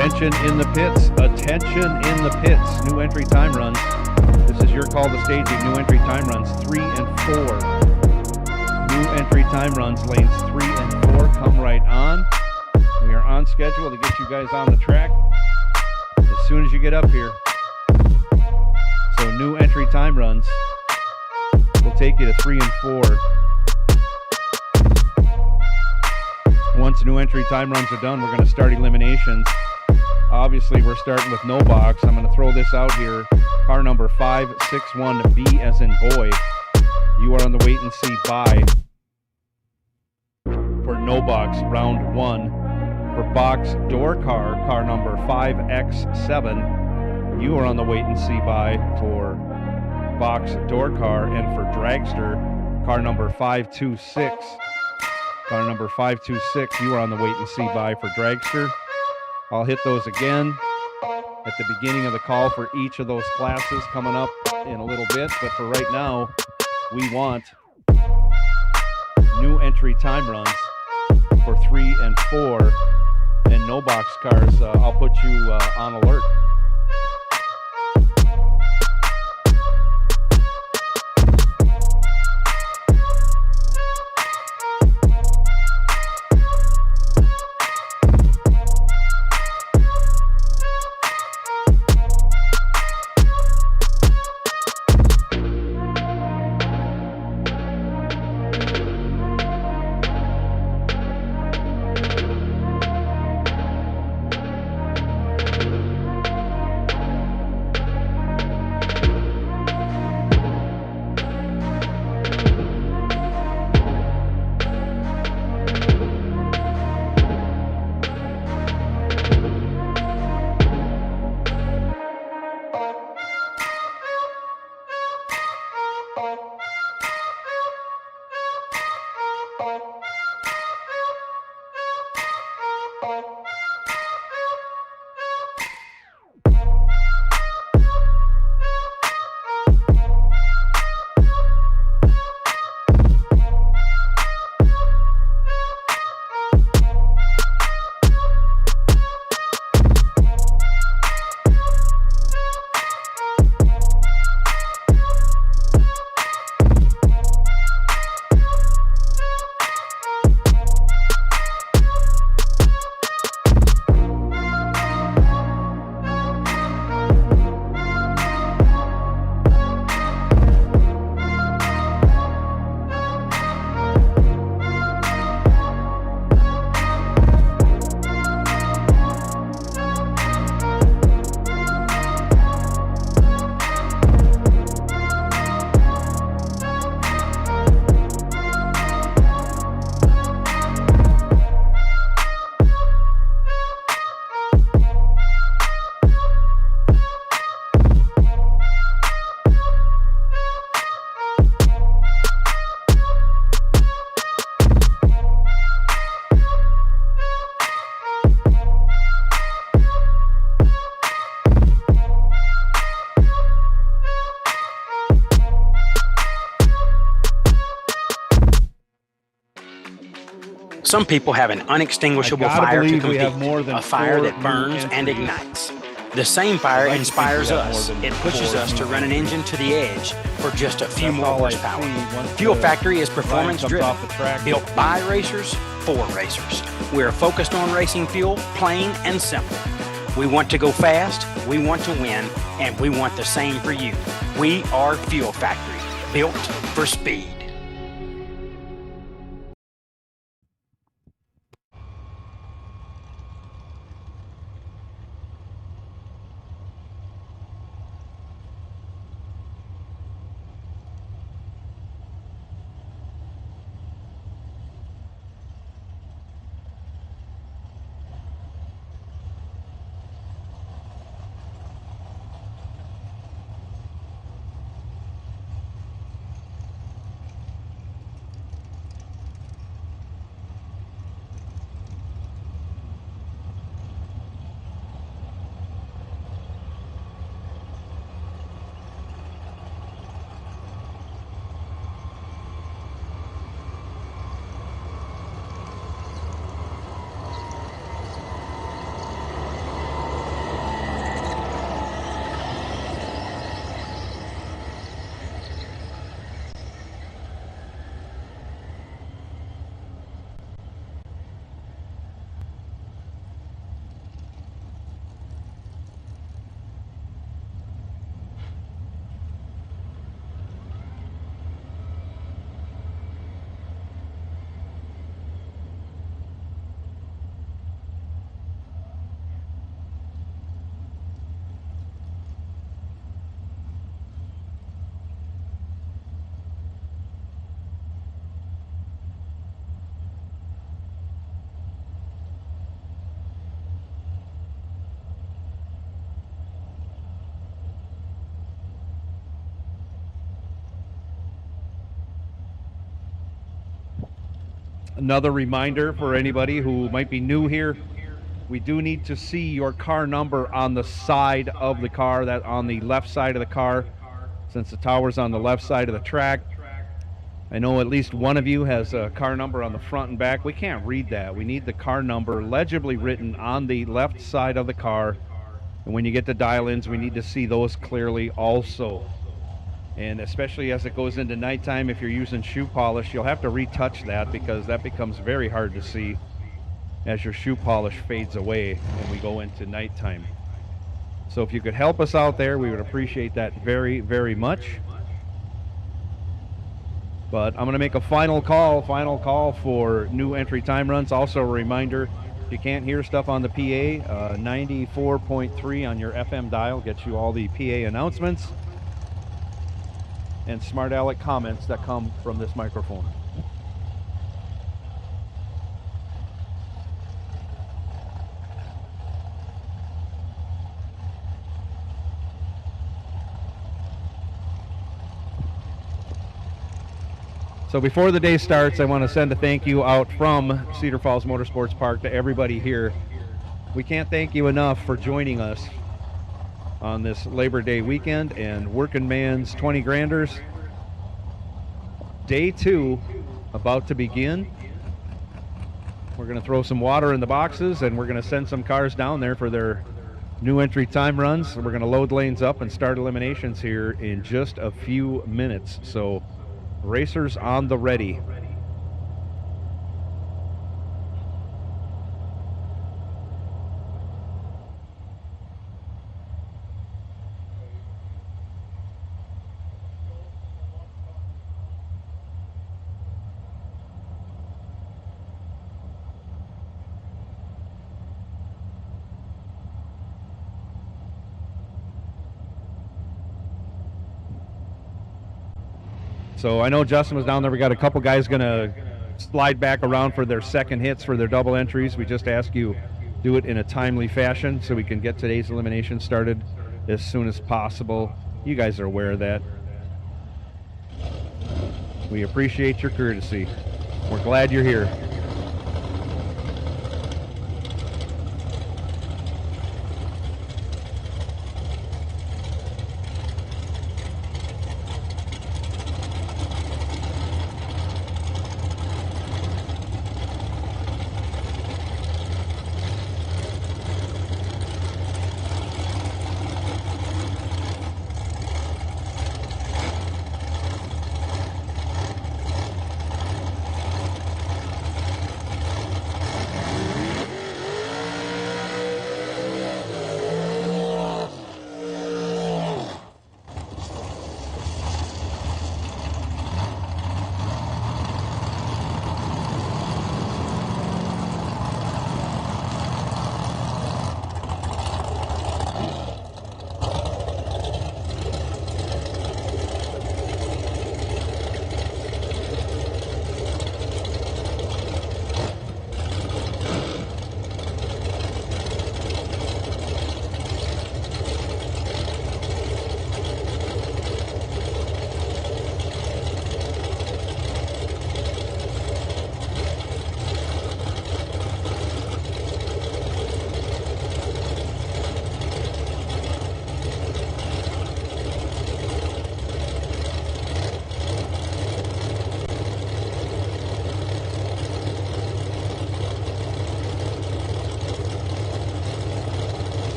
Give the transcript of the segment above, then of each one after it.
Attention in the pits. Attention in the pits. New entry time runs. This is your call to staging. New entry time runs 3 and 4. New entry time runs lanes 3 and 4. Come right on. We are on schedule to get you guys on the track as soon as you get up here. So new entry time runs will take you to 3 and 4. Once new entry time runs are done, we're going to start eliminations. Obviously, we're starting with no box. I'm going to throw this out here. Car number 561B as in boy. You are on the wait and see bye for no box round 1. For box door car, car number 5X7, you are on the wait and see bye for box door car. And for dragster, car number 526. Car number 526, you are on the wait and see bye for dragster. I'll hit those again at the beginning of the call for each of those classes coming up in a little bit. But for right now, we want new entry time runs for 3 and 4 and no box cars. I'll put you on alert. Some people have an unextinguishable fire to compete, a fire that burns and entries. ignites. The same fire inspires us. It pushes us to run an engine to the edge for just a few more horsepower. Fuel Factory is performance driven, built by racers for racers. We're focused on racing fuel, plain and simple. We want to go fast, we want to win, and we want the same for you. We are Fuel Factory, built for speed. Another reminder for anybody who might be new here, we do need to see your car number on the side of the car, that on the left side of the car, since the tower's on the left side of the track. I know at least one of you has a car number on the front and back. We can't read that. We need the car number legibly written on the left side of the car. And when you get to dial-ins, we need to see those clearly also. And especially as it goes into nighttime, if you're using shoe polish, you'll have to retouch that because that becomes very hard to see as your shoe polish fades away and we go into nighttime. So if you could help us out there, we would appreciate that very, very much. But I'm going to make a final call for new entry time runs. Also a reminder, if you can't hear stuff on the PA, 94.3 on your FM dial gets you all the PA announcements and smart aleck comments that come from this microphone. So before the day starts, I want to send a thank you out from Cedar Falls Motorsports Park to everybody here. We can't thank you enough for joining us on this Labor Day weekend and Working Man's 20 Granders. Day 2 about to begin. We're going to throw some water in the boxes and we're going to send some cars down there for their new entry time runs. We're going to load lanes up and start eliminations here in just a few minutes. So racers on the ready. So I know Justin was down there. We got a couple guys going to slide back around for their second hits for their double entries. We just ask you do it in a timely fashion so we can get today's elimination started as soon as possible. You guys are aware of that. We appreciate your courtesy. We're glad you're here.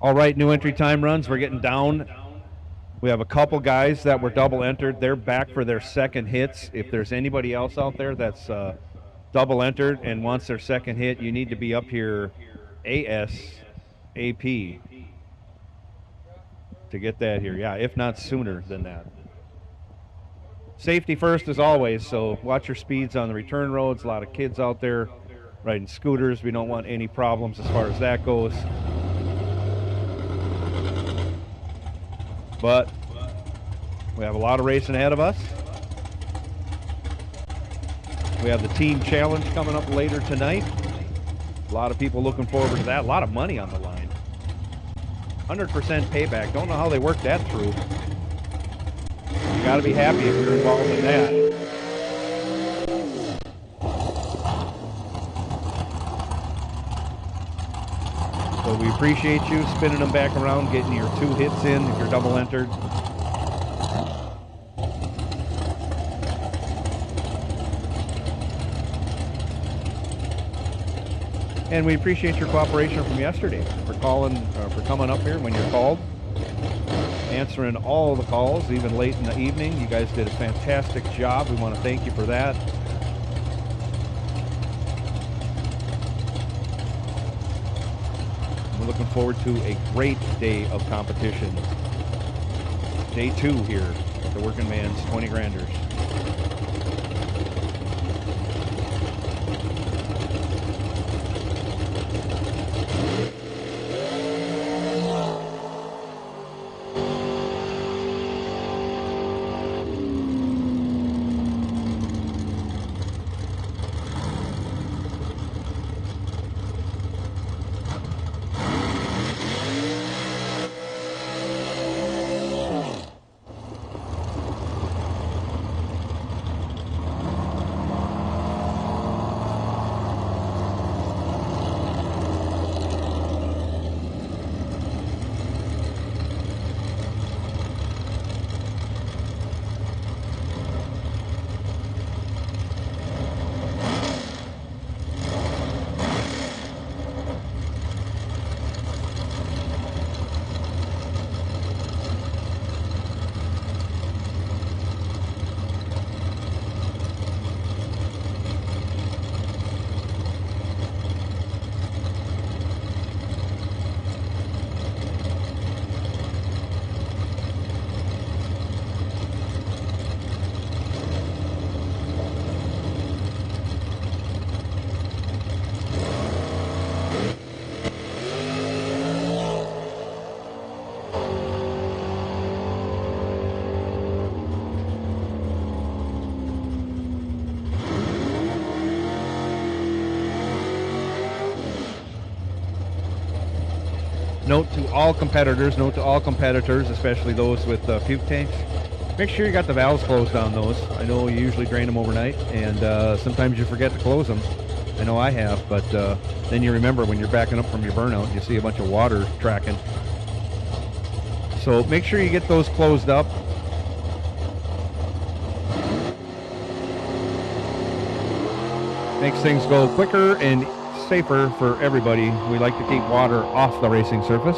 All right, new entry time runs. We're getting down. We have a couple guys that were double entered. They're back for their second hits. If there's anybody else out there that's double entered and wants their second hit, you need to be up here ASAP to get that here. Yeah, if not sooner than that. Safety first as always, so watch your speeds on the return roads. A lot of kids out there riding scooters. We don't want any problems as far as that goes. But we have a lot of racing ahead of us. We have the team challenge coming up later tonight. A lot of people looking forward to that. A lot of money on the line. 100% payback. Don't know how they work that through. You got to be happy if you're involved in that. So we appreciate you spinning them back around, getting your 2 hits in if you're double entered. And we appreciate your cooperation from yesterday for coming up here when you're called, answering all the calls, even late in the evening. You guys did a fantastic job. We want to thank you for that. We're looking forward to a great day of competition. Day 2 here at the Working Man's 20 Granders. Note to all competitors, especially those with fuel tanks, make sure you got the valves closed on those. I know you usually drain them overnight, and sometimes you forget to close them. I know I have, but then you remember when you're backing up from your burnout, you see a bunch of water tracking. So make sure you get those closed up. Makes things go quicker and safer for everybody. We like to keep water off the racing surface.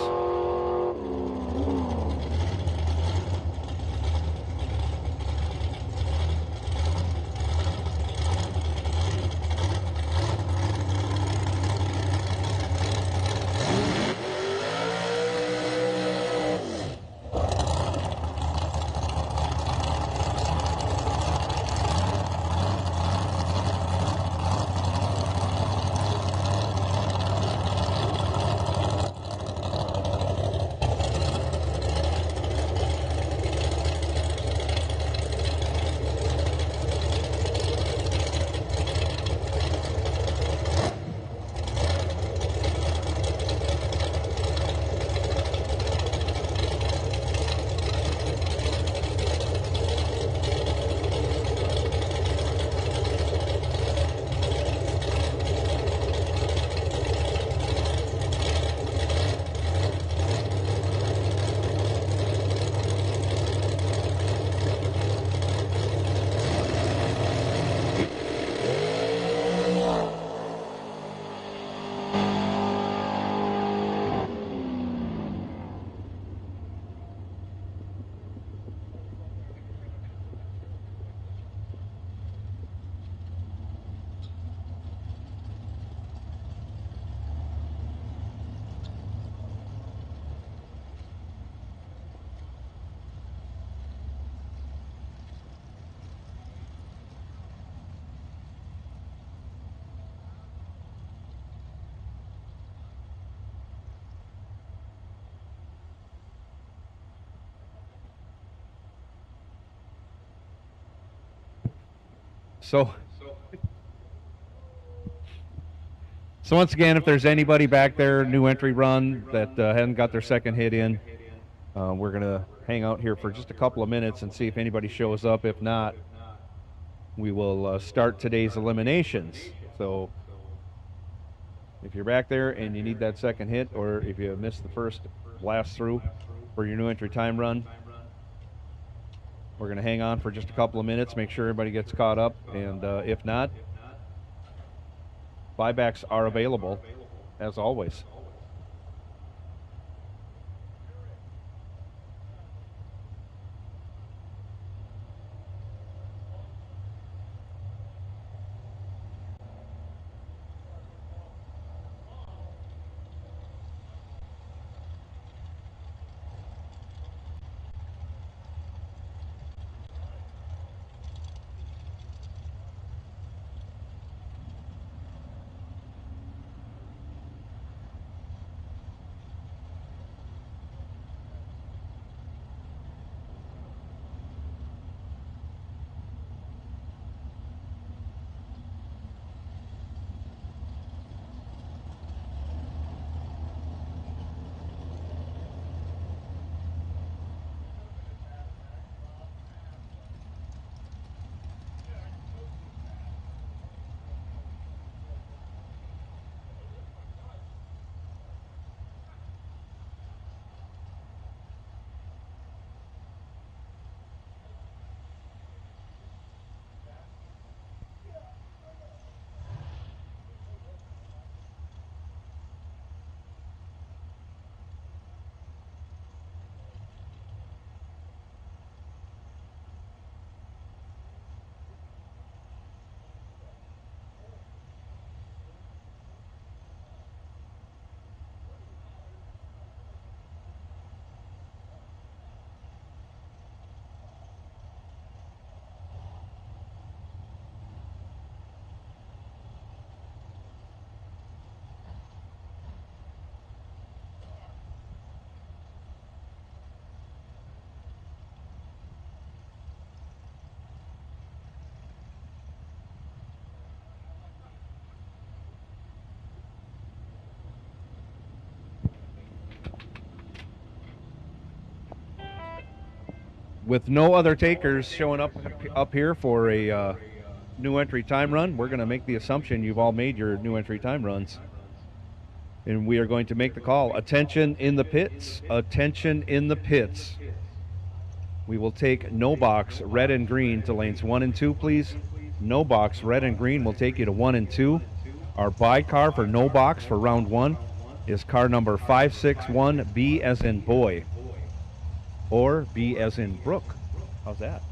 So once again, if there's anybody back there, new entry run, that hasn't got their second hit in, we're going to hang out here for just a couple of minutes and see if anybody shows up. If not, we will start today's eliminations. So if you're back there and you need that second hit, or if you missed the first blast through for your new entry time run, we're going to hang on for just a couple of minutes, make sure everybody gets caught up, and if not, buybacks are available, as always. With no other takers showing up here for a new entry time run, we're going to make the assumption you've all made your new entry time runs. And we are going to make the call. Attention in the pits. Attention in the pits. We will take no box, red and green, to lanes 1 and 2, please. No box, red and green will take you to 1 and 2. Our buy car for no box for round 1 is car number 561B as in boy. Or B as in Brooke. How's that?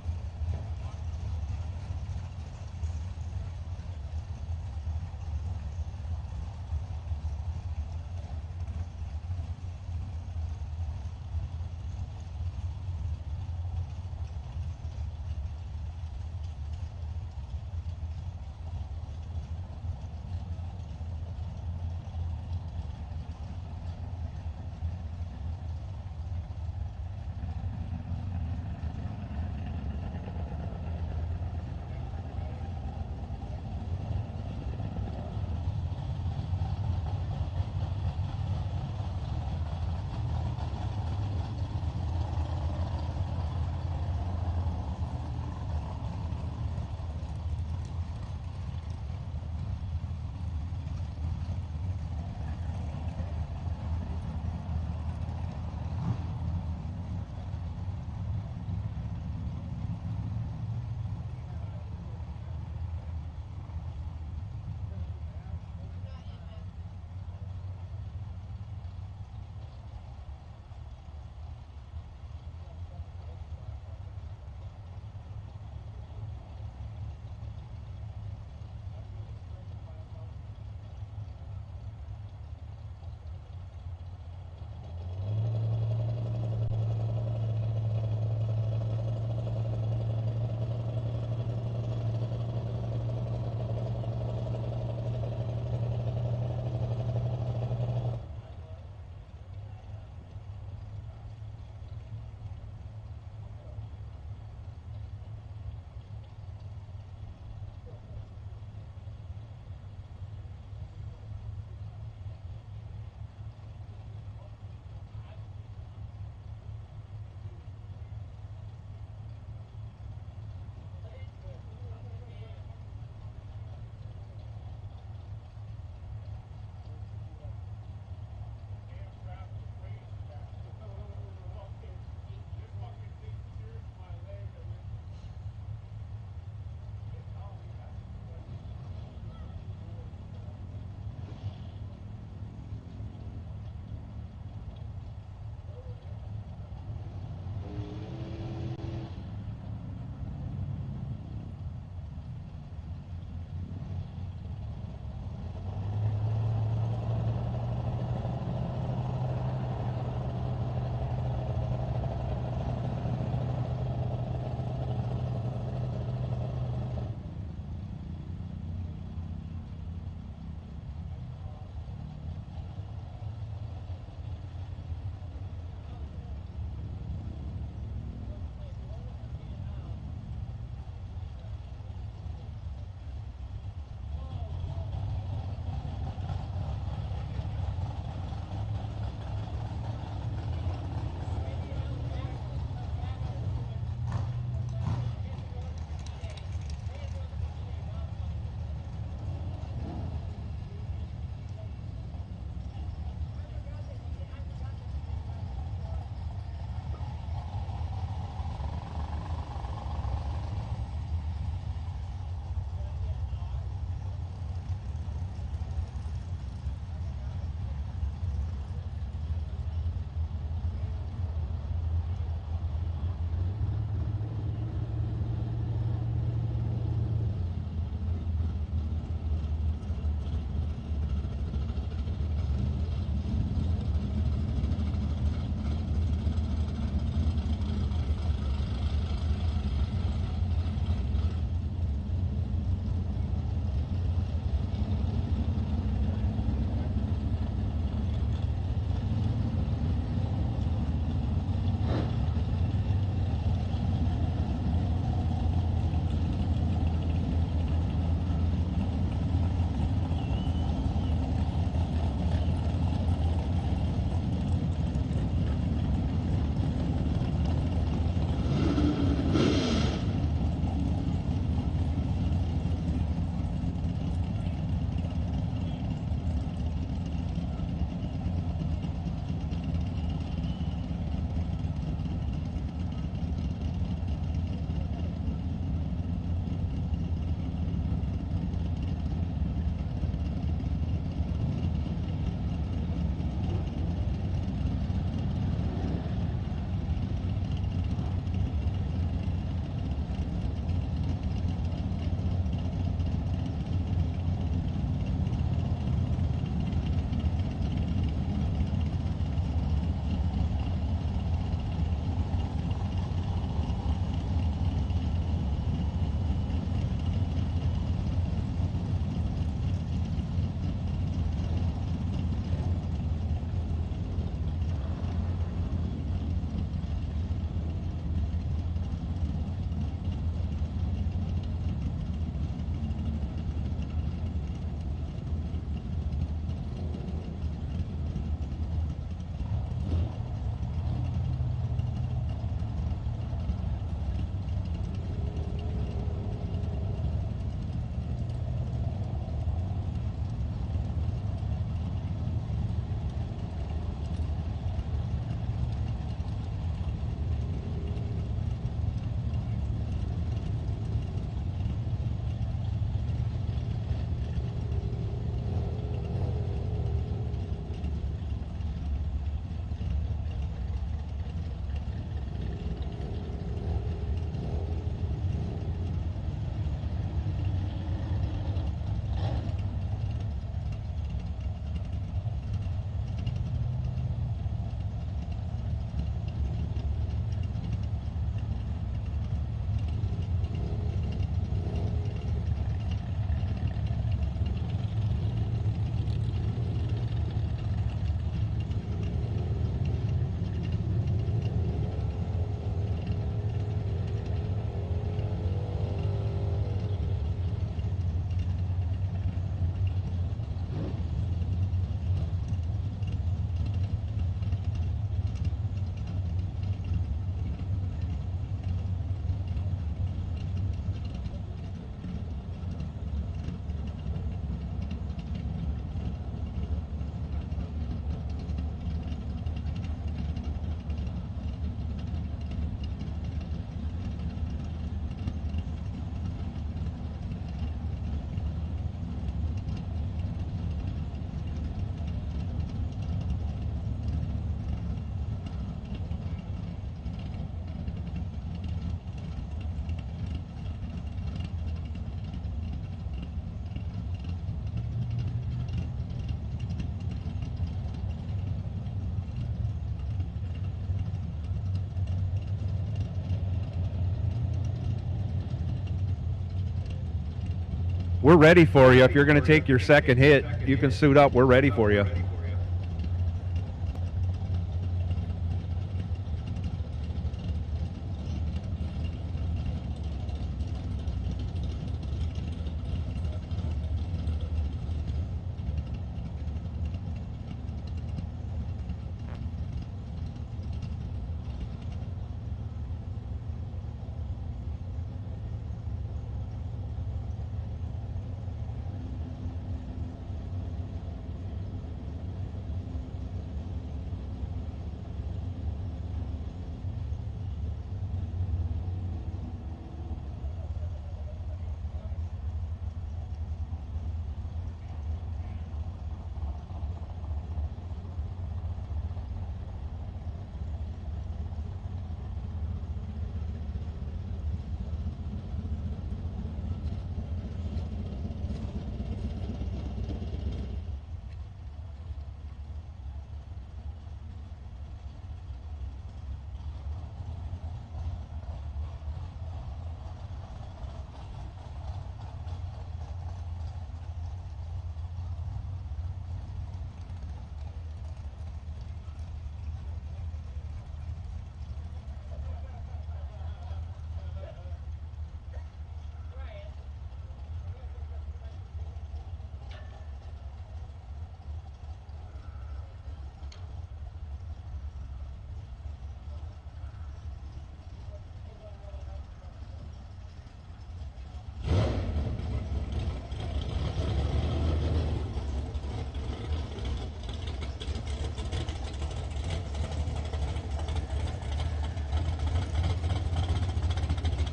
We're ready for you. If you're going to take your second hit, you can suit up. We're ready for you.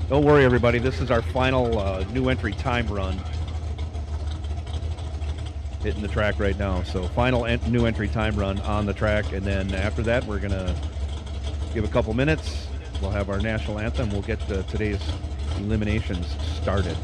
Don't worry, everybody. This is our final new entry time run. Hitting the track right now. So final new entry time run on the track. And then after that, we're going to give a couple minutes. We'll have our national anthem. We'll get today's eliminations started.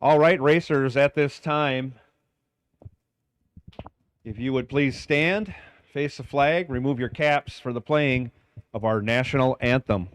All right, racers, at this time, if you would please stand, face the flag, remove your caps for the playing of our national anthem.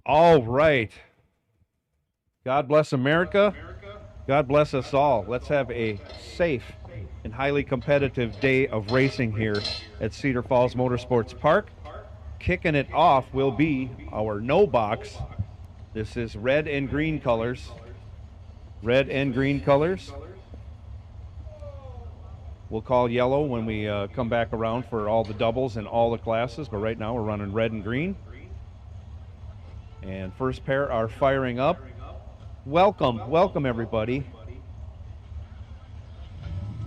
All right. God bless America. God bless us all. Let's have a safe and highly competitive day of racing here at Cedar Falls Motorsports Park. Kicking it off will be our no box. This is red and green colors. Red and green colors. We'll call yellow when we come back around for all the doubles and all the classes, but right now we're running red and green. And first pair are firing up. Welcome, welcome everybody.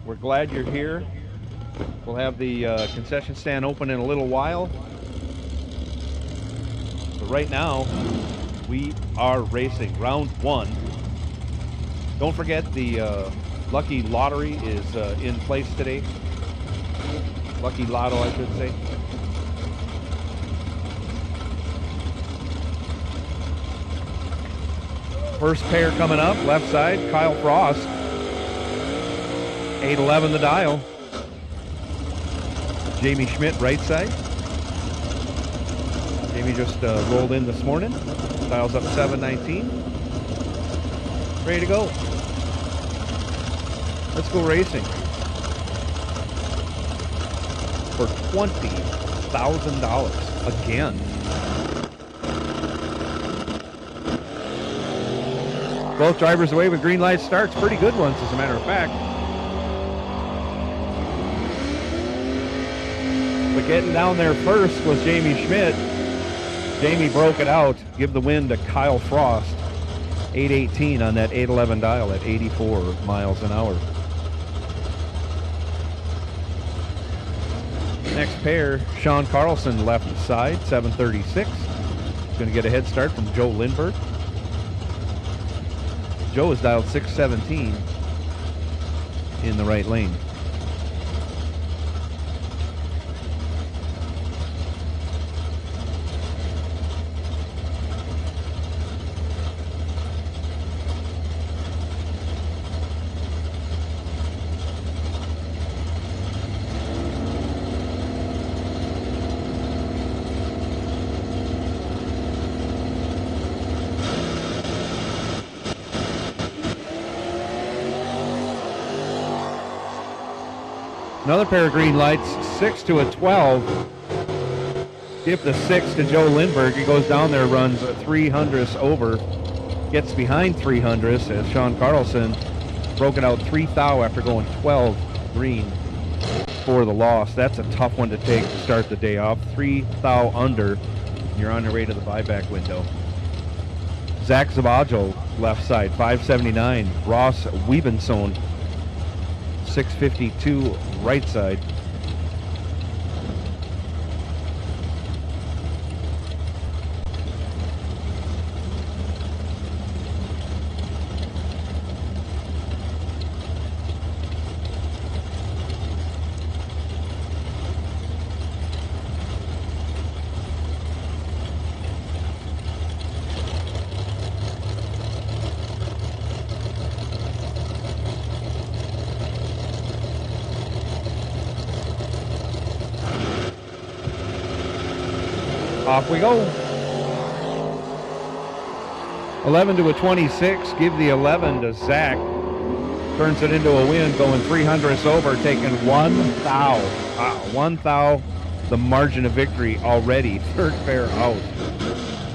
We're glad you're here. We'll have the concession stand open in a little while. But right now, we are racing round one. Don't forget the Lucky Lottery is in place today. Lucky Lotto, I should say. First pair coming up, left side, Kyle Frost. 811 the dial. Jamie Schmidt, right side. Jamie just rolled in this morning. Dial's up 719. Ready to go. Let's go racing. For $20,000 again. Both drivers away with green light starts. Pretty good ones, as a matter of fact. But getting down there first was Jamie Schmidt. Jamie broke it out. Give the win to Kyle Frost. 818 on that 811 dial at 84 miles an hour. Next pair, Sean Carlson left side, 736. Going to get a head start from Joe Lindbergh. Joe is dialed 617 in the right lane. Another pair of green lights, 6 to a 12. Give the 6 to Joe Lindbergh. He goes down there, runs a 300th over. Gets behind 300th as Sean Carlson broke it out 3 thou after going 12 green for the loss. That's a tough one to take to start the day off. 3 thou under. You're on your way to the buyback window. Zach Zavajo, left side, 579. Ross Wiebenson, 652 right side. Off we go. 11 to a 26. Give the 11 to Zach. Turns it into a win, going 300ths over, taking 1 thou. Wow, 1 thou, the margin of victory already. Third pair out.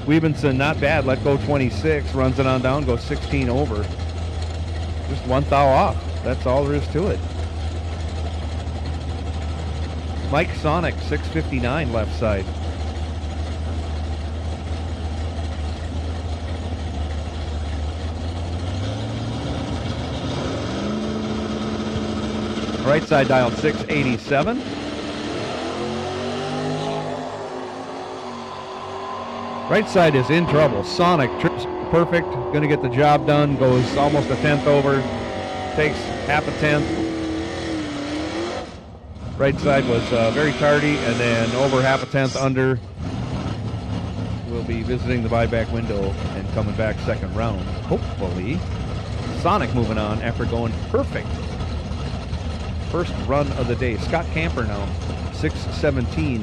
Wiebenson, not bad. Let go 26. Runs it on down, goes 16 over. Just 1 thou off. That's all there is to it. Mike Sonic, 659 left side. Right side dialed 687. Right side is in trouble. Sonic trips perfect, going to get the job done, goes almost a tenth over, takes half a tenth. Right side was very tardy, and then over half a tenth under. We'll be visiting the buyback window and coming back second round, hopefully. Sonic moving on after going perfect. First run of the day. Scott Camper now, 617.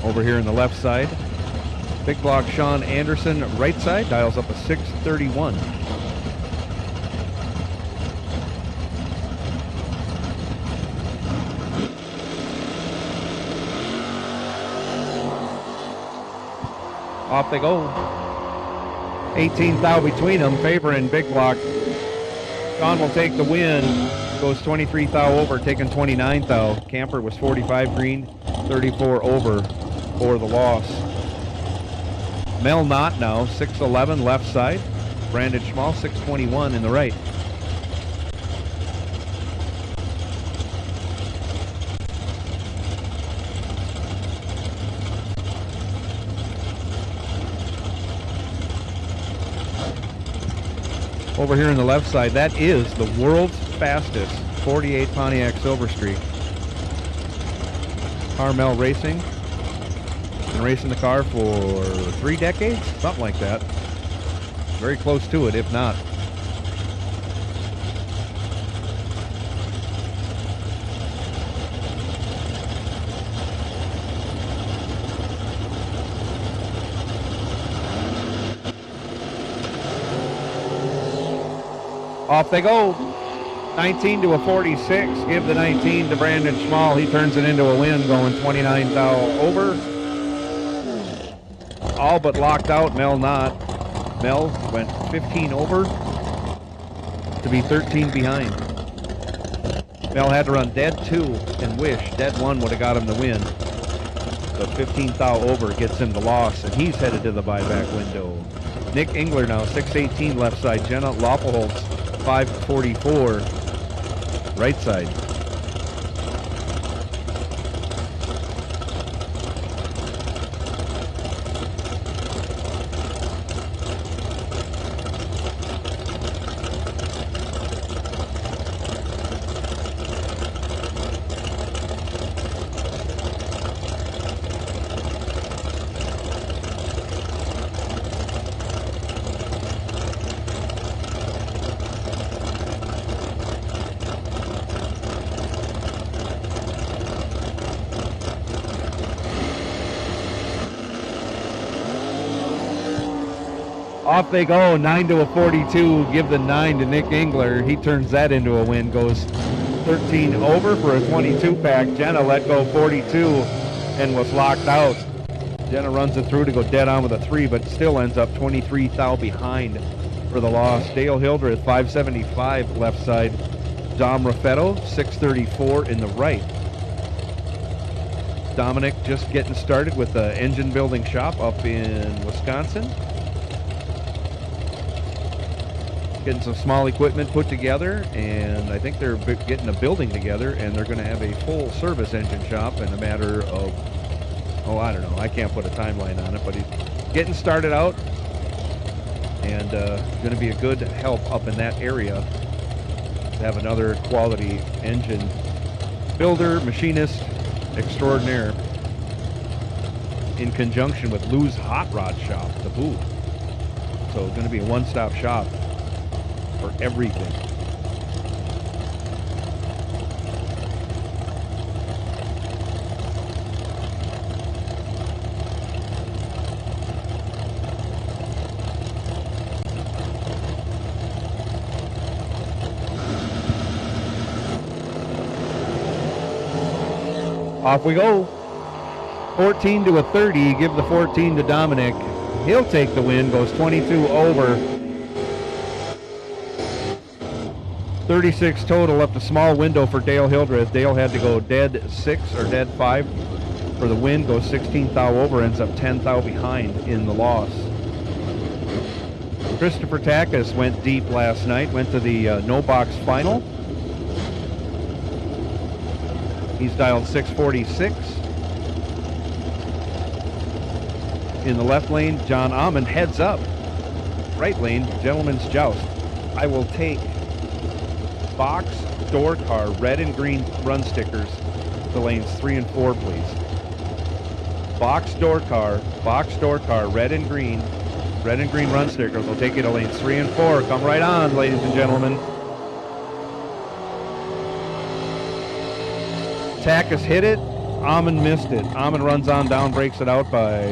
Over here in the left side. Big block Sean Anderson, right side, dials up a 631. Off they go. 18 thou between them, favoring Big block. Sean will take the win. Goes 23 thou over, taking 29 thou. Camper was 45 green, 34 over for the loss. Mel Knott now, 6'11", left side. Brandon Schmall, 6'21", in the right. Over here on the left side, that is the world's fastest 48 Pontiac Silver Streak. Carmel Racing. Been racing the car for 3 decades, something like that. Very close to it, if not. Off they go. 19 to a 46. Give the 19 to Brandon Schmall. He turns it into a win, going 29 thou over. All but locked out Mel Knott. Mel went 15 over to be 13 behind. Mel had to run dead 2 and wish dead 1 would have got him the win. So 15 thou over gets him the loss, and he's headed to the buyback window. Nick Engler now, 618 left side. Jenna Loppelholtz, 544 right side. Off they go, 9 to a 42. Give the 9 to Nick Engler. He turns that into a win. Goes 13 over for a 22 pack. Jenna let go 42 and was locked out. Jenna runs it through to go dead on with a 3, but still ends up 23 thou behind for the loss. Dale Hildreth, 575 left side. Dom Raffetto, 634 in the right. Dominic just getting started with the engine building shop up in Wisconsin. Getting some small equipment put together, and I think they're getting a building together, and they're going to have a full service engine shop in a matter of, I don't know, I can't put a timeline on it, but he's getting started out, and going to be a good help up in that area to have another quality engine builder, machinist extraordinaire in conjunction with Lou's Hot Rod Shop to boot. So it's going to be a one-stop shop for everything. Off we go. 14 to a 30. Give the 14 to Dominic. He'll take the win. Goes 22 over. 36 total, left a small window for Dale Hildreth. Dale had to go dead 6 or dead 5 for the win. Goes 16 thou over, ends up 10 thou behind in the loss. Christopher Takis went deep last night, went to the no box final. He's dialed 646. In the left lane, John Amon heads up. Right lane, Gentleman's Joust. I will take box door car red and green run stickers to lanes 3 and 4, please. Box door car red and green run stickers. We'll take you to lanes 3 and 4. Come right on, ladies and gentlemen. Takis hit it. Amon missed it. Amon runs on down, breaks it out by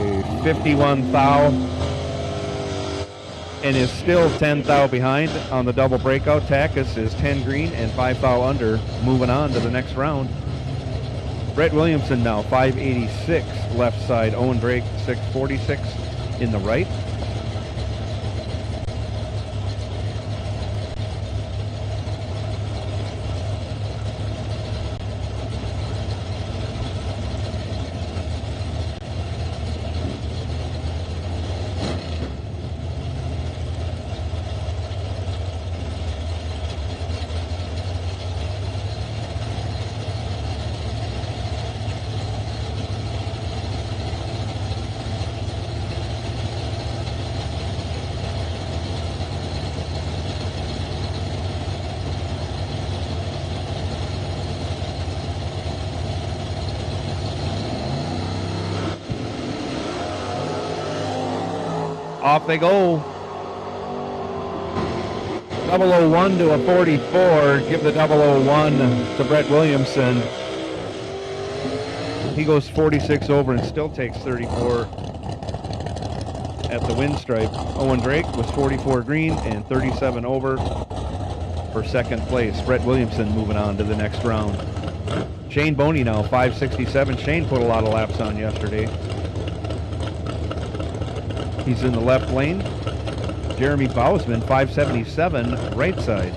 51 thou, and is still 10 thou behind on the double breakout. Takis is 10 green and 5 thou under, moving on to the next round. Brett Williamson now 586 left side. Owen Drake 646 in the right. Off they go. 001 to a 44. Give the 001 to Brett Williamson. He goes 46 over and still takes 34 at the win stripe. Owen Drake was 44 green and 37 over for second place. Brett Williamson moving on to the next round. Shane Boney now 567. Shane put a lot of laps on yesterday. He's in the left lane. Jeremy Bausman, 577, right side.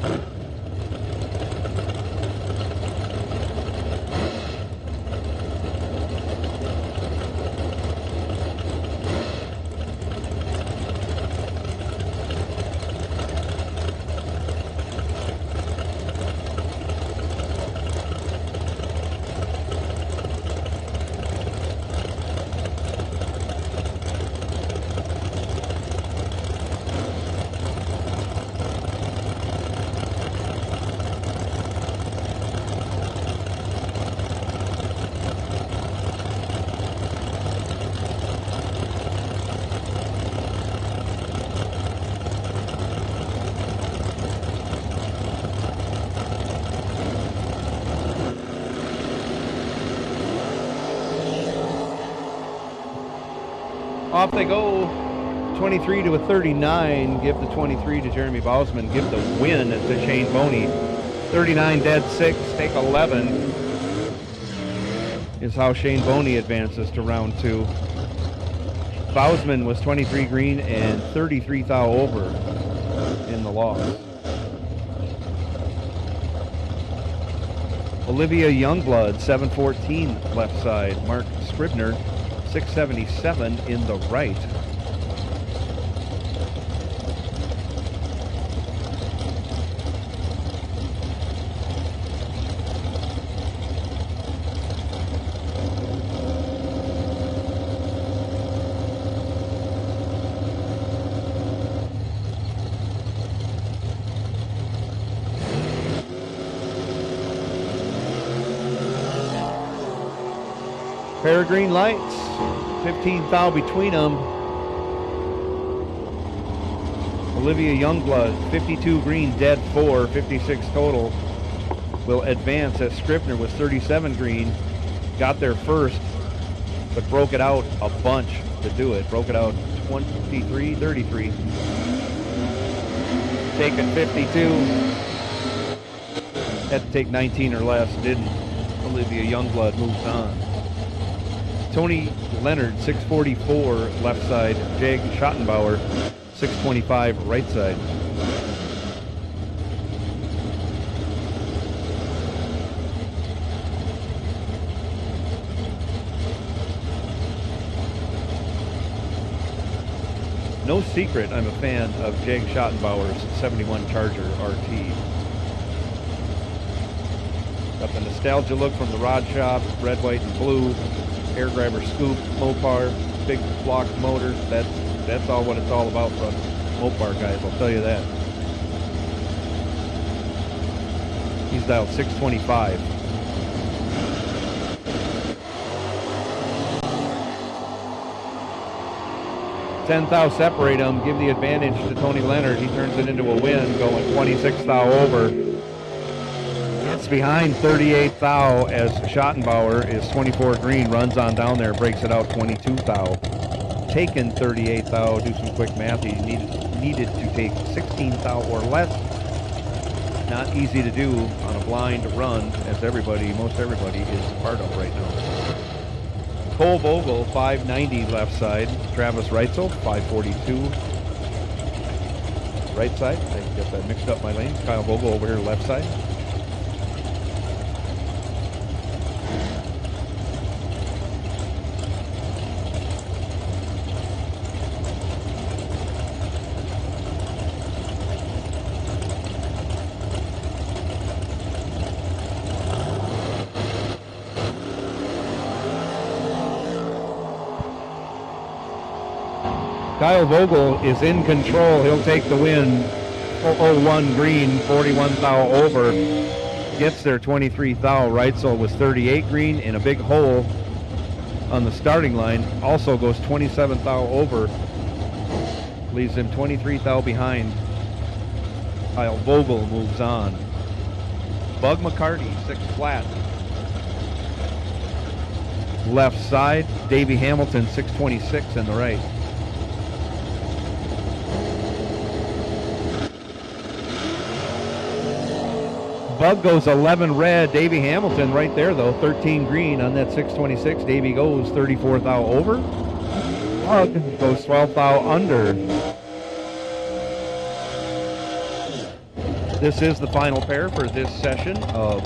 Off they go, 23 to a 39. Give the 23 to Jeremy Bausman. Give the win to Shane Boney. 39 dead 6, take 11 is how Shane Boney advances to round 2. Bausman was 23 green and 33 thou over in the loss. Olivia Youngblood, 714 left side. Mark Scribner, 677 in the right. Pair of green lights, 15 thou between them. Olivia Youngblood, 52 green, dead 4, 56 total, will advance as Scribner was 37 green, got there first, but broke it out a bunch to do it. Broke it out 23, 33. Taking 52. Had to take 19 or less, didn't. Olivia Youngblood moves on. Tony Leonard, 644 left side. Jag Schottenbauer, 625 right side. No secret, I'm a fan of Jag Schottenbauer's 71 Charger RT. Got the nostalgia look from the rod shop, red, white, and blue. Air grabber scoop, Mopar, big block motor. That's all what it's all about for us Mopar guys, I'll tell you that. He's dialed 625. $10 thou separate them, give the advantage to Tony Leonard. He turns it into a win, going 26 thou over. Gets behind 38 thou as Schottenbauer is 24 green, runs on down there, breaks it out 22 thou. Taken 38 thou, do some quick math. He needed to take 16 thou or less. Not easy to do on a blind run, as most everybody is part of right now. Cole Vogel, 590 left side. Travis Reitzel, 542 right side. I guess I mixed up my lanes. Kyle Vogel over here left side. Kyle Vogel is in control. He'll take the win. 001 green, 41 thou over. Gets there 23 thou. Reitzel was 38 green in a big hole on the starting line. Also goes 27 thou over. Leaves him 23 thou behind. Kyle Vogel moves on. Bug McCarty, 6 flat. Left side. Davey Hamilton, 626 in the right. Bug goes 11 red. Davey Hamilton right there, though. 13 green on that 626. Davey goes 34 thou over. Bug goes 12 thou under. This is the final pair for this session of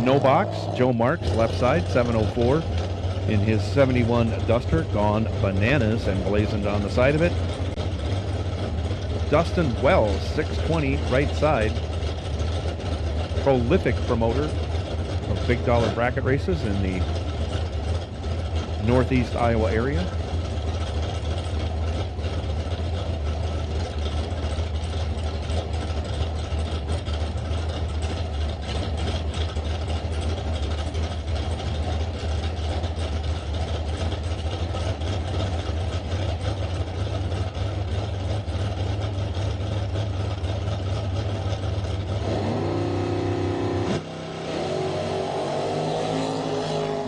No Box. Joe Marks, left side, 704 in his 71 Duster. Gone bananas and blazoned on the side of it. Dustin Wells, 620, right side. Prolific promoter of big dollar bracket races in the Northeast Iowa area.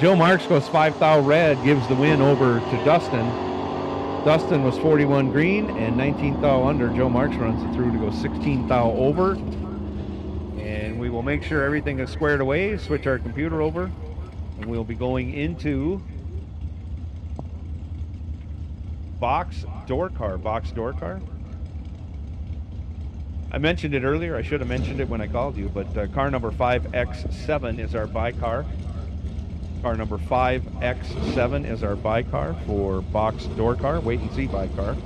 Joe Marks goes 5 thou red, gives the win over to Dustin. Dustin was 41 green and 19 thou under. Joe Marks runs it through to go 16 thou over. And we will make sure everything is squared away, switch our computer over, and we'll be going into box door car. I mentioned it earlier. I should have mentioned it when I called you, but car number 5X7 is our buy car. Car number 5X7 is our buy car for box door car, wait and see buy car.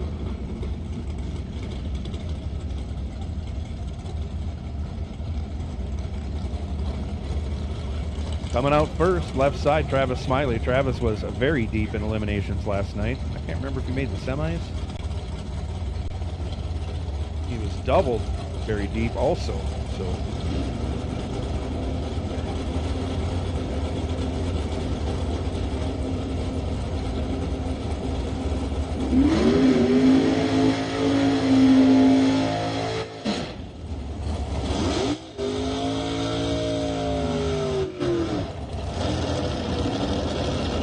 Coming out first, left side, Travis Smiley. Travis was very deep in eliminations last night. I can't remember if he made the semis. He was doubled very deep also, so.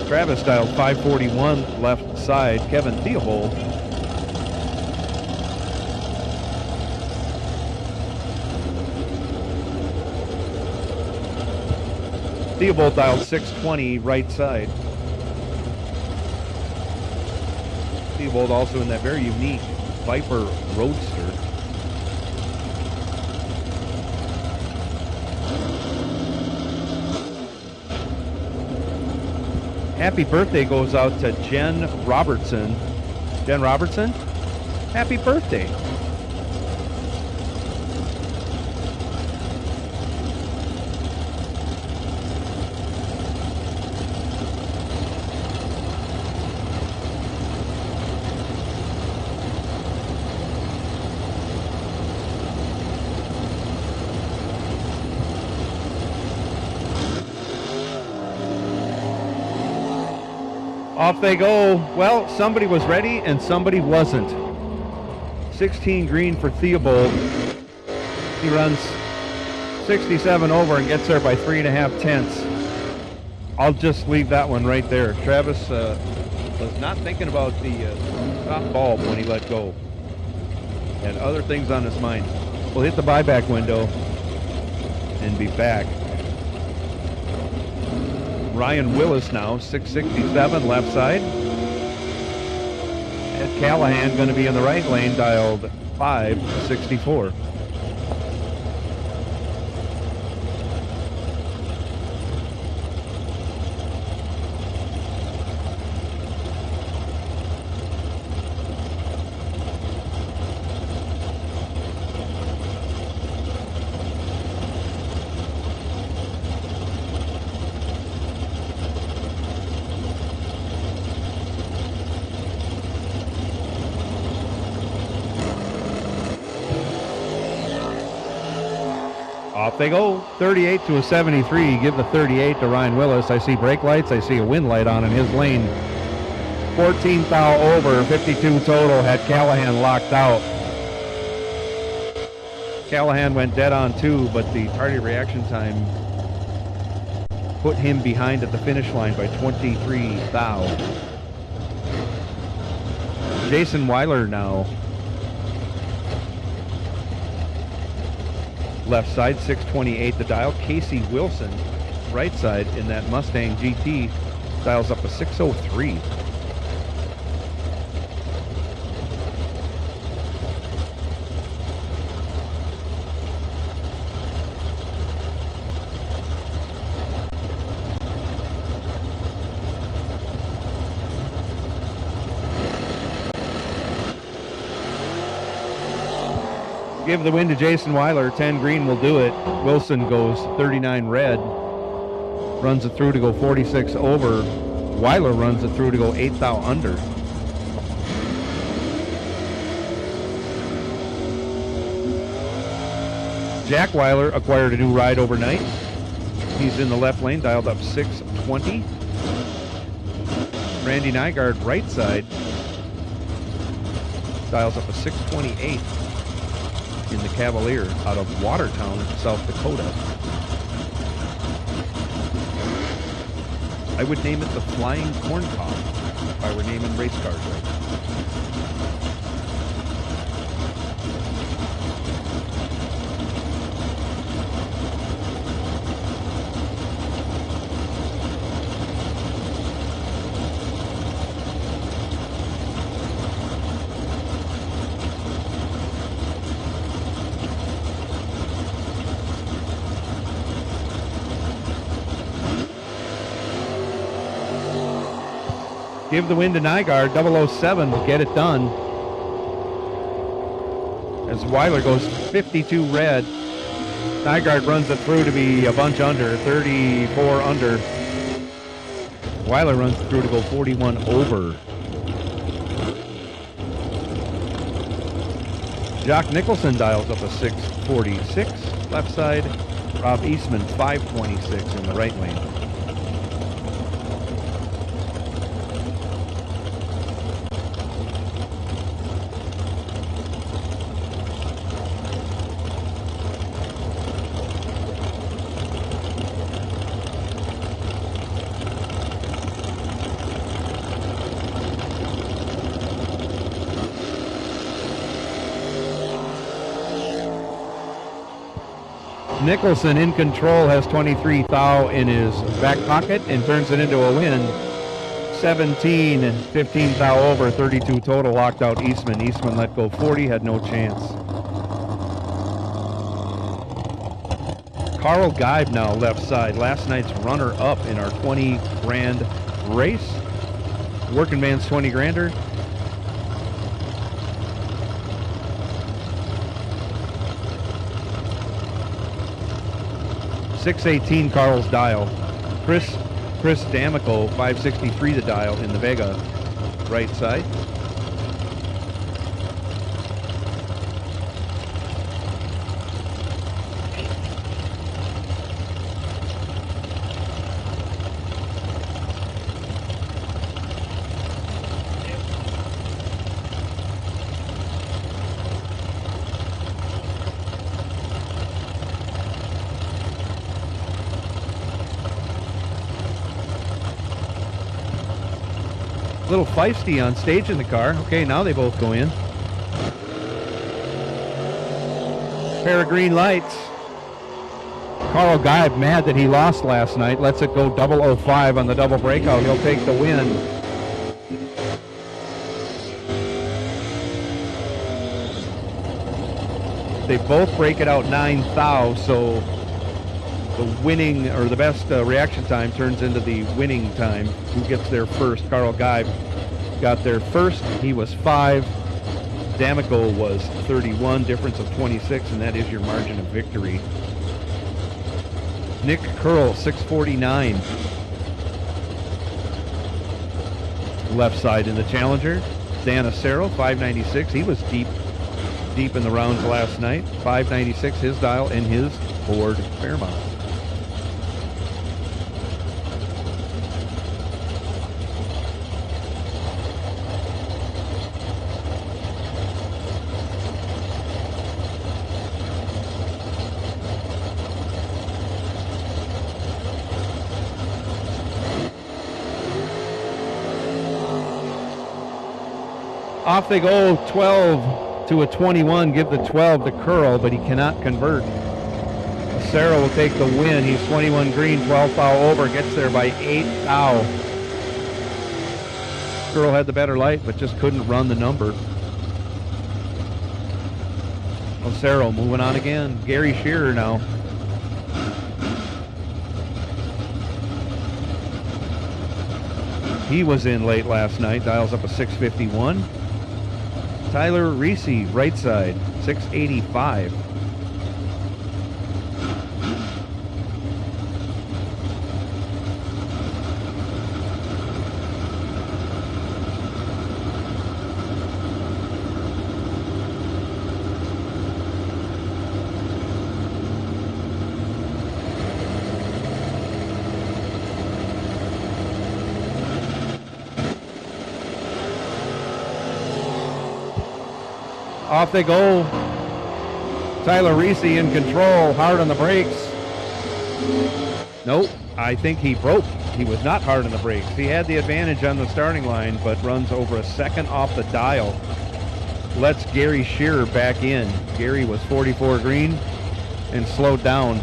Travis dialed 541 left side. Kevin Theobald. Theobald dialed 620 right side. Theobald also in that very unique Viper Roadster. Happy birthday goes out to Jen Robertson. Jen Robertson, happy birthday. Off they go. Well, somebody was ready and somebody wasn't. 16 green for Theobald. He runs 67 over and gets there by 3.5 tenths. I'll just leave that one right there. Travis was not thinking about the top bulb when he let go. Had other things on his mind. We'll hit the buyback window and be back. Ryan Willis now, 667 left side. Ed Callahan going to be in the right lane, dialed 564. Off they go, 38 to a 73. Give the 38 to Ryan Willis. I see brake lights. I see a wind light on in his lane. 14 thou over, 52 total. Had Callahan locked out. Callahan went dead on too, but the tardy reaction time put him behind at the finish line by 23 thou. Jason Weiler now. Left side, 628 the dial. Casey Wilson, right side in that Mustang GT, dials up a 603. Give the win to Jason Weiler. 10 green will do it. Wilson goes 39 red. Runs it through to go 46 over. Weiler runs it through to go 8 thou under. Jack Weiler acquired a new ride overnight. He's in the left lane, dialed up 620. Randy Nygaard, right side, dials up a 628. In the Cavalier out of Watertown, South Dakota. I would name it the Flying Corn Cob if I were naming race cars right now. Give the win to Nygaard. 007 will get it done. As Weiler goes 52 red. Nygaard runs it through to be a bunch under, 34 under. Weiler runs it through to go 41 over. Jock Nicholson dials up a 646 left side. Rob Eastman 526 in the right lane. Nicholson in control, has 23 thou in his back pocket and turns it into a win. 17 and 15 thou over, 32 total, locked out Eastman. Eastman let go 40, had no chance. Carl Geib now left side, last night's runner-up in our 20 grand race. Working man's 20 grander. .618 Carl's dial. Chris D'Amico, 563 the dial in the Vega right side. little feisty on stage in the car. Okay, now they both go in. Pair of green lights. Carl Geib mad that he lost last night. Lets it go 005 on the double breakout. He'll take the win. They both break it out 9 thou, so the winning or the best reaction time turns into the winning time. Who gets there first? Carl Geib got there first. He was 5. D'Amico was 31, difference of 26, and that is your margin of victory. Nick Curl, 649. Left side in the Challenger. Dan Acero, 596. He was deep in the rounds last night. 596 his dial in his Ford Fairmont. Off they go, 12 to a 21. Give the 12 to Curl, but he cannot convert. Acero will take the win. He's 21 green, 12 thou over. Gets there by 8 thou. Curl had the better light, but just couldn't run the number. Acero moving on again. Gary Shearer now. He was in late last night. Dials up a 651. Tyler Reese, right side, 685. Off they go. Tyler Reese in control, hard on the brakes. Nope, I think he broke. He was not hard on the brakes. He had the advantage on the starting line, but runs over a second off the dial. Lets Gary Shearer back in. Gary was 44 green and slowed down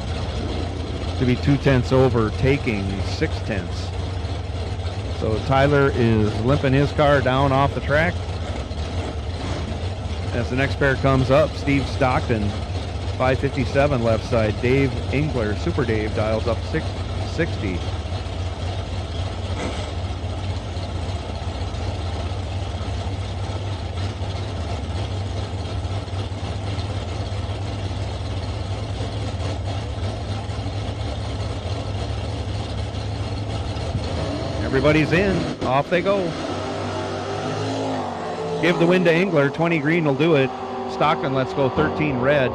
to be 2/10 over, taking 6/10. So Tyler is limping his car down off the track. As the next pair comes up, Steve Stockton, 557 left side. Dave Engler, Super Dave, dials up 660. Everybody's in. Off they go. Give the win to Engler. 20 green will do it. Stockton lets go 13 red.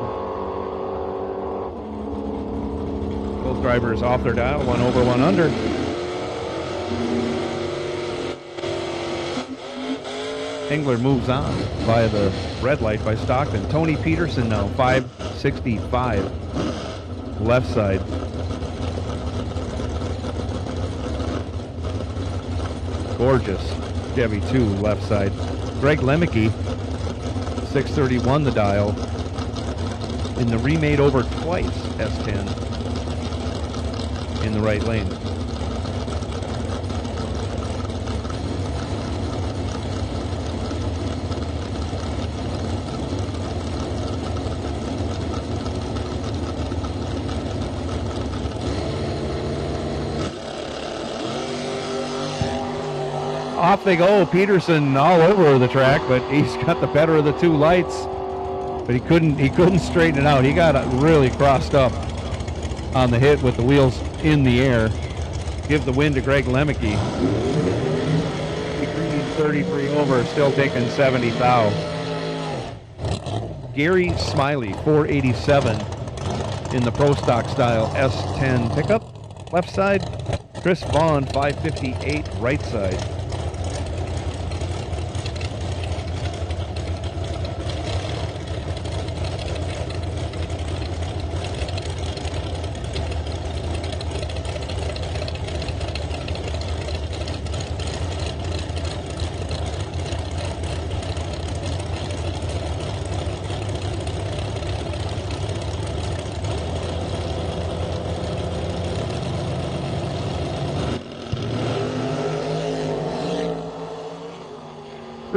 Both drivers off their dial. 1 over, 1 under. Engler moves on via the red light by Stockton. Tony Peterson now, 565. Left side. Gorgeous. Chevy 2 left side. Greg Lemke, 631 the dial, in the remade over twice S10 in the right lane. Off they go. Peterson all over the track, but he's got the better of the two lights. But he couldn't straighten it out. He got really crossed up on the hit with the wheels in the air. Give the win to Greg Lemke. 33 over, still taking 70 thou. Gary Smiley, 487 in the Pro Stock style S10 pickup. Left side. Chris Vaughn, 558 right side.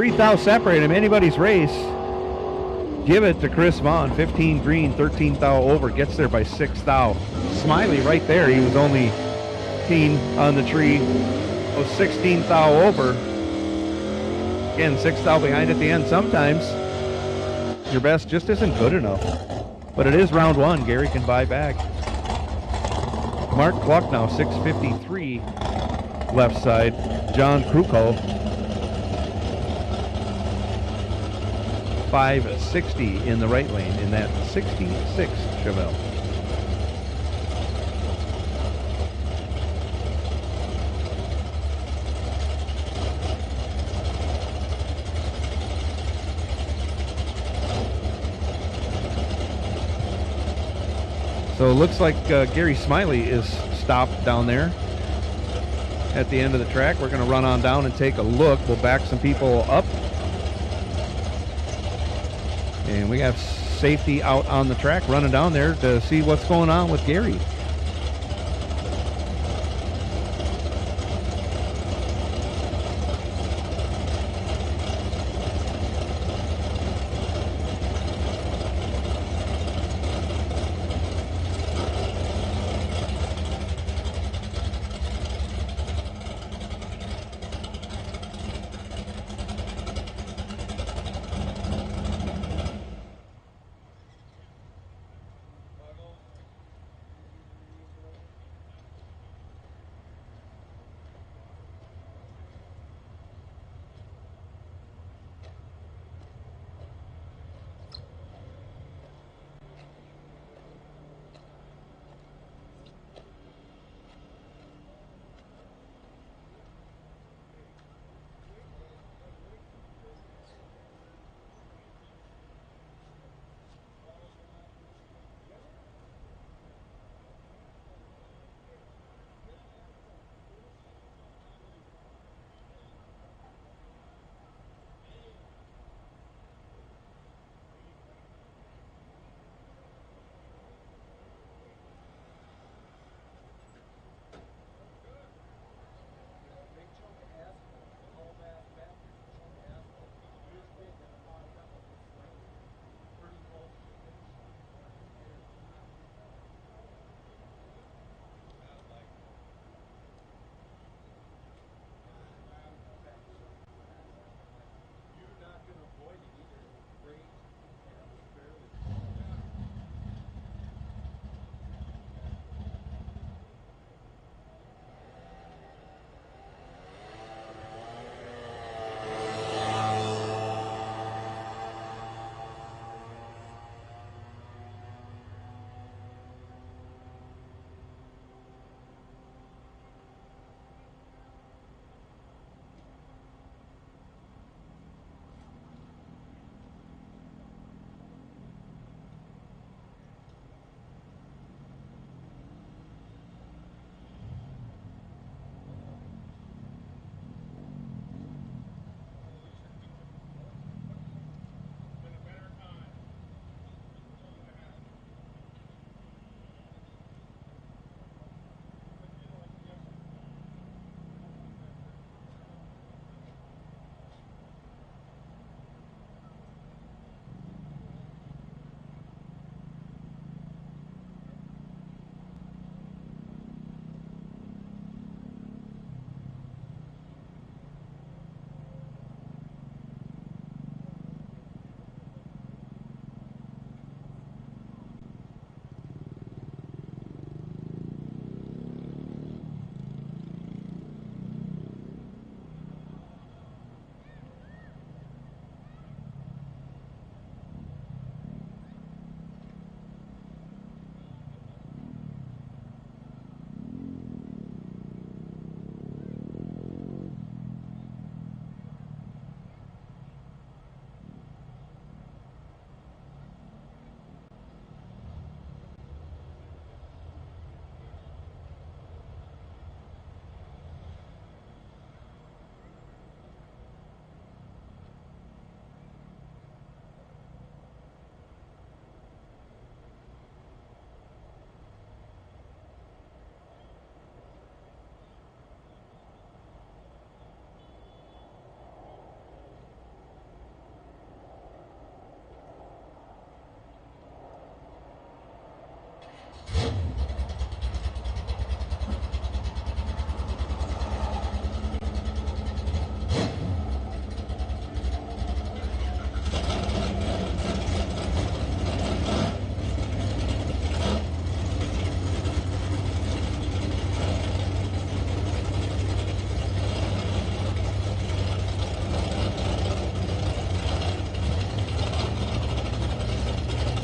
3 thou separate him. Anybody's race. Give it to Chris Vaughn. 15 green, 13 thou over. Gets there by 6 thou. Smiley right there. He was only 15 on the tree. Oh, 16 thou over. Again, 6 thou behind at the end. Sometimes your best just isn't good enough. But it is round one. Gary can buy back. Mark Cluck now, 653 left side. John Kruko, 560 in the right lane in that 66 Chevelle. So it looks like Gary Smiley is stopped down there at the end of the track. We're going to run on down and take a look. We'll back some people up. And we have safety out on the track running down there to see what's going on with Gary.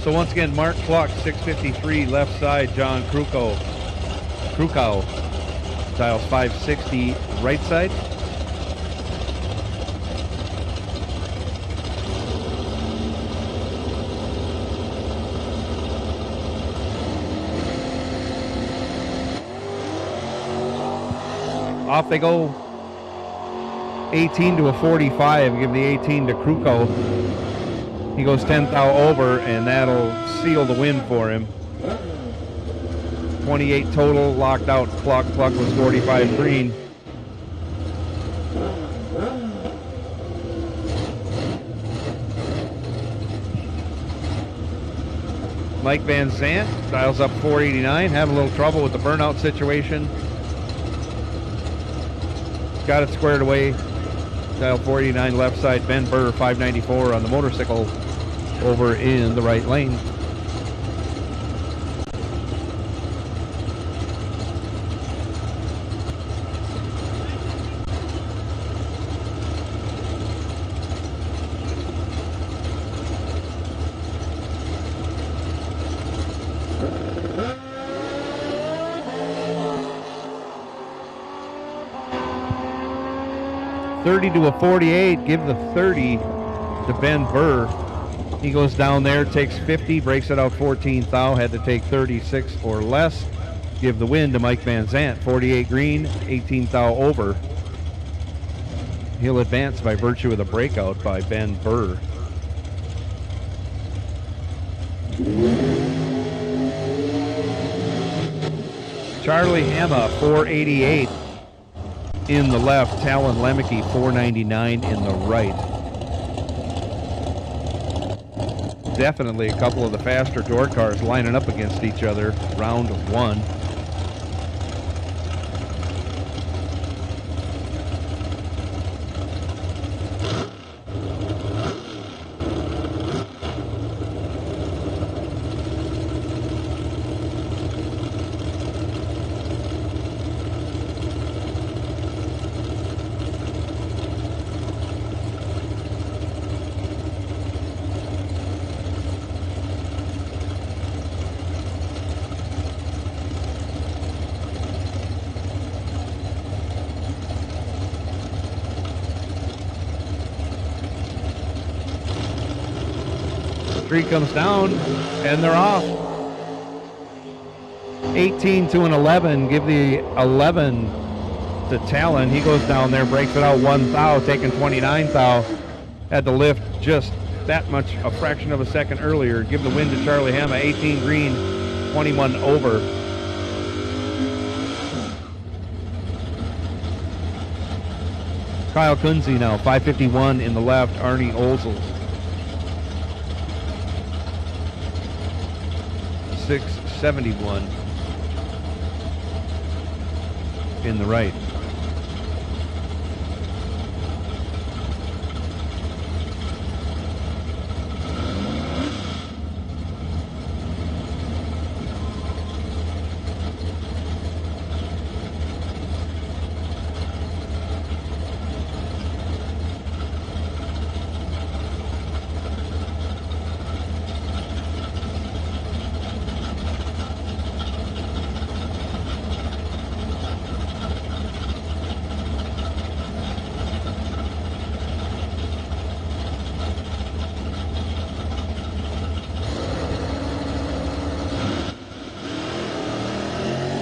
So once again, Mark Cluck, 653, left side, John 𝐁𝐈𝐆 𝐂𝐚𝐫𝐭, dials 560, right side. Off they go. 18 to a 45. Give the 18 to 𝐁𝐈𝐆. He goes 10 thou over, and that'll seal the win for him. 28 total, locked out. Cluck was 45 green. Mike Van Zant dials up 489. Having a little trouble with the burnout situation. Got it squared away. Dial 489 left side. Ben Burr 594 on the motorcycle over in the right lane. $30 to a 48. Give the 30 to Ben Burr. He goes down there, takes 50, breaks it out 14 thou. Had to take 36 or less. Give the win to Mike Van Zant. 48 green, 18 thou over. He'll advance by virtue of the breakout by Ben Burr. Charlie Hema, 488 in the left. Talon Lemke, 499 in the right. Definitely a couple of the faster door cars lining up against each other. Round one. Three comes down, and they're off. 18 to an 11. Give the 11 to Talon. He goes down there, breaks it out 1 thou, taking 29 thou. Had to lift just that much, a fraction of a second earlier. Give the win to Charlie Hema. 18 green, 21 over. Kyle Kunze now, 551 in the left. Arnie Olzels, 671 in the right.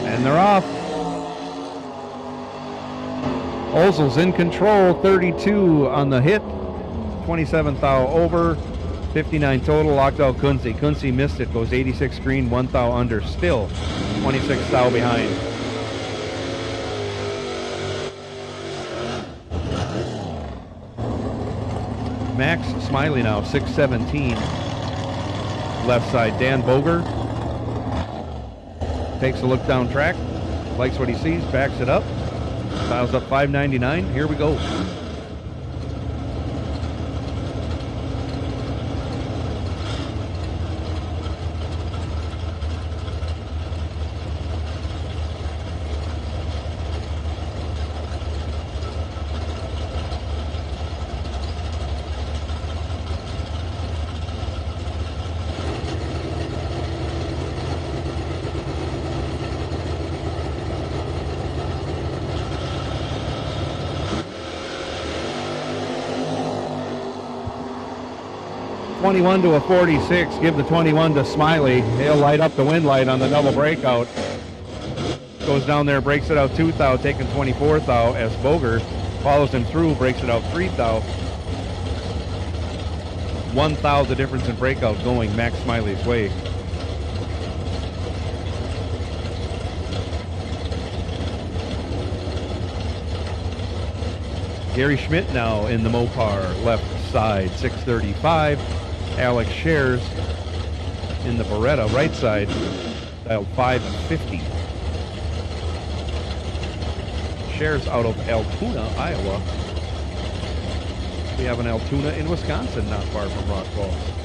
And they're off. Olzels in control, 32 on the hit, 27 thou over, 59 total, locked out Kunze. Kunze missed it, goes 86 green, 1 thou under, still 26 thou behind. Max Smiley now, 617. Left side, Dan Boger takes a look down track, likes what he sees, backs it up, dials up 599. Here we go. 21 to a 46. Give the 21 to Smiley. He'll light up the wind light on the double breakout. Goes down there, breaks it out 2 thou, taking 24 thou as Boger follows him through, breaks it out 3 thou. 1 thou the difference in breakout going Max Smiley's way. Gary Schmidt now in the Mopar left side, 635. Alex Shares in the Beretta right side, dialed 550. Shares out of Altoona, Iowa. We have an Altoona in Wisconsin, not far from Rock Falls.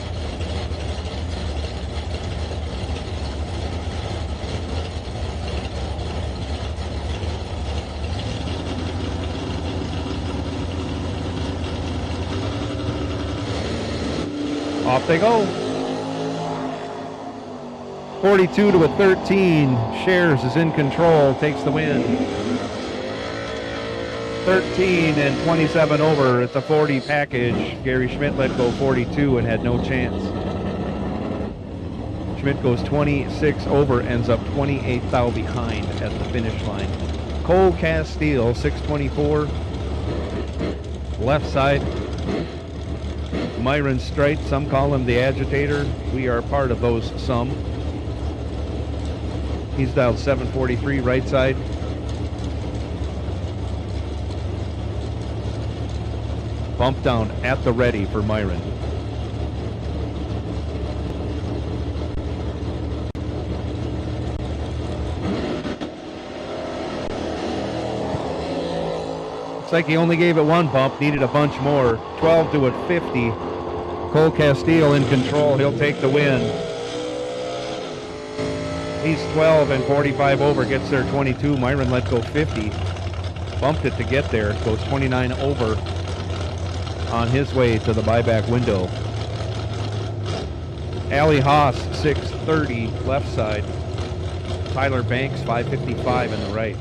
Off they go. 42 to a 13. Shares is in control, takes the win. 13 and 27 over. It's a 40 package. Gary Schmidt let go 42 and had no chance. Schmidt goes 26 over, ends up 28 thou behind at the finish line. Cole Castile, 624. Left side. Myron Strite, some call him the agitator. We are part of those some. He's dialed 743 right side. Bump down at the ready for Myron. Looks like he only gave it 1 bump, needed a bunch more. 12 to a 50. Cole Castile in control, he'll take the win. He's 12 and 45 over, gets there 22. Myron let go 50. Bumped it to get there, goes 29 over on his way to the buyback window. Allie Haas, 630, left side. Tyler Banks, 555 in the right.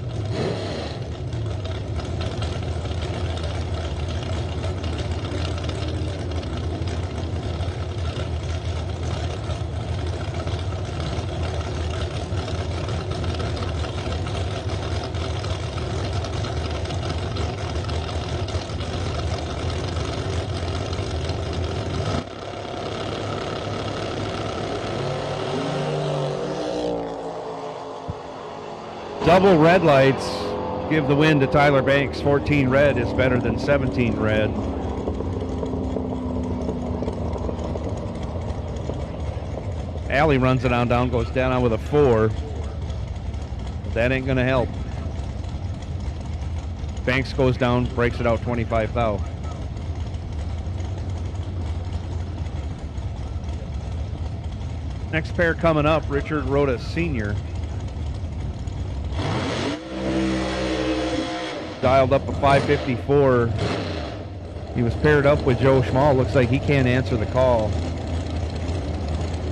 Double red lights give the win to Tyler Banks. 14 red is better than 17 red. Allie runs it on down, goes down with a 4. But that ain't gonna help. Banks goes down, breaks it out 25 thou. Next pair coming up, Richard Rhoda Sr. Dialed up a 554. He was paired up with Joe Schmall. Looks like he can't answer the call.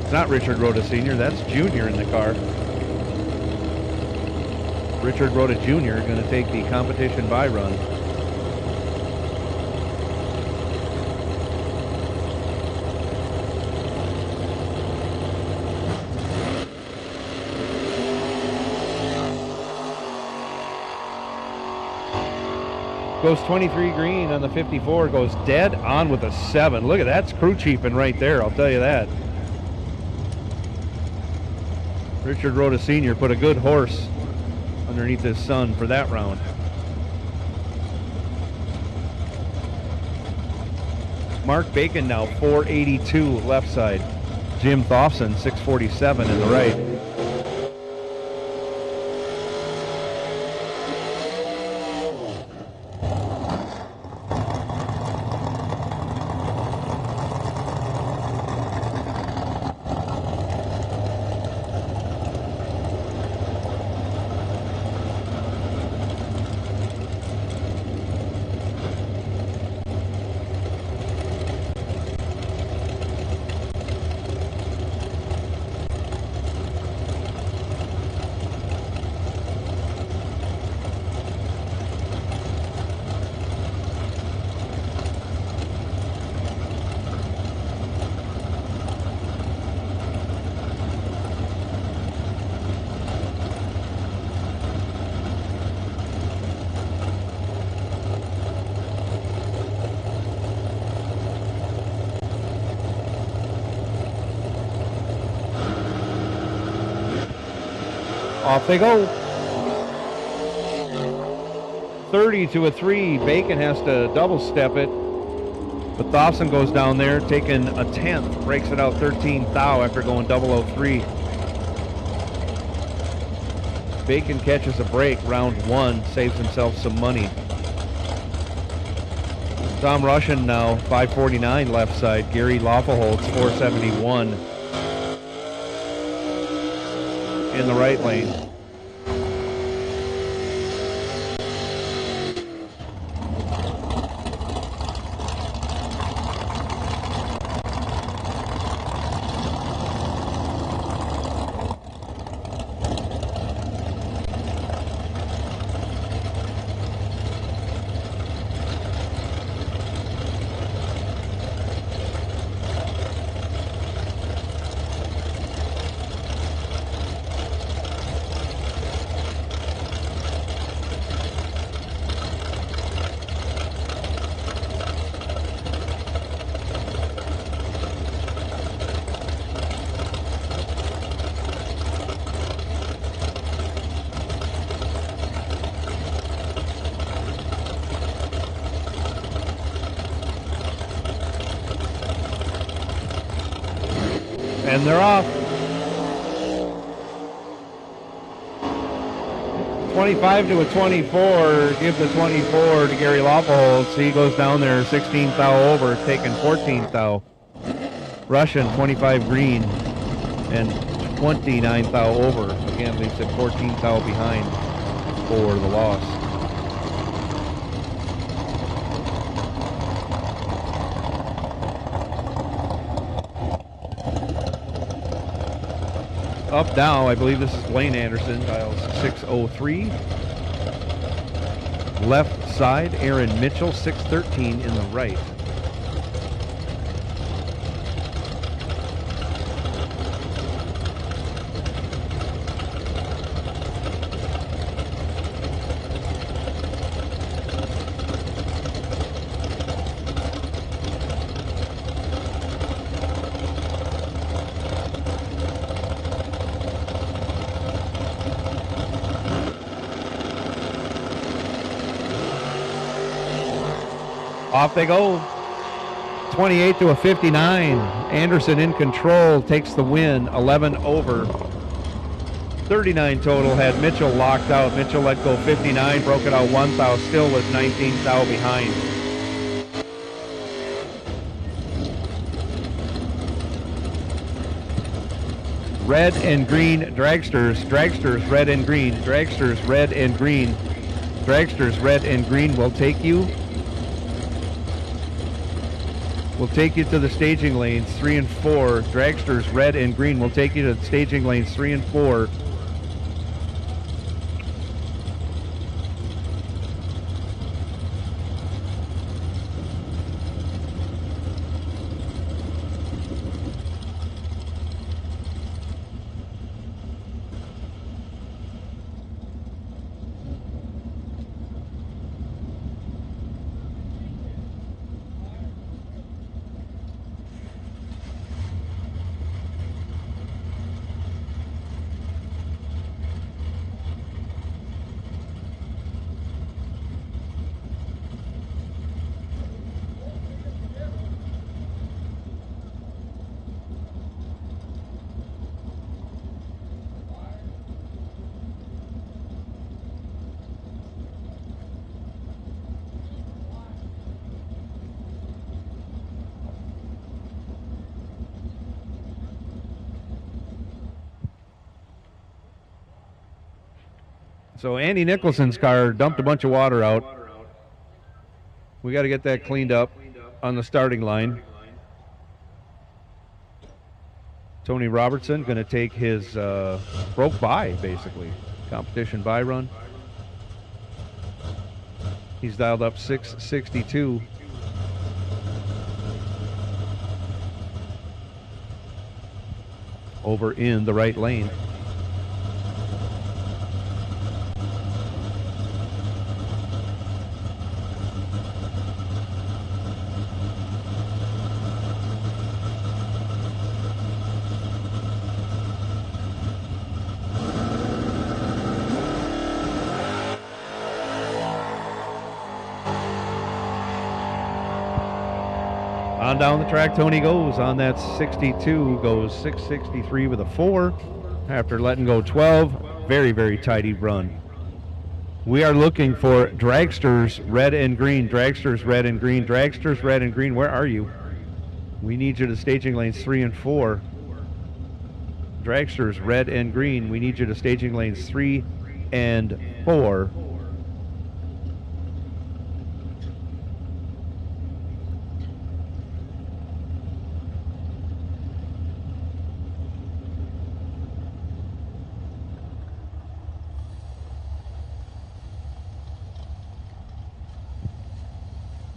It's not Richard Rhoda Sr., that's Junior in the car. Richard Rhoda Jr. going to take the competition by run. Goes 23 green on the 54, goes dead on with a 7. Look at that, that's crew chiefing right there, I'll tell you that. Richard Rhoda Sr. put a good horse underneath his son for that round. Mark Bacon now 482 left side. Jim Thompson 647 in the right. Off they go. 30 to a 3. Bacon has to double step it. But Dawson goes down there, taking a 10th, breaks it out 13 thou after going 003. Bacon catches a break, round 1, saves himself some money. Tom Russian now, 549 left side. Gary Loffelholtz, 471 in the right lane. And they're off. 25 to a 24. Give the 24 to Gary Loffelholtz. He goes down there 16 thou over, taking 14 thou. Russian 25 green and 29 thou over. Again, leaves it 14 thou behind for the loss. Up now, I believe this is Blaine Anderson, dial 603. Left side, Aaron Mitchell, 613 in the right. Off they go. 28 to a 59. Anderson in control, takes the win, 11 over. 39 total, had Mitchell locked out. Mitchell let go 59, broke it out 1 thou, still was 19 thou behind. Red and green dragsters, dragsters red and green, dragsters red and green, dragsters red and green will take you. Will take you to the staging lanes 3 and 4. Dragsters red and green will take you to the staging lanes 3 and 4. So Andy Nicholson's car dumped a bunch of water out. We got to get that cleaned up on the starting line. Tony Robertson going to take his broke by, basically, competition by run. He's dialed up 662. Over in the right lane. On down the track, Tony goes on that 62, goes 663 with a 4 after letting go 12. Very, very tidy run. We are looking for dragsters red and green, dragsters red and green, dragsters red and green. Where are you? We need you to staging lanes 3 and 4. Dragsters red and green. We need you to staging lanes 3 and 4.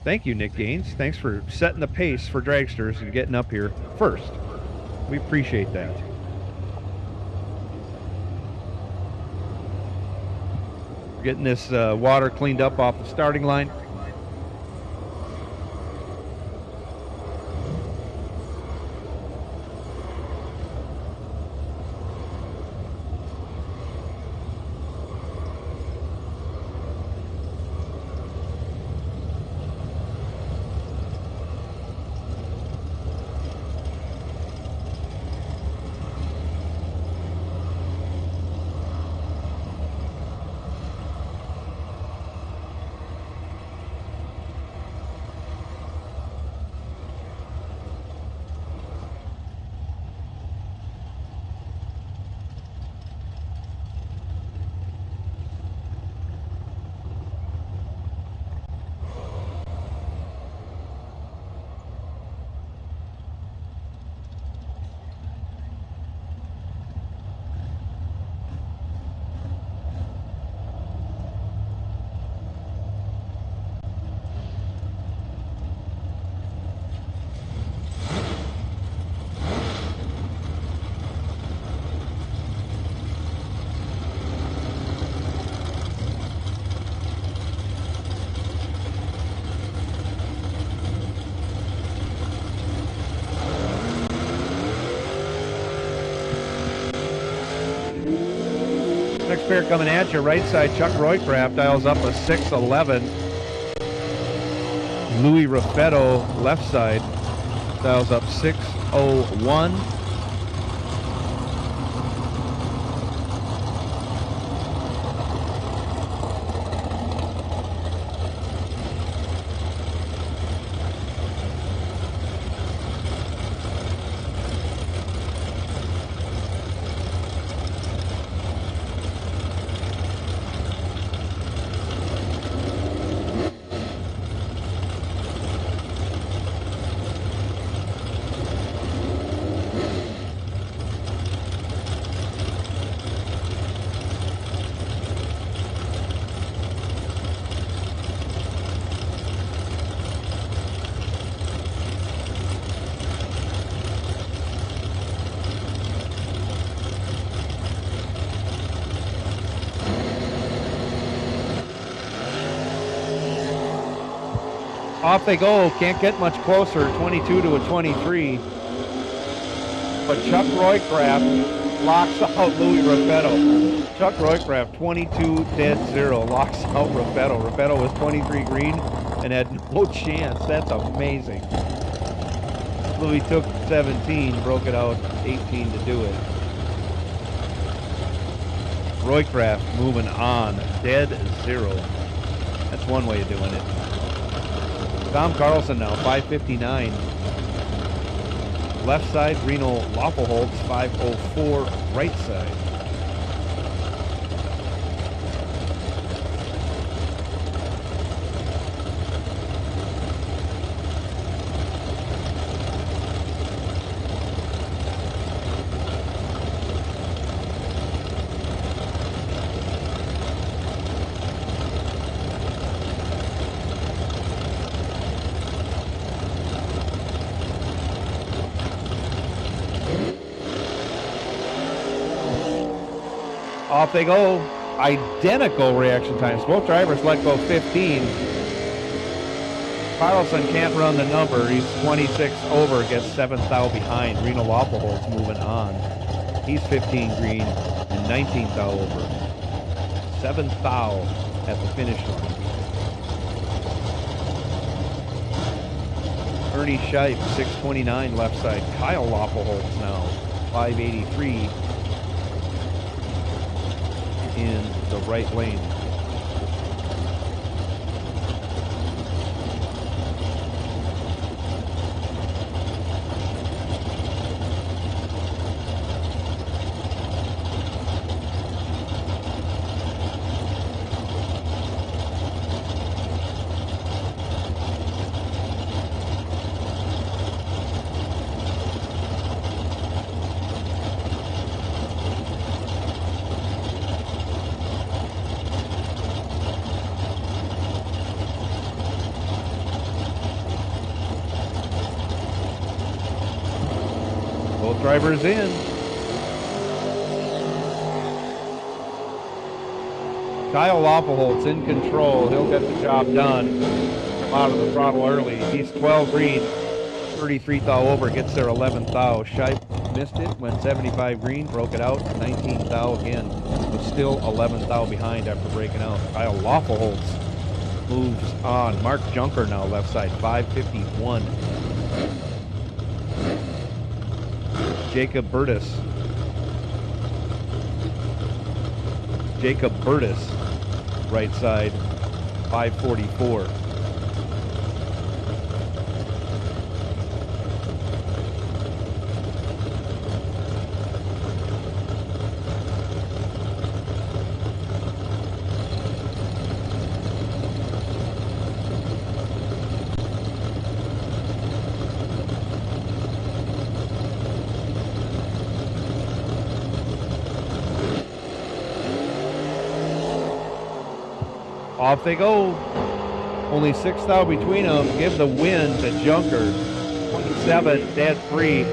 Thank you, Nick Gaines. Thanks for setting the pace for dragsters and getting up here first. We appreciate that. We're getting this water cleaned up off the starting line. Next pair coming at you, right side, Chuck Roycraft dials up a 611. Louis Raffetto, left side, dials up 601. Off they go, can't get much closer, 22 to a 23. But Chuck Roycraft locks out Louis Raffetto. Chuck Roycraft, 22-0, locks out Raffetto. Raffetto was 23 green and had no chance. That's amazing. Louis took 17, broke it out 18 to do it. Roycraft moving on, dead 0. That's one way of doing it. Tom Carlson now, 559. Left side, Reno Lawfulholtz, 504. Right side. Off they go. Identical reaction times. Both drivers let go 15. Carlson can't run the number. He's 26 over, gets 7th thou behind. Reno Lawfulholtz moving on. He's 15 green and 19th thou over. 7th thou at the finish line. Ernie Scheib, 629 left side. Kyle Loppelholtz now, 583 in the right lane. Both drivers in. Kyle Loppelholtz in control. He'll get the job done. Come out of the throttle early. He's 12 green, 33 thou over, gets their 11th thou. Scheib missed it, went 75 green, broke it out, 19 thou again. Was still 11 thou behind after breaking out. Kyle Loppelholtz moves on. Mark Junker now left side, 551. Jacob Burtis, right side, 544. Off they go. Only 6 thou between them. Give the win to Junker. 27, dead free.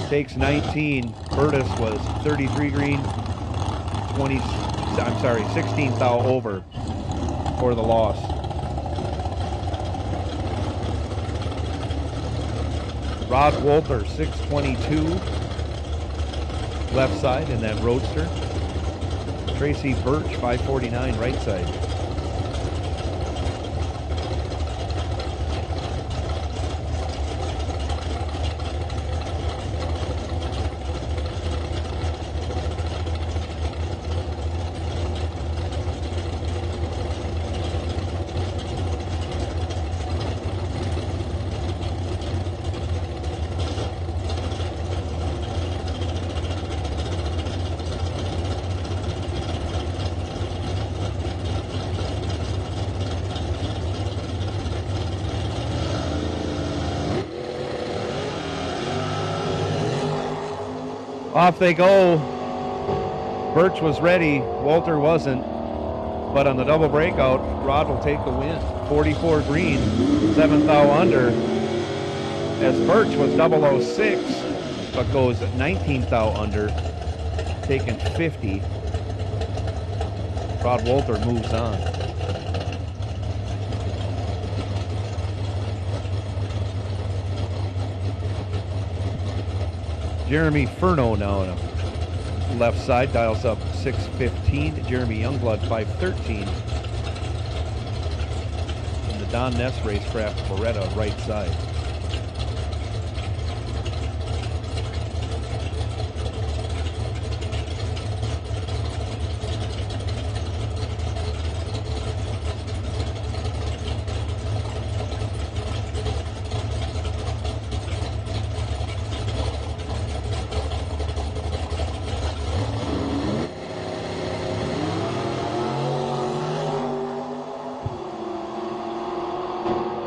Takes 19. Burtis was 33 green. 16 thou over for the loss. Rod Wolter, 622. Left side in that Roadster. Tracy Birch, 549, right side. Off they go. Birch was ready. Walter wasn't. But on the double breakout, Rod will take the win. 44 green, 7 thou under. As Birch was 006, but goes 19 thou under, taking 50. Rod Walter moves on. Jeremy Furno now on the left side, dials up 615. Jeremy Youngblood 513. And the Don Ness Racecraft Beretta right side.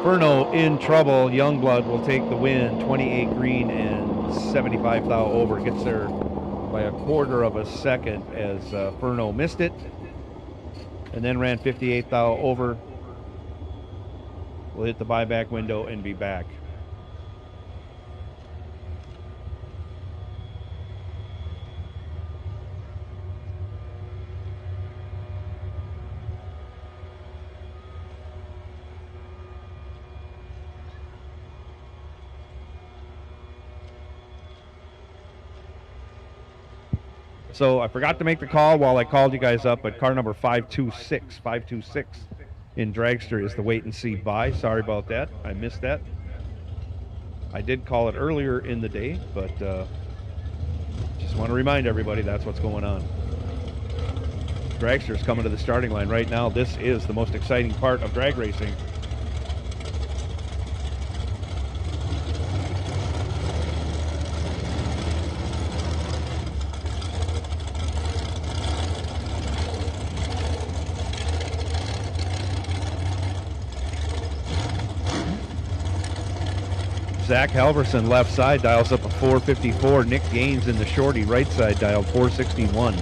Furno in trouble. Youngblood will take the win. 28 green and 75 thou over. Gets there by a quarter of a second as Furno missed it. And then ran 58 thou over. Will hit the buyback window and be back. So I forgot to make the call while I called you guys up, but car number 526. in dragster is the wait and see buy. Sorry about that. I missed that. I did call it earlier in the day, but just want to remind everybody that's what's going on. Dragster's coming to the starting line right now. This is the most exciting part of drag racing. Zach Halverson left side dials up a 454. Nick Gaines in the shorty right side dialed 461.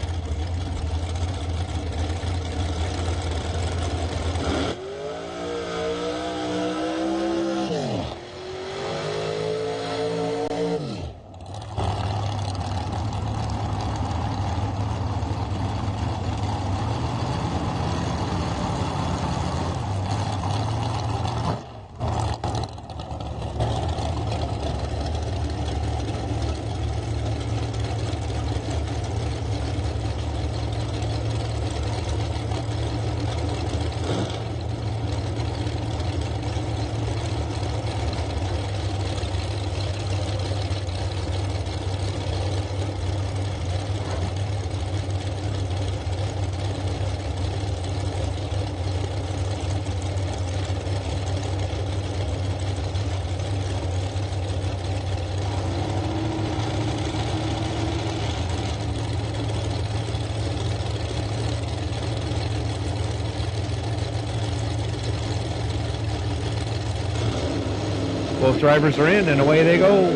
Both drivers are in, and away they go.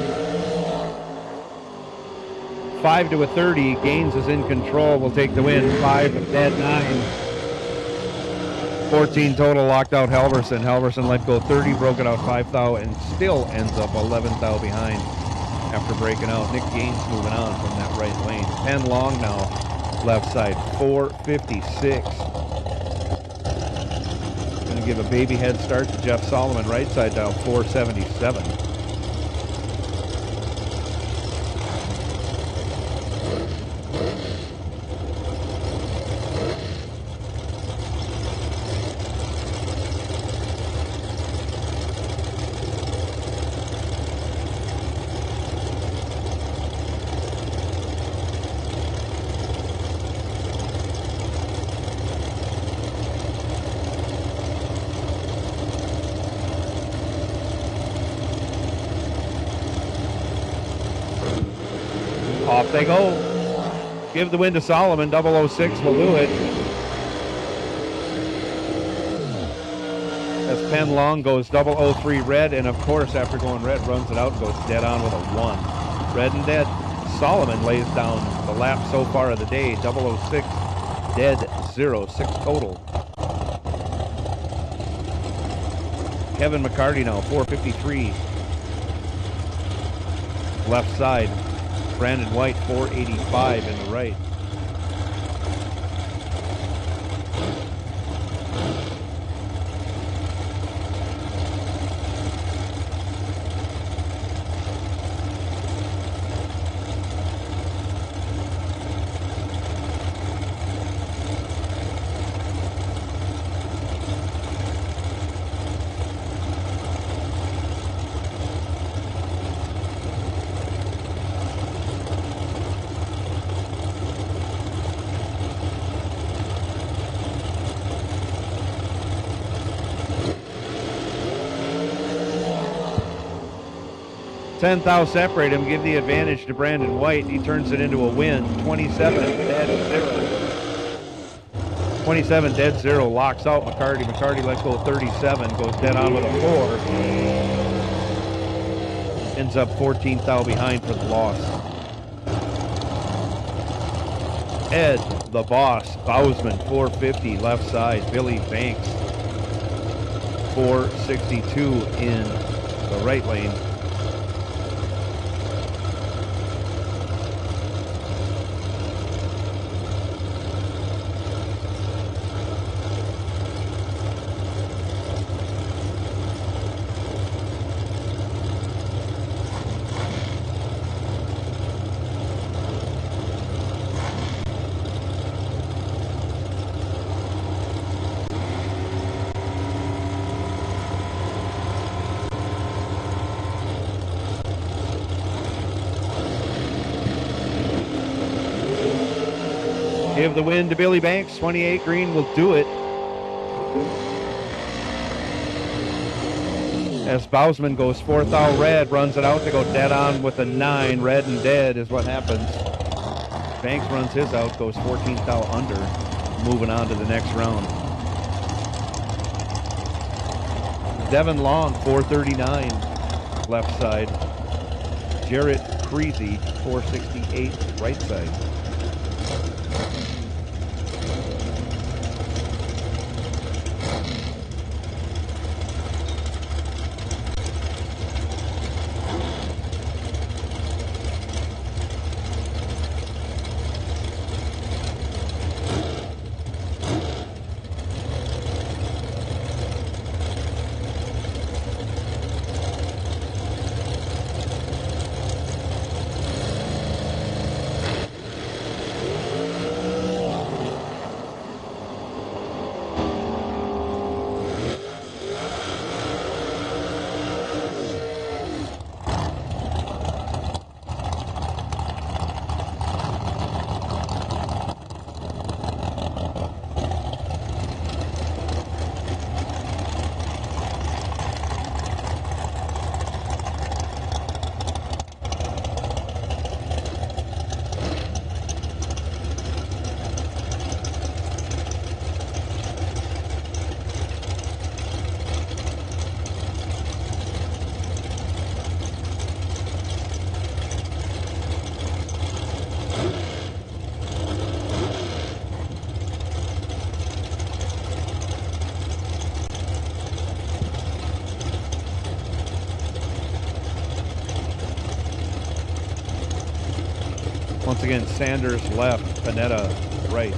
5 to a 30. Gaines is in control. Will take the win. 5 dead 9. 14 total. Locked out Halverson. Halverson let go 30, broke it out 5 thou, and still ends up 11 thou behind after breaking out. Nick Gaines moving on from that right lane. 10 long now. Left side. 456. Give a baby head start to Jeff Solomon, right side down 477. Off they go. Give the win to Solomon. 006 will do it. As Penn Long goes 003 red, and of course after going red runs it out and goes dead on with a 1. Red and dead. Solomon lays down the lap so far of the day. 006 dead 0. 6 total. Kevin McCarty now 453. Left side. Brandon White 485 in the right. $10,000 separate him, give the advantage to Brandon White. He turns it into a win. 27 dead 0. 27 dead 0. Locks out McCarty. McCarty lets go 37. Goes dead on with a 4. Ends up 14,000 behind for the loss. Ed, the boss. Bousman 450 left side. Billy Banks 462 in the right lane. Give the win to Billy Banks. 28 green will do it. As Bousman goes 4th out red, runs it out to go dead on with a 9. Red and dead is what happens. Banks runs his out, goes 14th out under, moving on to the next round. Devin Long, 439, left side. Jarrett Creasy, 468, right side. Once again, Sanders left, Panetta right.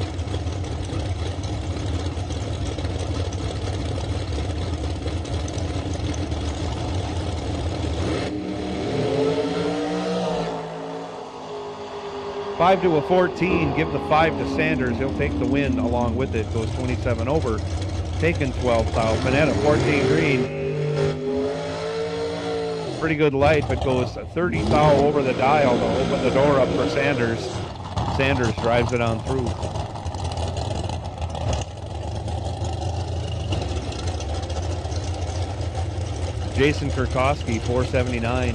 Five to a 14, give the 5 to Sanders. He'll take the win along with it. Goes 27 over, taking 12th out. Panetta, 14 green. Pretty good light, but goes 30 thou over the dial to open the door up for Sanders. Sanders drives it on through. Jason Kurkowski, 479.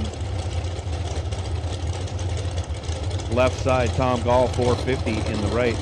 Left side, Tom Gall, 450 in the right.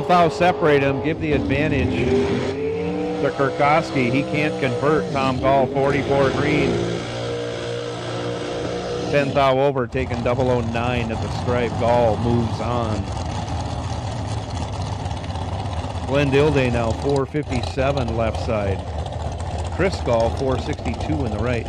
Thou separate him, give the advantage to Kurkowski. He can't convert. Tom Gall, 44 green. 10 thou over, taking 009 at the stripe. Gall moves on. Glenn Dilday now, 457 left side. Chris Gall, 462 in the right.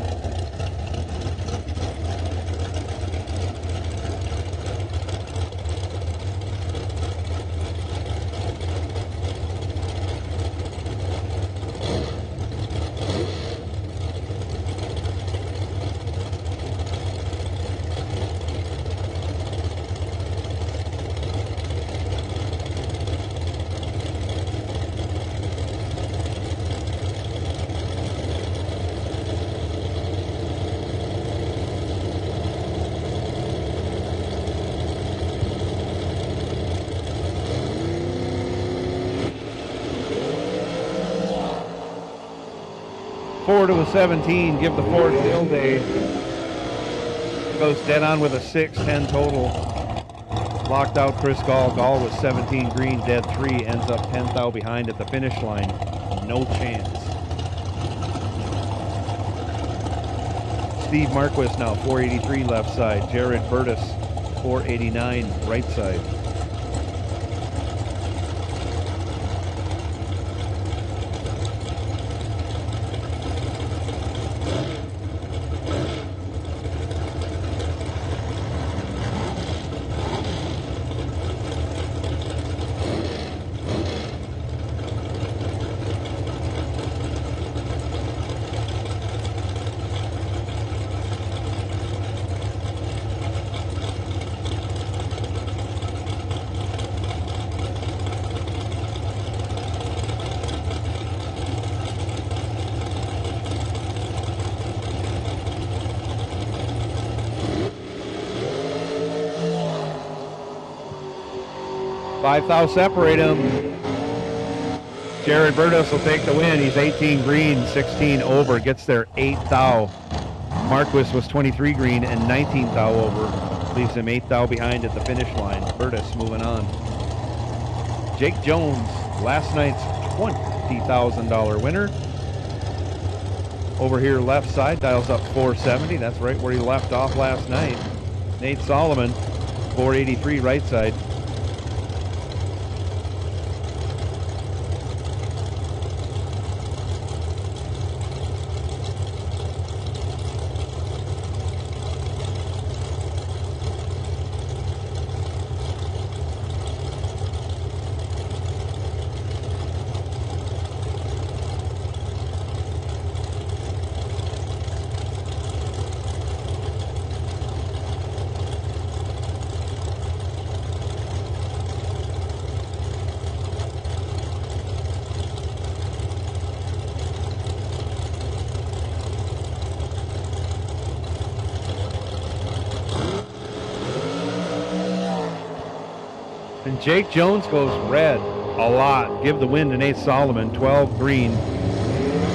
To a 17, give the 4 to Dilday. Goes dead on with a 6, 10 total. Locked out Chris Gall. Gall was 17 green, dead 3, ends up 10 thou behind at the finish line. No chance. Steve Marquis now, 483 left side. Jared Burtis, 489 right side. 5 thou separate them. Jared Burdos will take the win. He's 18 green, 16 over, gets there 8 thou. Marquis was 23 green and 19 thou over. Leaves him 8 thou behind at the finish line. Burtis moving on. Jake Jones, last night's $20,000 winner. Over here left side, dials up 470. That's right where he left off last night. Nate Solomon, 483 right side. And Jake Jones goes red a lot. Give the win to Nate Solomon, 12 green,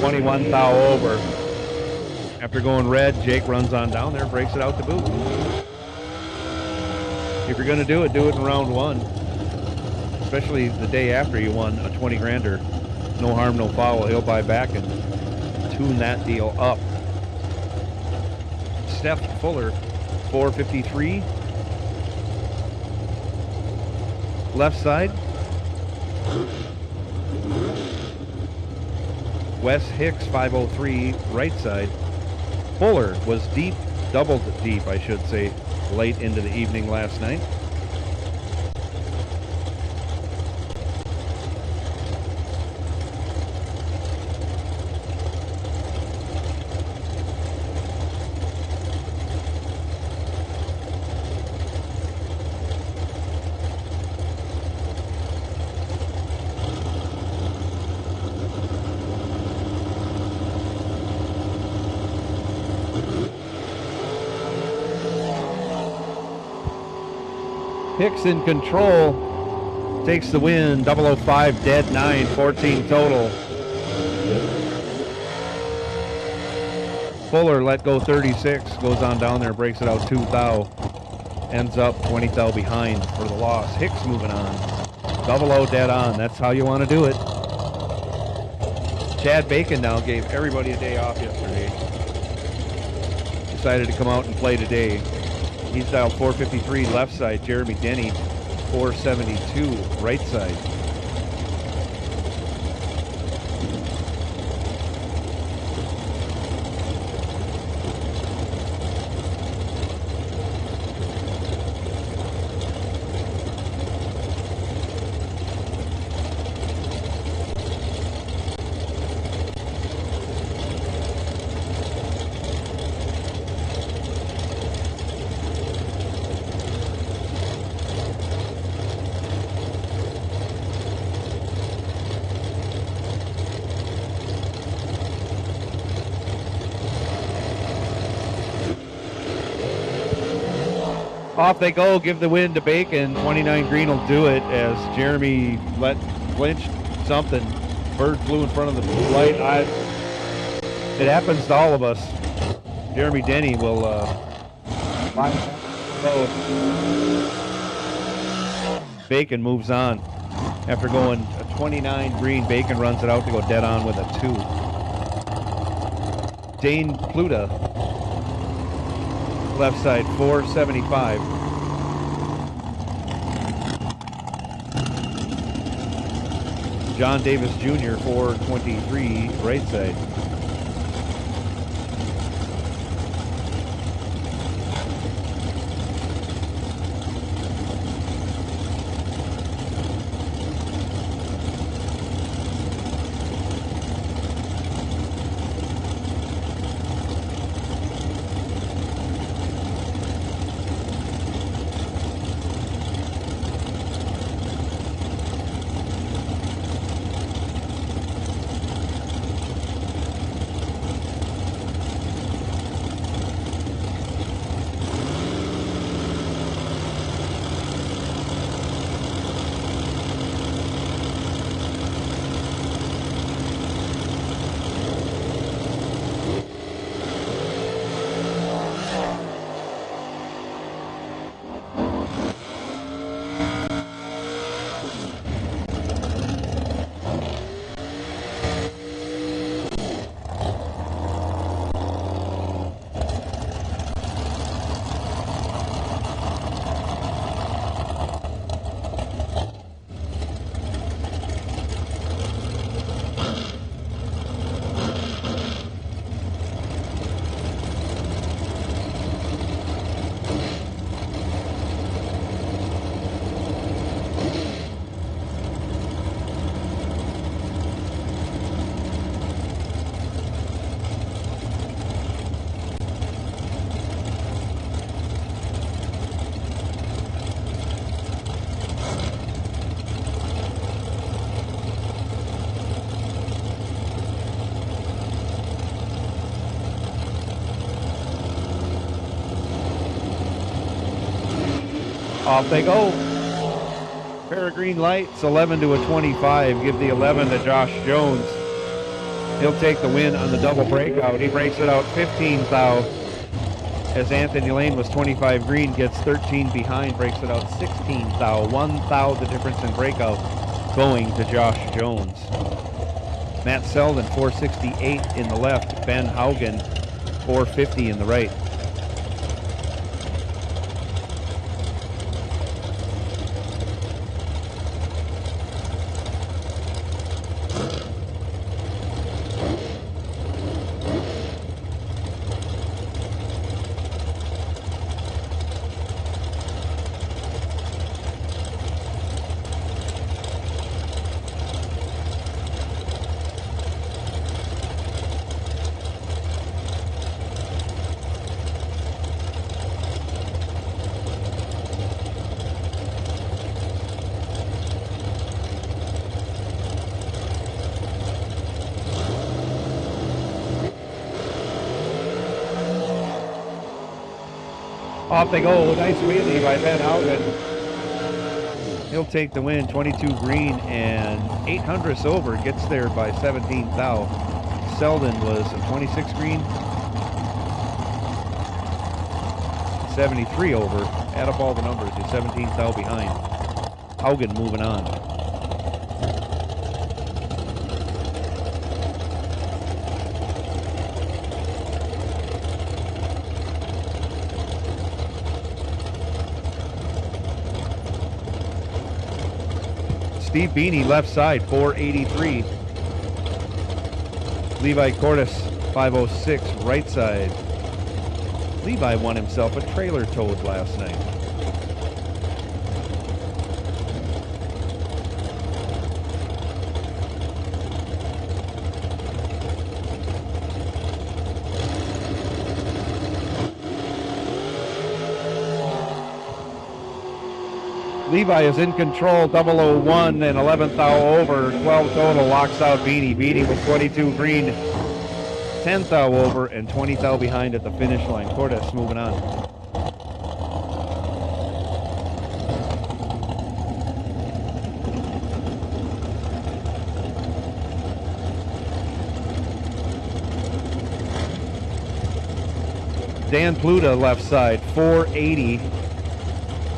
21 thou over. After going red, Jake runs on down there, breaks it out to boot. If you're going to do it in round one. Especially the day after you won a 20 grander. No harm, no foul. He'll buy back and tune that deal up. Steph Fuller, 453. Left side. Wes Hicks, 503, right side. Fuller was deep, doubled deep, I should say, late into the evening last night. Hicks in control, takes the win, 005, dead 9, 14 total. Fuller let go 36, goes on down there, breaks it out 2 thou. Ends up 20 thou behind for the loss. Hicks moving on. 00 dead on, that's how you want to do it. Chad Bacon now gave everybody a day off yesterday. Decided to come out and play today. He's dialed 453 left side. Jeremy Denny, 472 right side. Off they go, give the win to Bacon. 29 green will do it as Jeremy clinched something. Bird flew in front of the light. It happens to all of us. Jeremy Denny will Bacon moves on. After going a 29 green, Bacon runs it out to go dead on with a 2. Dane Pluta, left side, 475. John Davis Jr., 423, right side. Off they go. Pair of green lights, 11 to a 25. Give the 11 to Josh Jones. He'll take the win on the double breakout. He breaks it out 15 thou. As Anthony Lane was 25 green, gets 13 behind, breaks it out 16 thou. 1 thou the difference in breakout going to Josh Jones. Matt Selden, 468 in the left. Ben Haugen, 450 in the right. Off they go. Nice wheelie by Ben Haugen. He'll take the win. 22 green and 800ths over. Gets there by 17 thou. Selden was 26 green. 73 over. Add up all the numbers. He's 17 thou behind. Haugen moving on. Steve Beanie, left side, 483. Levi Cordes, 506, right side. Levi won himself a trailer towed last night. Levi is in control, 001 and 11th thou over, 12 total, locks out Beanie. Beanie with 22 green, 10 thou over, and 20 thou behind at the finish line. Cordes moving on. Dan Pluta, left side, 480.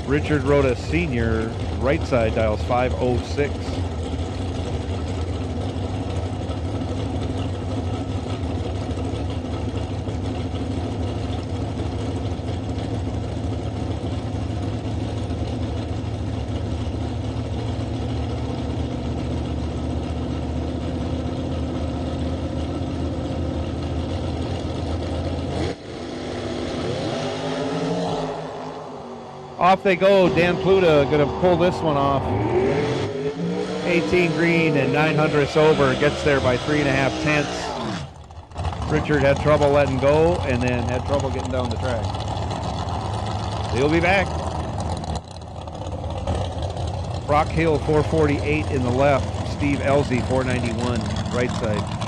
Richard Rhoda Sr., right side, dials 506. Off they go. Dan Pluta going to pull this one off. 18 green and 900ths over. Gets there by 3.5 tenths. Richard had trouble letting go and then had trouble getting down the track. He'll be back. Brock Hill, 448 in the left. Steve Ellsey, 491, right side.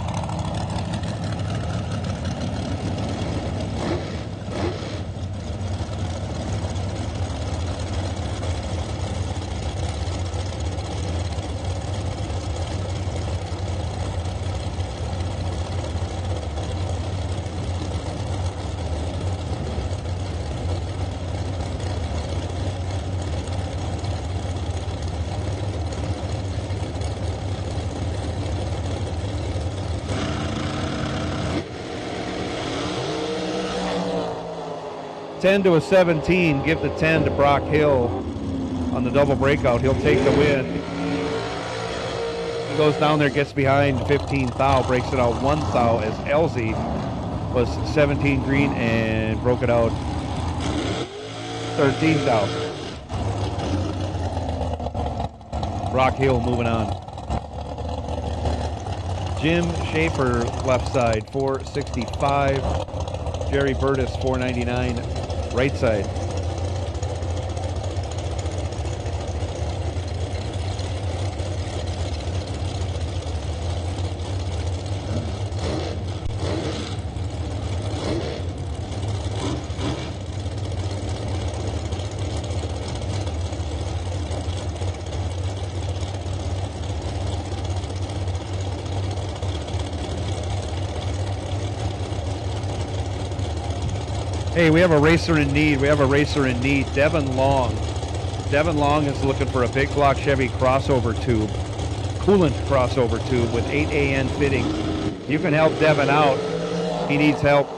$10 to a 17. Give the 10 to Brock Hill on the double breakout. He'll take the win. He goes down there, gets behind 15 thou, breaks it out 1 thou as Ellsey was 17 green and broke it out 13 thou. Brock Hill moving on. Jim Schaefer, left side, 465. Jerry Burtis, 499, right side. Hey, we have a racer in need. We have a racer in need. Devin Long. Devin Long is looking for a big block Chevy crossover tube, coolant crossover tube with 8AN fittings. You can help Devin out. He needs help.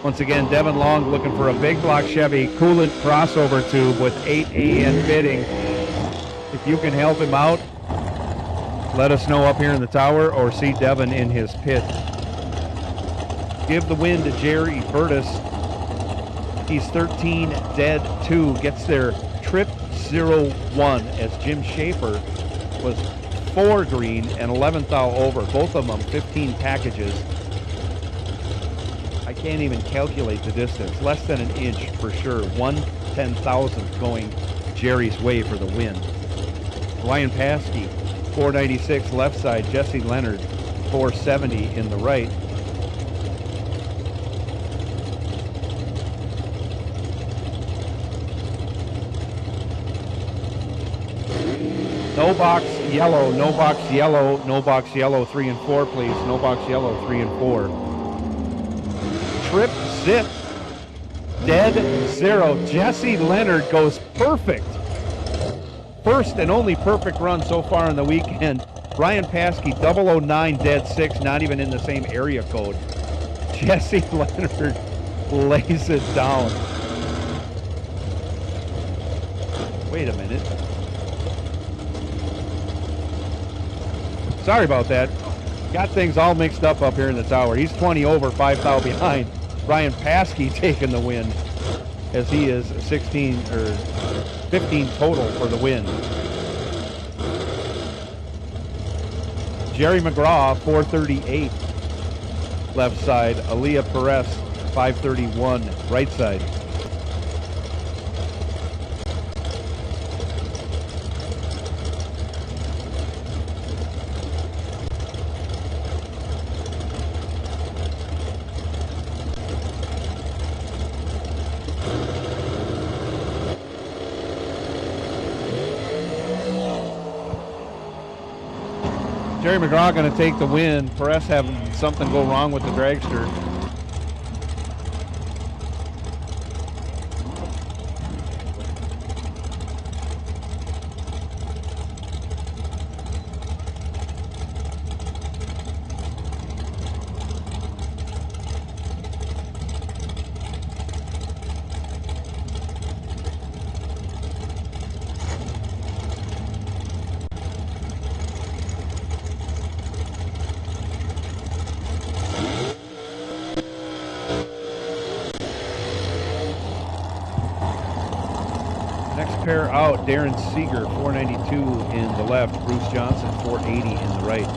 Once again, Devin Long looking for a big block Chevy coolant crossover tube with 8AN fittings. If you can help him out, let us know up here in the tower or see Devin in his pit. Give the win to Jerry Burtis. He's 13 dead 2. Gets their trip 0-1 as Jim Schaefer was 4 green and 11th thou over. Both of them 15 packages. I can't even calculate the distance. Less than an inch for sure. 1/10,000th going Jerry's way for the win. Ryan Paskey, 496 left side. Jesse Leonard, 470 in the right. No box yellow, no box yellow, no box yellow, 3 and 4, please. No box yellow, 3 and 4. Trip zip, dead 0. Jesse Leonard goes perfect. First and only perfect run so far in the weekend. Ryan Paskey, 009 dead 6, not even in the same area code. Jesse Leonard lays it down. Wait a minute. Sorry about that. Got things all mixed up here in the tower. He's 20 over, 5 thou behind. Ryan Paskey taking the win as he is 16 or 15 total for the win. Jerry McGraw, 438 left side. Aaliyah Perez, 531 right side. Jerry McGraw going to take the win. Perez having something go wrong with the dragster. Pair out, Darren Seeger, 492 in the left, Bruce Johnson, 480 in the right.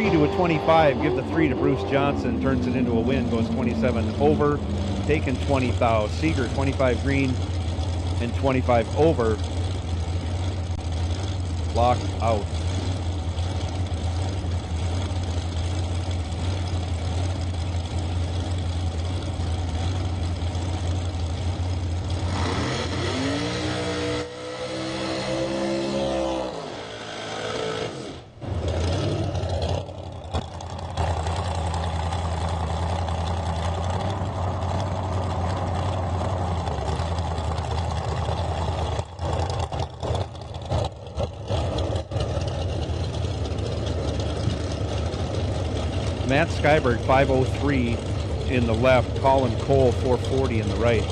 To a 25, give the 3 to Bruce Johnson, turns it into a win, goes 27 over, taking 20 thou. Seeger 25 green and 25 over, locked out. Matt Skyberg 503 in the left, Colin Cole 440 in the right.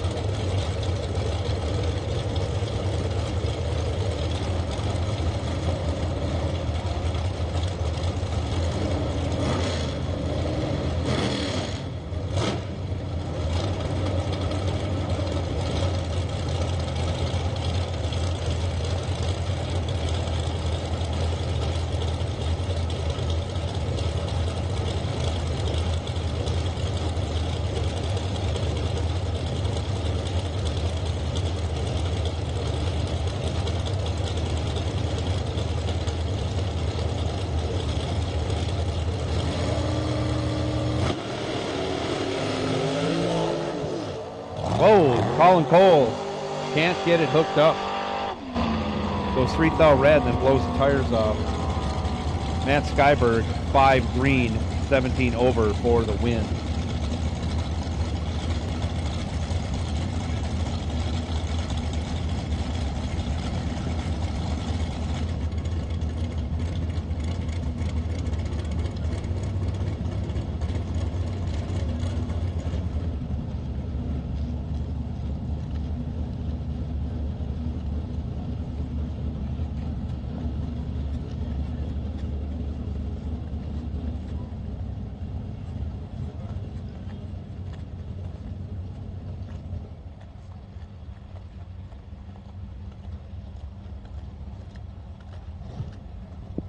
Whoa, Colin Cole can't get it hooked up. Goes 3 thou red, then blows the tires off. Matt Skyberg, 5 green, 17 over for the win.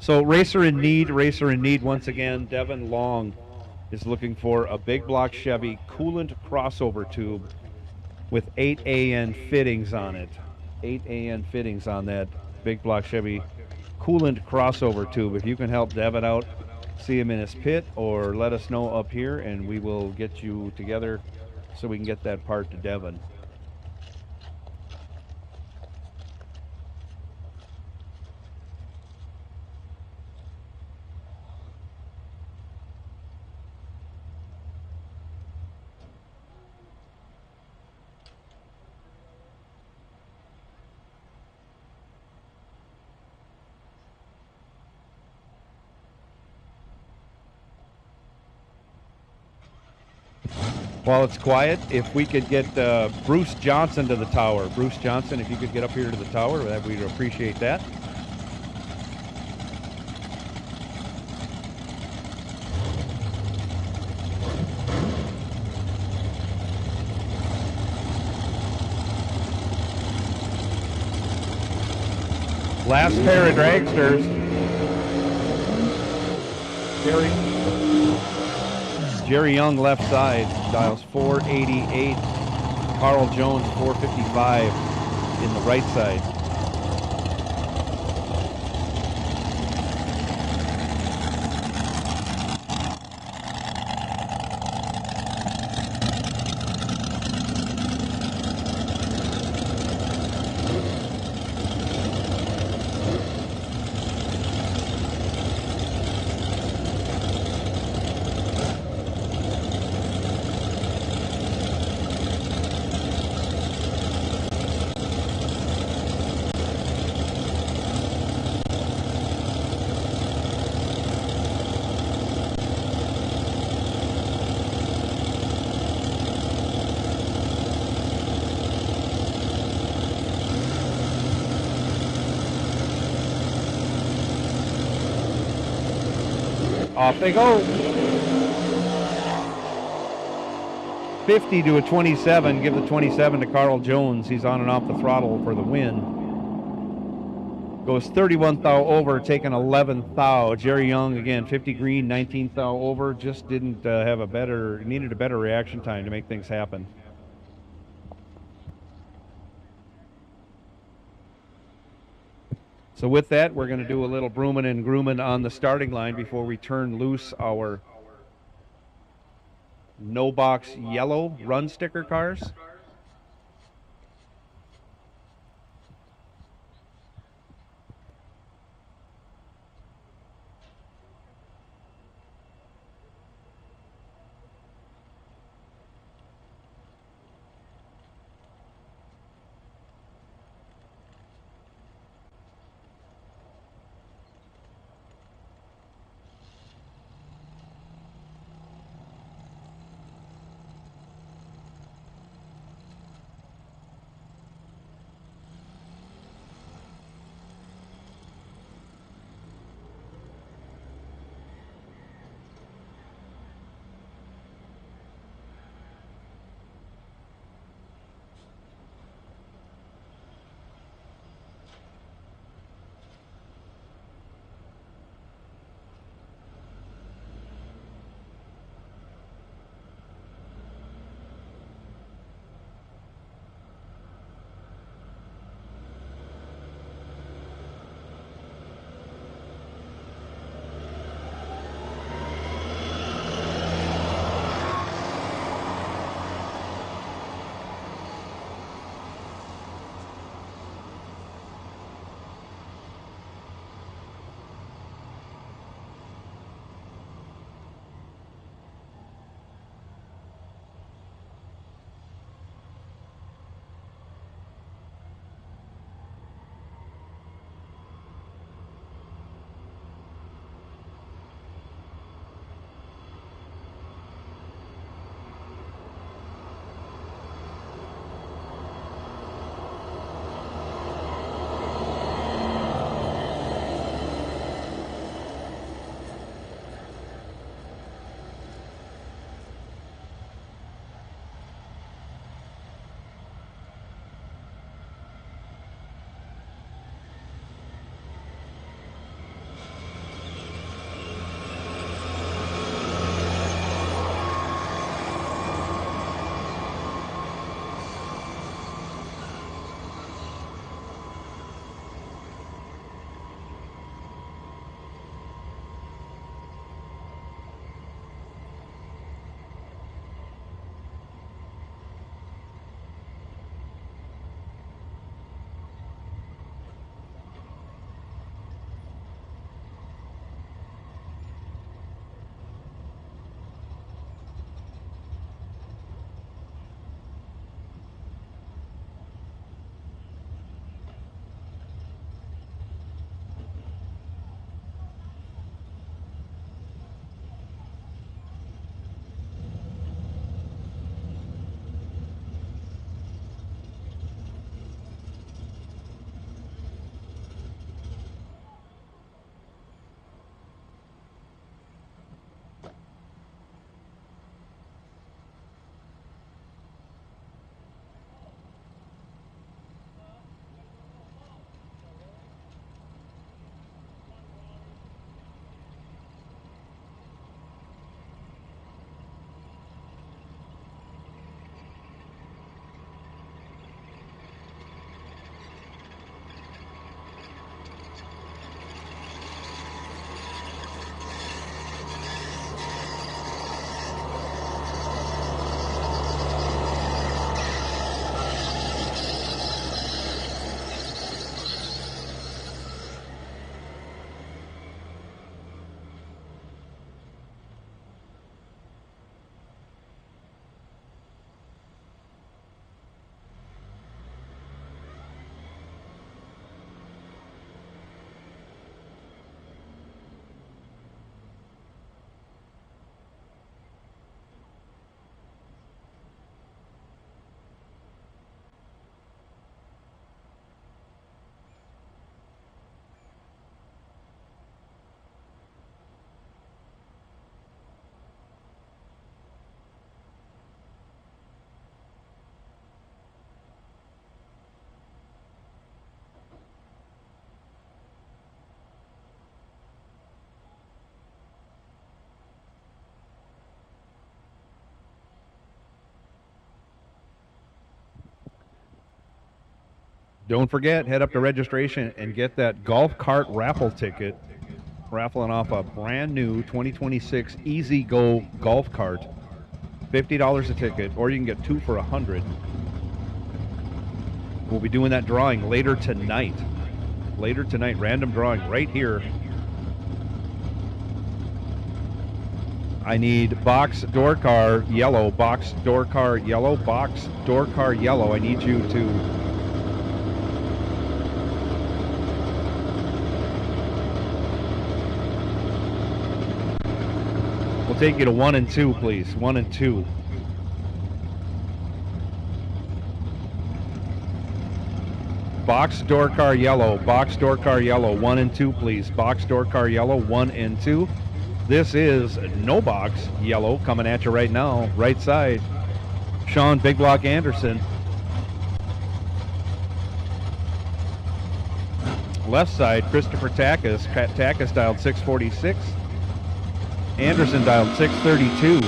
So racer in need once again. Devin Long is looking for a big block Chevy coolant crossover tube with 8 AN fittings on it. 8 AN fittings on that big block Chevy coolant crossover tube. If you can help Devin out, see him in his pit or let us know up here and we will get you together so we can get that part to Devin. While it's quiet, if we could get Bruce Johnson to the tower. Bruce Johnson, if you could get up here to the tower, we'd appreciate that. Last pair of dragsters. Jerry Young left side, dials 488. Carl Jones 455 in the right side. Off they go. 50 to a 27. Give the 27 to Carl Jones. He's on and off the throttle for the win. Goes 31 thou over, taking 11 thou. Jerry Young again, 50 green, 19 thou over. Just didn't have needed a better reaction time to make things happen. So with that, we're going to do a little brooming and grooming on the starting line before we turn loose our no box yellow run sticker cars. Don't forget, head up to registration and get that golf cart raffle ticket. Raffling off a brand new 2026 �ZGo golf cart. $50 a ticket, or you can get 2 for $100. We'll be doing that drawing later tonight. Later tonight, random drawing right here. I need box door car yellow, box door car yellow, box door car yellow. I need you to we'll take you to 1 and 2, please. 1 and 2. Box door car yellow, box door car yellow, 1 and 2, please. Box door car yellow, 1 and 2. This is no box yellow coming at you right now, right side. Sean Big Block Anderson. Left side, Christopher Tackus. Tackus dialed 646. Anderson dialed 632.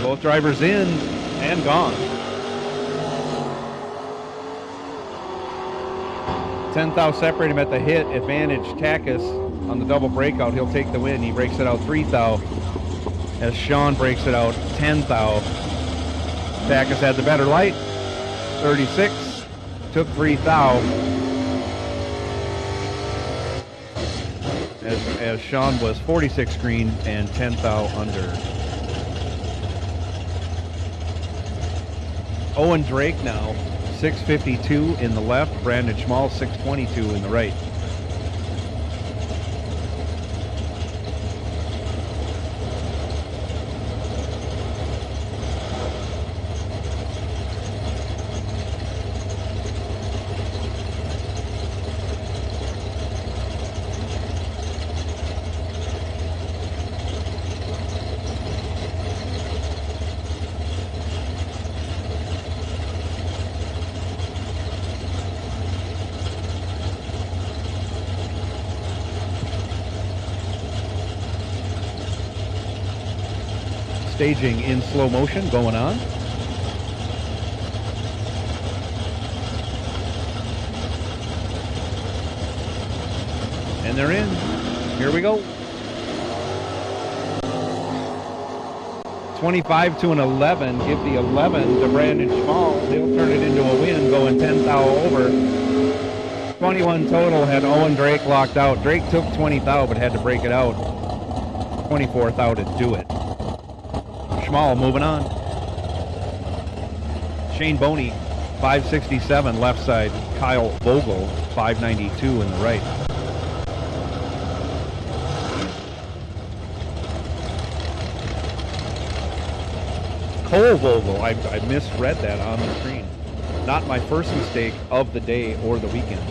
Both drivers in and gone. 10 thou separate him at the hit. Advantage Tackus on the double breakout. He'll take the win. He breaks it out 3 thou as Sean breaks it out 10 thou. Tackus had the better light. 36. Took 3 thou. As Sean was 46 green and 10 thou under. Owen Drake now, 652 in the left. Brandon Schmall, 622 in the right. Staging in slow motion going on. And they're in. Here we go. 25 to an 11. Give the 11 to Brandon Schmall. He'll turn it into a win, going 10 thou over. 21 total had Owen Drake locked out. Drake took 20 thou but had to break it out. 24 thou to do it. Schmall moving on. Shane Boney, 567 left side. Kyle Vogel, 592 in the right. Cole Vogel, I misread that on the screen. Not my first mistake of the day or the weekend.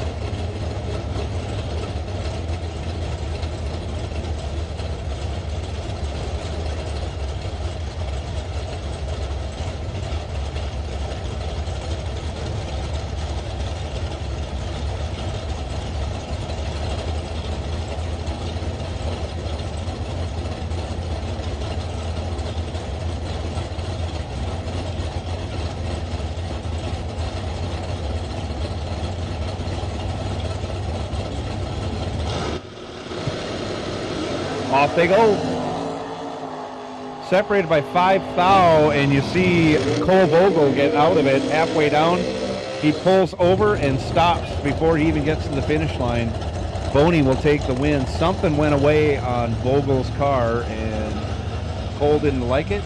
Off they go. Separated by 5 thou, and you see Cole Vogel get out of it halfway down. He pulls over and stops before he even gets to the finish line. Boney will take the win. Something went away on Vogel's car, and Cole didn't like it.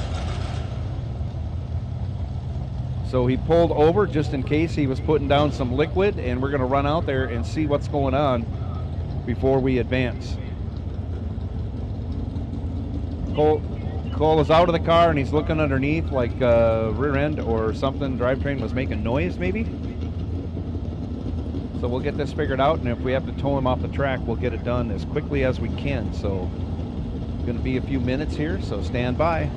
So he pulled over just in case. He was putting down some liquid, and we're going to run out there and see what's going on before we advance. Cole is out of the car and he's looking underneath like rear end or something. Drivetrain was making noise maybe. So we'll get this figured out, and if we have to tow him off the track, we'll get it done as quickly as we can. So it's going to be a few minutes here, so stand by.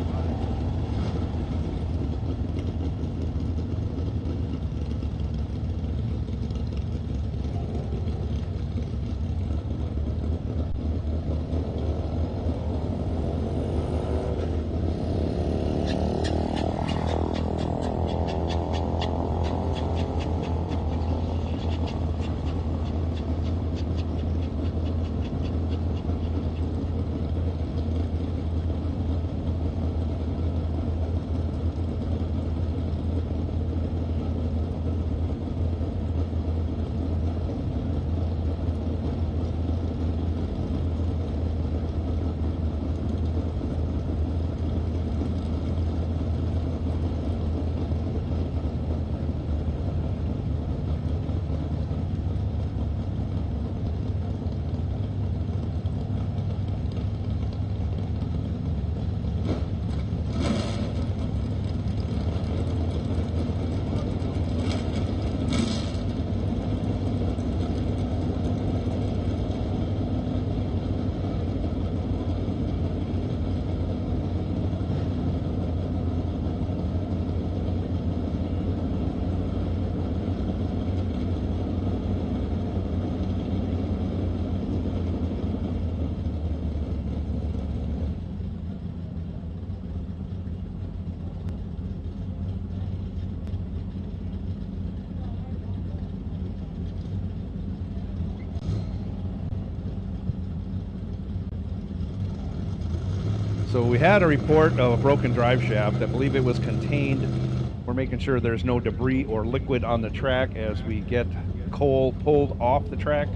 So we had a report of a broken drive shaft. I believe it was contained. We're making sure there's no debris or liquid on the track as we get Cole pulled off the track.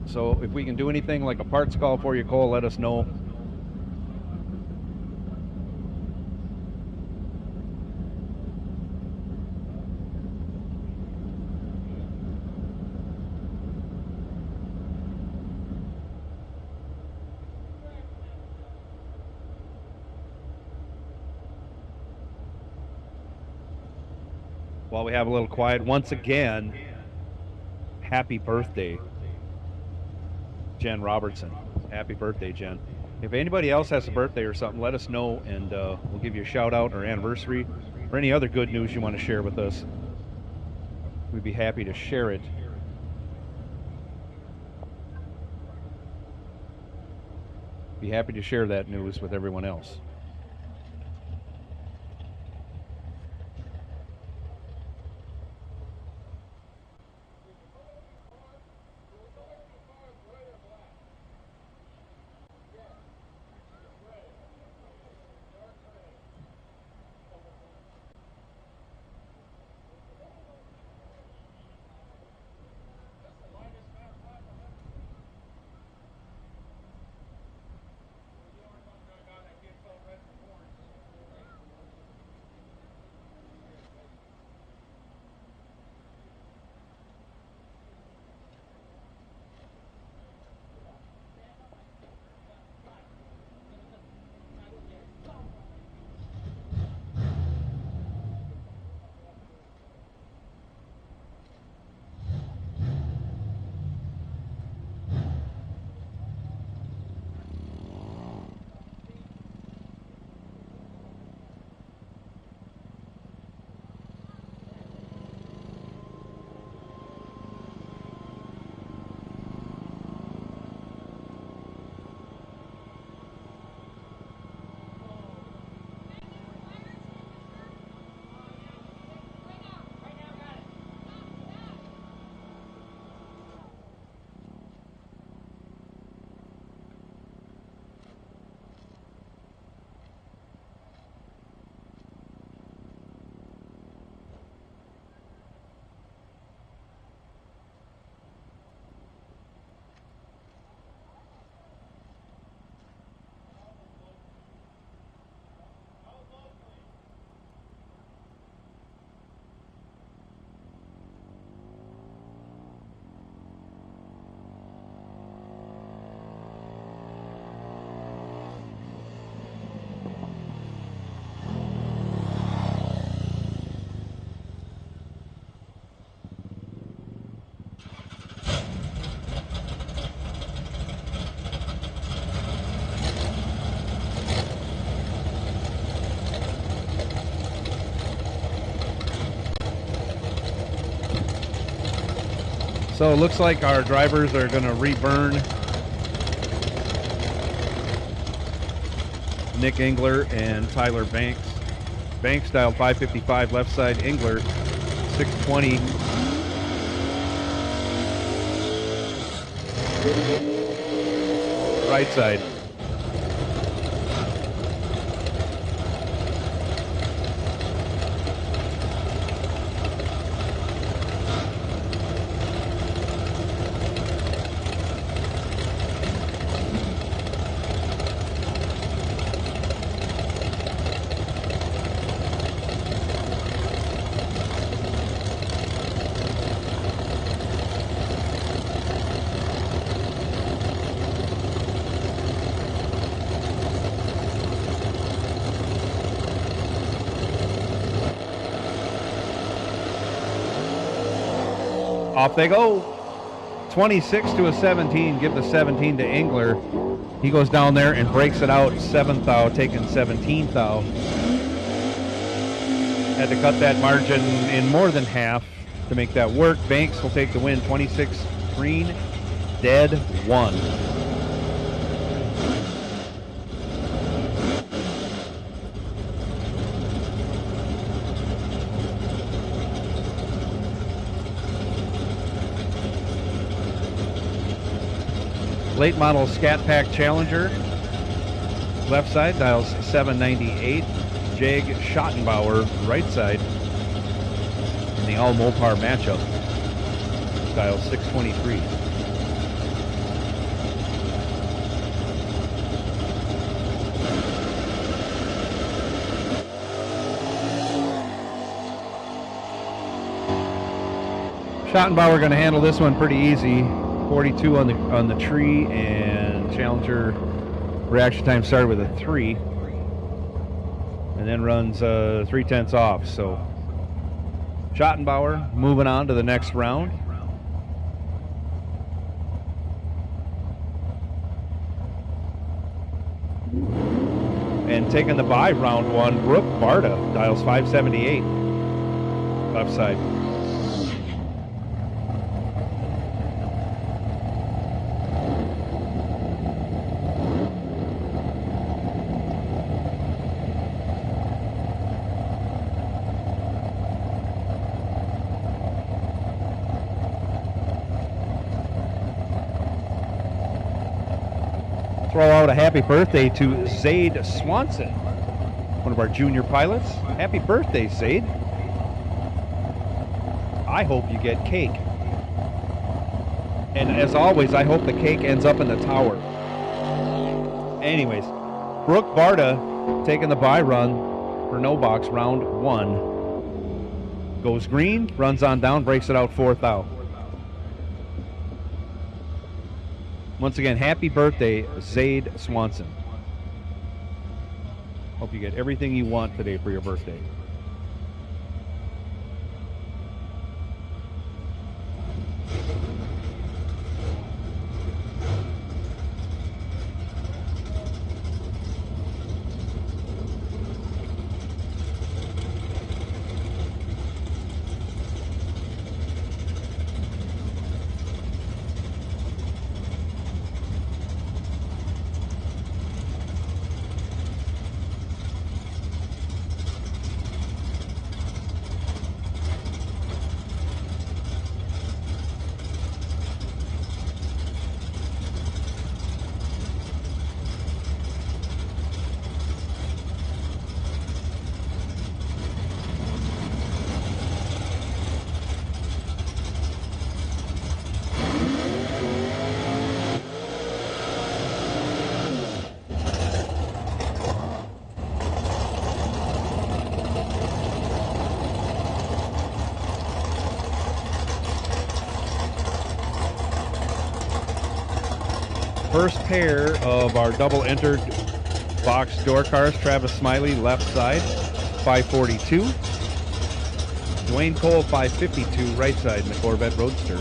So if we can do anything like a parts call for you, Cole, let us know. While we have a little quiet, once again, happy birthday, Jen Robertson. Happy birthday, Jen. If anybody else has a birthday or something, let us know, and we'll give you a shout out or anniversary or any other good news you want to share with us. We'd be happy to share it. Be happy to share that news with everyone else. So it looks like our drivers are going to reburn Nick Engler and Tyler Banks. Banks dialed 555 left side, Engler 620. Right side. Off they go. 26 to a 17. Give the 17 to Engler. He goes down there and breaks it out. 7th thou, taking 17th thou. Had to cut that margin in more than half to make that work. Banks will take the win. 26 green, dead 1. Late model Scat Pack Challenger, left side, dials 798. 𝐁𝐈𝐆 𝐂𝐚𝐫𝐼𝐆, right side, in the all Mopar matchup, dials 623. 𝐂𝐚𝐫𝐼𝐆 going to handle this one pretty easy. 42 on the tree, and Challenger reaction time started with a 3 and then runs 3/10 off. So 𝐂𝐚𝐫𝐼𝐆 moving on to the next round. And taking the bye, round 1, Brooke Barta, dials 578 left side. Throw out a happy birthday to 𝐳 Swanson, one of our junior pilots. Happy birthday, 𝐳. I hope you get cake. And as always, I hope the cake ends up in the tower. Anyways, Brooke Barta taking the bye run for no box, round 1. Goes green, runs on down, breaks it out 4th out. Once again, happy birthday, 𝐳 Swanson. Hope you get everything you want today for your birthday. First pair of our double entered box door cars. Travis Smiley, left side, 542. Dwayne Cole, 552, right side in the Corvette Roadster.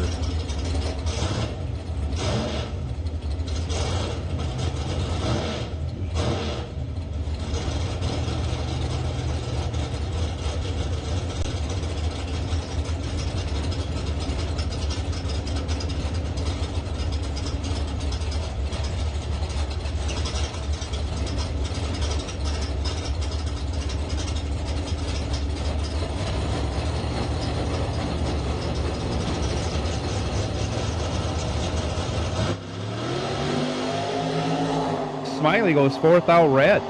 Smiley goes 4th out red.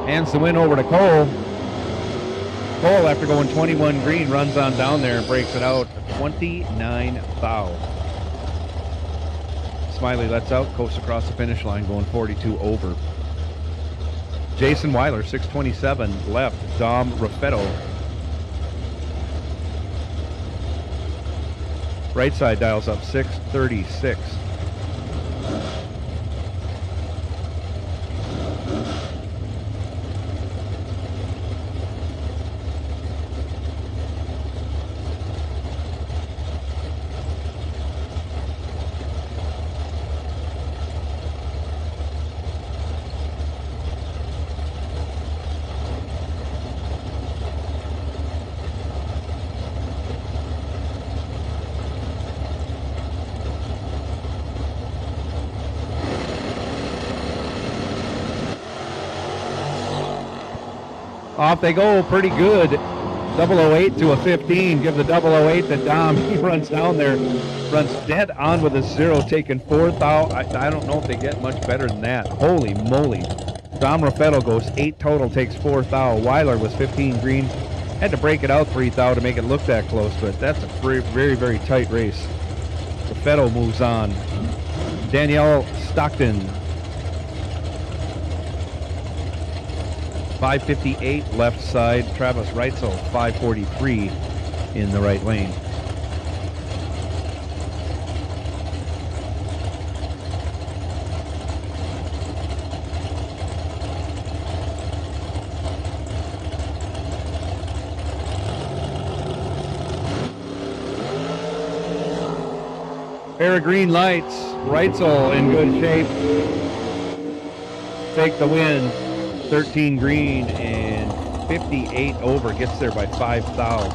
Hands the win over to Cole. Cole, after going 21 green, runs on down there and breaks it out 29 thou. Smiley lets out, coasts across the finish line, going 42 over. Jason Weiler, 627 left. Dom Raffetto. Right side dials up 636. Off they go, pretty good. 008 to a 15. Give the 008 to Dom. He runs down there, runs dead on with a 0, taking 4th out. I don't know if they get much better than that. Holy moly. Dom Raffetto goes 8 total, takes 4th out. Weiler was 15 green. Had to break it out 3th out to make it look that close, but that's a very, very tight race. Raffetto moves on. Danielle Stockton. 558 left side. Travis Reitzel, 543 in the right lane. Pair of green lights. Reitzel in good shape. Take the win. 13 green and 58 over. Gets there by 5 thou.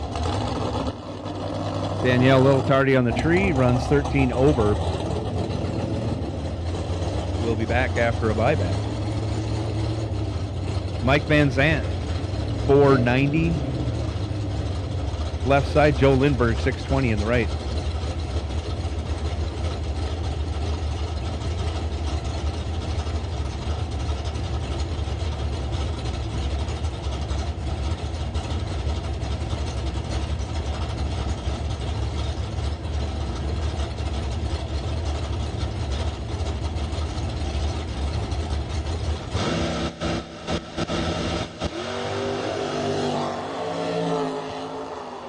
Danielle a little tardy on the tree. Runs 13 over. We'll be back after a buyback. Mike Van Zandt, 490. Left side, Joe Lindbergh, 620 in the right.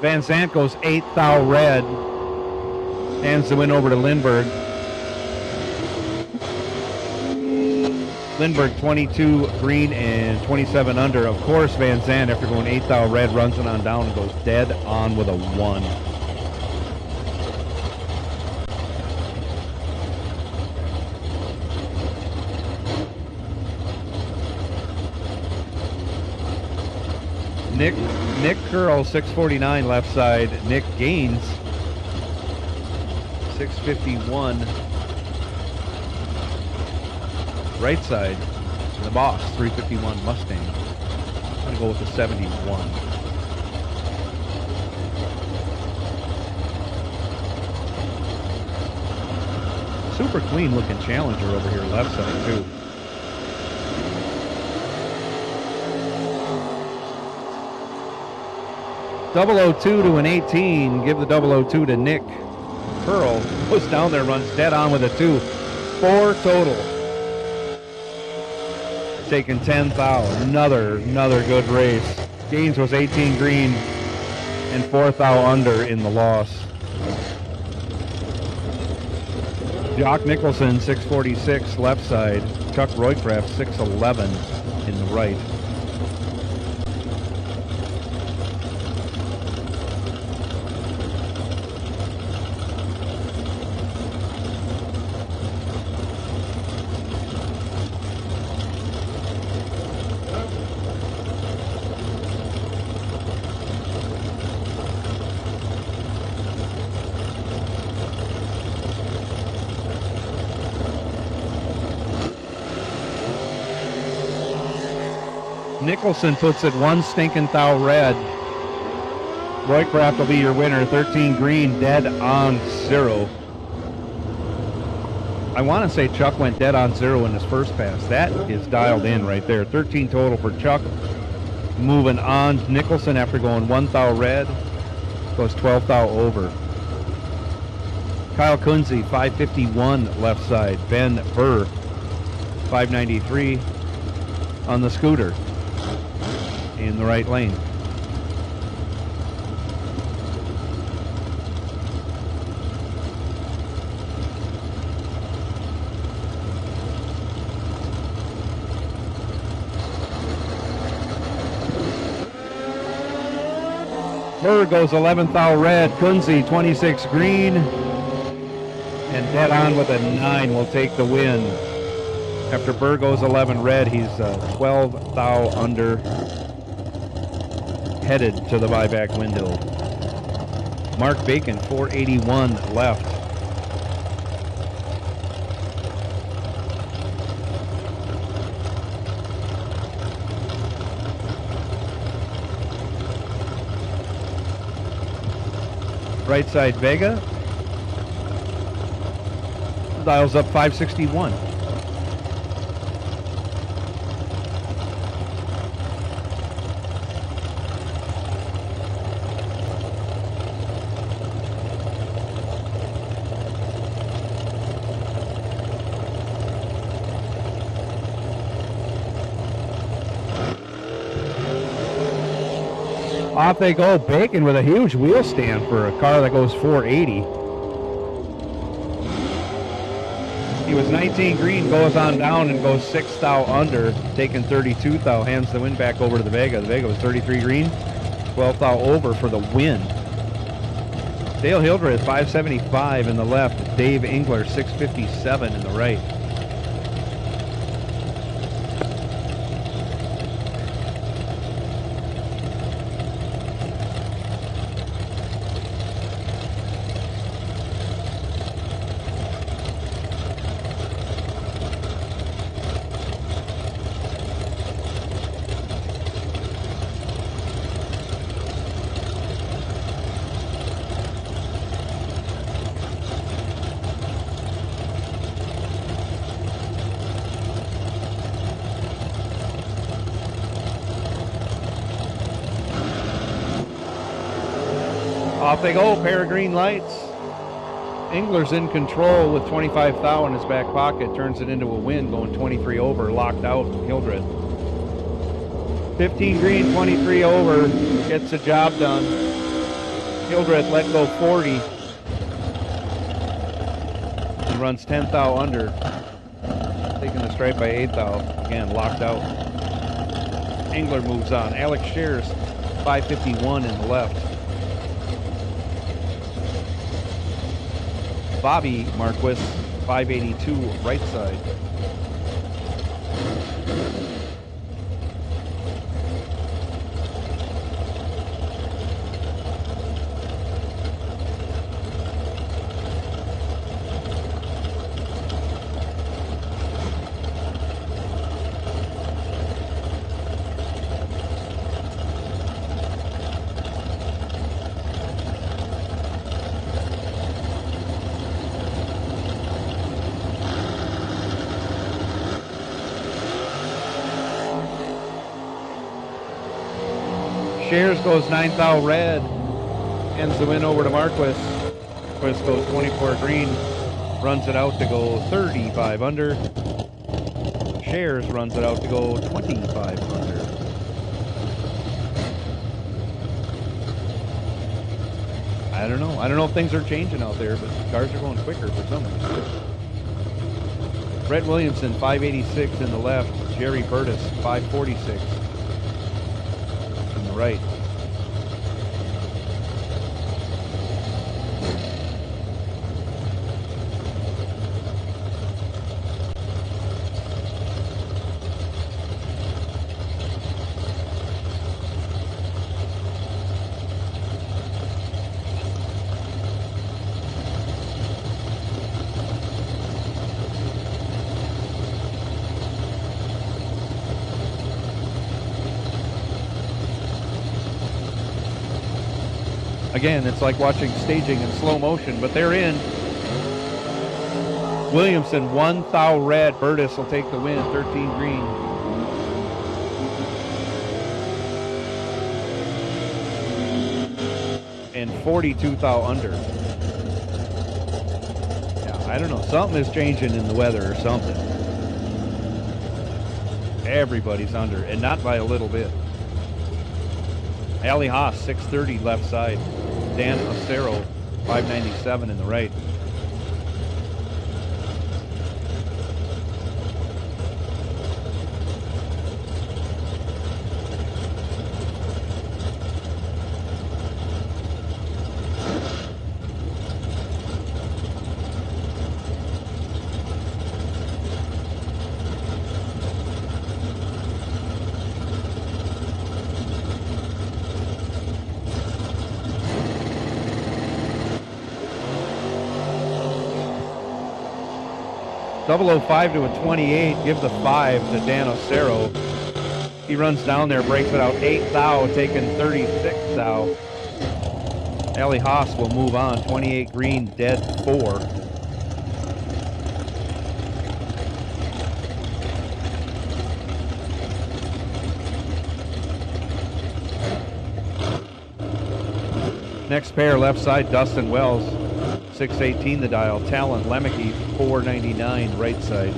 Van Zandt goes 8 thou red. Hands the win over to Lindbergh. Lindbergh 22 green and 27 under. Of course, Van Zandt, after going 8 thou red, runs it on down and goes dead on with a 1. Nick Curl, 649 left side. Nick Gaines, 651 right side. And the boss, 351 Mustang. I'm going to go with the 71. Super clean looking Challenger over here left side too. .002 to an 18. Give the 002 to Nick Curl. Goes down there, runs dead on with a 2. 4 total. Taking 10 thou. Another good race. Gaines was 18 green and 4 thou under in the loss. Jock Nicholson, 646 left side. Chuck Roycraft, 611 in the right. Nicholson puts it 1 stinking thou red. Roycraft will be your winner. 13 green, dead on 0. I want to say Chuck went dead on 0 in his first pass. That is dialed in right there. 13 total for Chuck. Moving on, Nicholson after going 1 thou red, goes 12 thou over. Kyle Kunze, 551 left side. Ben Burr, 593 on the scooter in the right lane. Burr goes 11th thou red. Kunze 26 green. And dead on with a 9 will take the win. After Burr goes 11 red, he's 12 thou under, headed to the buyback window. Mark Bacon 481 left. Right side Vega dials up 561. Off they go. Bacon with a huge wheel stand for a car that goes 480. He was 19 green, goes on down and goes 6 thou under, taking 32 thou, hands the win back over to the Vega. The Vega was 33 green, 12 thou over for the win. Dale Hildreth 575 in the left, Dave Engler 657 in the right. Off they go, pair of green lights. Engler's in control with 25 thou in his back pocket, turns it into a win, going 23 over, locked out Hildreth. 15 green, 23 over, gets the job done. Hildreth let go 40. He runs 10 thou under, taking the stripe by 8 thou, again locked out. Engler moves on. Alex Shears, 551 in the left. Bobby Marquis, 582 right side. Shears goes 9 thou red, hands the win over to Marquis. Marquis goes 24 green, runs it out to go 35 under. Shears runs it out to go 25 under. I don't know. I don't know if things are changing out there, but cars are going quicker for some reason. Brett Williamson, 586 in the left. Jerry Burtis, 546. Right. Again, it's like watching staging in slow motion, but they're in. Williamson, 1 thou red. Burtis will take the win, 13 green. And 42 thou under. Yeah, I don't know. Something is changing in the weather or something. Everybody's under, and not by a little bit. Ali Haas, 630 left side. Dan Acero, 597 in the right. .005 to a 28, give the 5 to Dan Acero. He runs down there, breaks it out 8 thou, taking 36 thou. Ali Haas will move on, 28 green, dead 4. Next pair, left side, Dustin Wells, 618 the dial. Talon Lemke, 499 right side.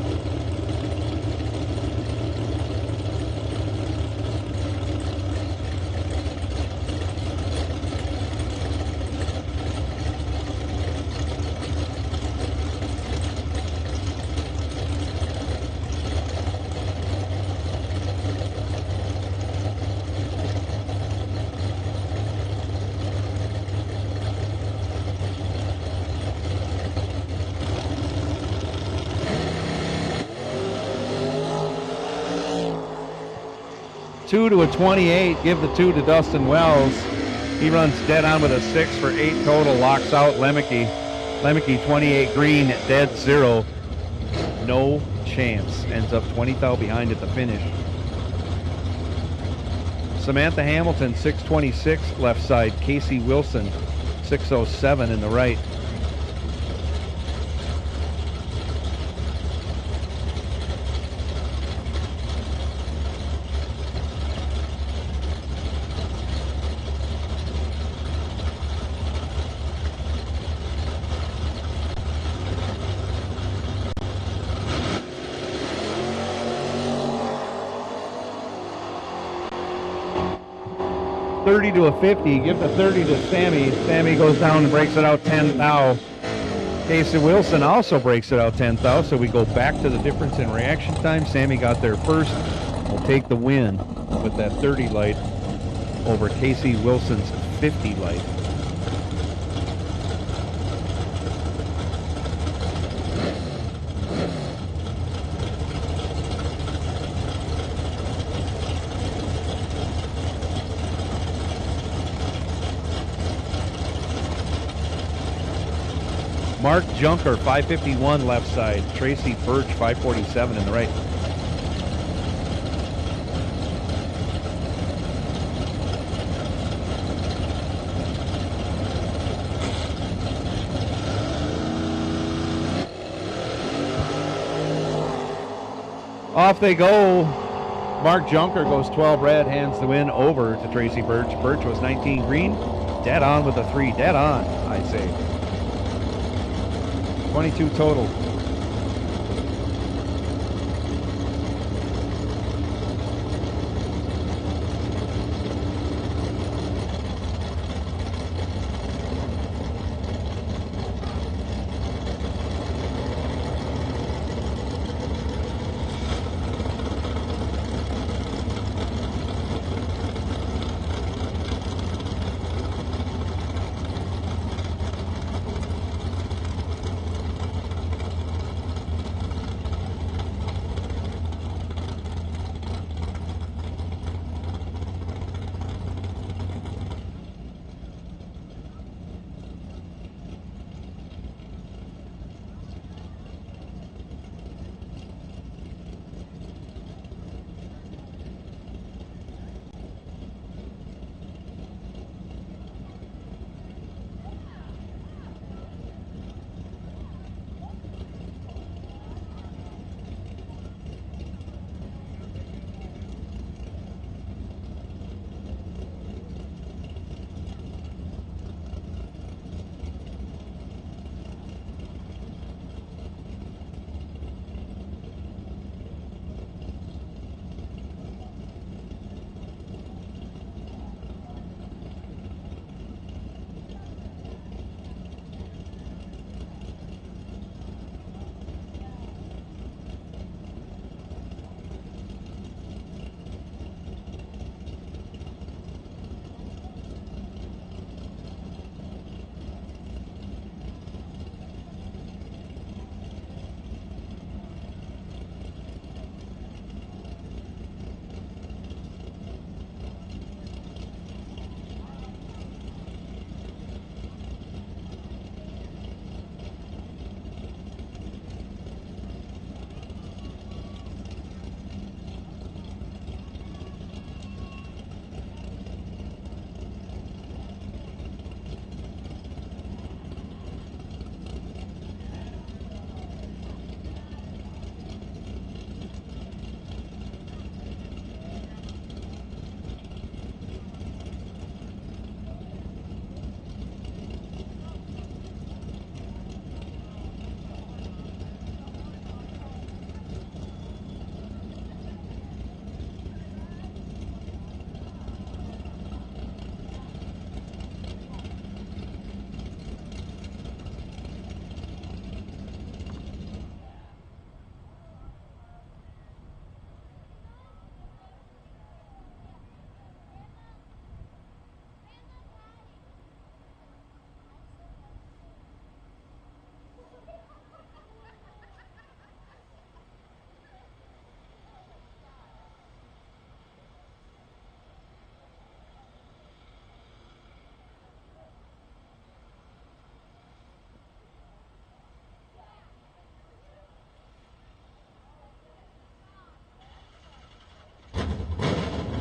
Two to a 28, give the 2 to Dustin Wells. He runs dead on with a 6 for 8 total, locks out Lemke. Lemke 28 green, dead 0. No chance, ends up 20 thou behind at the finish. Samantha Hamilton, 626 left side. Casey Wilson, 607 in the right. .30 to a 50, give the 30 to Sammy. Sammy goes down and breaks it out 10 thou. Casey Wilson also breaks it out 10 thou, so we go back to the difference in reaction time. Sammy got there first. Will take the win with that 30 light over Casey Wilson's 50 light. Mark Junker, 551 left side. Tracy Birch, 547 in the right. Off they go. Mark Junker goes 12 red, hands the win over to Tracy Birch. Birch was 19 green, dead on with a 3. Dead on, I say. 22 total.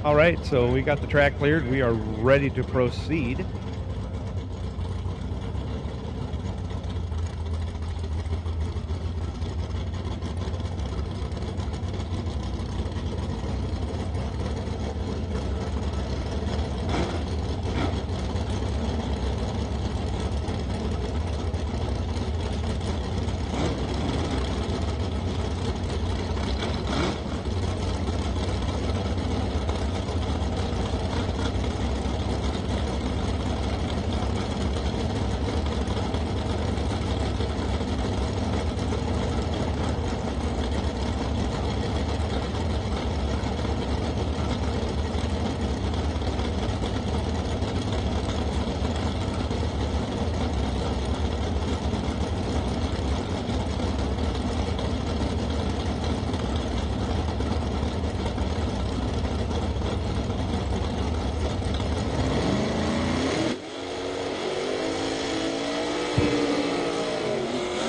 All right, so we got the track cleared. We are ready to proceed.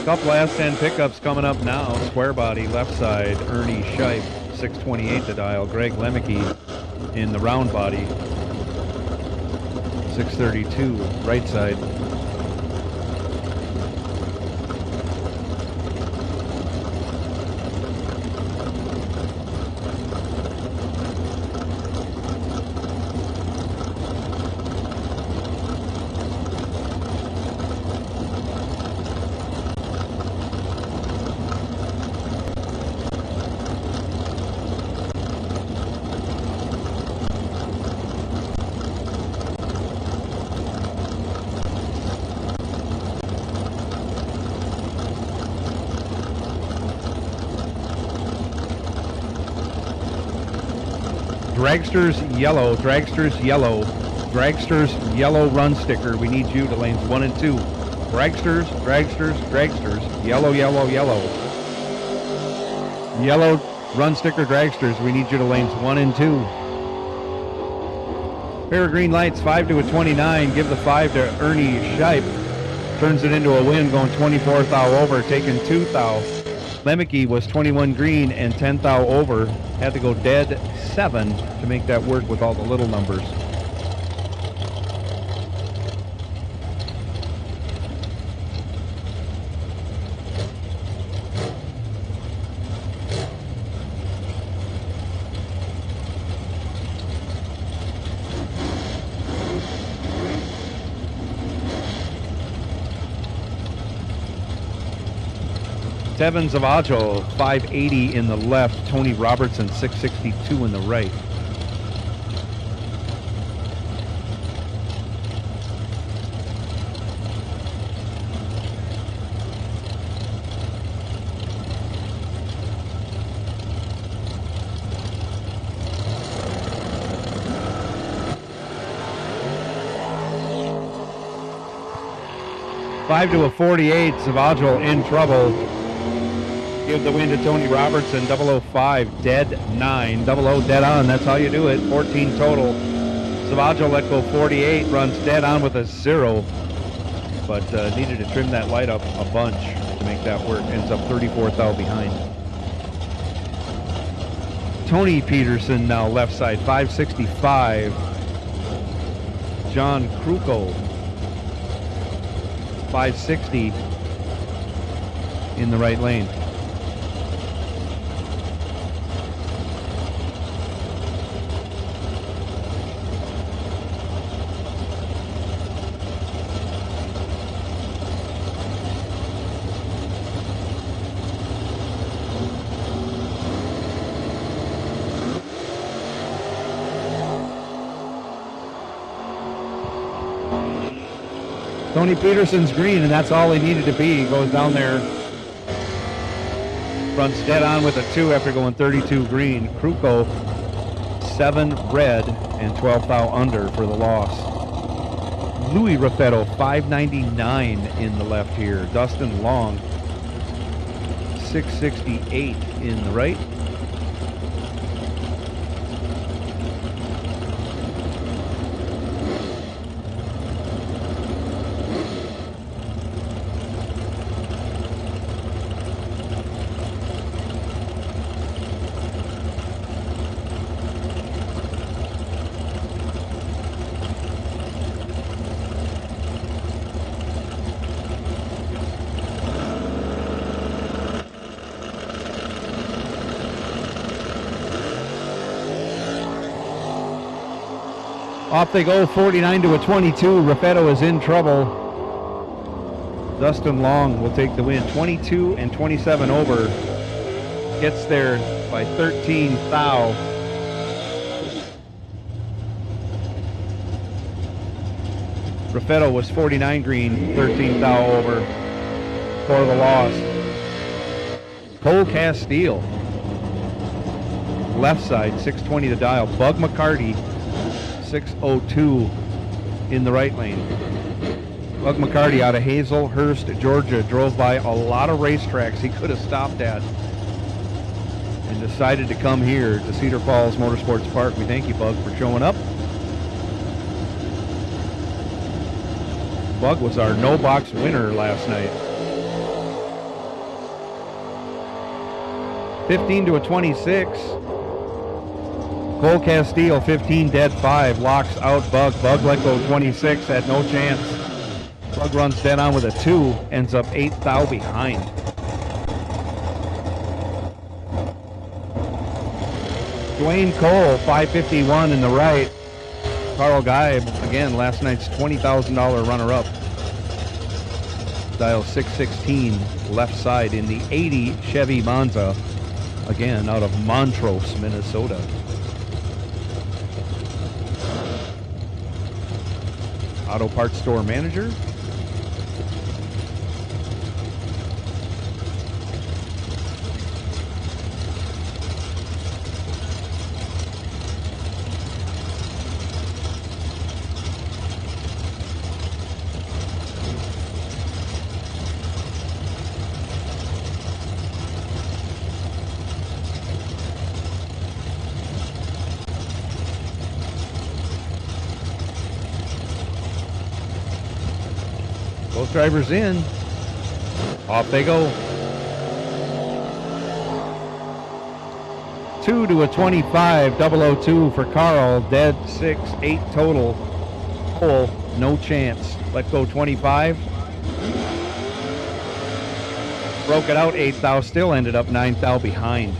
Couple last 10 pickups coming up now. Square body, left side, Ernie Scheib, 628 to dial. Greg Lemke in the round body, 632, right side. Dragsters yellow, Dragsters yellow, Dragsters yellow run sticker. We need you to lanes 1 and 2. Dragsters, Dragsters, Dragsters, yellow, yellow, yellow. Yellow run sticker Dragsters. We need you to lanes 1 and 2. Pair of green lights, 5 to a 29. Give the 5 to Ernie Scheib. Turns it into a win, going 24 thou over, taking 2 thou. Lemke was 21 green and 10 thou over. Had to go dead 7 to make that work with all the little numbers. 𝐁𝐈𝐆, 580 in the left. Tony Robertson, 662 in the right. Five to a 48. 𝐁𝐈𝐆 in trouble. Give the win to Tony Robertson, 005, dead 9, 00 dead on, that's how you do it, 14 total. 𝐁𝐈𝐆 let go 48, runs dead on with a 0, but needed to trim that light up a bunch to make that work, ends up 34 thou behind. Tony Peterson now left side, 565. John Kruko, 560 in the right lane. Tony Peterson's green, and that's all he needed to be. He goes down there, runs dead on with a 2 after going 32 green. Kruko, 7 red and 12 thou under for the loss. Louis Raffetto, 599 in the left here. Dustin Long, 668 in the right. Off they go, 49 to a 22. Raffetto is in trouble. Dustin Long will take the win. 22 and 27 over. Gets there by 13 thou. Raffetto was 49 green, 13 thou over for the loss. Cole Castile, left side, 620 to dial. Bug McCarty, 602 in the right lane. Bug McCarty out of Hazelhurst, Georgia, drove by a lot of racetracks he could have stopped at and decided to come here to Cedar Falls Motorsports Park. We thank you, Bug, for showing up. Bug was our no-box winner last night. 15 to a 26. Cole Castile, 15 dead 5, locks out Bug. Bug let go 26, had no chance. Bug runs dead on with a 2, ends up 8 thou behind. Dwayne Cole, 551 in the right. Carl Geib, again, last night's $20,000 runner-up. Dial 616, left side in the 80 Chevy Monza, again, out of Montrose, Minnesota. Auto parts store manager. Both drivers in. Off they go. 2 to a 25, 002 for Carl. Dead 6, 8 total. Cole, no chance. Let go 25. Broke it out 8 thou, still ended up 9 thou behind.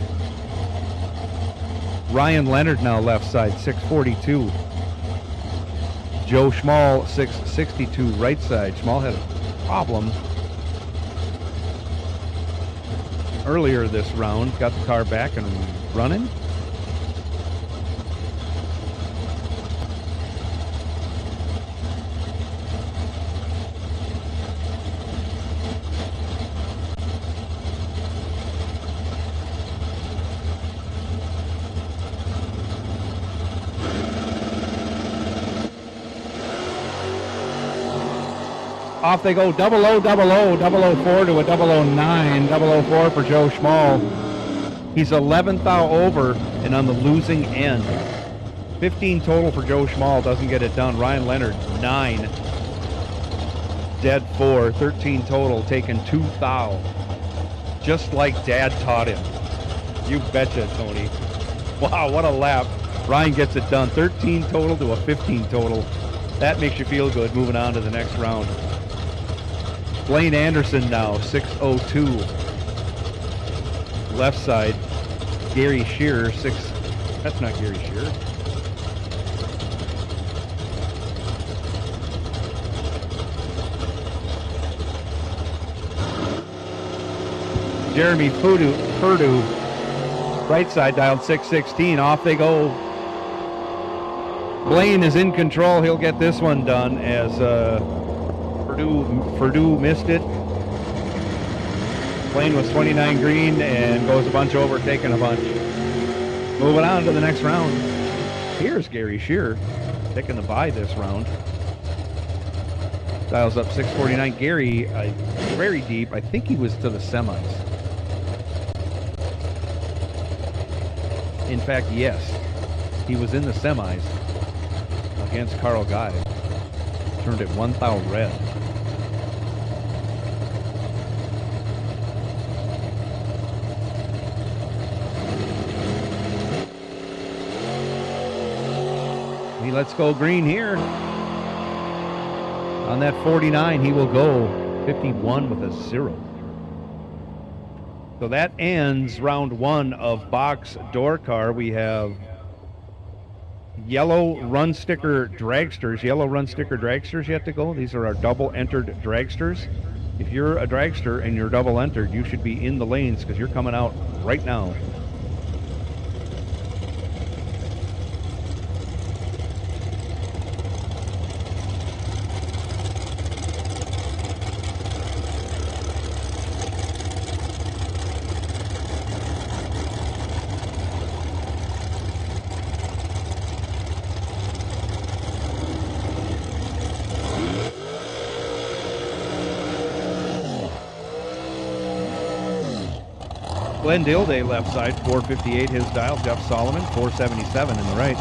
Ryan Leonard now left side, 642. Joe Schmall, 662, right side. Schmall had a problem earlier this round. Got the car back and running. Off they go, 0000, 004 to a 009, 004 for Joe Schmall. He's 11 thou over and on the losing end. 15 total for Joe Schmall, doesn't get it done. Ryan Leonard, 9. Dead 4, 13 total, taking 2 thou. Just like Dad taught him. You betcha, Tony. Wow, what a lap. Ryan gets it done. 13 total to a 15 total. That makes you feel good moving on to the next round. Blaine Anderson now, 602. Left side, Gary Shearer, 6. That's not Gary Shearer. Jeremy Purdue, right side, dialed 616. Off they go. Blaine is in control. He'll get this one done as Purdue missed it. Blaine was 29 green and goes a bunch over, taking a bunch. Moving on to the next round. Here's Gary Shearer taking the bye this round. Dials up 649. Gary, very deep. I think he was to the semis. In fact, yes. He was in the semis against Carl Geib. Turned it 1 thou red. Let's go green here. On that 49, he will go 51 with a 0. So that ends round 1 of box door car. We have yellow run sticker dragsters. Yellow run sticker dragsters yet to go. These are our double entered dragsters. If you're a dragster and you're double entered, you should be in the lanes because you're coming out right now. Glenn Dilday left side, 458 his dial. Jeff Solomon, 477 in the right.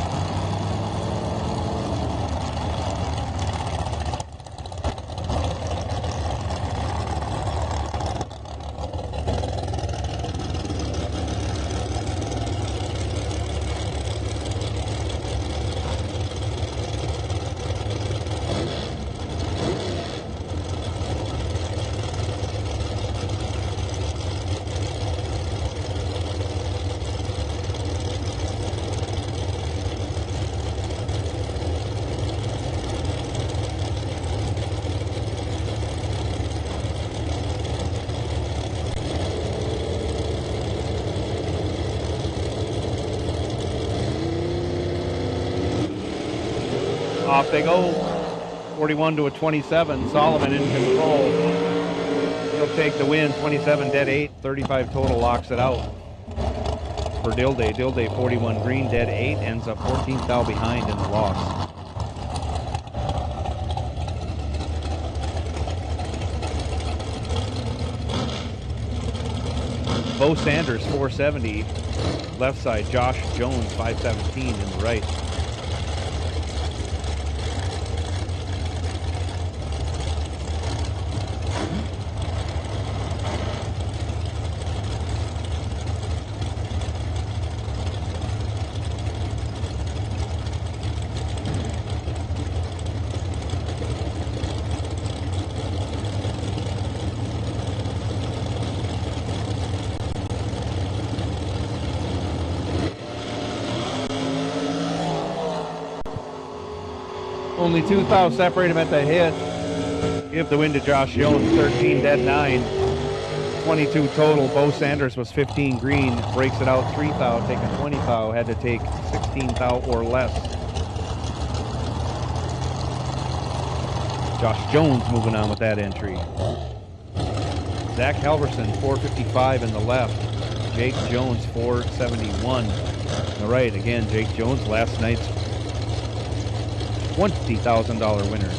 Off they go, 41 to a 27. Solomon in control. He'll take the win, 27 dead 8, 35 total, locks it out for Dilday. Dilday 41 green, dead 8, ends up 14th thou behind in the loss. Bo Sanders 470, left side. Josh Jones 517 in the right. Only 2 thou separate him at the hit. Give the win to Josh Jones, 13 dead 9, 22 total. Bo Sanders was 15 green, breaks it out 3 thou, taking 20 thou, had to take 16 thou or less. Josh Jones moving on with that entry. Zach Halverson, 455 in the left. Jake Jones, 471 in the right. Again, Jake Jones, last night's $20,000 winner.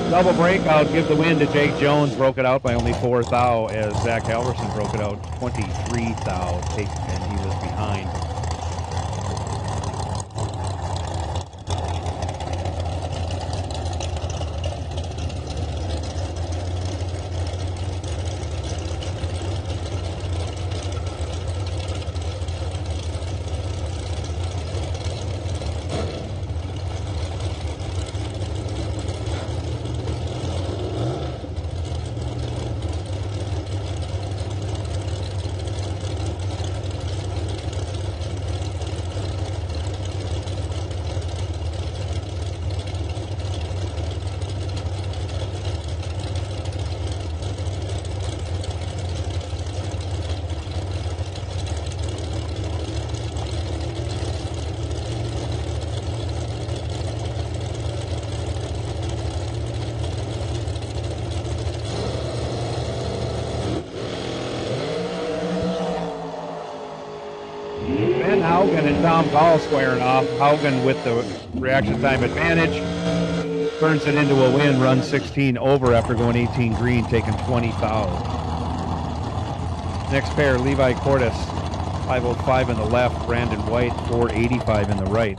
Double breakout, give the win to Jake Jones. Broke it out by only 4 thou as Zach Halverson broke it out 23 thou, and he was behind. Haugen and Tom Paul squaring off. Haugen with the reaction time advantage. Turns it into a win, run 16 over after going 18 green, taking 20 foul. Next pair, Levi Cordes, 505 in the left, Brandon White, 485 in the right.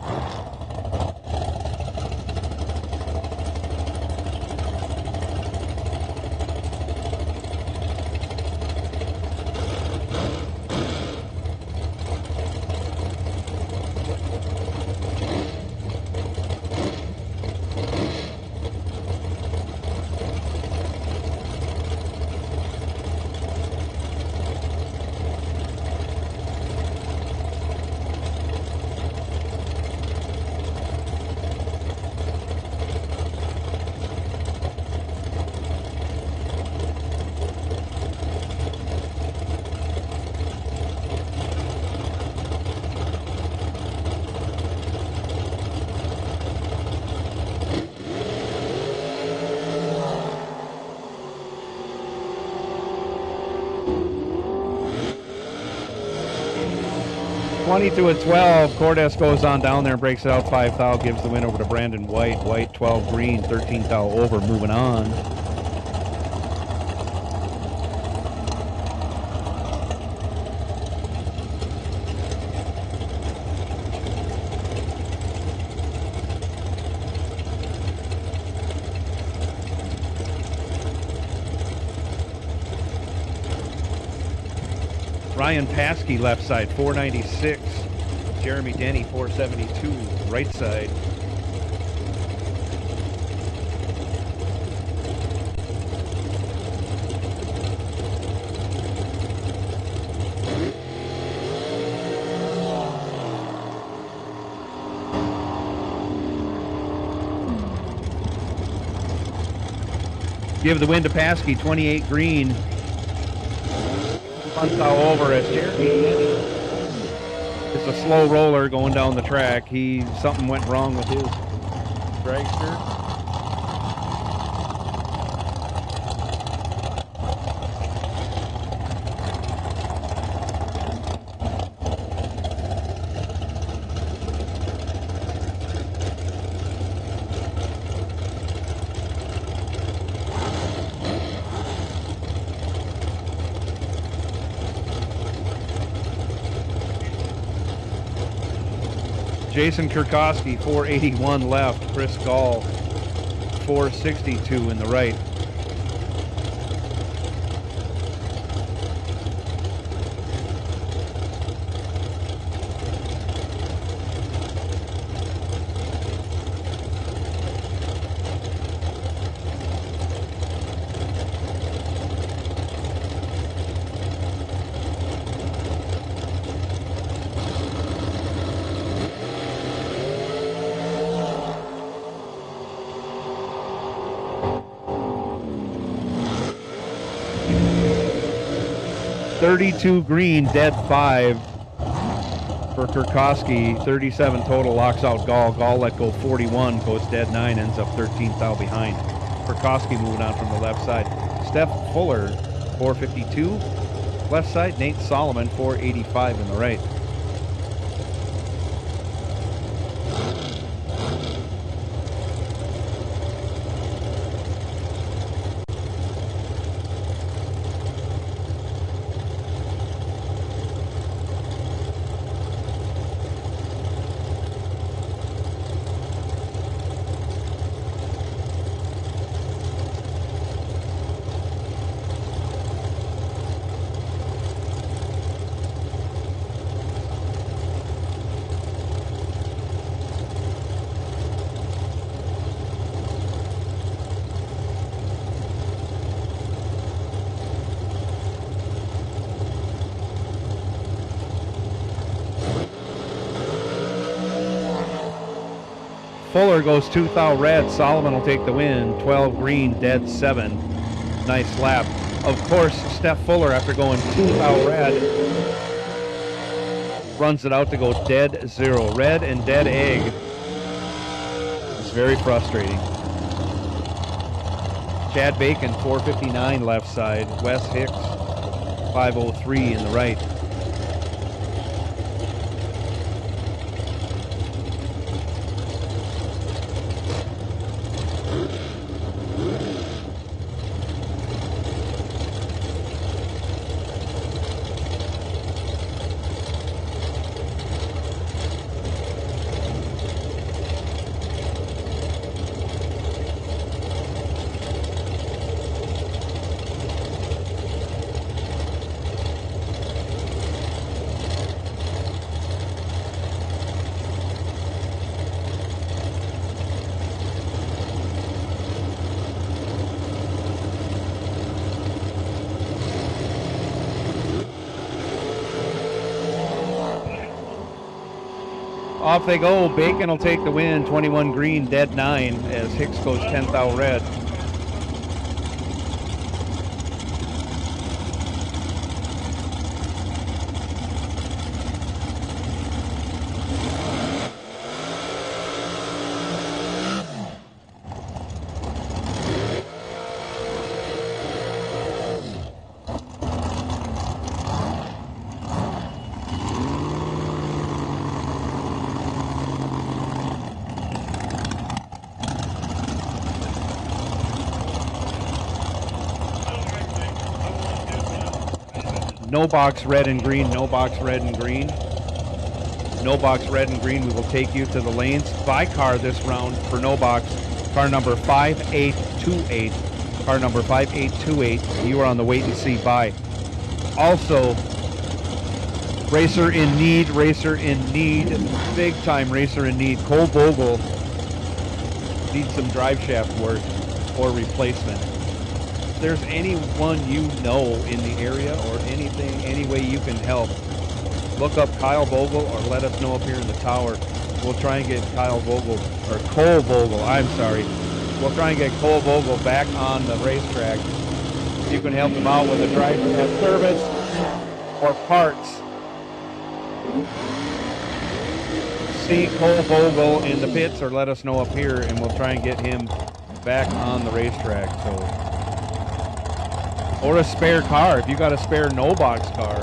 To a 12, Cordes goes on down there and breaks it out 5 thou, gives the win over to Brandon White. White 12 green, 13 thou over, moving on. Ryan Paskey left side, 496. Jeremy Denny, 472, right side. Give the win to Paskey, 28 green. 1 thou over as Jeremy. It's a slow roller going down the track. Something went wrong with his dragster. Jason Kurkowski, 481 left. Chris Gall, 462 in the right. $32 green, dead 5 for Kurkowski. 37 total, locks out Gall. Gall let go 41, goes dead 9, ends up 13th out behind. Kurkowski moving on from the left side. Steph Fuller, 452. Left side, Nate Solomon, 485 in the right. Fuller goes 2 thou red. Solomon will take the win. 12 green, dead 7. Nice lap. Of course, Steph Fuller, after going 2 thou red, runs it out to go dead 0. Red and dead egg. It's very frustrating. Chad Bacon, 459 left side. Wes Hicks, 503 in the right. Off they go. Bacon will take the win. 21 green, dead 9 as Hicks goes 10 thou red. No box red and green, no box red and green. No box red and green, we will take you to the lanes. By car this round for no box, car number 5828. Car number 5828, you are on the wait and see by. Also, racer in need, big time racer in need. Cole Bogle needs some drive shaft work or replacement. If there's anyone you know in the area or anything, any way you can help, look up Kyle Bogle or let us know up here in the tower. We'll try and get Kyle Bogle, or Cole Bogle, I'm sorry. We'll try and get Cole Bogle back on the racetrack. You can help him out with a drive shaft service or parts. See Cole Bogle in the pits or let us know up here and we'll try and get him back on the racetrack. So, or a spare car. If you got a spare no box car,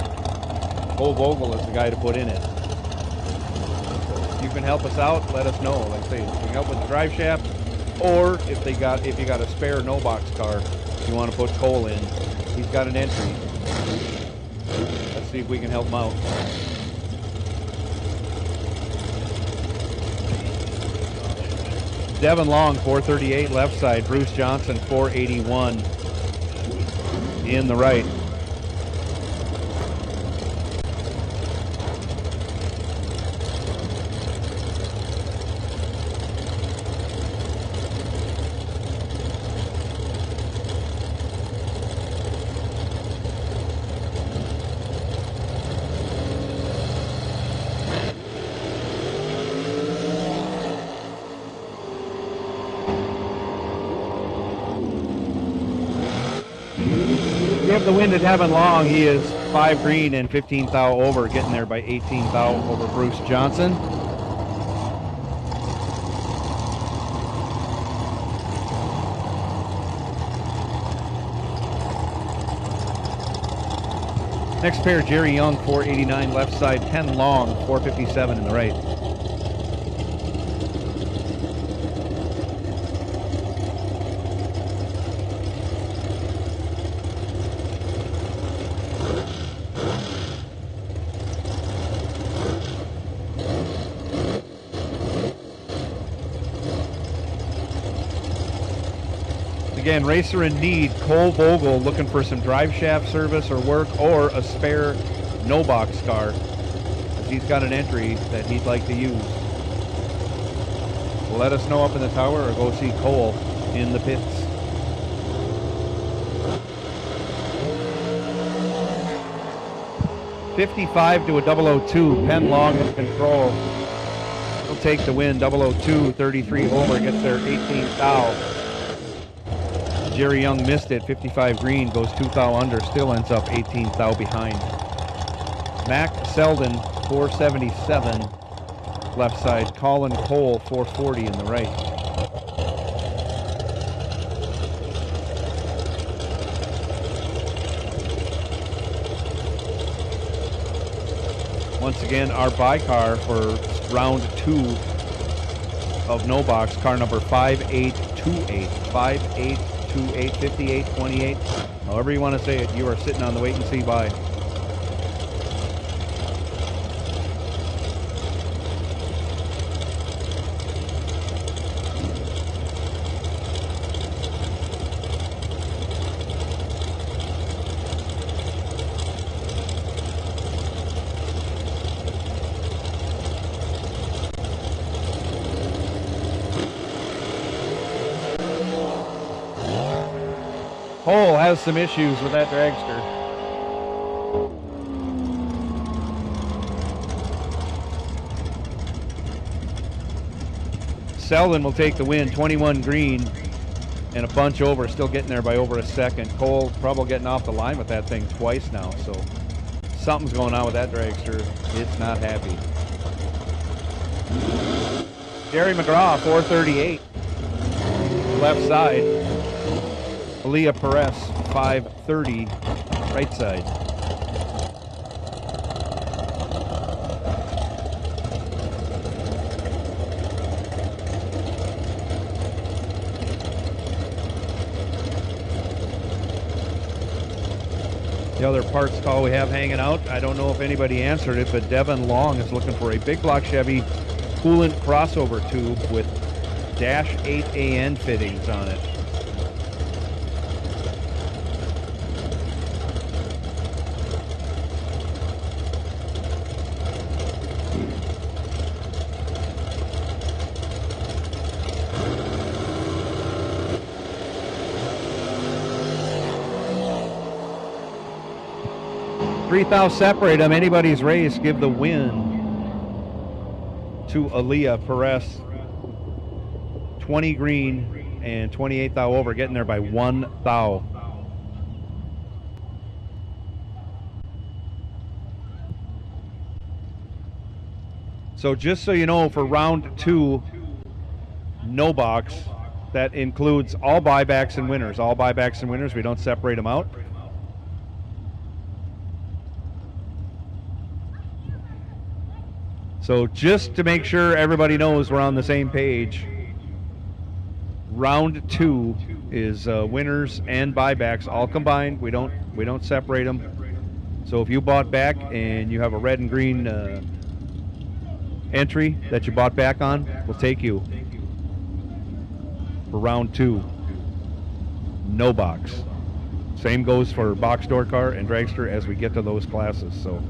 Cole Bogle is the guy to put in it. So if you can help us out, let us know. Like I say, you can help with the drive shaft, or if you got a spare no box car, you want to put Cole in. He's got an entry. Let's see if we can help him out. Devin Long, 438 left side. Bruce Johnson, 481 in the right. Give the wind at Devin Long. He is 5 green and 15 thou over, getting there by 18 thou over Bruce Johnson. Next pair, Jerry Young, 489 left side, Ken Long, 457 in the right. Again, racer in need, Cole Bogle, looking for some drive shaft service or work or a spare no box car. He's got an entry that he'd like to use. Let us know up in the tower or go see Cole in the pits. $55 to a 002, Penn Long in control. He'll take the win, 002, 33 over, gets there 18 thou. Jerry Young missed it, 55 green, goes 2 thou under, still ends up 18 thou behind. Mac Selden, 477 left side. Colin Cole, 440 in the right. Once again, our buy car for round 2 of no box, car number 5828. 5828, 5828, however you want to say it, you are sitting on the wait and see buy. Cole has some issues with that dragster. Selden will take the win, 21 green and a bunch over, still getting there by over a second. Cole probably getting off the line with that thing twice now, so something's going on with that dragster. It's not happy. Gary McGraw, 438. Left side. Aaliyah Perez, 530. Right side. The other parts call we have hanging out, I don't know if anybody answered it, but Devin Long is looking for a big block Chevy coolant crossover tube with Dash 8AN fittings on it. $3,000 separate them. Anybody's race, give the win to Aaliyah Perez. 20 green and 28 thou over, getting there by 1 thou. So just so you know, for round 2, no box. That includes all buybacks and winners. All buybacks and winners. We don't separate them out. So just to make sure everybody knows we're on the same page, round 2 is winners and buybacks all combined. We don't separate them. So if you bought back and you have a red and green entry that you bought back on, we'll take you for round 2. No box. Same goes for box door car and dragster as we get to those classes. So.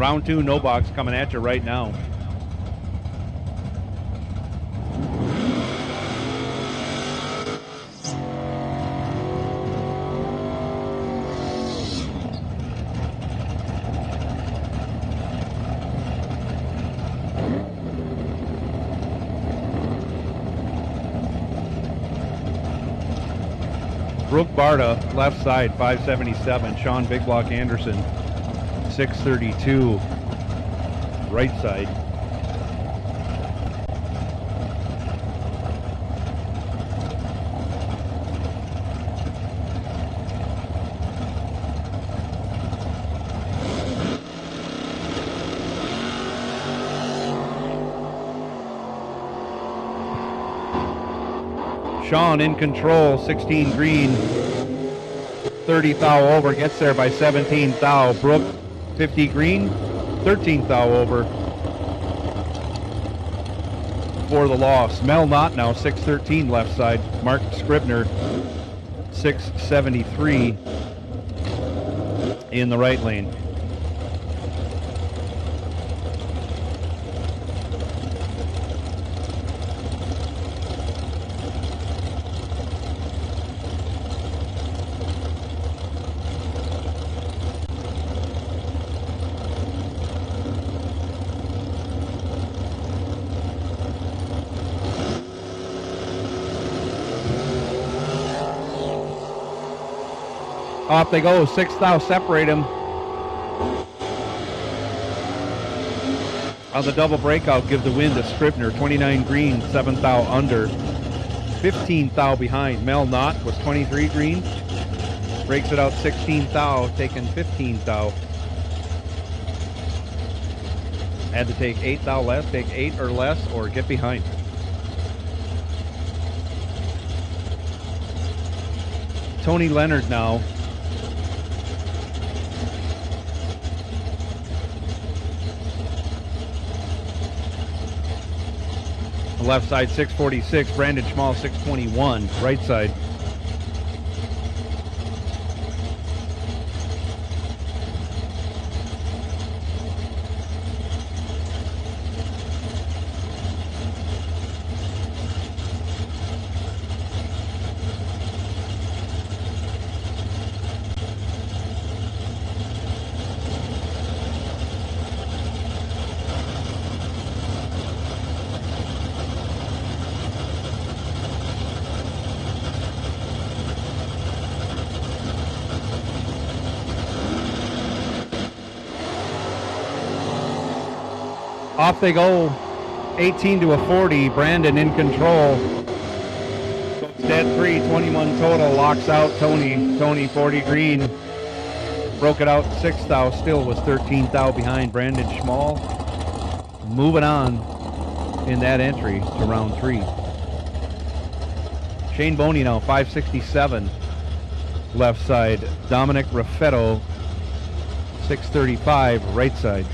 Round 2, no box coming at you right now. Brooke Barta, left side, 577. Sean Big Block Anderson, 632, right side. Sean in control, 16 green, 30 thou over, gets there by 17 thou. Brooke, 50 green, 13 thou over for the loss. Mel Knott now, 613 left side. Mark Scribner, 673 in the right lane. Off they go, 6 thou separate them. On the double breakout, give the win to Scribner, 29 green, 7 thou under. 15 thou behind. Mel Knott was 23 green. Breaks it out 16 thou, taking 15 thou. Had to take 8 thou less, take 8 or less, or get behind. Tony Leonard now. Left side 646, Brandon Schmall 621, right side. Off they go, 18 to a 40. Brandon in control. Dead 3, 21 total. Locks out Tony. Tony 40 green. Broke it out 6 thou. Still was 13 thou behind. Brandon Schmall moving on in that entry to round 3. Shane Boney now 567 left side. Dominic Raffetto 635 right side.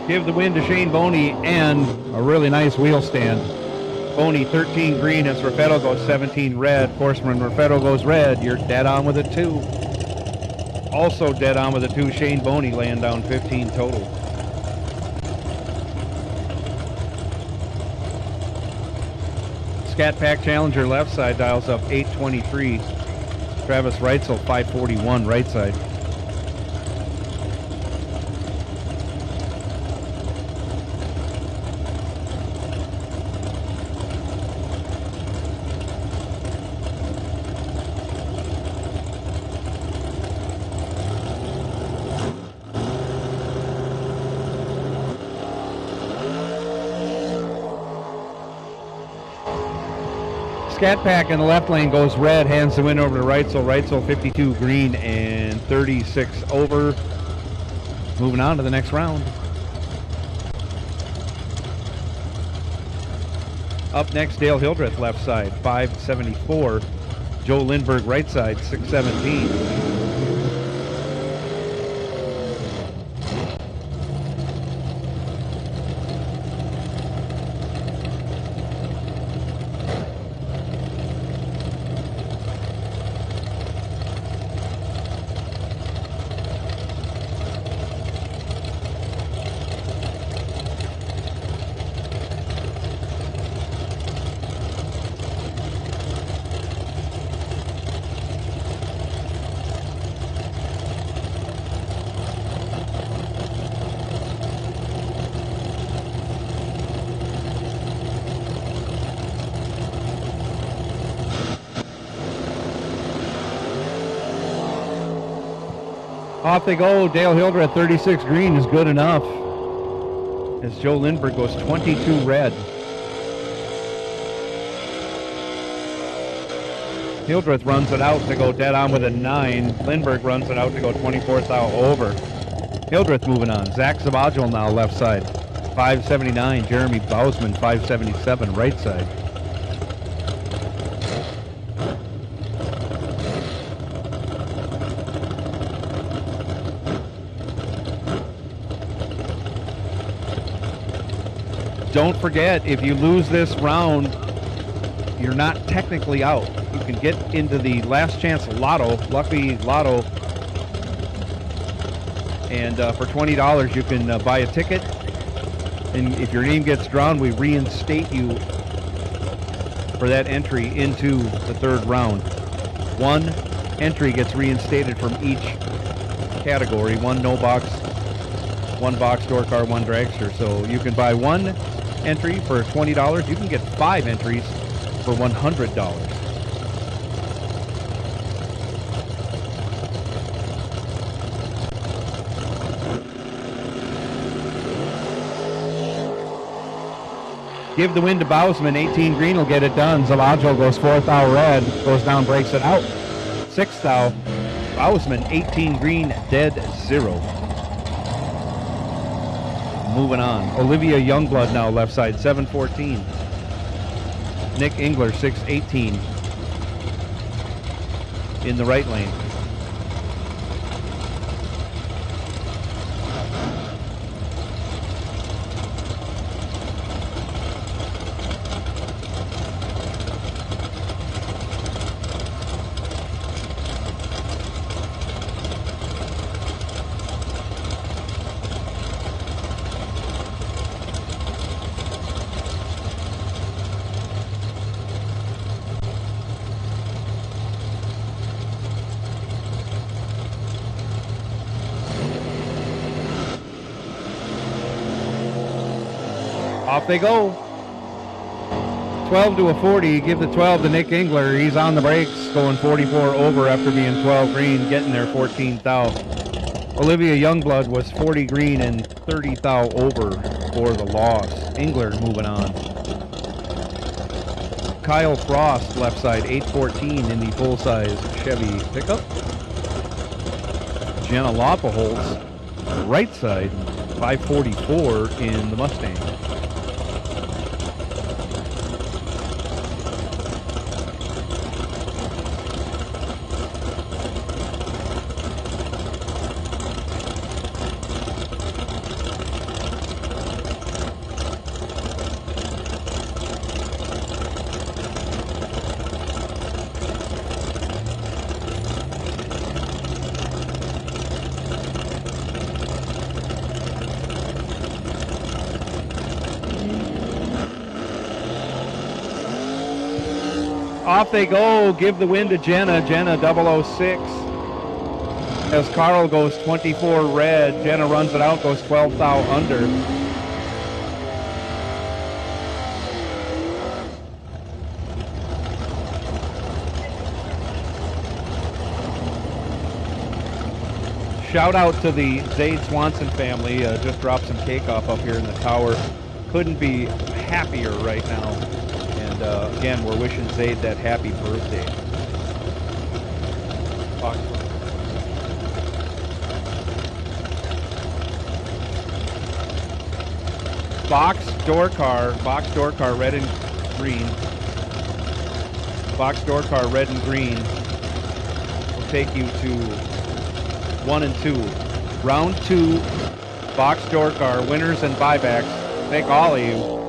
Give the win to Shane Boney and a really nice wheel stand. Boney 13 green as Raffetto goes 17 red. Of course, when Raffetto goes red, you're dead on with a 2. Also dead on with a 2, Shane Boney laying down 15 total. Scat Pack Challenger left side dials up 823. Travis Reitzel 541 right side. Scat Pack in the left lane goes red, hands the win over to Reitzel. Reitzel 52 green and 36 over. Moving on to the next round. Up next, Dale Hildreth, left side, 574. Joe Lindbergh, right side, 617. Off they go. Dale Hildreth, 36 green is good enough. As Joe Lindbergh goes 22 red. Hildreth runs it out to go dead on with a 9. Lindbergh runs it out to go 24th out over. Hildreth moving on. Zach Zavagil now left side, 579. Jeremy Bausman, 577 right side. Don't forget, if you lose this round, you're not technically out. You can get into the last chance lotto, Lucky Lotto, and for $20 you can buy a ticket, and if your name gets drawn, we reinstate you for that entry into the third round. One entry gets reinstated from each category, one no box, one box door car, one dragster. So you can buy one entry for $20. You can get 5 entries for $100. Give the win to Bausman. 18 green will get it done. Zavagil goes 4th out red, goes down, breaks it out. 6th out. Bausman, 18 green, dead 0. Moving on. Olivia Youngblood now left side, 714. Nick Engler, 618. In the right lane. Off they go. 12 to a 40. Give the 12 to Nick Engler. He's on the brakes, going 44 over after being 12 green, getting there 14th out. Olivia Youngblood was 40 green and 30th out over for the loss. Engler moving on. Kyle Frost left side, 814 in the full-size Chevy pickup. Jenna Lopaholtz right side, 544 in the Mustang. Off they go. Give the win to Jenna. Jenna 006. As Carl goes 24 red. Jenna runs it out, goes 12th out under. Shout out to the Zade Swanson family. Just dropped some cake off up here in the tower. Couldn't be happier right now. And again, we're wishing Zaid that happy birthday. Box door car, red and green. Box door car, red and green will take you to 1 and 2. Round 2, box door car, winners and buybacks. Thank all of you.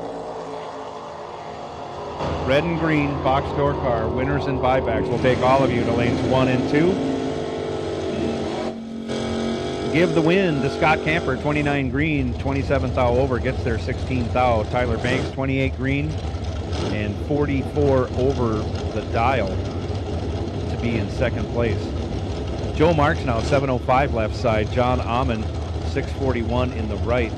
Red and green, box door car, winners and buybacks will take all of you to lanes 1 and 2. Give the win to Scott Camper, 29 green, 27 thou over, gets there 16 thou. Tyler Banks, 28 green and 44 over the dial to be in second place. Joe Marks now 705 left side. John Amon 641 in the right.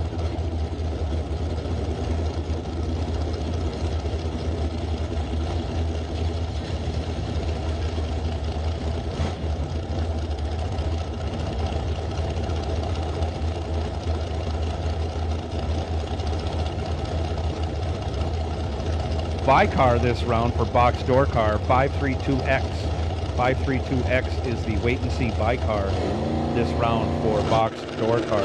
By-car this round for box door car, 532X. 532X is the wait and see by-car this round for box door car.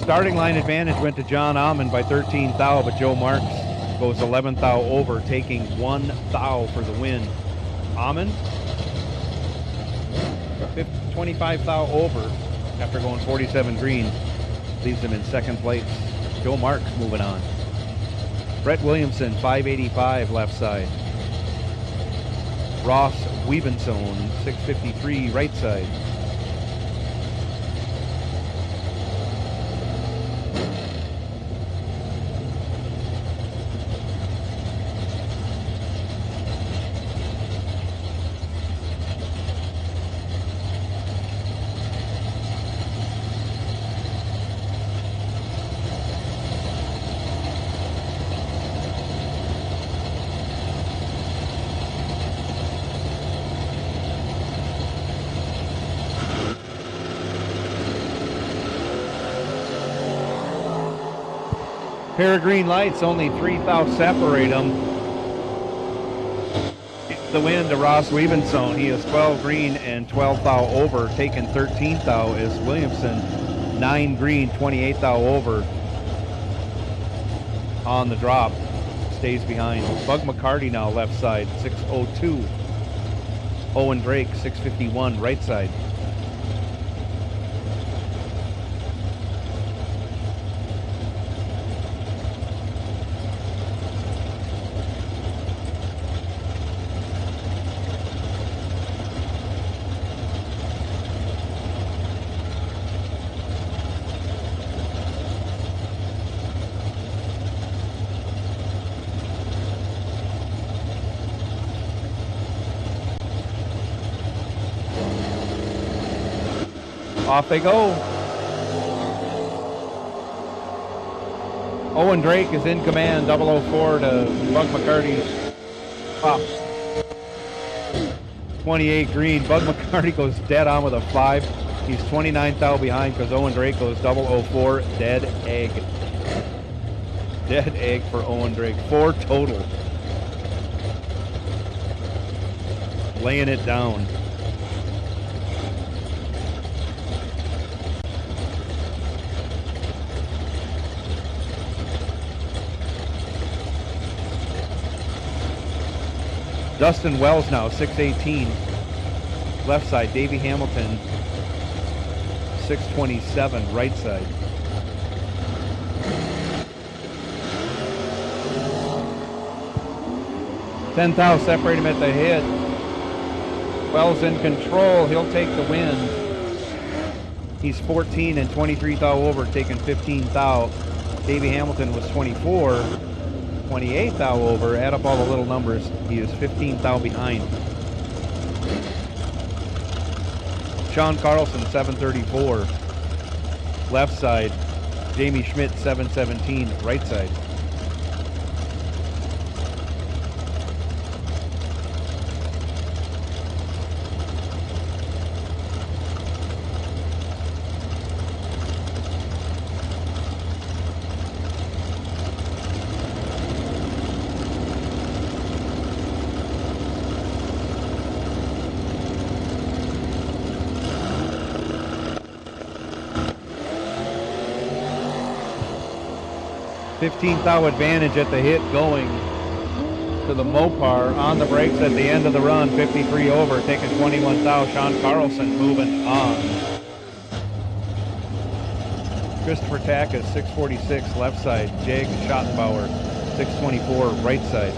Starting line advantage went to John Amon by 13 thou, but Joe Marks goes 11 thou over, taking 1 thou for the win. Amon 25 thou over after going 47 green, leaves him in second place. Joe Marks moving on. Brett Williamson 585 left side. Ross Webenson 653 right side. Pair of green lights, only 3 thou separate them. The win to Ross Webenson. He is 12 green and 12 thou over. Taking 13 thou is Williamson. 9 green, 28 thou over. On the drop. Stays behind. Bug McCarty now left side, 602. Owen Drake, 651 right side. Off they go. Owen Drake is in command, 004 to Bug McCarty's pop. 28 green. Bug McCarty goes dead on with a 5. He's 29 thou behind because Owen Drake goes 004, dead egg. Dead egg for Owen Drake. 4 total. Laying it down. Dustin Wells now, 618. Left side, Davey Hamilton, 627, right side. $10 thou separate him at the hit. Wells in control, he'll take the win. He's 14 and 23 thou over, taking 15 thou. Davey Hamilton was 24. 28 thou over, add up all the little numbers, he is 15 thou behind. Sean Carlson, 734. Left side, Jamie Schmidt, 717, right side. 15 thou advantage at the hit going to the Mopar. On the brakes at the end of the run, 53 over, taking 21 thou. Sean Carlson moving on. Christopher Tackus, 646 left side. 𝐁𝐈𝐆 𝐆𝐲 624 right side.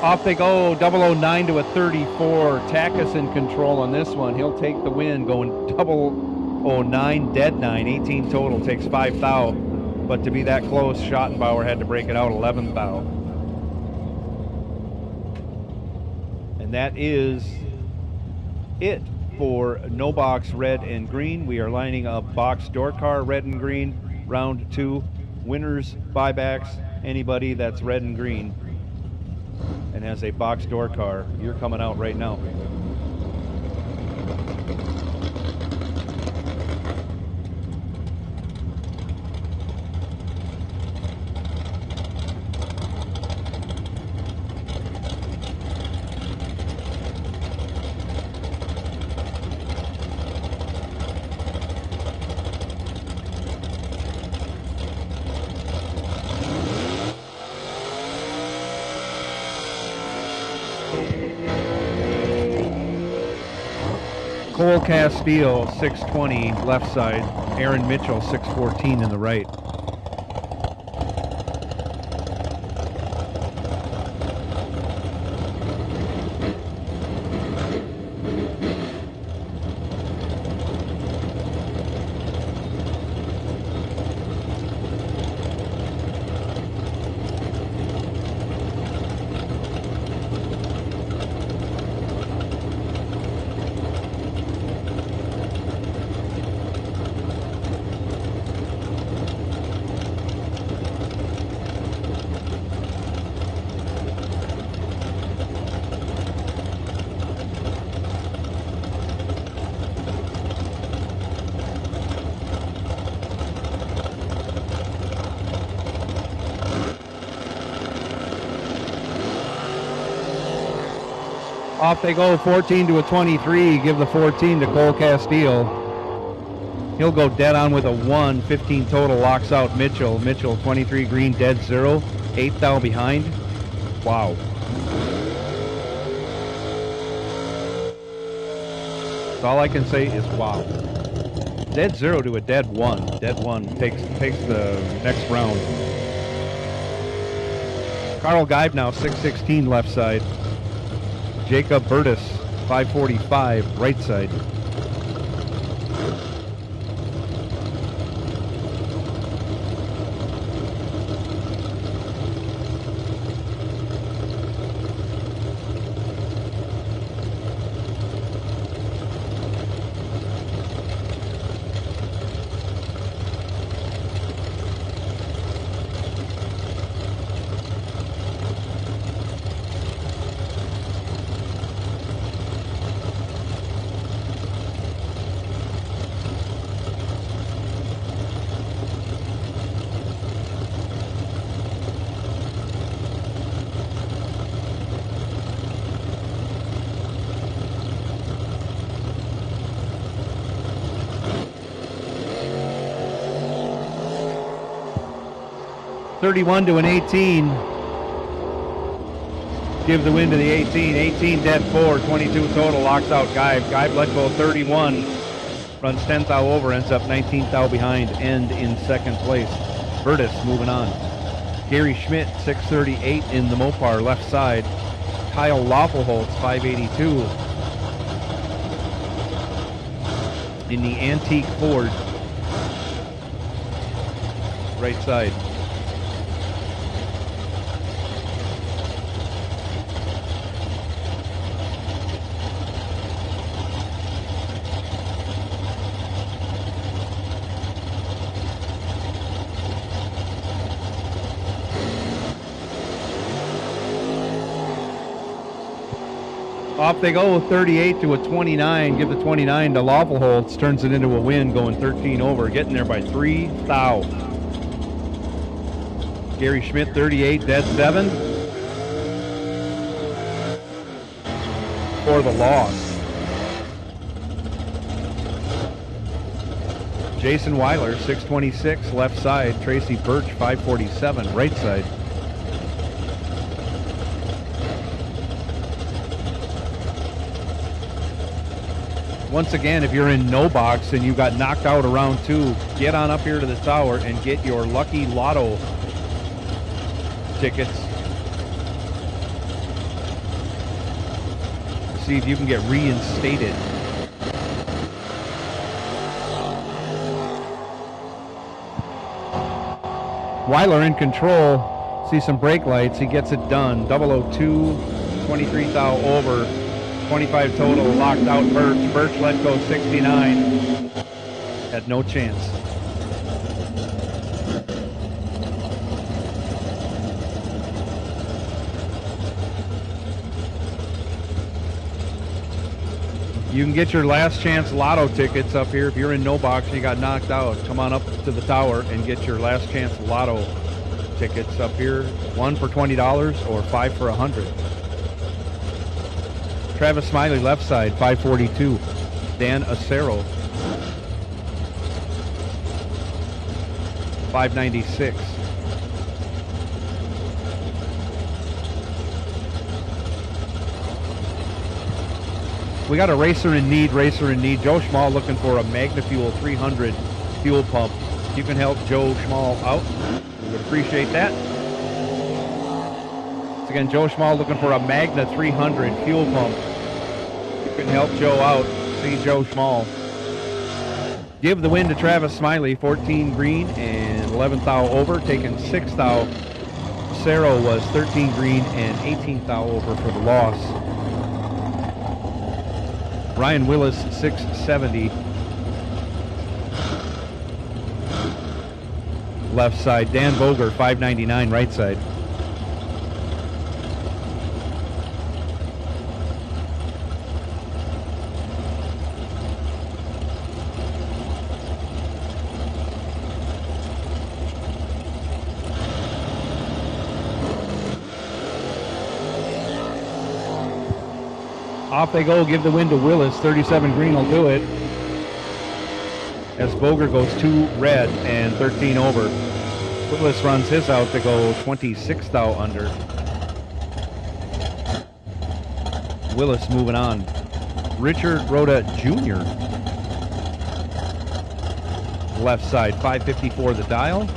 Off they go, 009 to a 34. Tackus in control on this one. He'll take the win, going 009, dead 9, 18 total, takes 5 thou. But to be that close, Schottenbauer had to break it out 11 thou. And that is it for no box red and green. We are lining up box door car red and green, round 2. Winners, buybacks, anybody that's red and green and has a box door car, you're coming out right now. Cole Castile, 620 left side. Aaron Mitchell, 614 in the right. Off they go, 14 to a 23. Give the 14 to Cole Castile. He'll go dead on with a 1. 15 total, locks out Mitchell. Mitchell, 23 green, dead 0. 8 thou behind. Wow. That's all I can say is wow. Dead 0 to a dead 1. Dead 1 takes the next round. Carl Geib now, 616 left side. Jacob Burtis, 545 right side. $31 to an 18. Give the win to the 18. 18 dead 4, 22 total, locks out Geib. Geib let go 31, runs 10 thou over, ends up 19 thou behind, end in second place. Burtis moving on. Gary Schmidt, 638 in the Mopar left side. Kyle Loffelholtz, 582 in the Antique Ford. right side. Off they go, 38 to a 29. Give the 29 to Lawful Holtz. Turns it into a win, going 13 over. Getting there by 3 thou. Gary Schmidt, 38, dead 7. For the loss. Jason Weiler, 626, left side. Tracy Birch, 547, right side. Once again, if you're in no box and you got knocked out around 2, get on up here to the tower and get your lucky lotto tickets. See if you can get reinstated. Weiler in control. See some brake lights. He gets it done. 002, 23 thou over. 25 total, locked out Birch. Birch let go 69. Had no chance. You can get your last chance lotto tickets up here. If you're in no box and you got knocked out, come on up to the tower and get your last chance lotto tickets up here. 1 for $20 or 5 for $100. Travis Smiley, left side, 542. Dan Acero, 596. We got a racer in need, Joe Schmall looking for a MagnaFuel 300 fuel pump. You can help Joe Schmall out. We would appreciate that. Again, Joe Schmall looking for a Magna 300 fuel pump. You can help Joe out. See Joe Schmall. Give the win to Travis Smiley, 14 green and 11 thou over, taking 6 thou. Cerro was 13 green and 18 thou over for the loss. Ryan Willis, 670. Left side. Dan Boger, 599, right side. Off they go, give the win to Willis. 37 green will do it. As Boger goes 2 red and 13 over. Willis runs his out to go 26 thou under. Willis moving on. Richard Rhoda Jr. Left side, 554 the dial.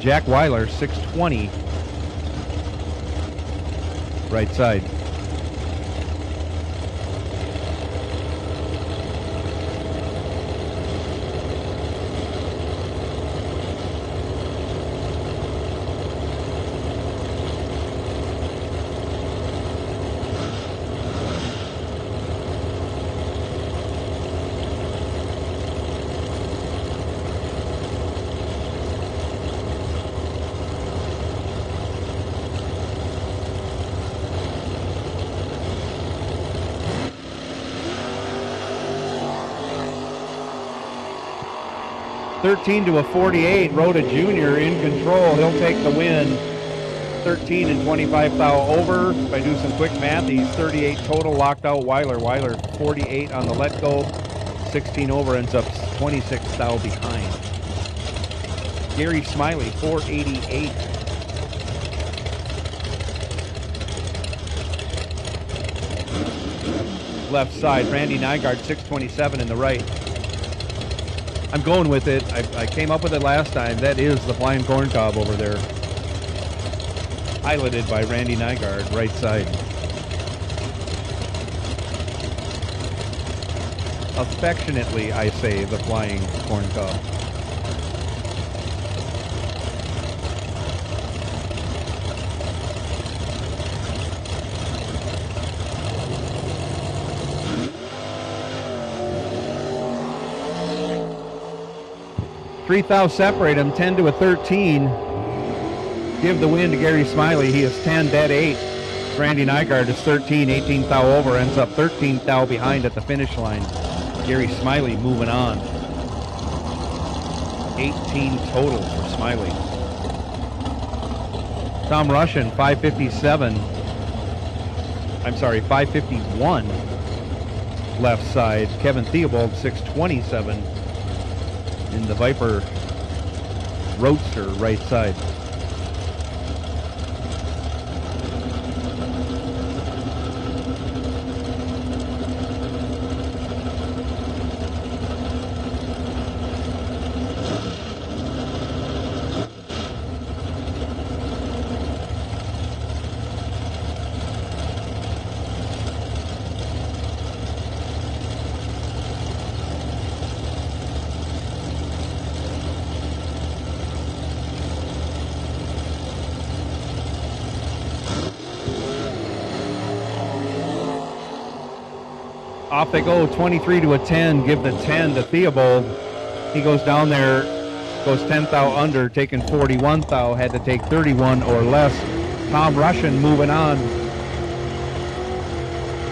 Jack Weiler, 620. Right side. To a 48, Rhoda Jr. in control. He'll take the win. 13 and 25 thou over. If I do some quick math, he's 38 total, locked out Weiler. Weiler 48 on the let go. 16 over, ends up 26 thou behind. Gary Smiley, 488. Left side, Randy Nygaard, 627 in the right. I'm going with it. I came up with it last time. That is the flying corn cob over there. Piloted by Randy Nygaard, right side. Affectionately, I say the flying corn cob. 3 thou separate them, 10 to a 13. Give the win to Gary Smiley. He is 10, dead 8. Randy Nygaard is 13, 18 thou over, ends up 13 thou behind at the finish line. Gary Smiley moving on. 18 total for Smiley. Tom Russian, 557. I'm sorry, 551 left side. Kevin Theobald, 627 in the Viper Roadster right side. Off they go, 23 to a 10. Give the 10 to Theobald. He goes down there, goes 10 thou under, taking 41 thou, had to take 31 or less. Tom Russian moving on.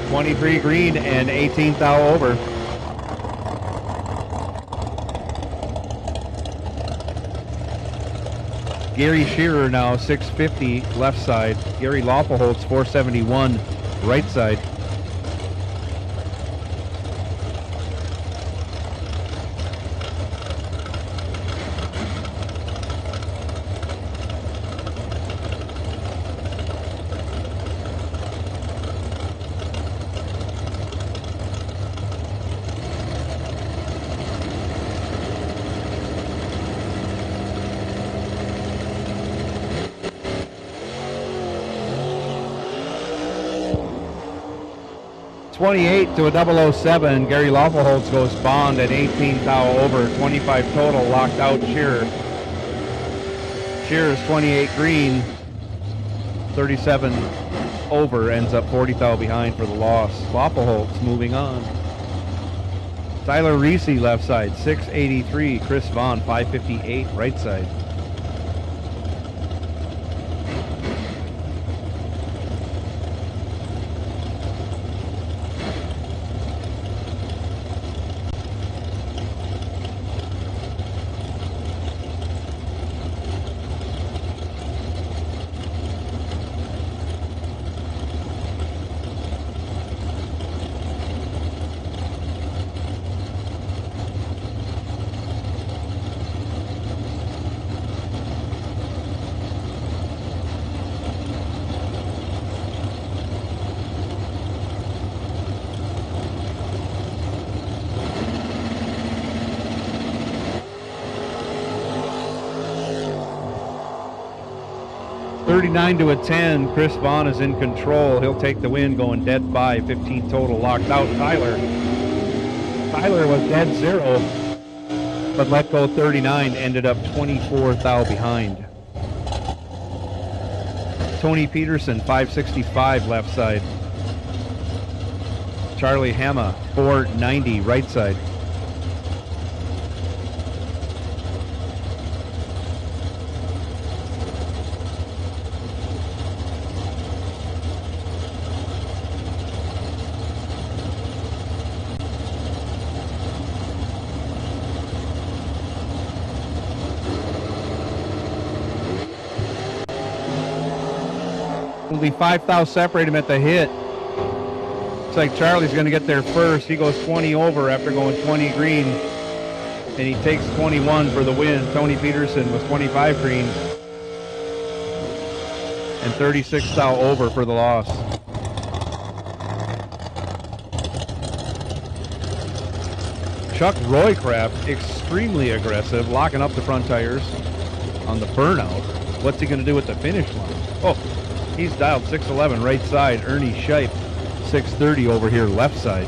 23 green and 18 thou over. Gary Shearer now 650 left side. Gary Lawfulholtz 471 right side. $28 to a 007. Gary Lawfulholtz goes bond at 18 thou over, 25 total, locked out Shearer. Shearer's 28 green, 37 over, ends up 40 thou behind for the loss. Lawfulholtz moving on. Tyler Reese left side, 683. Chris Vaughn, 558 right side. $39 to a 10. Chris Vaughn is in control. He'll take the win, going dead 5, 15 total, locked out. Tyler was dead 0, but let go 39, ended up 24 thou behind. Tony Peterson, 565 left side. Charlie Hamma, 490 right side. Only 5 thou separate him at the hit. Looks like Charlie's going to get there first. He goes 20 over after going 20 green, and he takes 21 for the win. Tony Peterson was 25 green and 36 thou over for the loss. Chuck Roycraft, extremely aggressive, locking up the front tires on the burnout. What's he going to do with the finish line? Oh, he's dialed 611 right side. Ernie Scheip, 630 over here left side.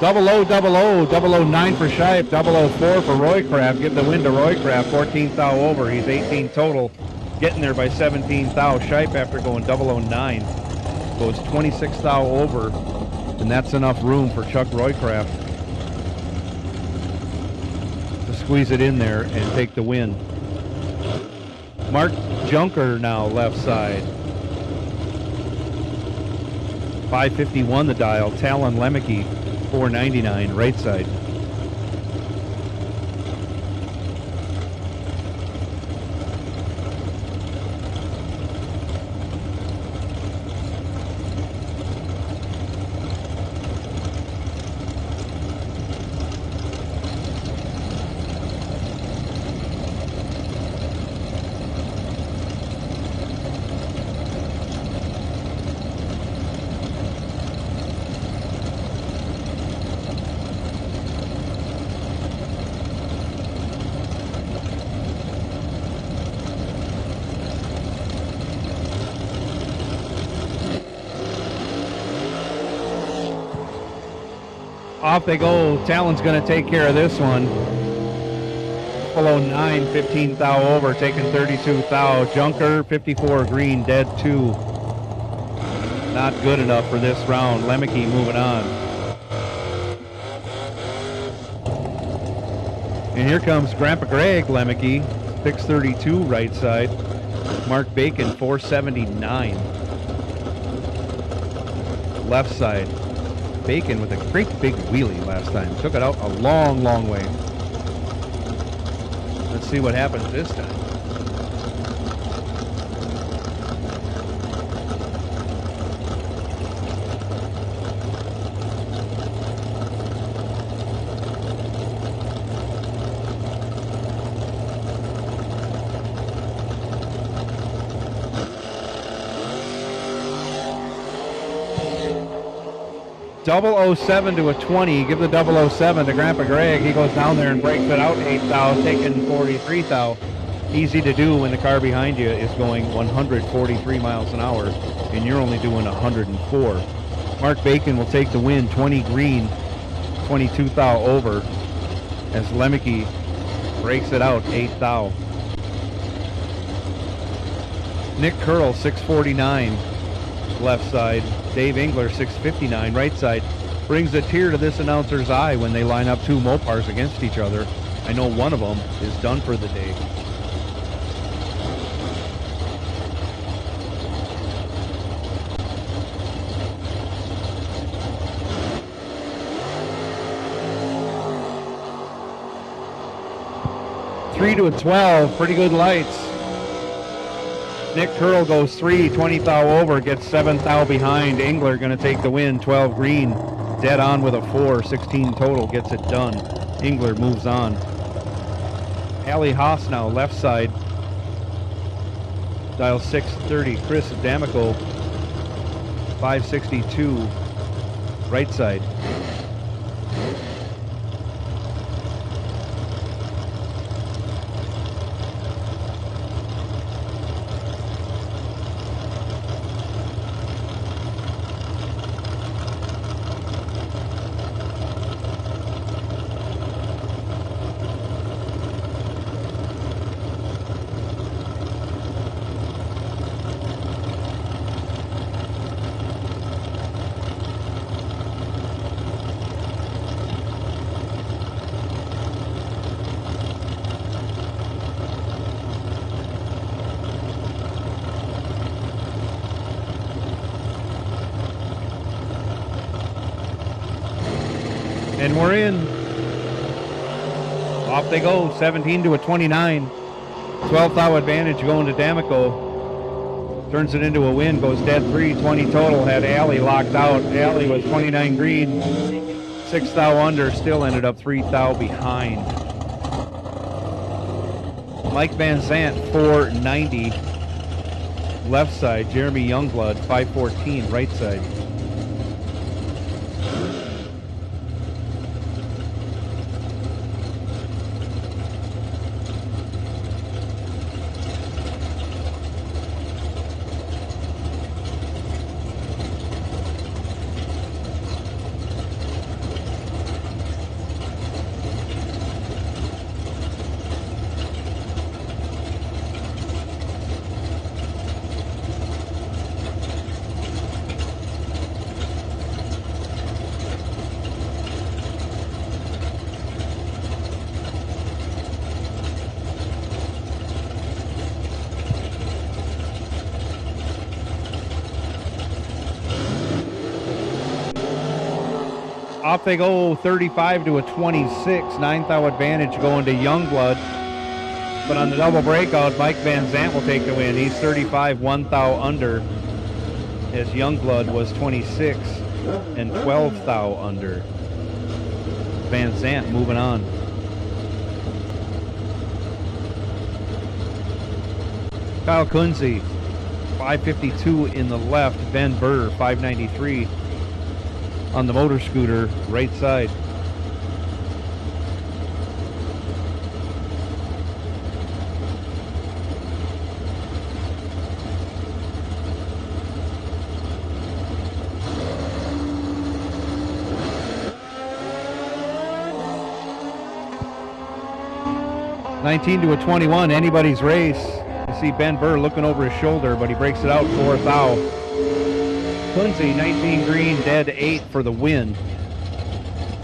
009 for Shipe, 004 for Roycraft. Give the win to Roycraft, 14th thou over. He's 18 total, getting there by 17 thou. Shipe, after going 009, goes 26 thou over, and that's enough room for Chuck Roycraft to squeeze it in there and take the win. Mark Junker now left side. 551 the dial. Talon Lemke, 499 right side. Off they go. Talon's going to take care of this one. 009, 15 thou over, taking 32 thou. Junker, 54 green, dead 2. Not good enough for this round. Lemke moving on. And here comes Grandpa Greg Lemke, 632 right side. Mark Bacon, 479. Left side. Bacon with a great big wheelie last time. Took it out a long, long way. Let's see what happens this time. .007 to a 20. Give the 007 to Grandpa Greg. He goes down there and breaks it out 8 thou, taking 43 thou. Easy to do when the car behind you is going 143 miles an hour and you're only doing 104. Mark Bacon will take the win, 20 green, 22 thou over, as Lemke breaks it out 8 thou. Nick Curl, 649 left side. Dave Engler, 659 right side. Brings a tear to this announcer's eye when they line up two Mopars against each other. I know one of them is done for the day. Three to a 12, pretty good lights. Nick Curl goes 3, 20 thou over, gets 7 thou behind. Engler going to take the win, 12 green, dead on with a 4, 16 total, gets it done. Engler moves on. Allie Haas now, left side. Dial 630, Chris D'Amico, 562, right side. And we're in. Off they go, 17 to a 29. 12 thou advantage going to D'Amico. Turns it into a win, goes dead 3, 20 total. Had Allie locked out. Allie was 29 green, 6 thou under, still ended up 3 thou behind. Mike Van Zant, 490. Left side, Jeremy Youngblood, 514, right side. Off they go, 35 to a 26. 9 thou advantage going to Youngblood. But on the double breakout, Mike Van Zant will take the win. He's 35, 1 thou under, as Youngblood was 26 and 12 thou under. Van Zant moving on. 𝐂𝐚𝐫𝐿, 552 in the left. Ben Burr, 593 on the motor scooter, right side. $19 to a 21, anybody's race. You see Ben Burr looking over his shoulder, but he breaks it out 4 thou. 𝐂𝐚𝐫, 19 green, dead 8 for the win.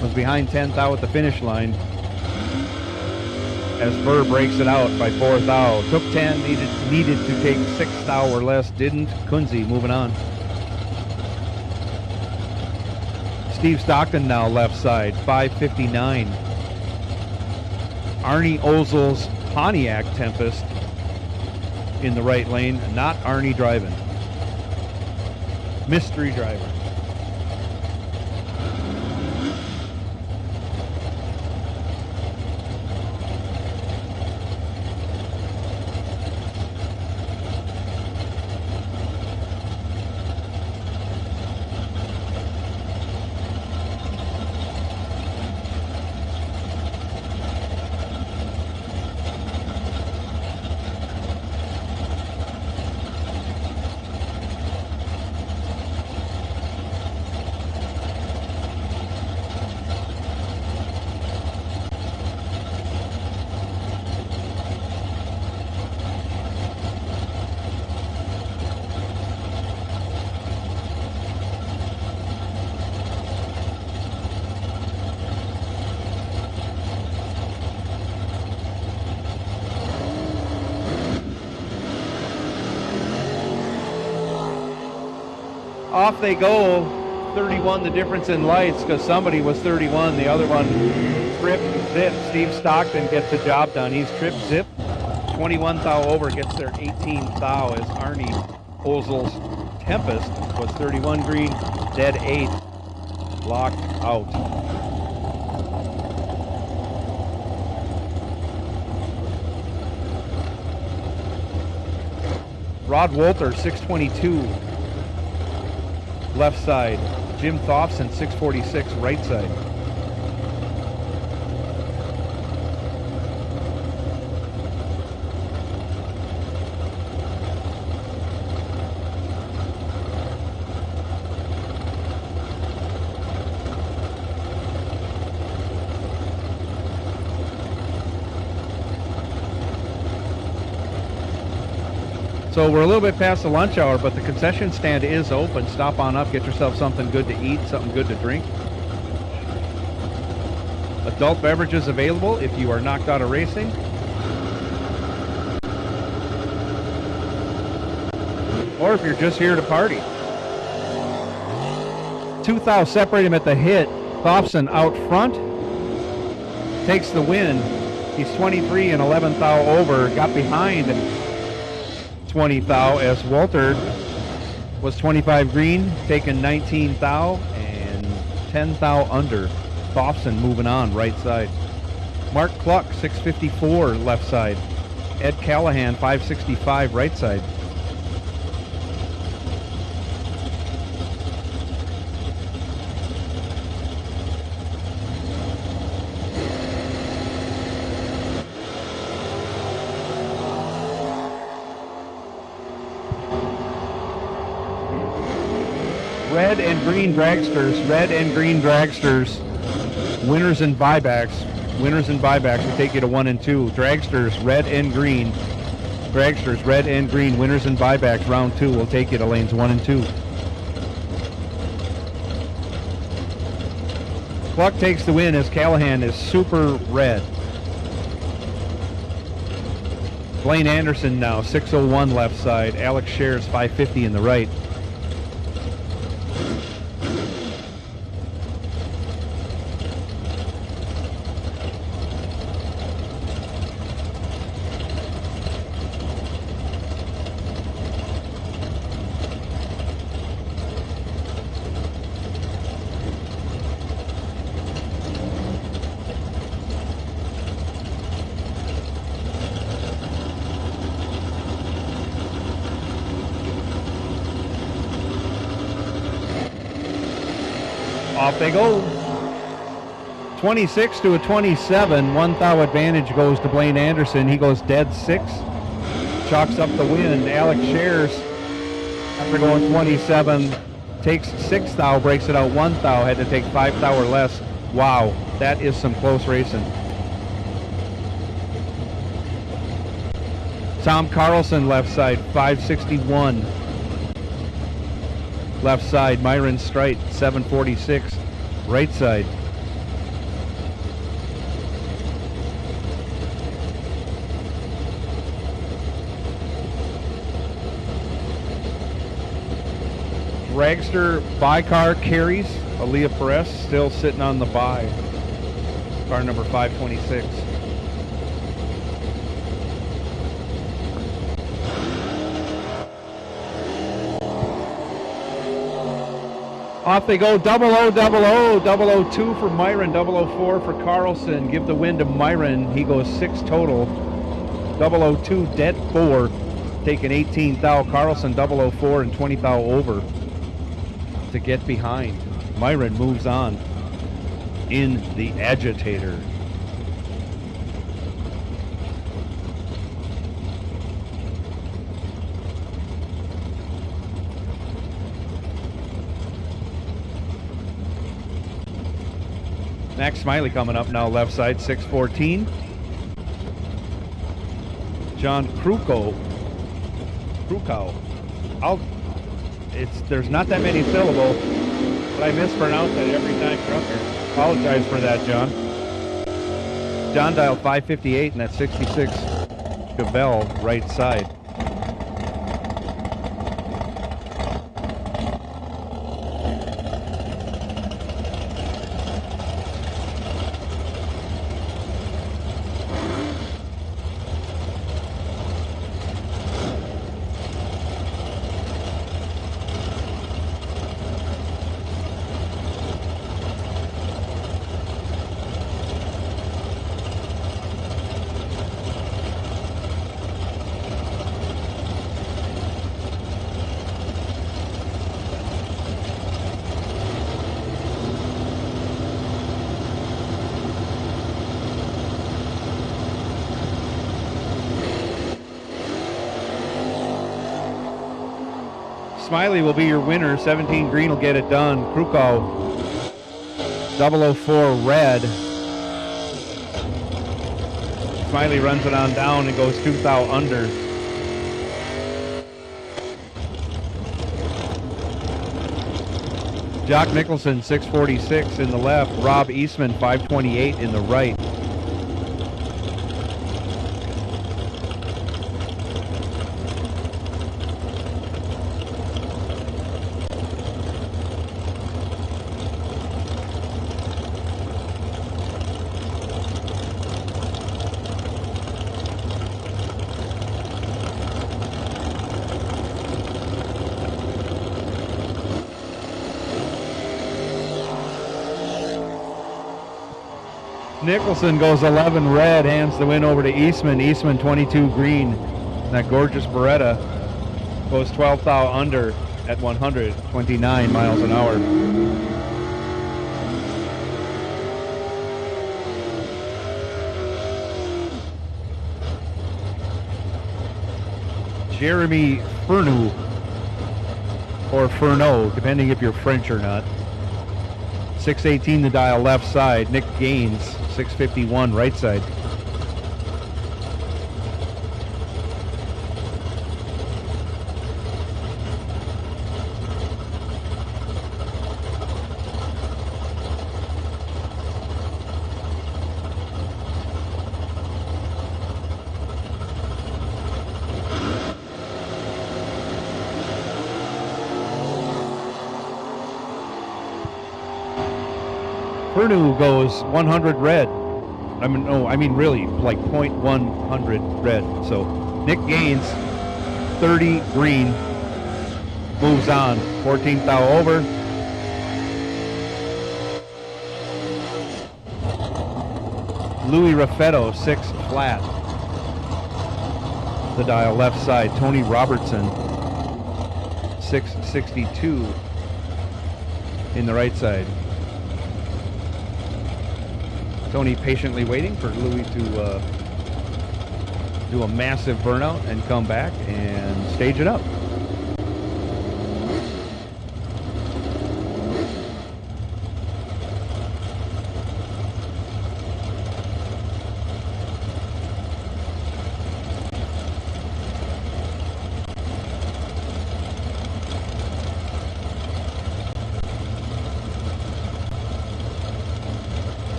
Was behind 10 thou at the finish line, as Burr breaks it out by 4 thou. Took 10, needed to take 6 thou or less, didn't. 𝐂𝐚𝐫 moving on. Steve Stockton now left side, 559. Arnie Ozel's Pontiac Tempest in the right lane, not Arnie driving. Mystery driver. Off they go. 31 the difference in lights, because somebody was 31, the other one tripped, zip. Steve Stockton gets the job done. He's tripped, zip. 21 thou over, gets their 18 thou, as Arnie Ozel's Tempest was 31 green, dead 8, locked out. Rod Wolter, 622. Left side. Jim Thompson, 646, right side. So we're a little bit past the lunch hour, but the concession stand is open. Stop on up, get yourself something good to eat, something good to drink. Adult beverages available if you are knocked out of racing. Or if you're just here to party. 2 thou separate him at the hit. Thompson out front. Takes the win. He's 23 and 11 thou over. Got behind 20 thou, as Walter was 25 green, taking 19 thou and 10 thou under. Thompson moving on, right side. Mark Cluck, 654, left side. Ed Callahan, 565, right side. Red and green dragsters, red and green dragsters, winners and buybacks. Winners and buybacks will take you to 1 and 2. Dragsters, red and green. Dragsters, red and green. Winners and buybacks, round 2 will take you to lanes 1 and 2. Cluck takes the win, as Callahan is super red. Blaine Anderson now, 601 left side. Alex Shares, 550 in the right. Off they go. 26 to a 27. 1 thou advantage goes to Blaine Anderson. He goes dead 6. Chalks up the win. Alex Shares, after going 27, takes 6 thou, breaks it out 1 thou. Had to take 5 thou or less. Wow, that is some close racing. Tom Carlson left side, 561. Left side, Myron Strite, 746. Right side. Dragster bye car carries. Aaliyah Perez still sitting on the bye. Car number 526. Off they go, 0000, 002 for Myron, 004 for Carlson. Give the win to Myron. He goes 6 total. 002 dead 4, taking 18 thou. Carlson 004 and 20 thou over to get behind. Myron moves on in the Agitator. Max Smiley coming up now, left side, 614. John Krukow. There's not that many syllables, but I mispronounce it every time you're up here. Apologize for that, John. John dialed 558, and that's 66 𝐄𝐙 right side. Smiley will be your winner. 17 green will get it done. Krukow, 004 red. Smiley runs it on down and goes 2 thou under. Jock Nicholson, 646 in the left. Rob Eastman, 528 in the right. Nicholson goes 11 red, hands the win over to Eastman. Eastman 22 green. That gorgeous Beretta goes 12 thou under at 129 miles an hour. Jeremy Furneaux, or Furneaux, depending if you're French or not. 618 the dial left side. Nick Gaines, 651 right side. Furneaux goes 100 red. I mean really like 0.100 red. So Nick Gaines, 30 green, moves on. 14 thou over. Louis Raffetto, 6 flat. The dial left side. Tony Robertson, 662 in the right side. Tony patiently waiting for Louis to do a massive burnout and come back and stage it up.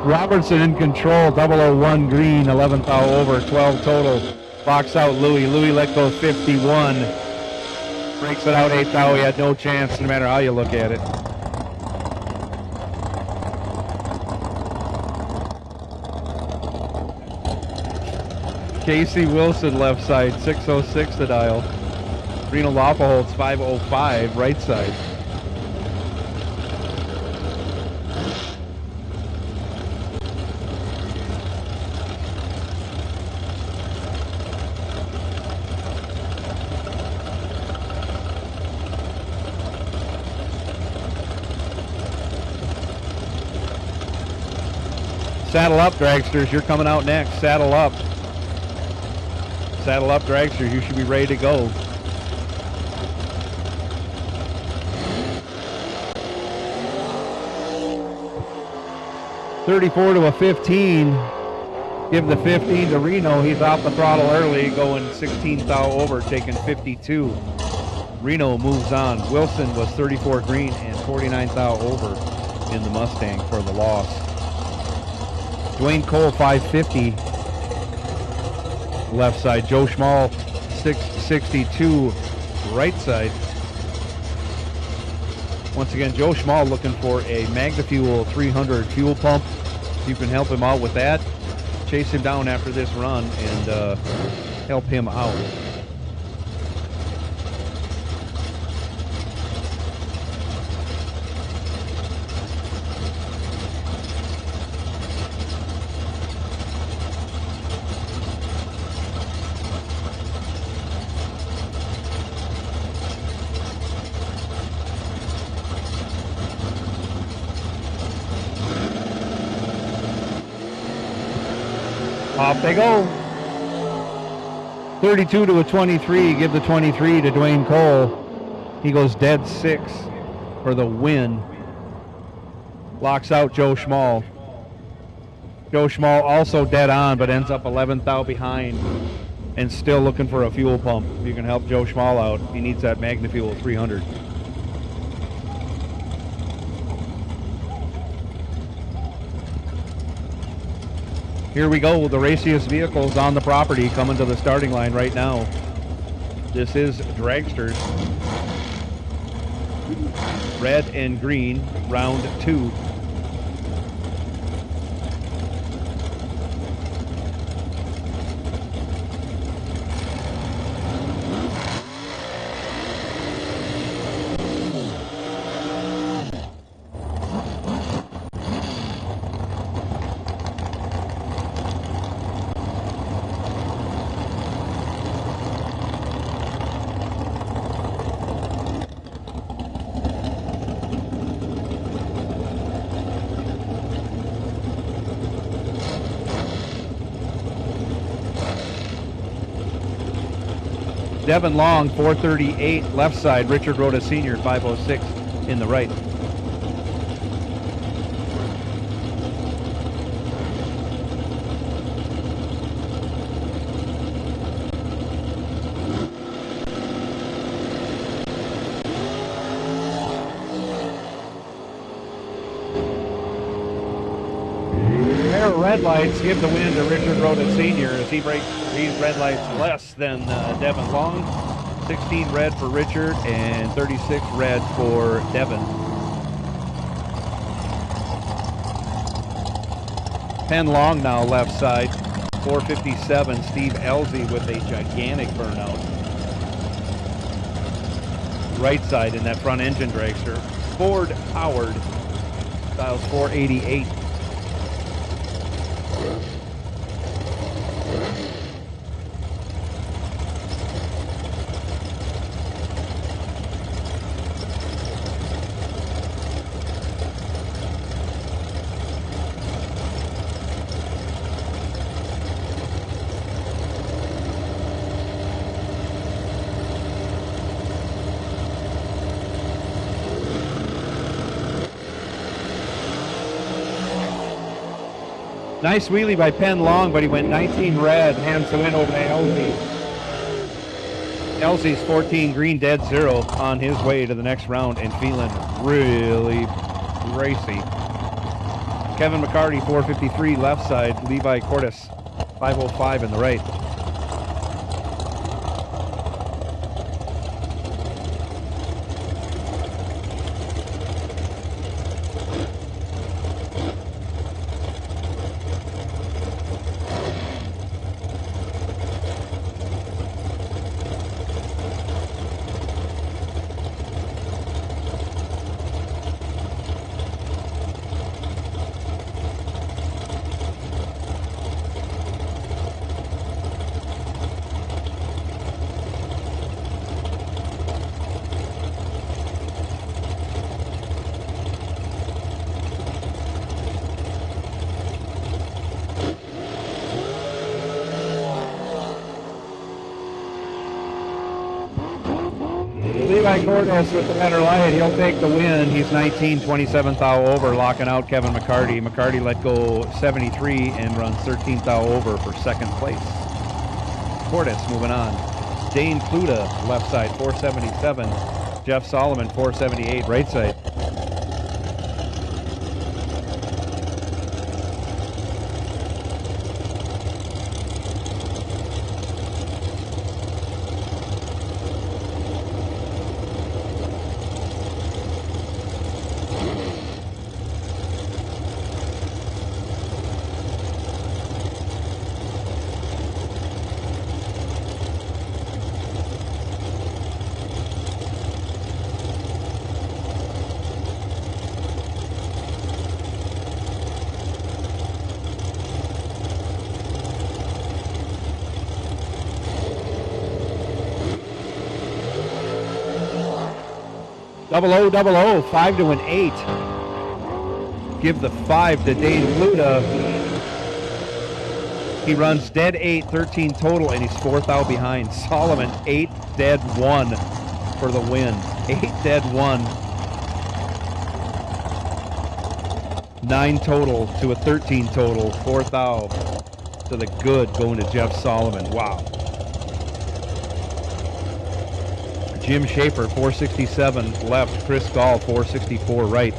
Robertson in control, 001 green, 11th out over, 12 total. Box out Louis. Louis let go 51. Breaks it out 8th out. He had no chance no matter how you look at it. Casey Wilson left side, 606 the dial. Reno Lapa holds 505 right side. Saddle up, dragsters. You're coming out next. Saddle up. Saddle up, dragsters. You should be ready to go. $34 to a 15. Give the 15 to Reno. He's off the throttle early, going 16th out over, taking 52. Reno moves on. Wilson was 34 green and 49th out over in the Mustang for the loss. Dwayne Cole 550 left side. Joe Schmall 662 right side. Once again, Joe Schmall looking for a MagnaFuel 300 fuel pump. If you can help him out with that, chase him down after this run and help him out. Off they go. 32 to a 23. Give the 23 to Dwayne Cole. He goes dead 6 for the win. Locks out Joe Schmall. Joe Schmall also dead on, but ends up 11th out behind and still looking for a fuel pump. If you can help Joe Schmall out, he needs that MagnaFuel 300. Here we go, the raciest vehicles on the property coming to the starting line right now. This is dragsters. Red and green, round 2. Devin Long, 438 left side. Richard Rhoda Sr., 506 in the right. Pair of red lights give the win to Richard Rhoda Sr. as he breaks these red lights less than Devin Long. 16 red for Richard and 36 red for Devin. 10 long now left side. 457 Steve Ellsey with a gigantic burnout. Right side in that front engine dragster. Ford powered. Styles 488. Nice wheelie by Penn Long, but he went 19 red, hands the win over to 𝐿𝐳. 𝐿𝐳's 14 green, dead 0 on his way to the next round and feeling really racy. Kevin McCarty, 453 left side. Levi Cordes, 505 in the right. Levi Cordes with the better light. He'll take the win. He's 19, 27th thou over, locking out Kevin McCarty. McCarty let go 73 and runs 13th thou over for second place. Cordes moving on. Dane Kluda, left side, 477. Jeff Solomon, 478, right side. Double O, 5 to an 8. Give the 5 to Dane Kluda. He runs dead 8, 13 total, and he's 4th out behind. Solomon, 8 dead 1 for the win. 8 dead 1. 9 total to a 13 total. 4th out to the good, going to Jeff Solomon. Wow. Jim Schaefer, 467 left. Chris Gall, 464 right.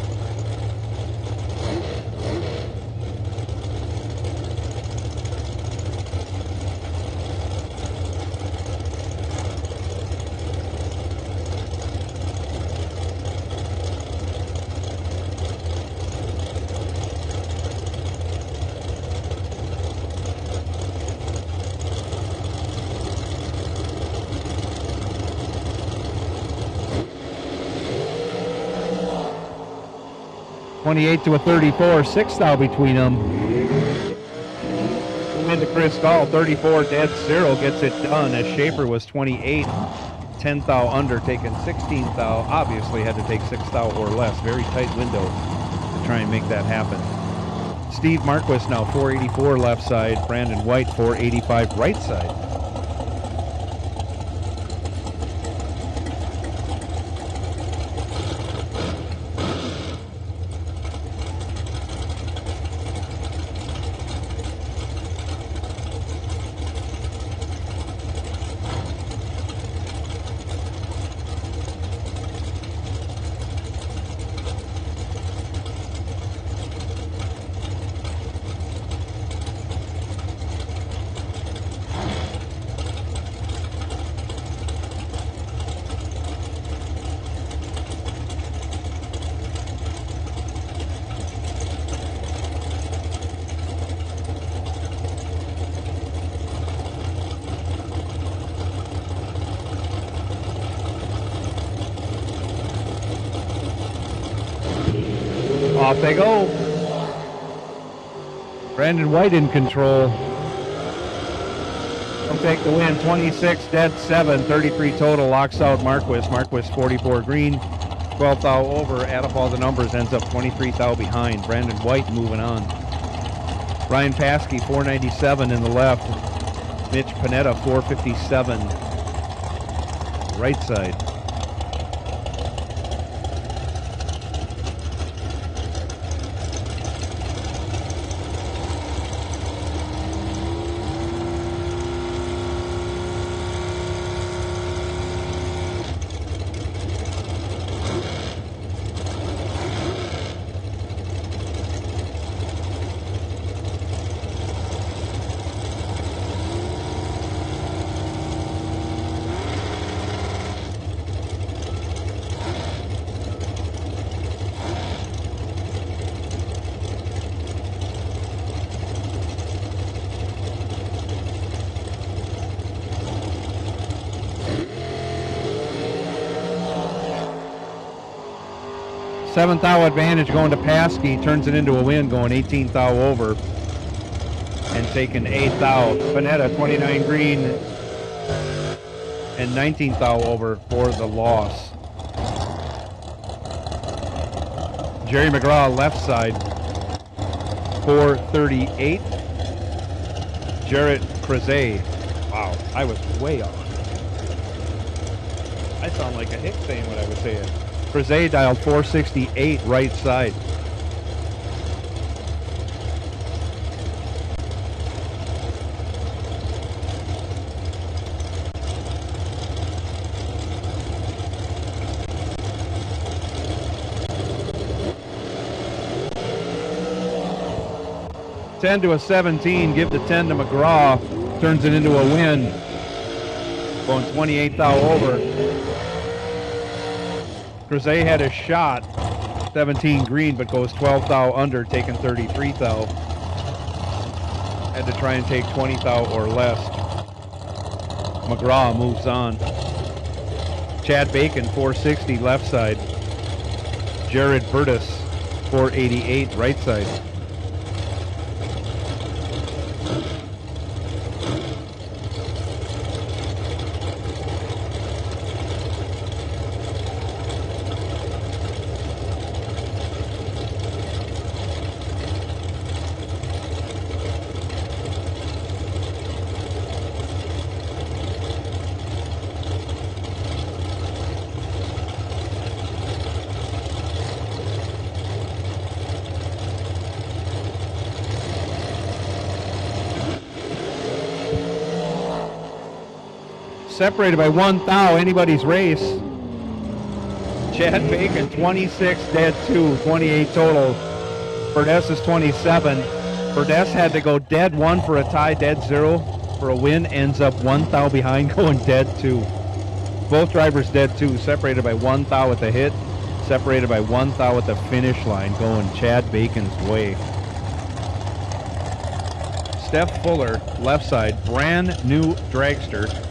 $28 to a 34, 6 thou between them. Win to Chris Gall, 34 dead 0, gets it done as Schaefer was 28, 10 thou under, taking 16 thou. Obviously had to take 6 thou or less. Very tight window to try and make that happen. Steve Marquis now 484 left side. Brandon White 485 right side. Off they go. Brandon White in control. He'll take the win. 26 dead 7, 33 total. Locks out Marquis. Marquis 44 green, 12 thou over. Add up all the numbers, ends up 23 thou behind. Brandon White moving on. Ryan Paskey 497 in the left. Mitch Panetta 457 right side. 7 thou advantage going to Paskey, turns it into a win, going 18 thou over and taking 8 thou. Panetta 29 green and 19 thou over for the loss. Jerry McGraw left side 438. Jarrett Craze. Wow, I was way off. I sound like a hick saying what I was saying. Craze dialed 468 right side. $10 to a 17, give the 10 to McGraw, turns it into a win, going 28 thou over. Craze had a shot, 17 green, but goes 12 thou under, taking 33 thou. Had to try and take 20 thou or less. McGraw moves on. Chad Bacon, 460 left side. Jared Burtis, 488 right side. Separated by 1 thou, anybody's race. Chad Bacon, 26, dead 2, 28 total. Burdess is 27. Burdess had to go dead 1 for a tie, dead 0 for a win, ends up 1 thou behind, going dead 2. Both drivers dead 2, separated by 1 thou at the hit, separated by 1 thou at the finish line, going Chad Bacon's way. Steph Fuller, left side, brand new dragster.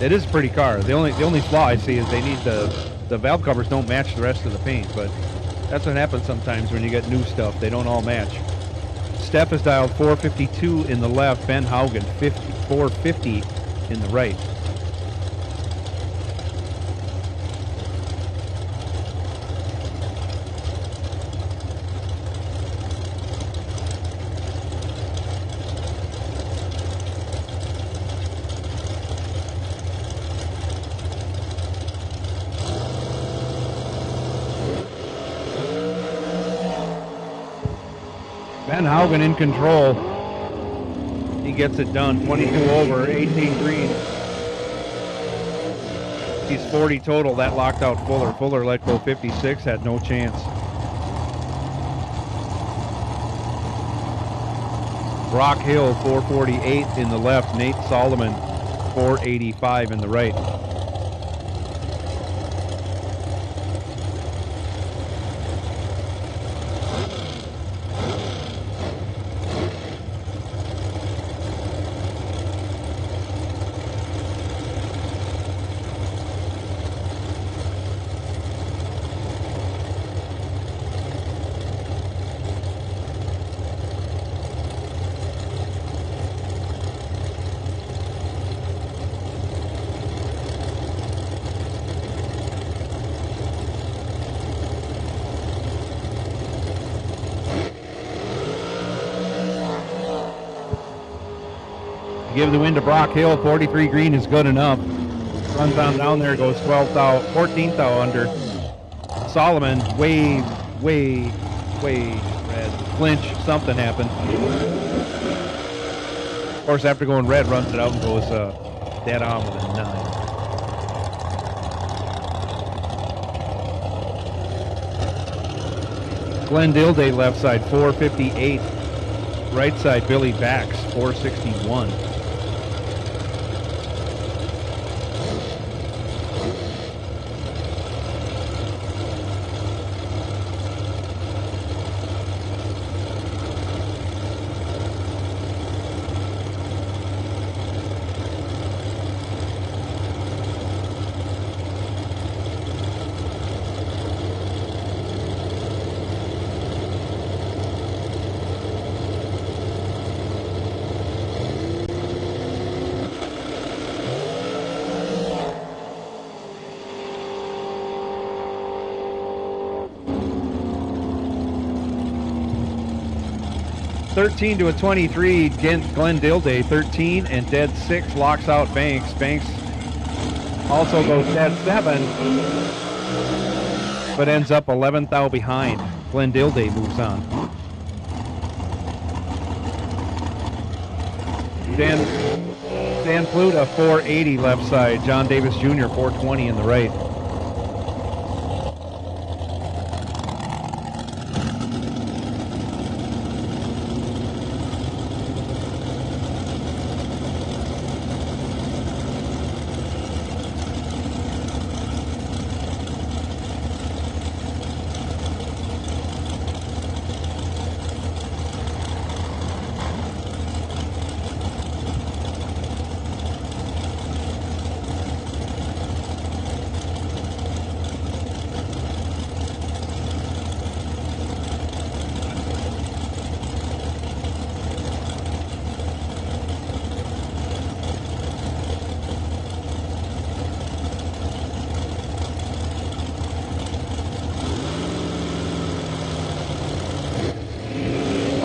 It is a pretty car. The only flaw I see is they need the valve covers don't match the rest of the paint, but that's what happens sometimes when you get new stuff. They don't all match. Steph is dialed 452 in the left, Ben Haugen 450 in the right. Ben Haugen in control. He gets it done. 22 over, 18 green. He's 40 total. That locked out Fuller. Fuller let go 56, had no chance. Brock Hill, 448 in the left. Nate Solomon, 485 in the right. Give the win to Brock Hill. 43 green is good enough. Runs on down there, goes 12 thou, 14 thou under. Solomon, way red. Clinch, something happened. Of course, after going red, runs it out and goes dead on with a 9. Glenn Dilday left side, 458. Right side, Billy Bax, 461. 13 to a 23, Glenn Dilday, 13 and dead 6, locks out Banks. Banks also goes dead 7, but ends up 11th out behind. Glenn Dilday moves on. Dan Pluta, 480 left side. John Davis Jr., 420 in the right.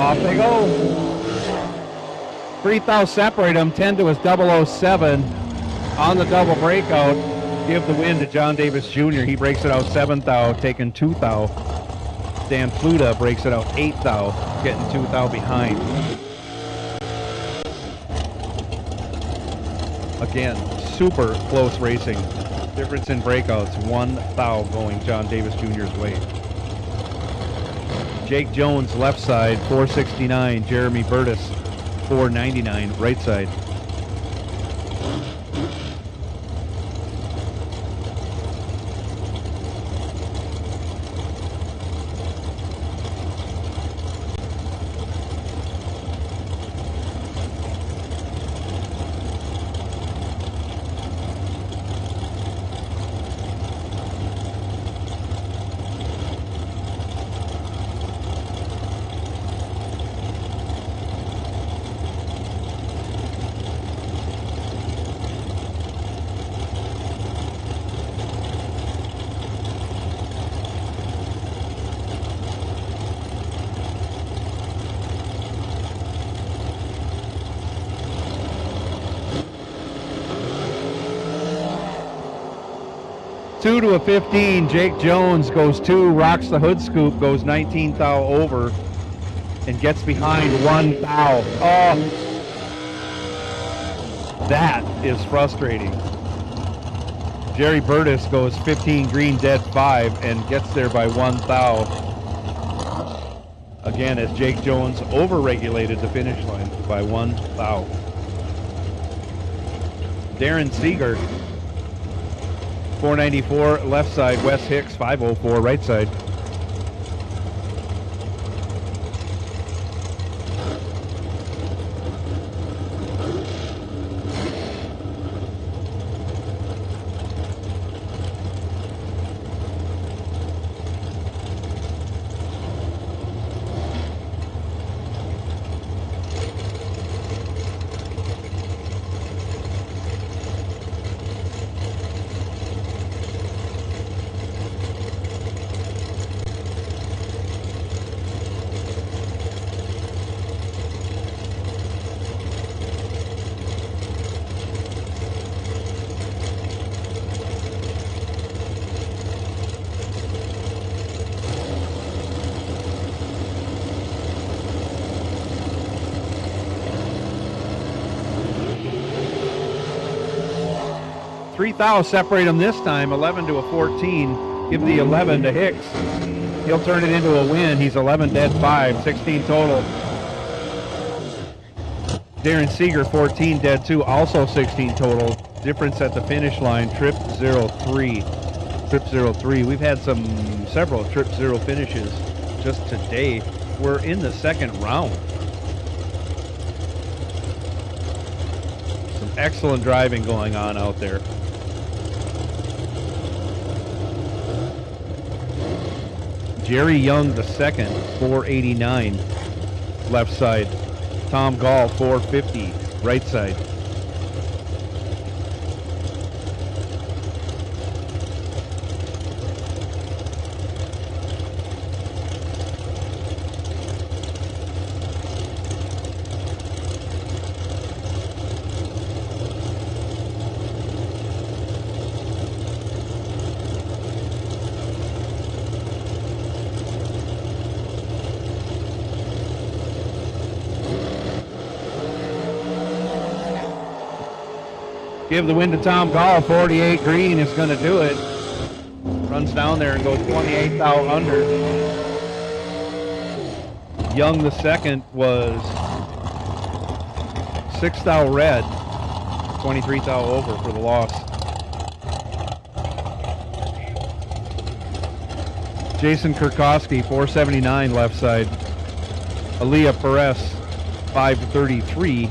Off they go. 3,000 separate them. 10 to his 007 on the double breakout. Give the win to John Davis Jr. He breaks it out 7th thou, taking 2 thou. Dan Pluta breaks it out 8th thou, getting 2 thou behind. Again, super close racing. Difference in breakouts, 1 thou going John Davis Jr.'s way. Jake Jones, left side, 469. Jeremy Burtis, 499, right side. Two to a 15. Jake Jones goes 2, rocks the hood scoop, goes 19 thou over, and gets behind 1 thou. Oh, that is frustrating. Jerry Burtis goes 15 green, dead 5, and gets there by 1 thou. Again, as Jake Jones over-regulated the finish line by 1 thou. Darren Seeger, 494 left side. Wes Hicks, 504 right side. Three thou separate them this time, 11 to a 14. Give the 11 to Hicks. He'll turn it into a win. He's 11 dead 5, 16 total. Darren Seeger, 14 dead 2, also 16 total. Difference at the finish line, trip 03. Trip 03. We've had several trip 0 finishes just today. We're in the second round. Some excellent driving going on out there. Jerry Young the second, 489 left side. Tom Gall, 450 right side. Give the win to Tom Gall. 48 green is going to do it. Runs down there and goes 28 thou under. Young the second was 6 thou red. 23 thou over for the loss. Jason Kurkowski, 479 left side. Aaliyah Perez, 533.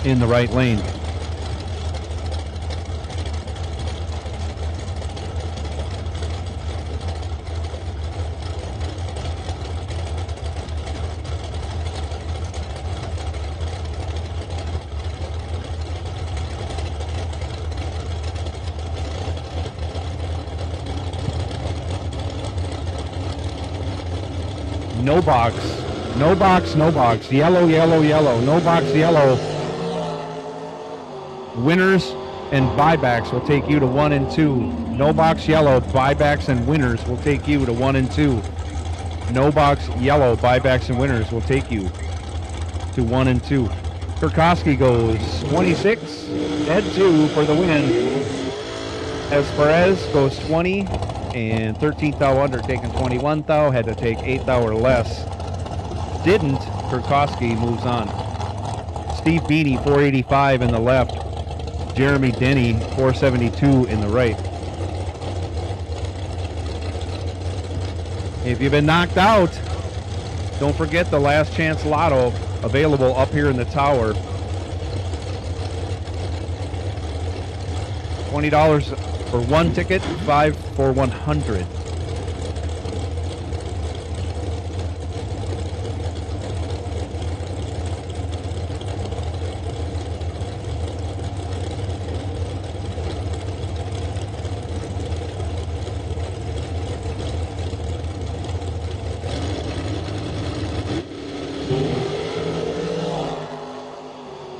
In the right lane. No box, no box, no box. Yellow, yellow, yellow. No box, yellow. Winners and buybacks will take you to 1 and 2. No box yellow, buybacks and winners will take you to 1 and 2. No box yellow, buybacks and winners will take you to 1 and 2. Kurkowski goes 26, dead 2 for the win. As Perez goes 20 and 13 thou under, taking 21 thou, had to take 8 thou or less. Didn't. Kurkowski moves on. Steve Beanie, 485 in the left. Jeremy Denny, 472 in the right. If you've been knocked out, don't forget the last chance lotto available up here in the tower. $20 for one ticket, 5 for 100.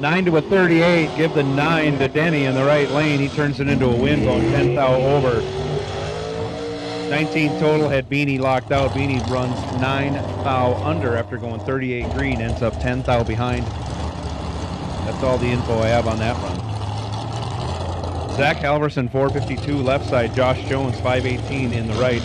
Nine to a 38, give the 9 to Denny in the right lane. He turns it into a win, going 10 thou over. 19 total, had Beanie locked out. Beanie runs 9 thou under after going 38 green, ends up 10 thou behind. That's all the info I have on that run. Zach Halverson, 452 left side. Josh Jones, 518 in the right.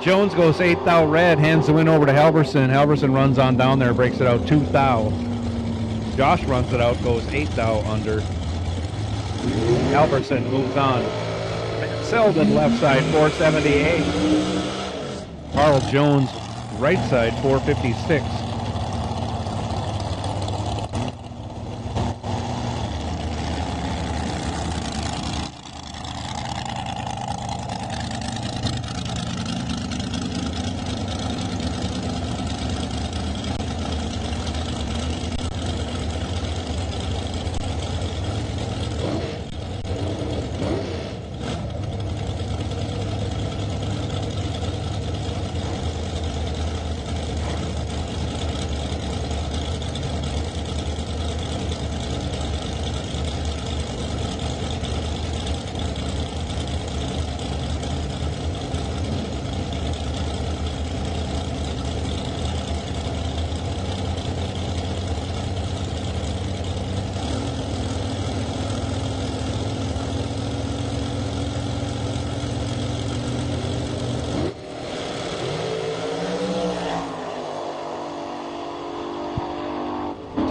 Jones goes 8 thou red, hands the win over to Halverson. Halverson runs on down there, breaks it out 2 thou. Josh runs it out, goes 8 thou under. Halverson moves on. Selden left side, 478. Carl Jones right side, 456.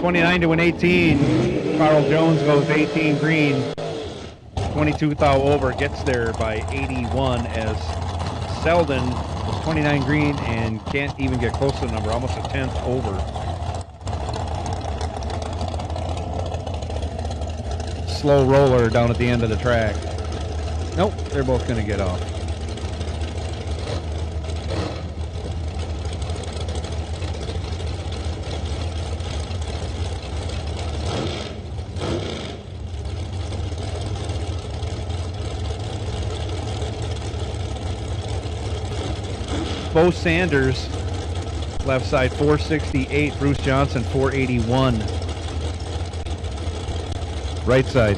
$29 to an 18. Carl Jones goes 18 green. 22 thou over, gets there by 81 as Selden was 29 green and can't even get close to the number, almost a 10th over. slow roller down at the end of the track. Nope, they're both going to get off. Bo Sanders, left side 468. Bruce Johnson 481. Right side.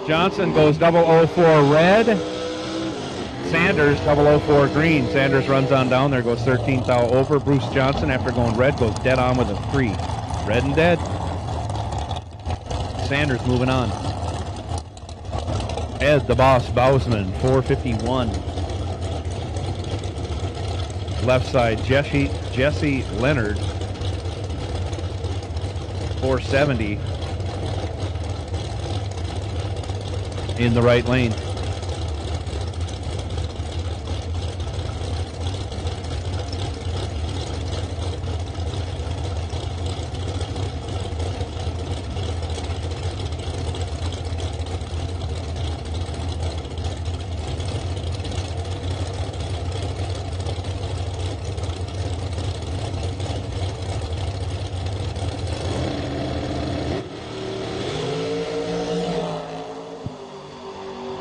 Johnson goes 004 red. Sanders 004 green. Sanders runs on down there, goes 13th out over. Bruce Johnson, after going red, goes dead on with a 3. Red and dead. Sanders moving on. Ed the Boss Bousman 451. Left side Jesse Leonard 470 in the right lane.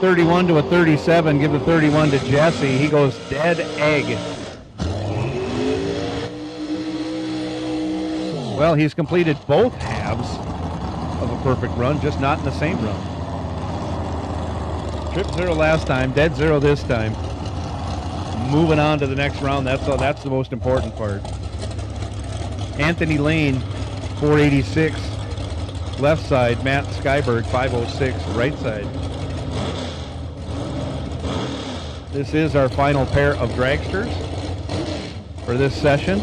.31 to a .37. Give the .31 to Jesse. He goes dead egg. Well, he's completed both halves of a perfect run, just not in the same run. Trip 0 last time, dead 0 this time. Moving on to the next round. That's the most important part. Anthony Lane 486. Left side. Matt Skyberg 506. Right side. This is our final pair of dragsters for this session.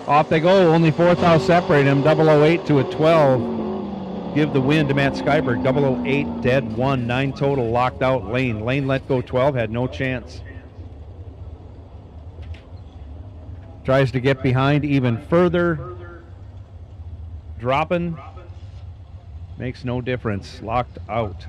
Off they go, only 4th house separate him, 008 to a 12. Give the win to Matt Skyberg, 008, dead 1, 9 total, locked out Lane. Lane let go 12, had no chance. Tries to get behind even further. Dropping, makes no difference, locked out.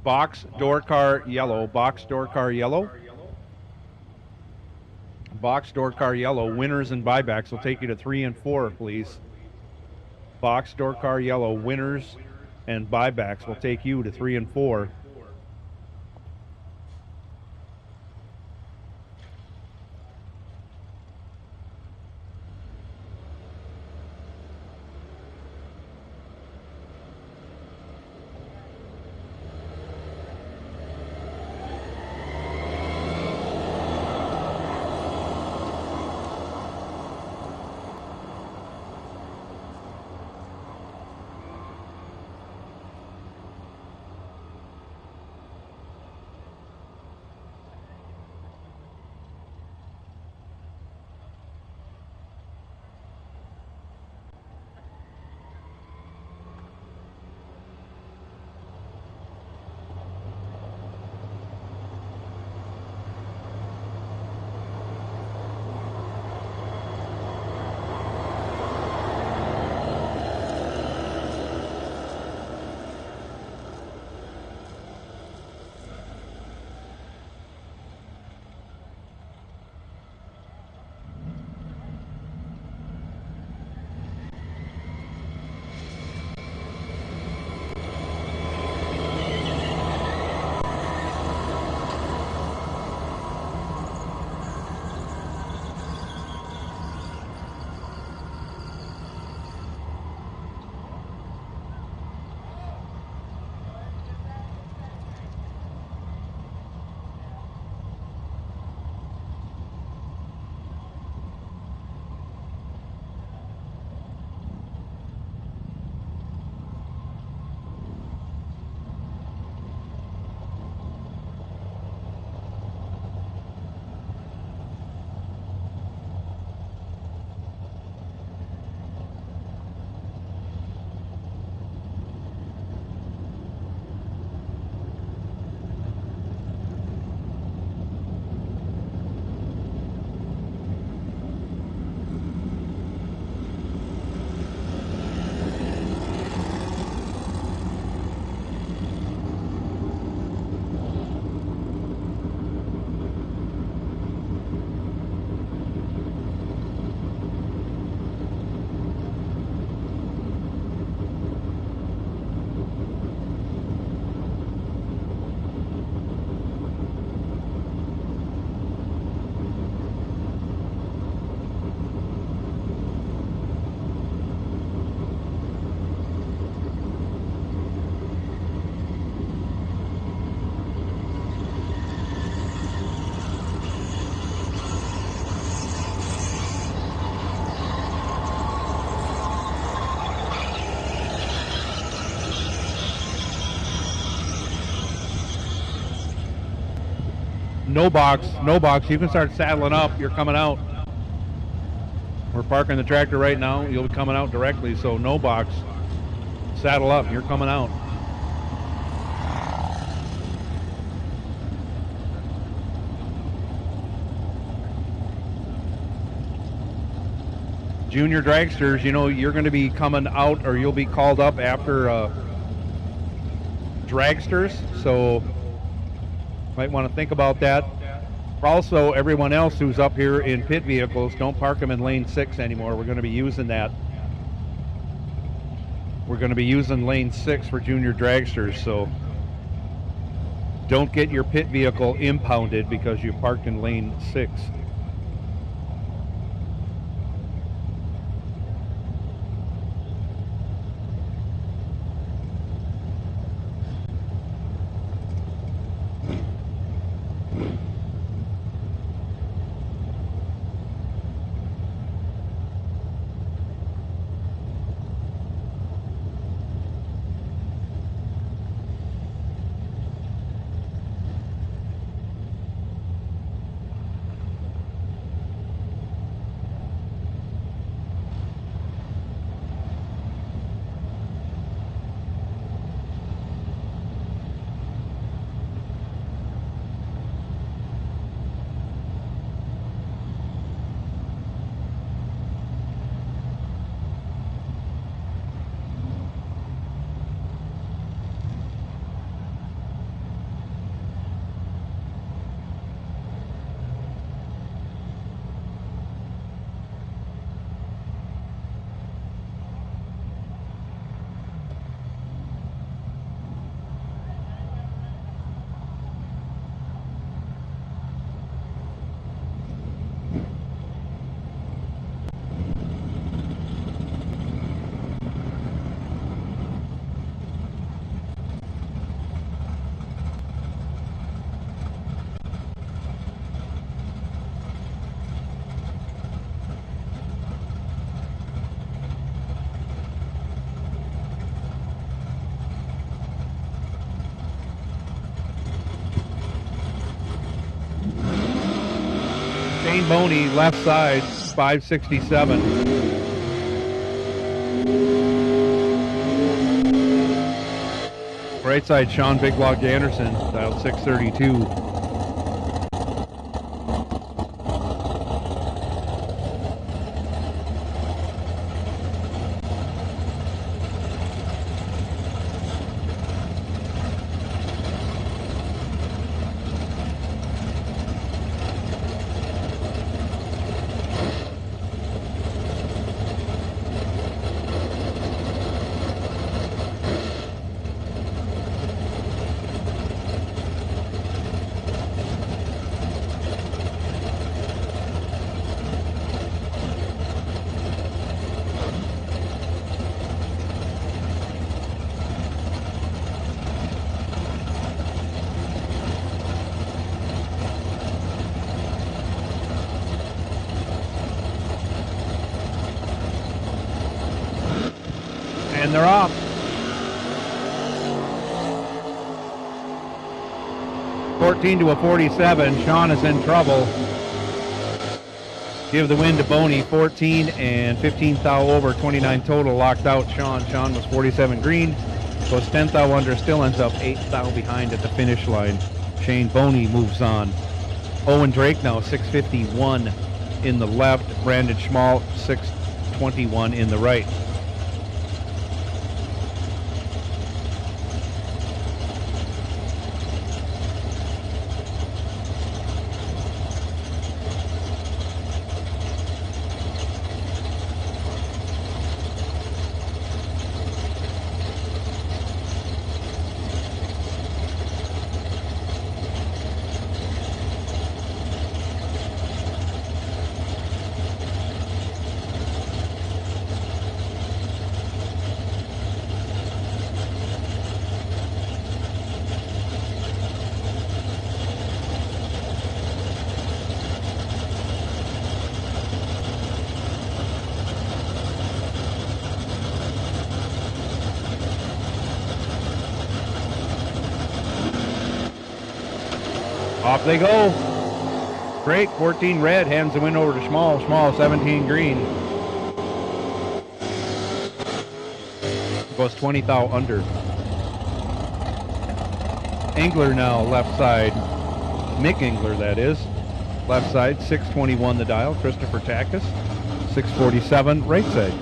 Box, door car, yellow. Box, door car, yellow. Box, door car, yellow. Winners and buybacks will take you to 3 and 4, please. Box, door car, yellow. Winners and buybacks will take you to 3 and 4. No box, no box. You can start saddling up. You're coming out. We're parking the tractor right now. You'll be coming out directly, so no box. Saddle up. You're coming out. Junior dragsters, you know, you're going to be coming out, or you'll be called up after dragsters, so might want to think about that. Also, everyone else who's up here in pit vehicles, don't park them in lane 6 anymore. We're going to be using that. We're going to be using lane 6 for junior dragsters, so don't get your pit vehicle impounded because you parked in lane 6. Shane Boney, left side, 567. Right side, Sean Big Block Anderson, dialed 632. And they're off. $14 to a 47. Sean is in trouble. Give the win to Boney, 14 and 15 thou over, 29 total, locked out Sean. Sean was 47 green, goes 10 thou under, still ends up 8 thou behind at the finish line. Shane Boney moves on. Owen Drake now 651 in the left, Brandon Schmall 621 in the right. Off they go. Break, 14 red, hands the win over to Schmall. Schmall, 17 green. Goes 20 thou under. Engler now, left side. Mick Engler, that is. Left side, 621 the dial. Christopher Takis, 647 right side.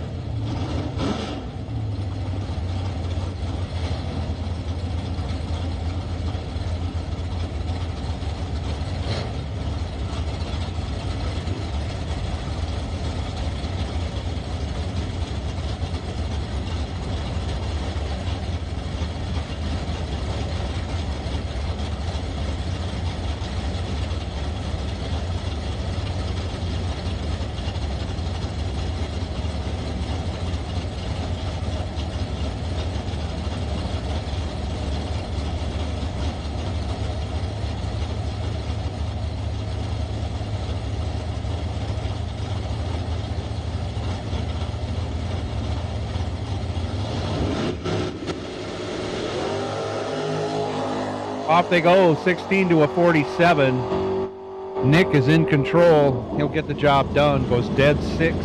Off they go, 16 to a 47. Nick is in control. He'll get the job done. Goes dead 6.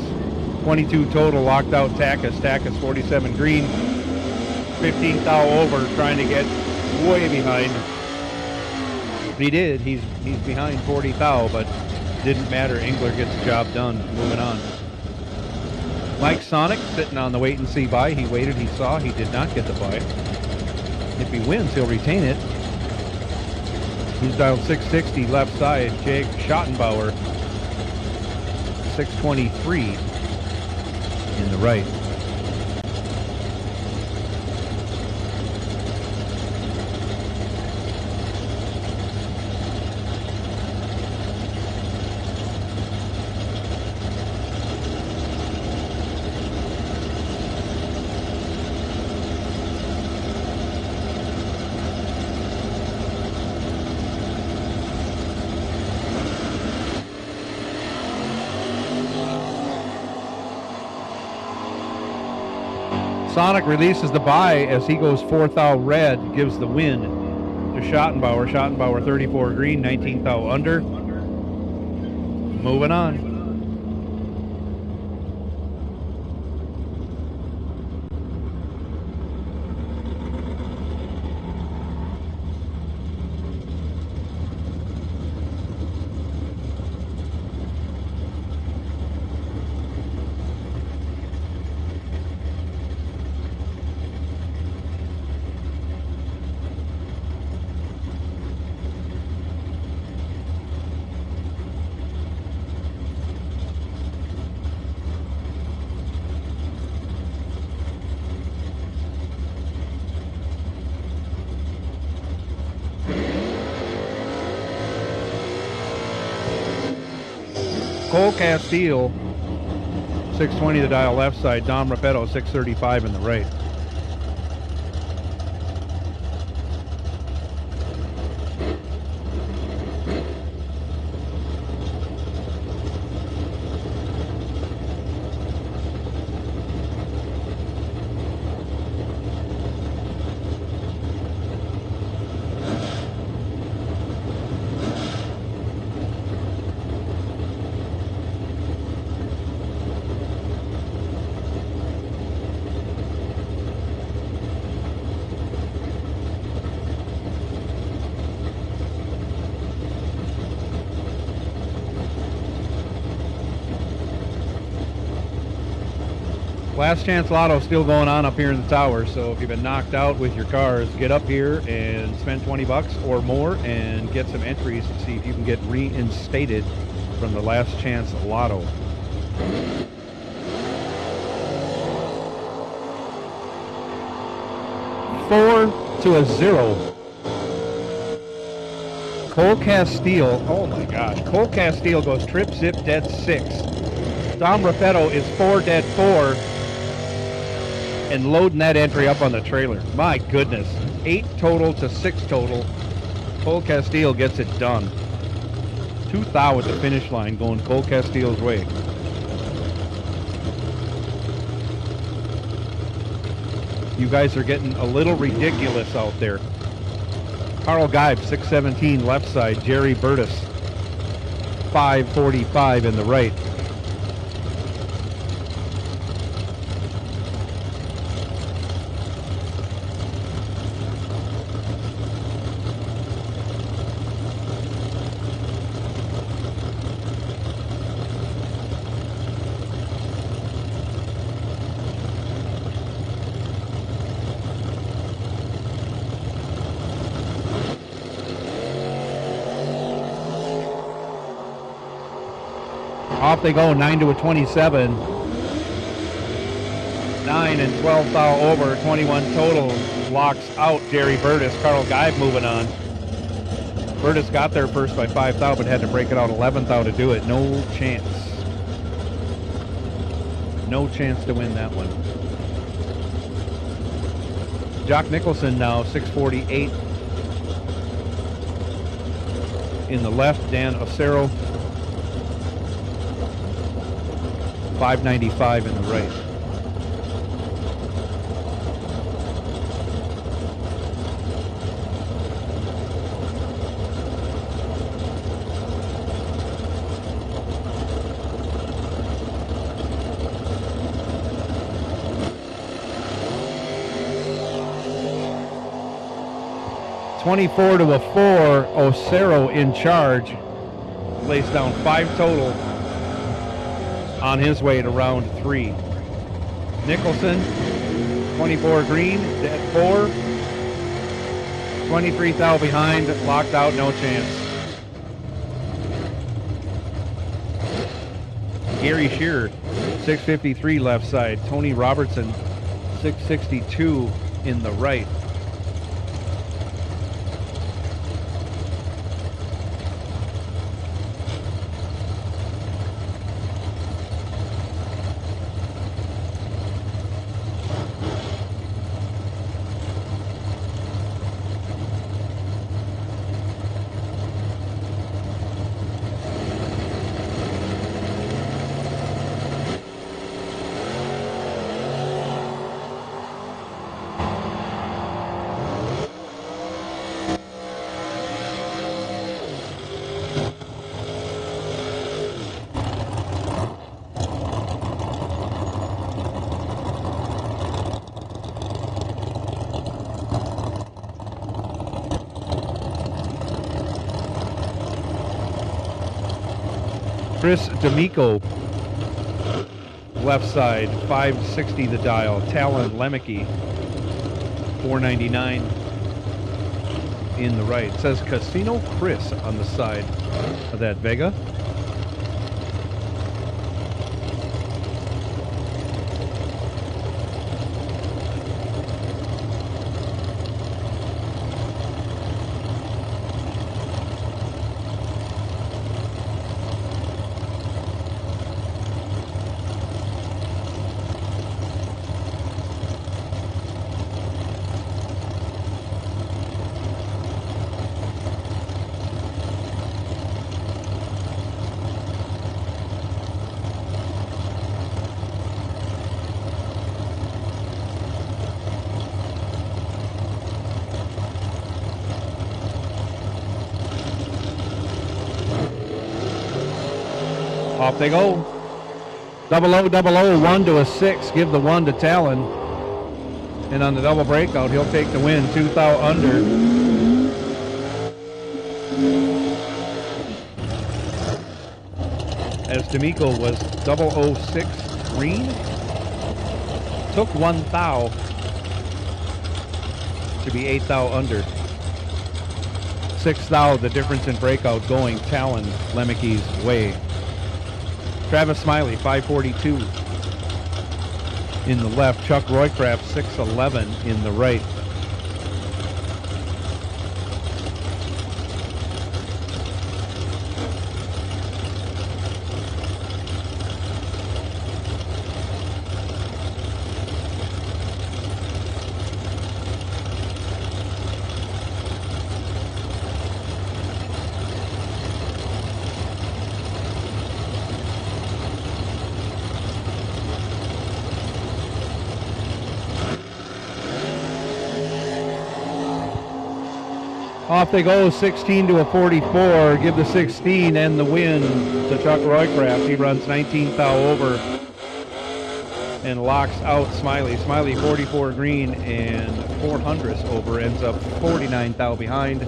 22 total, locked out Takis. Takis 47 green. 15 thou over, trying to get way behind. He did. He's behind 40 thou, but didn't matter. Engler gets the job done. Moving on. Mike Sonic sitting on the wait and see buy. He waited, he saw, he did not get the buy. If he wins, he'll retain it. He's dialed 660 left side. Jake Schottenbauer, 623 in the right. Sonic releases the buy as he goes 4 thou red, gives the win to Schottenbauer. Schottenbauer 34 green, 19 thou under. Moving on. Cole Castile, 620 the dial left side. Dom Repetto, 635 in the right. Last chance lotto still going on up here in the tower, so if you've been knocked out with your cars, get up here and spend 20 bucks or more and get some entries to see if you can get reinstated from the last chance lotto. Four to a 0. Cole Castile, oh my gosh, Cole Castile goes trip, zip, dead 6. Dom Repetto is 4 dead 4. And loading that entry up on the trailer. My goodness. 8 total to 6 total. Cole Castile gets it done. 2 thou at the finish line going Cole Castile's way. You guys are getting a little ridiculous out there. Carl Geib, 617 left side. Jerry Burtis, 545 in the right. Off they go, 9 to a 27. 9 and 12 thou over, 21 total. Locks out Jerry Burtis. Carl Geib moving on. Burtis got there first by 5 thou, but had to break it out 11 thou to do it. No chance. No chance to win that one. Jock Nicholson now, 648 in the left. Dan Osero, 595 in the right. $24 to a 4, Osero in charge. Lays down 5 total on his way to round 3. Nicholson, 24 green, dead 4. 23 thou behind, locked out, no chance. Gary Shearer, 653 left side. Tony Robertson, 662 in the right. Chris D'Amico, left side, 560 the dial. Talon Lemke, 499 in the right. It says Casino Chris on the side of that Vega. Off they go. 00, 00, 1 to a 6. Give the 1 to Talon. And on the double breakout, he'll take the win. 2 thou under. As D'Amico was 006 green. Took 1 thou to be 8 thou under. 6 thou, the difference in breakout going Talon Lemke's way. Travis Smiley, 542 in the left. Chuck Roycraft, 611 in the right. Off they go, 16 to a 44. Give the 16 and the win to Chuck Roycraft. He runs 19 thou over and locks out Smiley. Smiley 44 green and 400ths over, ends up 49 thou behind.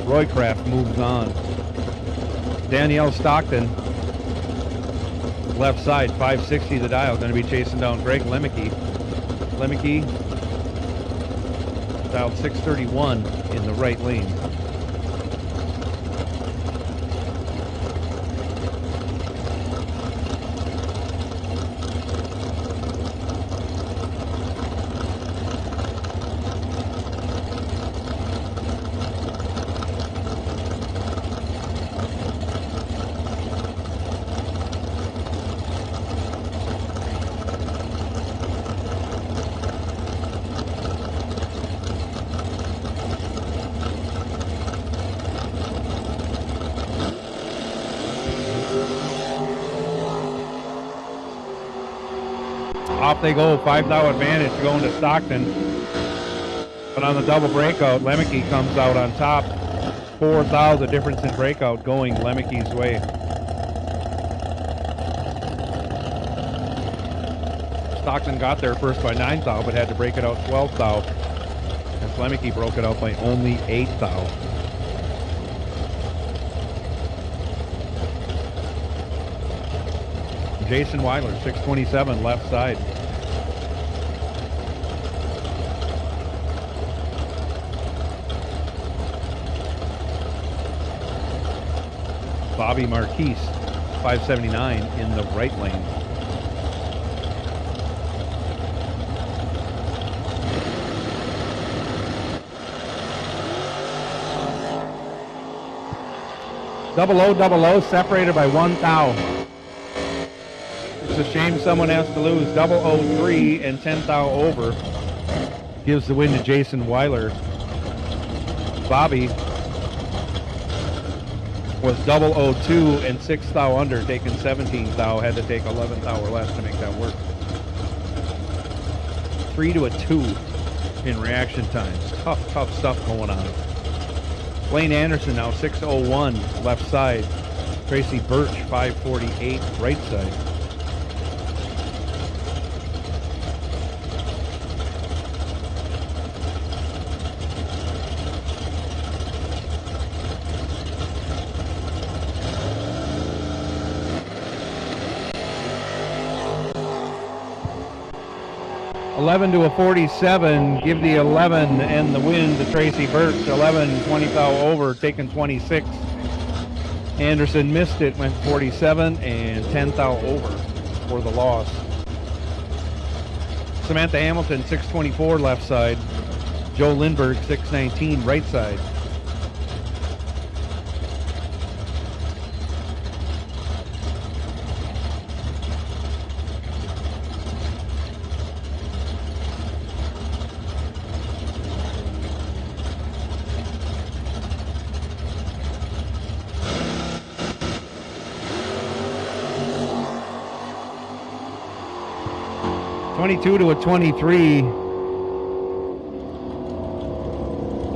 Roycraft moves on. Danielle Stockton, left side, 560 the dial, going to be chasing down Greg Lemke. Lemke dialed 631 in the right lane. Off they go, 5 thou advantage going to Stockton. But on the double breakout, Lemke comes out on top. 4 thou, the difference in breakout going Lemke's way. Stockton got there first by 9 thou, but had to break it out 12 thou. As Lemke broke it out by only 8 thou. Jason Weiler, 627, left side. Bobby Marquise, 579 in the right lane. Double O, separated by 1 thou. It's a shame someone has to lose. 003 and 10 thou over gives the win to Jason Weiler. Bobby was 002 and 6 thou under, taking 17 thou, had to take 11 thou or less to make that work. 3 to a 2 in reaction times. Tough stuff going on. Blaine Anderson now 601 left side. Tracy Birch 548 right side. $11 to a 47, give the 11 and the win to Tracy Birch. 11, 20 thou over, taking 26. Anderson missed it, went 47 and 10 thou over for the loss. Samantha Hamilton, 624 left side. Joe Lindbergh, 619 right side. $22 to a 23.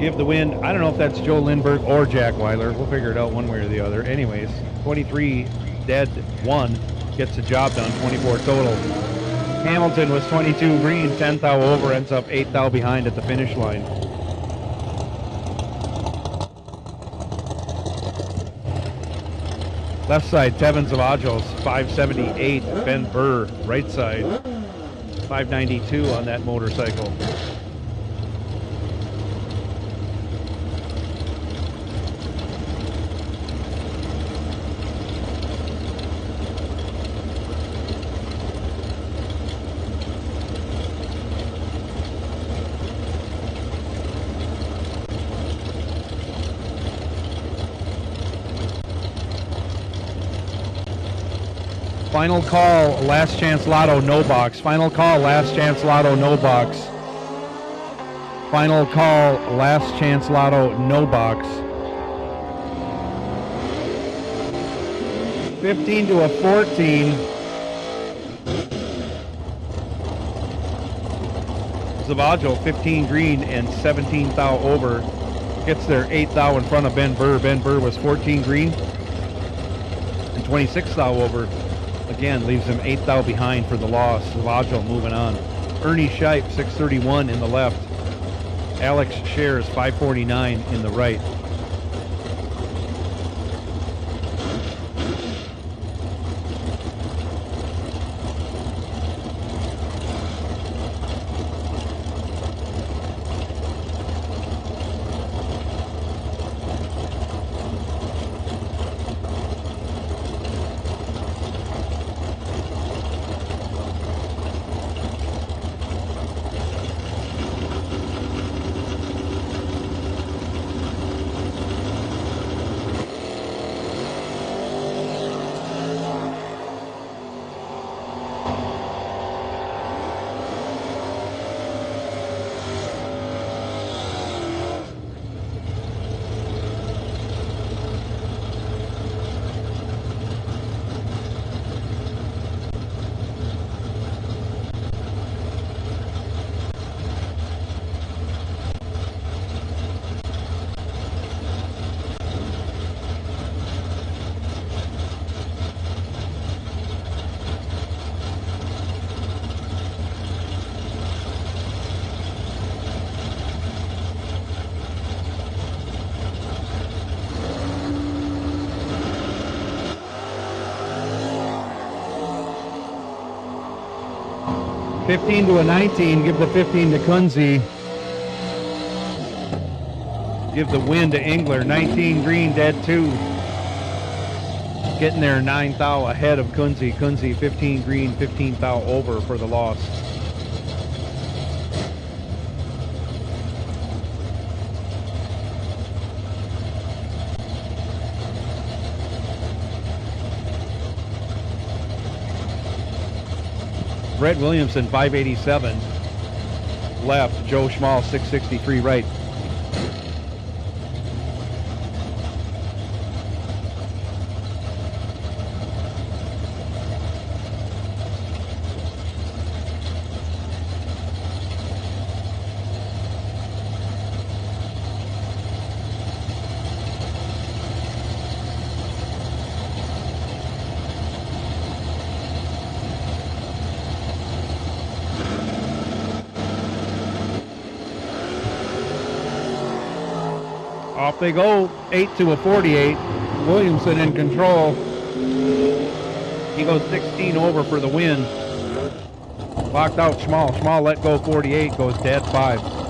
Give the win. I don't know if that's Joe Lindbergh or Jack Weiler. We'll figure it out one way or the other. Anyways, 23 dead, 1 gets the job done. 24 total. Hamilton was 22 green, 10 thou over, ends up 8 thou behind at the finish line. Left side, Tevin Zavajos, 578. Ben Burr, right side. 592 on that motorcycle. Final call, last chance lotto, no box. Final call, last chance lotto, no box. Final call, last chance lotto, no box. 15 to a 14. 𝐁𝐈���� 15 green and 17 thou over. Gets their 8 thou in front of Ben Burr. Ben Burr was 14 green and 26 thou over. Again, leaves him 8 thou behind for the loss. 𝐁𝐈���� moving on. Ernie Scheip 631 in the left. Alex Shares 549 in the right. $15 to a 19, give the 15 to 𝐂𝐚𝐫. Give the win to 𝐿𝐵𝐿𝐼. 19 green, dead 2. Getting there 9 thou ahead of 𝐂𝐚𝐫. 𝐂𝐚𝐫 15 green, 15 thou over for the loss. Brett Williamson 587 left. Joe Schmal 663 right. Off they go, 8 to a 48. Williamson in control. He goes 16 over for the win. Locked out Schmal. Schmal let go 48, goes dead 5.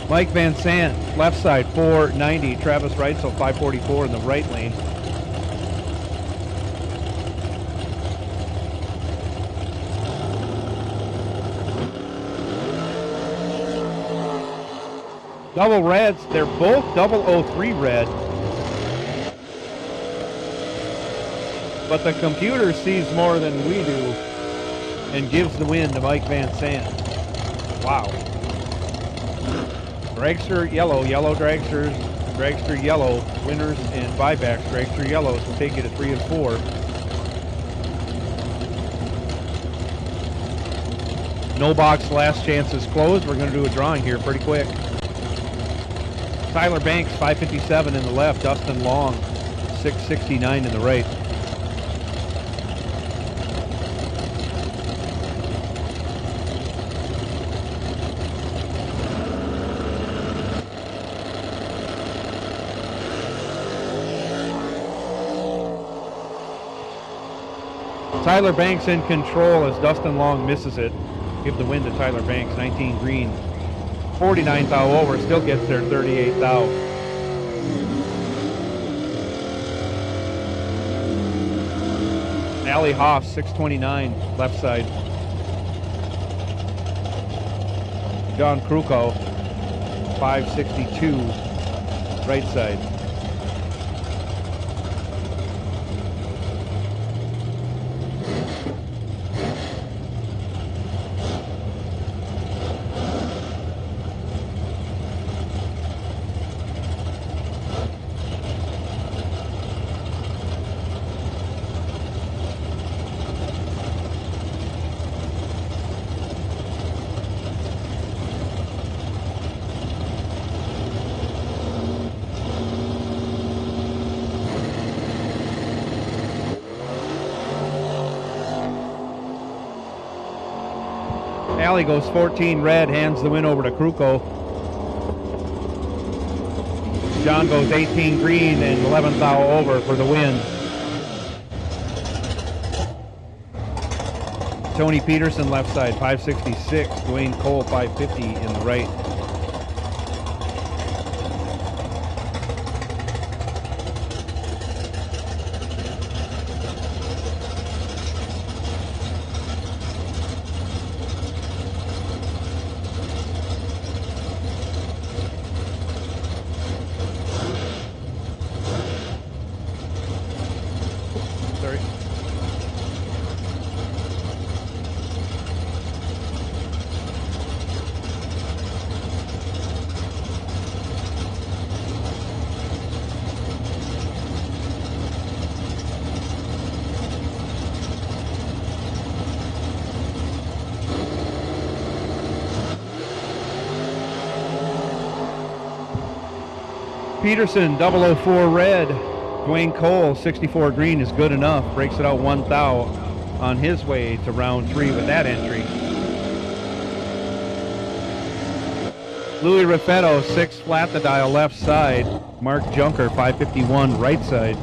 Mike Van Sant, left side, 490. Travis Reitzel, 544 in the right lane. Double reds, they're both 003 red. But the computer sees more than we do and gives the win to Mike Van Sant. Wow. Dragster yellow, yellow dragsters, dragster yellow, winners and buybacks. Dragster yellows will take you to 3 and 4. No box, last chance is closed. We're going to do a drawing here pretty quick. Tyler Banks, 557 in the left. Dustin Long, 669 in the right. Tyler Banks in control as Dustin Long misses it. Give the win to Tyler Banks, 19 green. 49 thou over, still gets there 38 thou. Allie Hoff, 629, left side. John Krukow, 562, right side. Allie goes 14 red, hands the win over to Krukow. John goes 18 green and 11th thou over for the win. Tony Peterson left side, 566. Dwayne Cole, 550 in the right. Sorry. Peterson, 004 red. Dwayne Cole, 64 green is good enough. Breaks it out 1 thou on his way to round 3 with that entry. Louis Raffetto, 6 flat the dial left side. Mark Junker, 551 right side.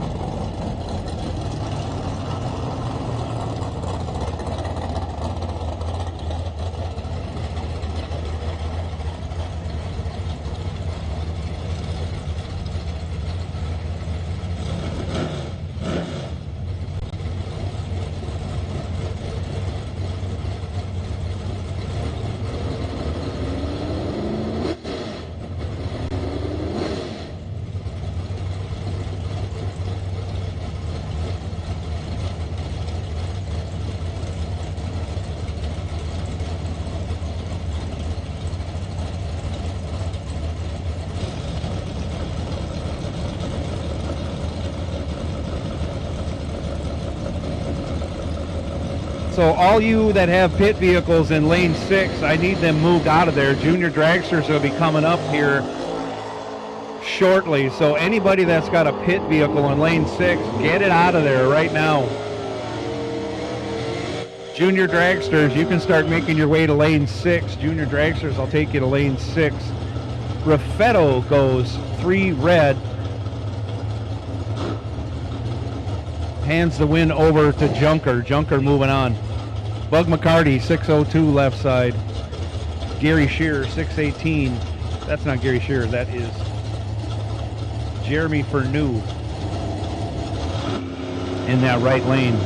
So all you that have pit vehicles in lane 6, I need them moved out of there. Junior dragsters will be coming up here shortly. So anybody that's got a pit vehicle in lane 6, get it out of there right now. Junior dragsters, you can start making your way to lane 6. Junior dragsters, I'll take you to lane 6. Raffetto goes 3 red. Hands the win over to Junker. Junker moving on. Bug McCarty, 602 left side. Gary Shearer, 618. That's not Gary Shearer, that is Jeremy Fernew in that right lane.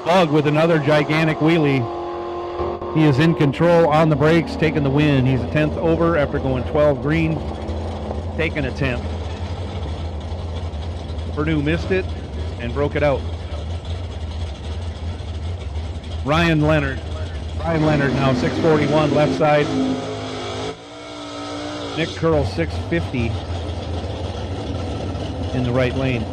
Bug with another gigantic wheelie. He is in control on the brakes, taking the win. He's a 10th over after going 12 green, taking a 10th. Purdue missed it and broke it out. Ryan Leonard now 641 left side. Nick Curl 650 in the right lane.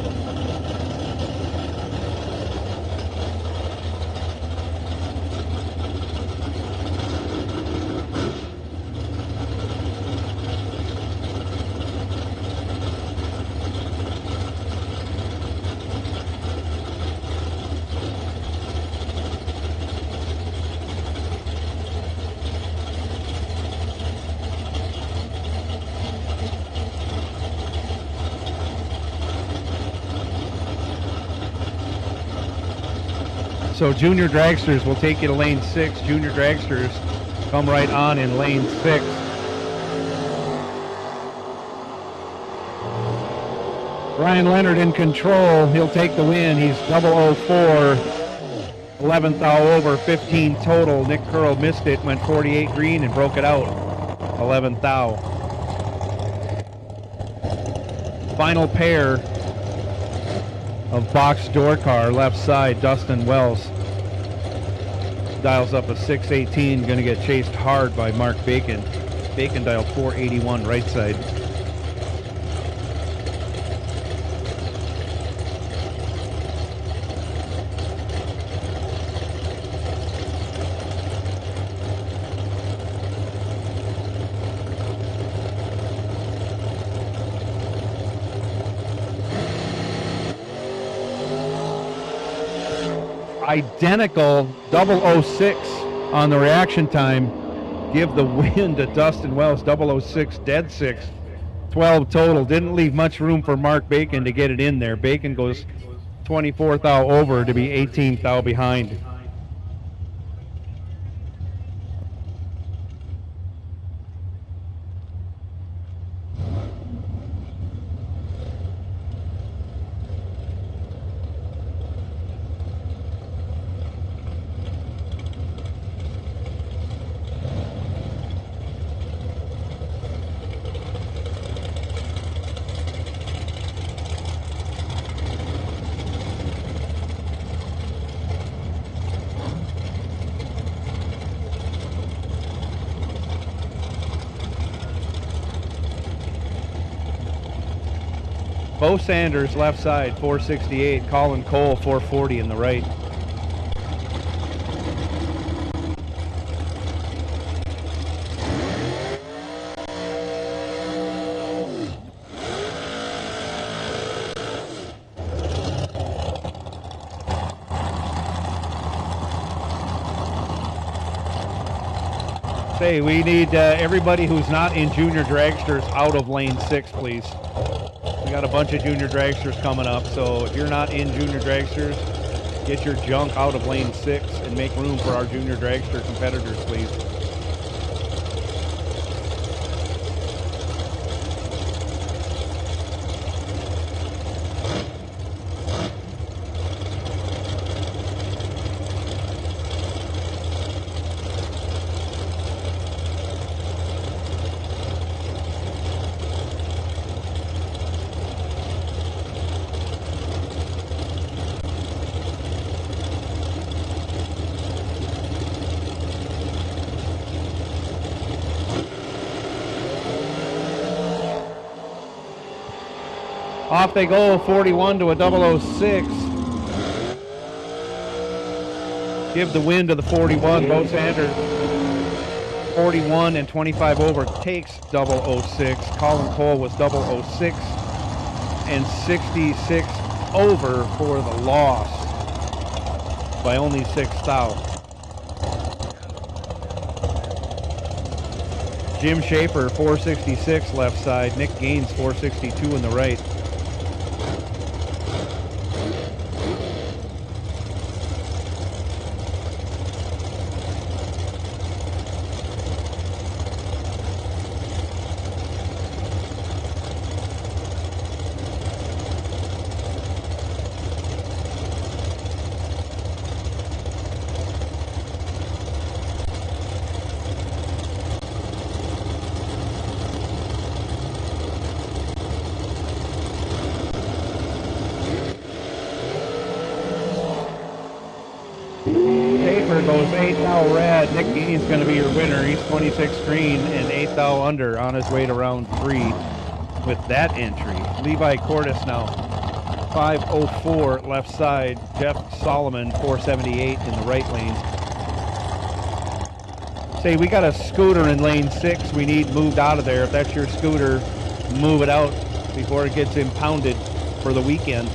So junior dragsters will take you to lane 6. Junior dragsters come right on in lane 6. Ryan Leonard in control. He'll take the win. He's 004. 11th thou over, 15 total. Nick Curl missed it, went 48 green and broke it out. 11th thou. Final pair of box door car, left side, Dustin Wells. Dials up a 618, going to get chased hard by Mark Bacon. Bacon dialed 481 right side. Identical 006 on the reaction time. Give the win to Dustin Wells. 006 dead 6. 12 total. Didn't leave much room for Mark Bacon to get it in there. Bacon goes 24th thou over to be 18th thou behind. Bo Sanders left side 468, Colin Cole 440 in the right. Say we need everybody who's not in junior dragsters out of lane 6, please. We got a bunch of junior dragsters coming up, so if you're not in junior dragsters, get your junk out of lane 6 and make room for our junior dragster competitors, please. Off they go, 41 to a 006. Give the win to the 41, Bo Sanders. 41 and 25 over, takes 006. Colin Cole was 006 and 66 over for the loss by only 6 thou. Jim Schaefer, 466 left side. Nick Gaines, 462 in the right. Goes 8 thou red. Nick Gaines is going to be your winner. He's 26 green and 8 thou under on his way to round 3 with that entry. Levi Cordes now 504 left side. Jeff Solomon 478 in the right lane. Say we got a scooter in lane 6 we need moved out of there. If that's your scooter, move it out before it gets impounded for the weekend.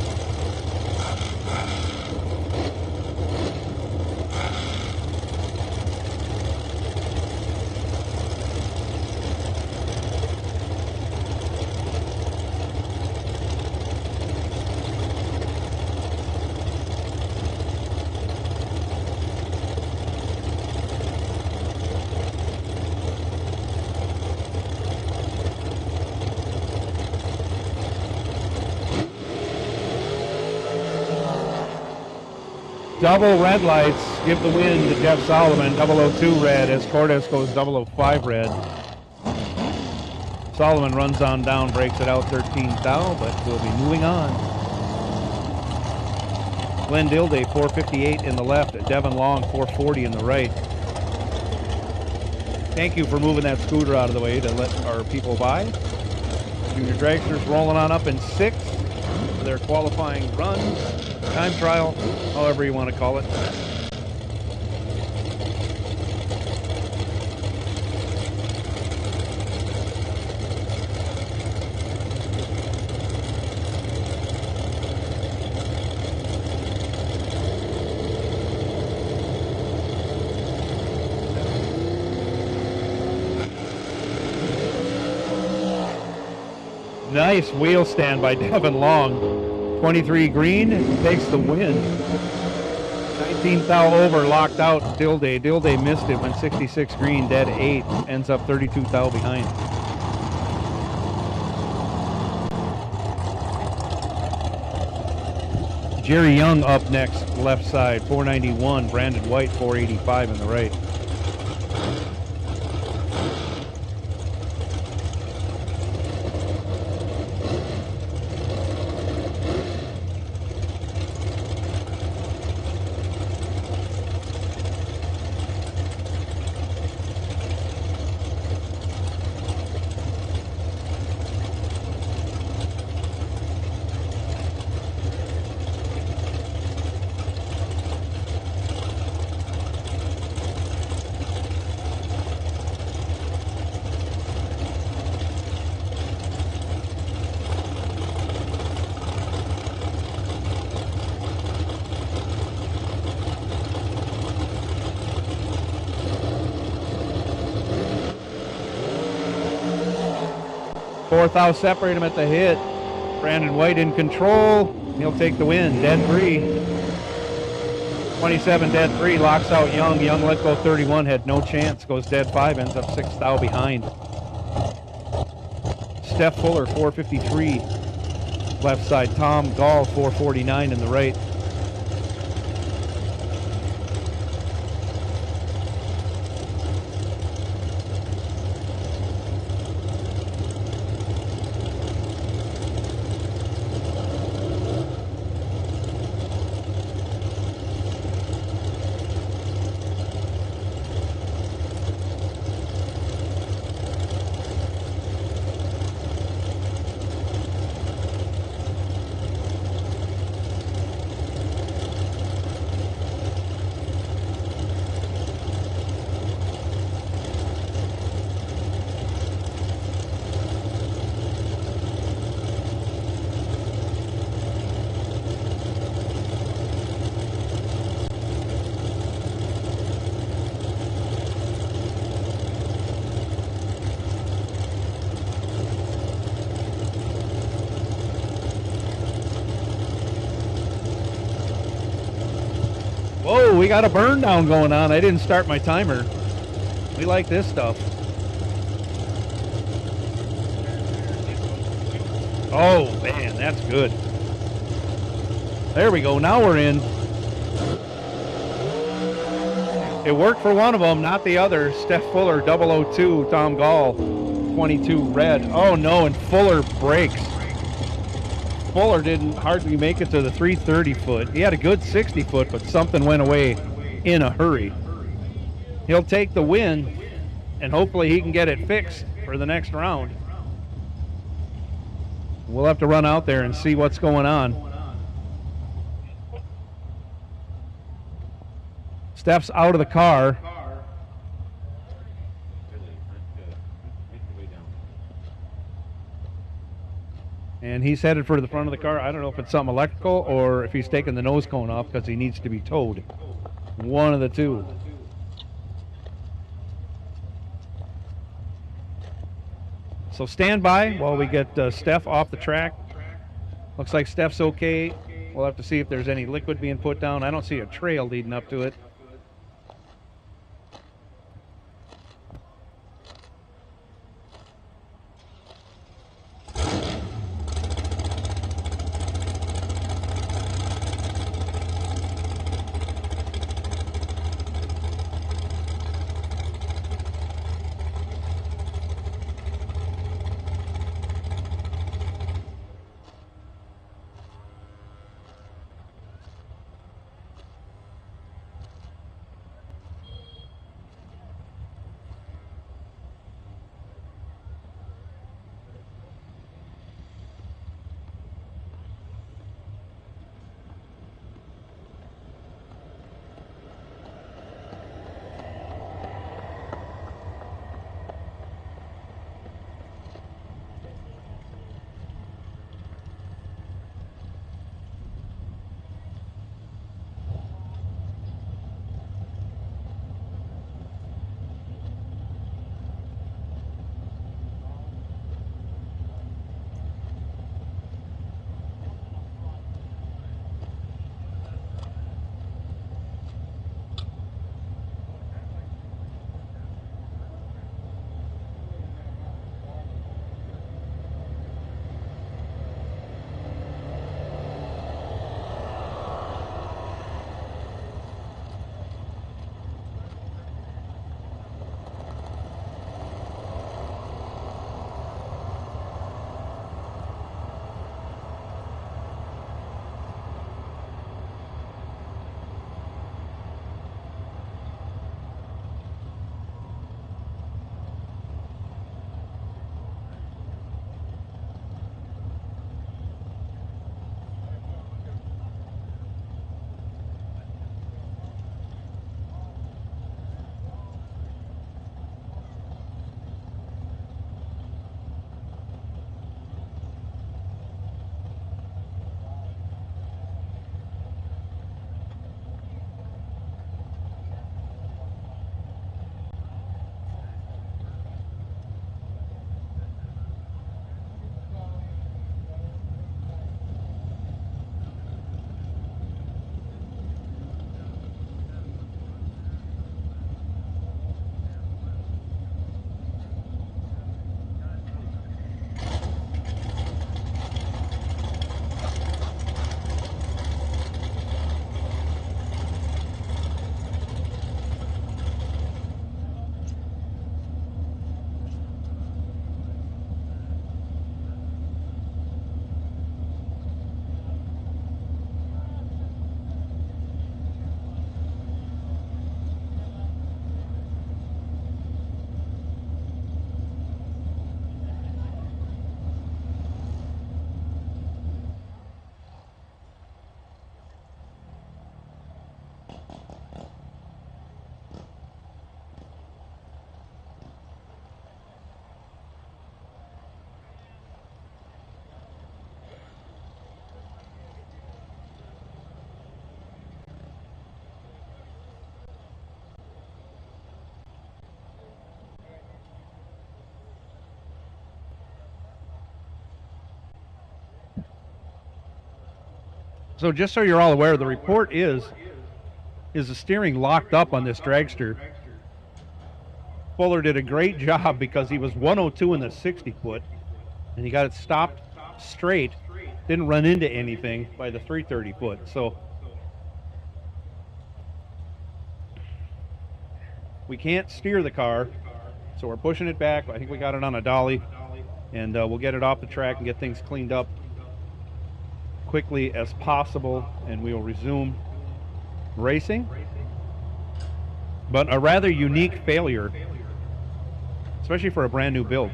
Double red lights give the win to Jeff Solomon, 002 red, as Cordes goes 005 red. Solomon runs on down, breaks it out 13th thou, but we'll be moving on. Glenn Dilday, 458 in the left. Devin Long, 440 in the right. Thank you for moving that scooter out of the way to let our people by. Junior Dragsters rolling on up in 6th for their qualifying run, time trial, however you want to call it. Nice wheel stand by Devin Long. 23 green takes the win. 19th thou over, locked out Dilday. Dilday missed it, went 66 green, dead 8. Ends up 32 thou behind. Jerry Young up next, left side, 491. Brandon White, 485 in the right. Fourth thou separate him at the hit. Brandon White in control. He'll take the win. Dead 3. 27 dead 3. Locks out Young. Young let go 31. Had no chance. Goes dead 5. Ends up 6th thou behind. Steph Fuller 453. Left side. Tom Gall 449 in the right. Whoa, we got a burn down going on. I didn't start my timer. We like this stuff. Oh, man, that's good. There we go. Now we're in. It worked for one of them, not the other. Steph Fuller, 002. Tom Gall, 22 red. Oh, no, and Fuller breaks. Fuller didn't hardly make it to the 330 foot. He had a good 60 foot, but something went away in a hurry. He'll take the win, and hopefully he can get it fixed for the next round. We'll have to run out there and see what's going on. Steph's out of the car. And he's headed for the front of the car. I don't know if it's something electrical or if he's taking the nose cone off because he needs to be towed. One of the two. So stand by while we get Steph off the track. Looks like Steph's okay. We'll have to see if there's any liquid being put down. I don't see a trail leading up to it. So just so you're all aware, the report is the steering locked up on this dragster. Fuller did a great job because he was 102 in the 60-foot, and he got it stopped straight, didn't run into anything by the 330-foot. So we can't steer the car, so we're pushing it back. I think we got it on a dolly, and we'll get it off the track and get things cleaned up quickly as possible, and we will resume racing. But a rather unique failure, especially for a brand new build.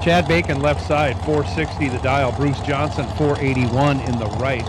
Chad Bacon left side, 460 the dial. Bruce Johnson, 481 in the right.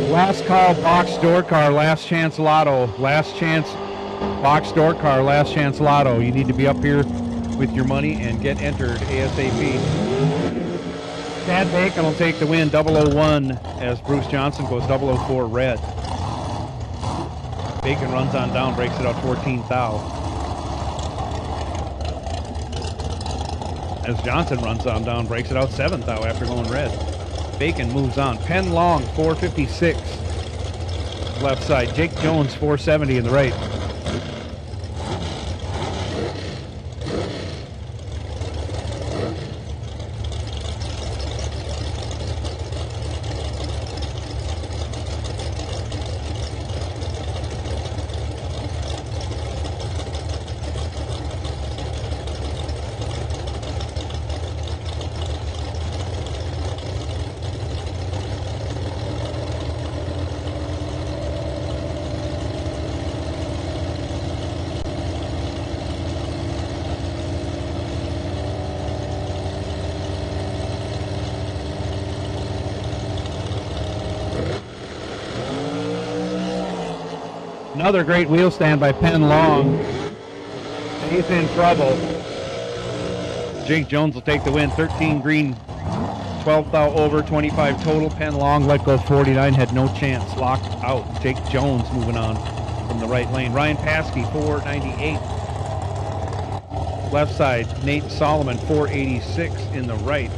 Last call, box door car, last chance lotto. Last chance, box door car, last chance lotto. You need to be up here with your money and get entered ASAP. Chad Bacon will take the win, 001, as Bruce Johnson goes 004 red. Bacon runs on down, breaks it out 14 thou. As Johnson runs on down, breaks it out 7 thou after going red. Bacon moves on. Penn Long, 456. Left side. Jake Jones, 470 in the right. Another great wheel stand by Penn Long. He's in trouble. Jake Jones will take the win. 13 green, 12 thou over, 25 total. Penn Long let go 49, had no chance. Locked out. Jake Jones moving on from the right lane. Ryan Paskey, 498. Left side, Nate Solomon, 486 in the right.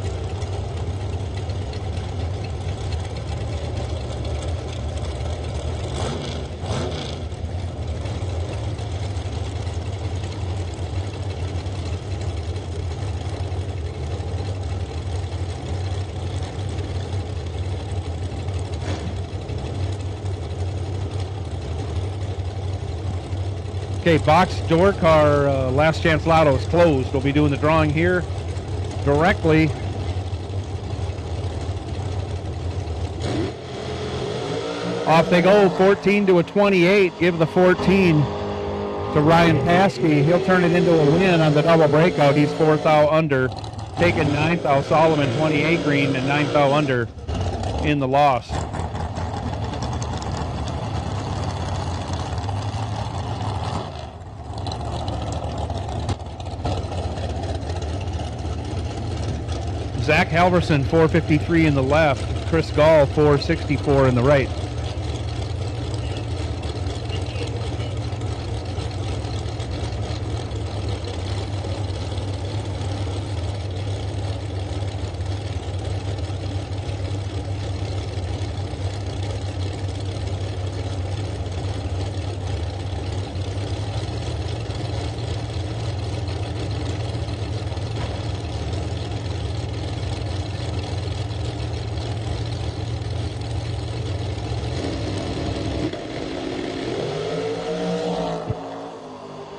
Okay, box door car, last chance lotto is closed. We'll be doing the drawing here directly. Off they go, 14 to a 28. Give the 14 to Ryan Paskey. He'll turn it into a win on the double breakout. He's 4th thou under. Taking 9th thou Solomon, 28 green, and 9th thou under in the loss. Zach Halverson, 453 in the left. Chris Gall, 464 in the right.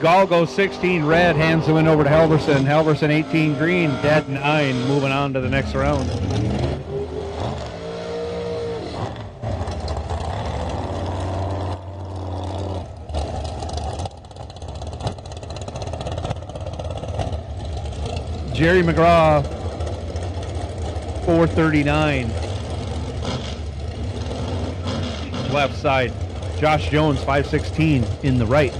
Gall goes 16 red, hands the win over to Halverson. Halverson 18 green, dead 9, moving on to the next round. Jerry McGraw, 439. Left side. Josh Jones, 516 in the right.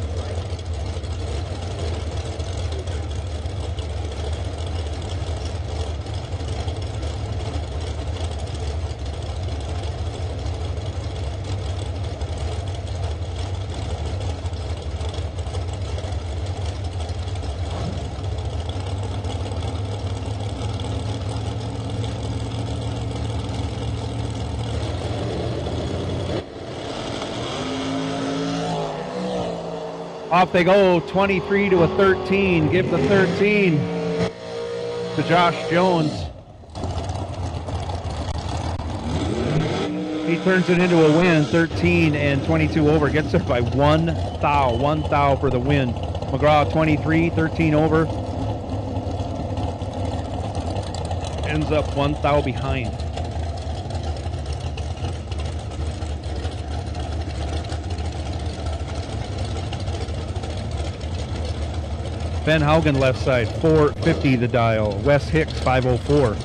Off they go, 23 to a 13. Give the 13 to Josh Jones. He turns it into a win, 13 and 22 over. Gets it by 1 thou. 1 thou for the win. McGraw 23, 13 over. Ends up 1 thou behind. Ben Haugen left side, 450 the dial. Wes Hicks, 504.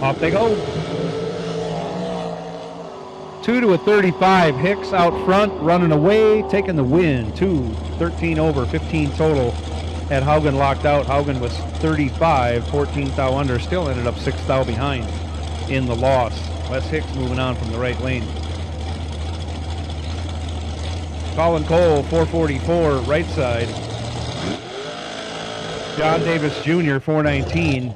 Off they go. 2 to a 35. Hicks out front, running away, taking the win. 13 over, 15 total. Had Haugen locked out. Haugen was 35, 14 thou under. Still ended up 6 thou behind in the loss. Wes Hicks moving on from the right lane. Colin Cole, 444, right side. John Davis Jr., 419.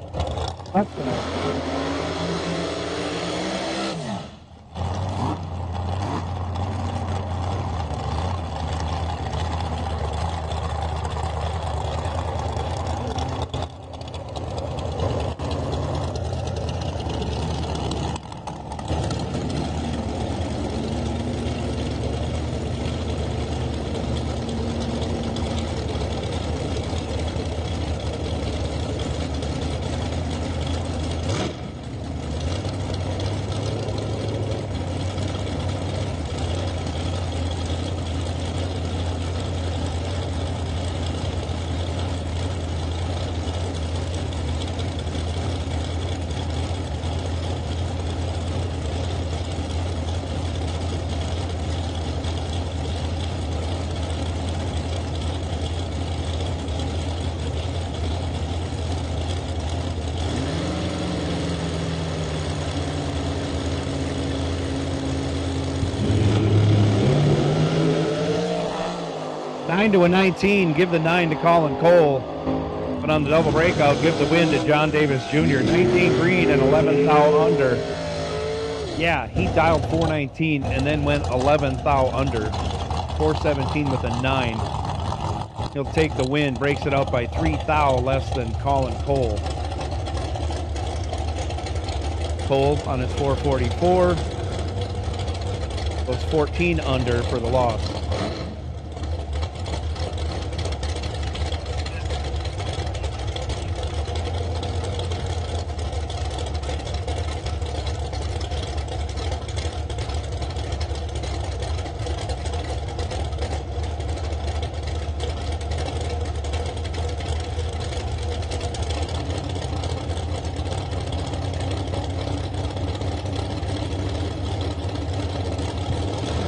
9 to a 19. Give the 9 to Colin Cole. But on the double breakout, give the win to John Davis Jr. 19 green and 11 thou under. Yeah, he dialed 419 and then went 11 thou under. 417 with a 9. He'll take the win, breaks it up by 3 thou less than Colin Cole. Cole on his 444 goes 14 under for the loss.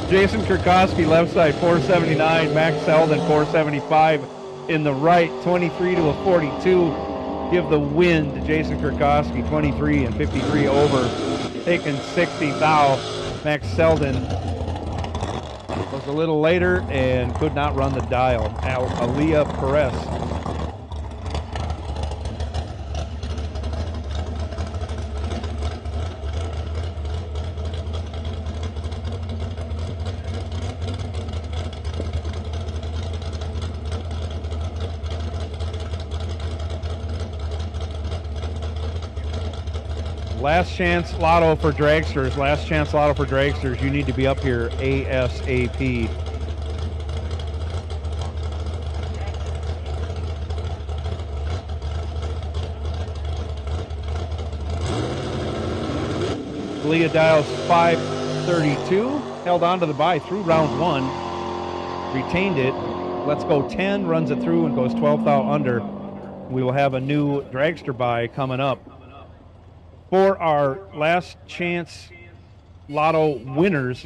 Jason Kurkowski, left side, 479. Max Selden, 475 in the right, 23 to a 42. Give the win to Jason Kurkowski, 23 and 53 over. Taking 60 thou. Max Selden was a little later and could not run the dial. Aliyah Perez. Last chance lotto for dragsters. Last chance lotto for dragsters. You need to be up here ASAP. Leah dials 532. Held on to the bye through round 1. Retained it. Let's go 10. Runs it through and goes 12 thou under. We will have a new dragster buy coming up. For our last chance lotto winners,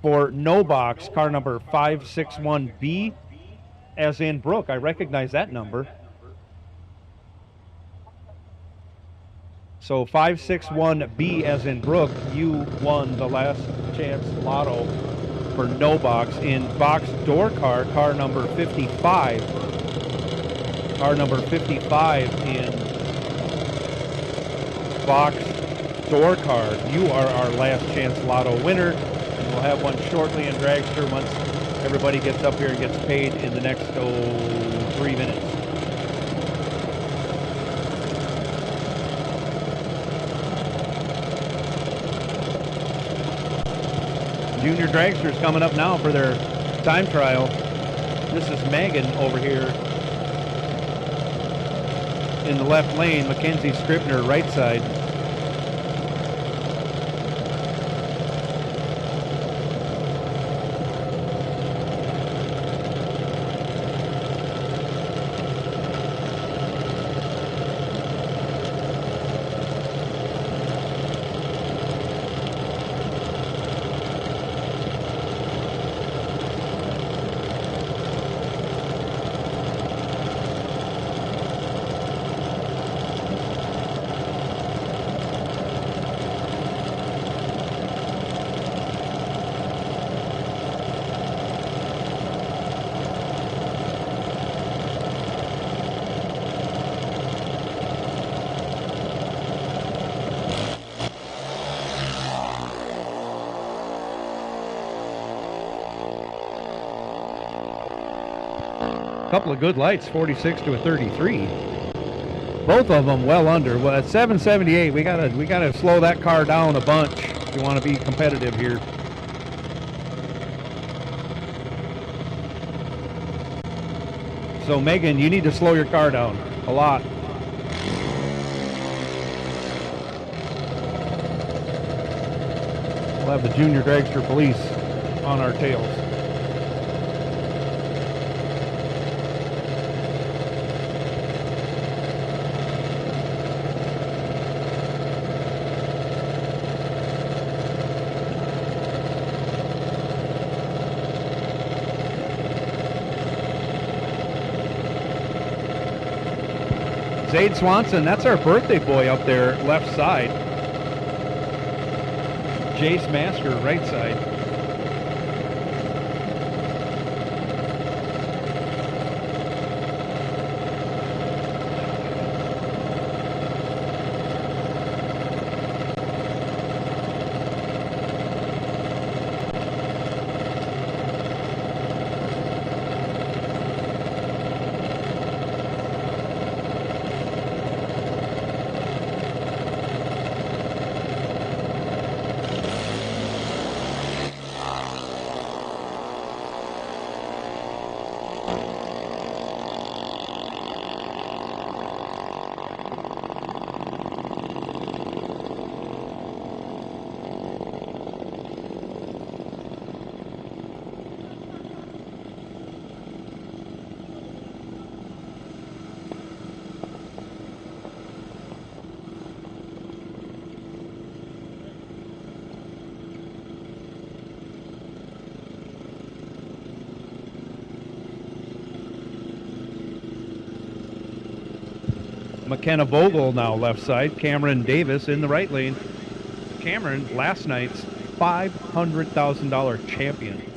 for no box, car number 561B, as in Brooke. I recognize that number. So 561B as in Brooke, you won the last chance lotto for no box in box door car number 55. Car number 55 in box door card. You are our last chance lotto winner, and we'll have one shortly in dragster once everybody gets up here and gets paid in the next 3 minutes. Junior dragsters coming up now for their time trial. This is Megan over here in the left lane, Mackenzie Scribner right side. Couple of good lights, 46 to a 33. Both of them well under. Well, at 778, we gotta slow that car down a bunch if you want to be competitive here. So Megan, you need to slow your car down a lot. We'll have the junior dragster police on our tails. Zade Swanson, that's our birthday boy up there, left side. Jace Masker, right side. McKenna Vogel now left side. Cameron Davis in the right lane. Cameron, last night's $500,000 champion.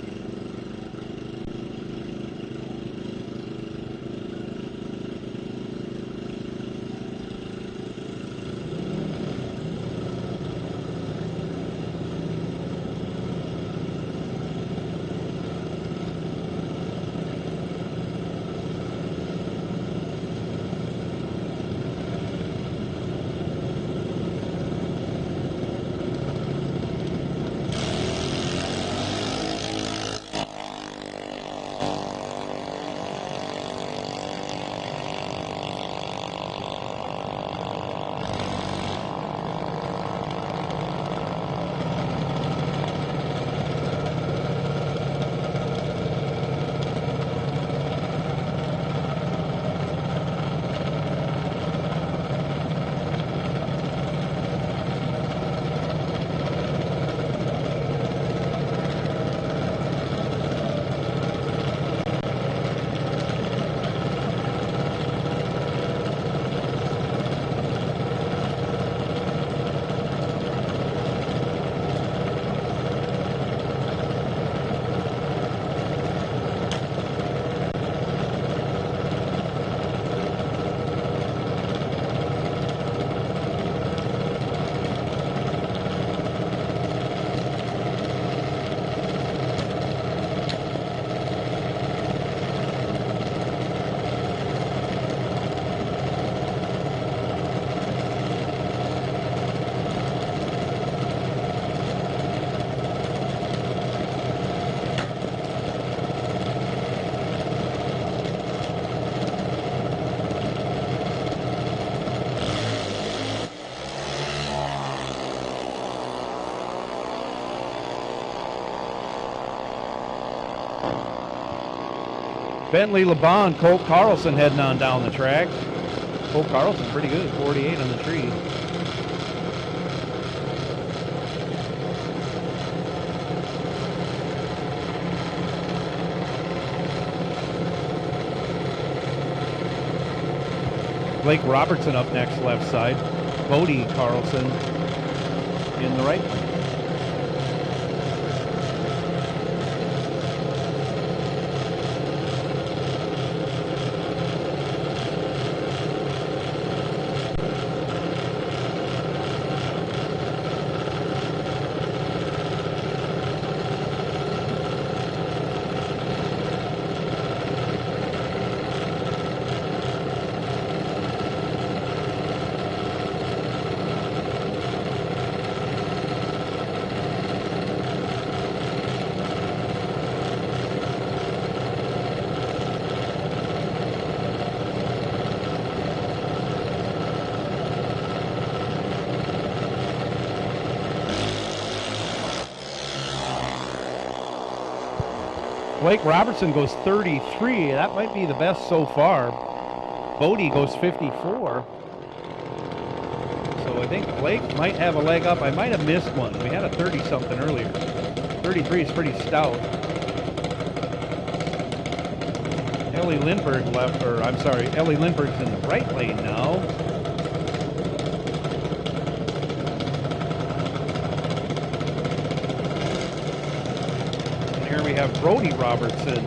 Bentley LeBon, Colt Carlson heading on down the track. Colt Carlson pretty good, 48 on the tree. Blake Robertson up next, left side. Bodie Carlson in the right lane. Blake Robertson goes 33. That might be the best so far. Bodie goes 54. So I think Blake might have a leg up. I might have missed one. We had a 30-something earlier. 33 is pretty stout. Ellie Lindbergh Ellie Lindbergh's in the right lane now. We have Brody Robertson.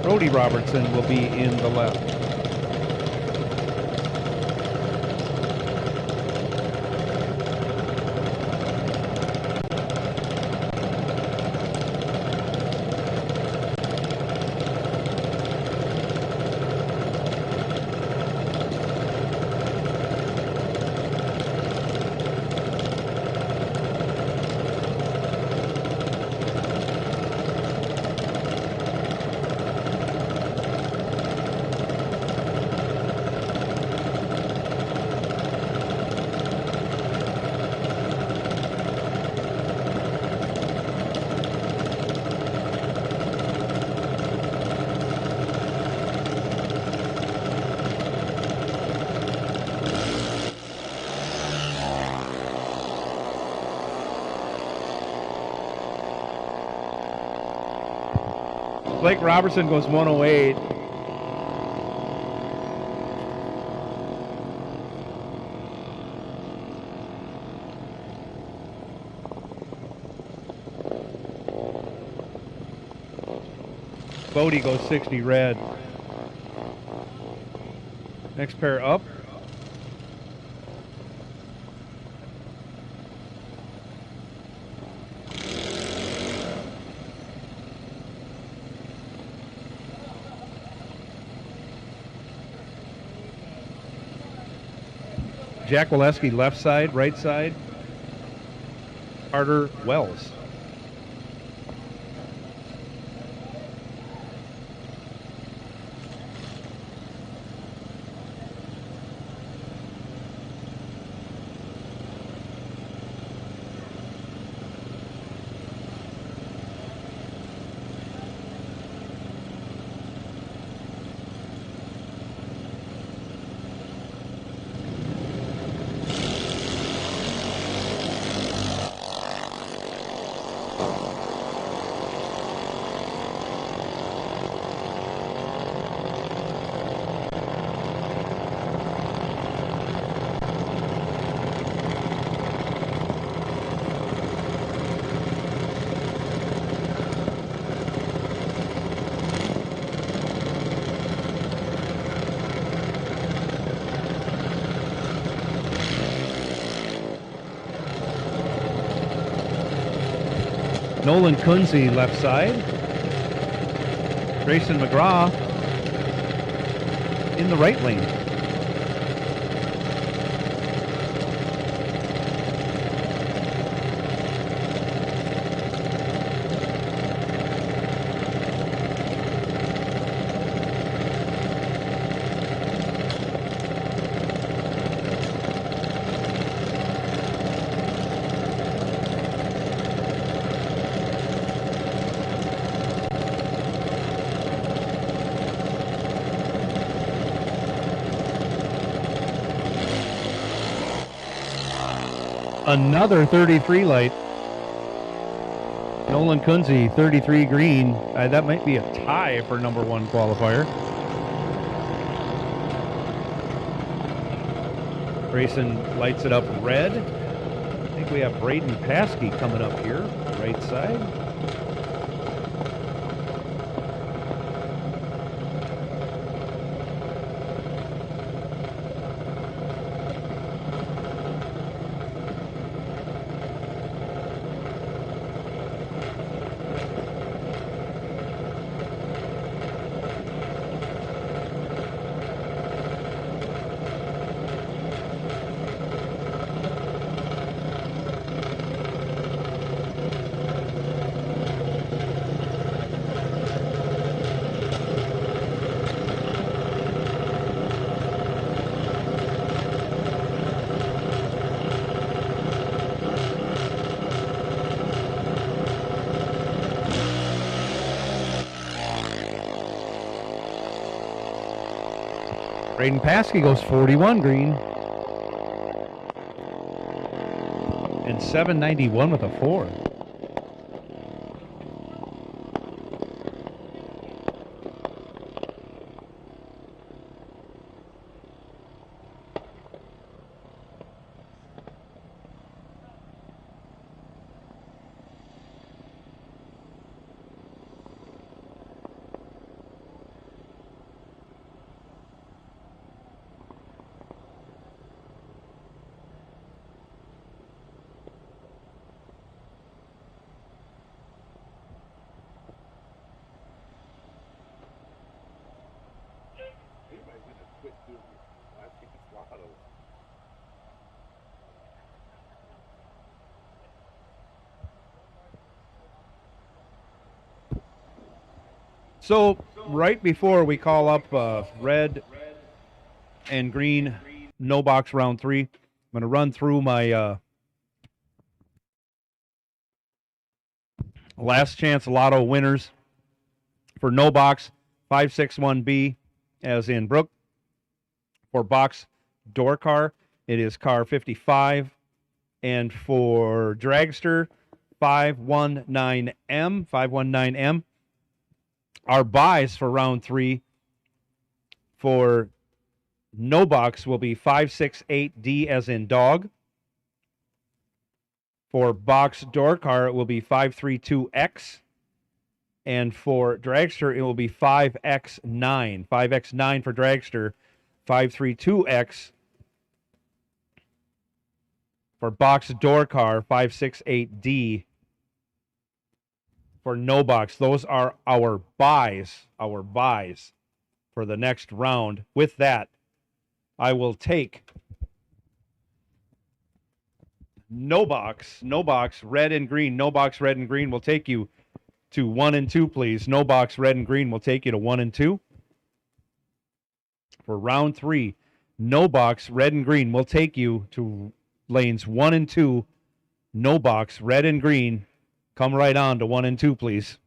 Brody Robertson will be in the left. Blake Robertson goes 108. Bodie goes 60 red. Next pair up. Jack Waleski left side, right side. Carter Wells. Nolan Kunze left side. Grayson McGraw in the right lane. Another 33 light. Nolan Kunze, 33 green. That might be a tie for number one qualifier. Grayson lights it up red. I think we have Braden Paskey coming up here, right side. Braden Paskey goes 41 green. And 791 with a 4. So right before we call up red and green no box round 3, I'm going to run through my last chance lotto winners for no box 561B, as in Brooke. For box door car, it is car 55. And for dragster, 519M. Our buys for round 3 for no box will be 568D as in dog. For box door car, it will be 532X. And for dragster, it will be 5X9. 5X9 for dragster, 532X. For box door car, 568D. For no box, those are our buys for the next round. With that, I will take no box, red and green. No box, red and green will take you to 1 and 2, please. No box, red and green will take you to 1 and 2. For round 3, no box, red and green will take you to lanes 1 and 2. No box, red and green. Come right on to 1 and 2, please.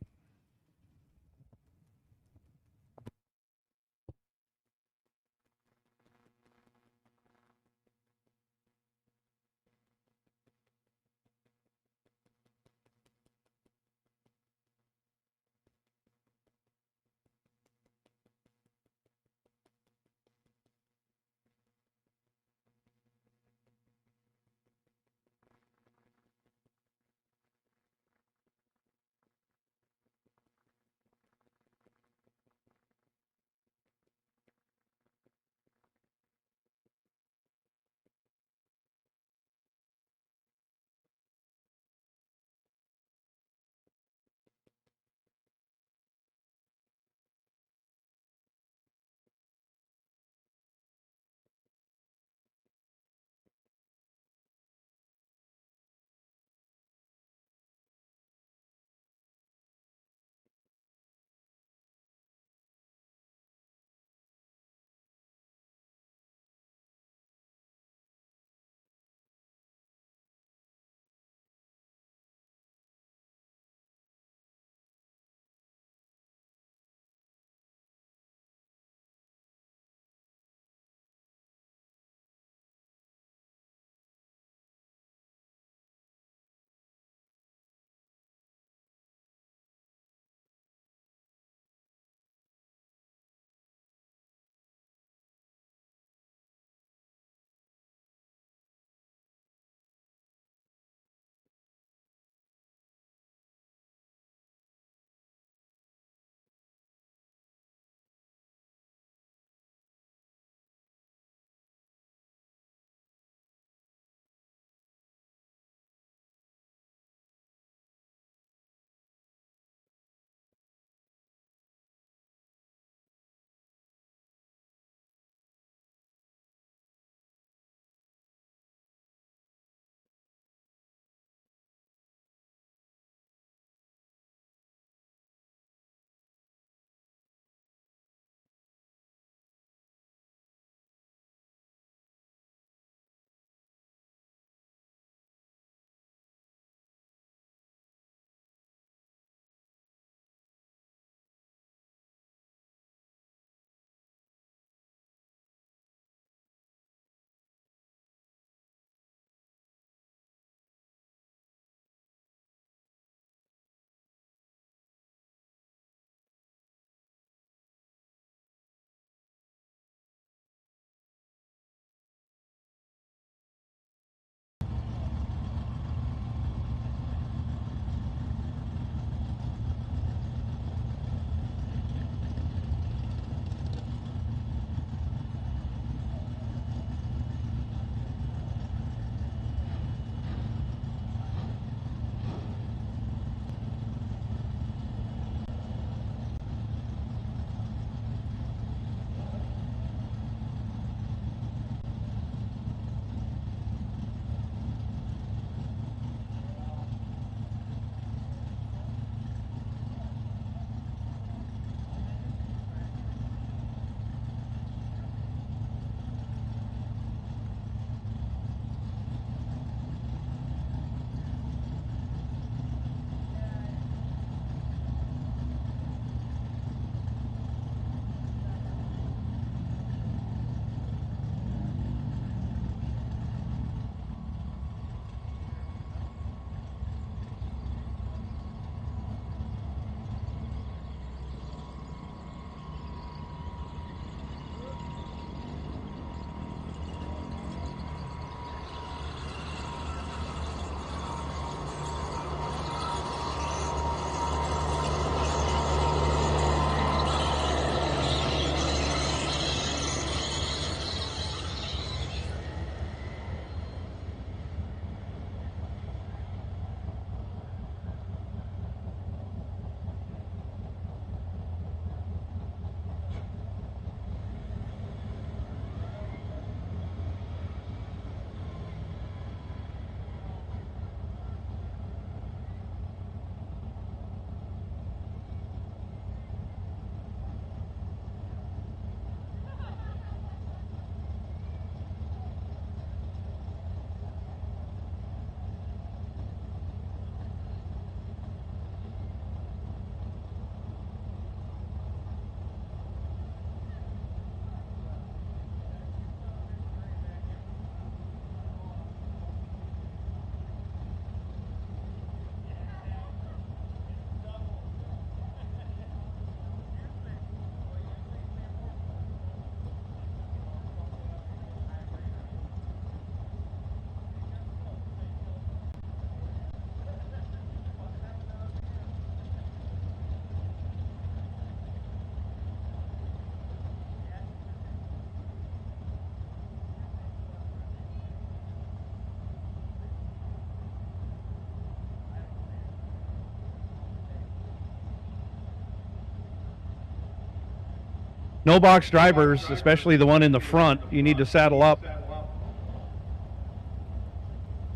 No box drivers, especially the one in the front, you need to saddle up.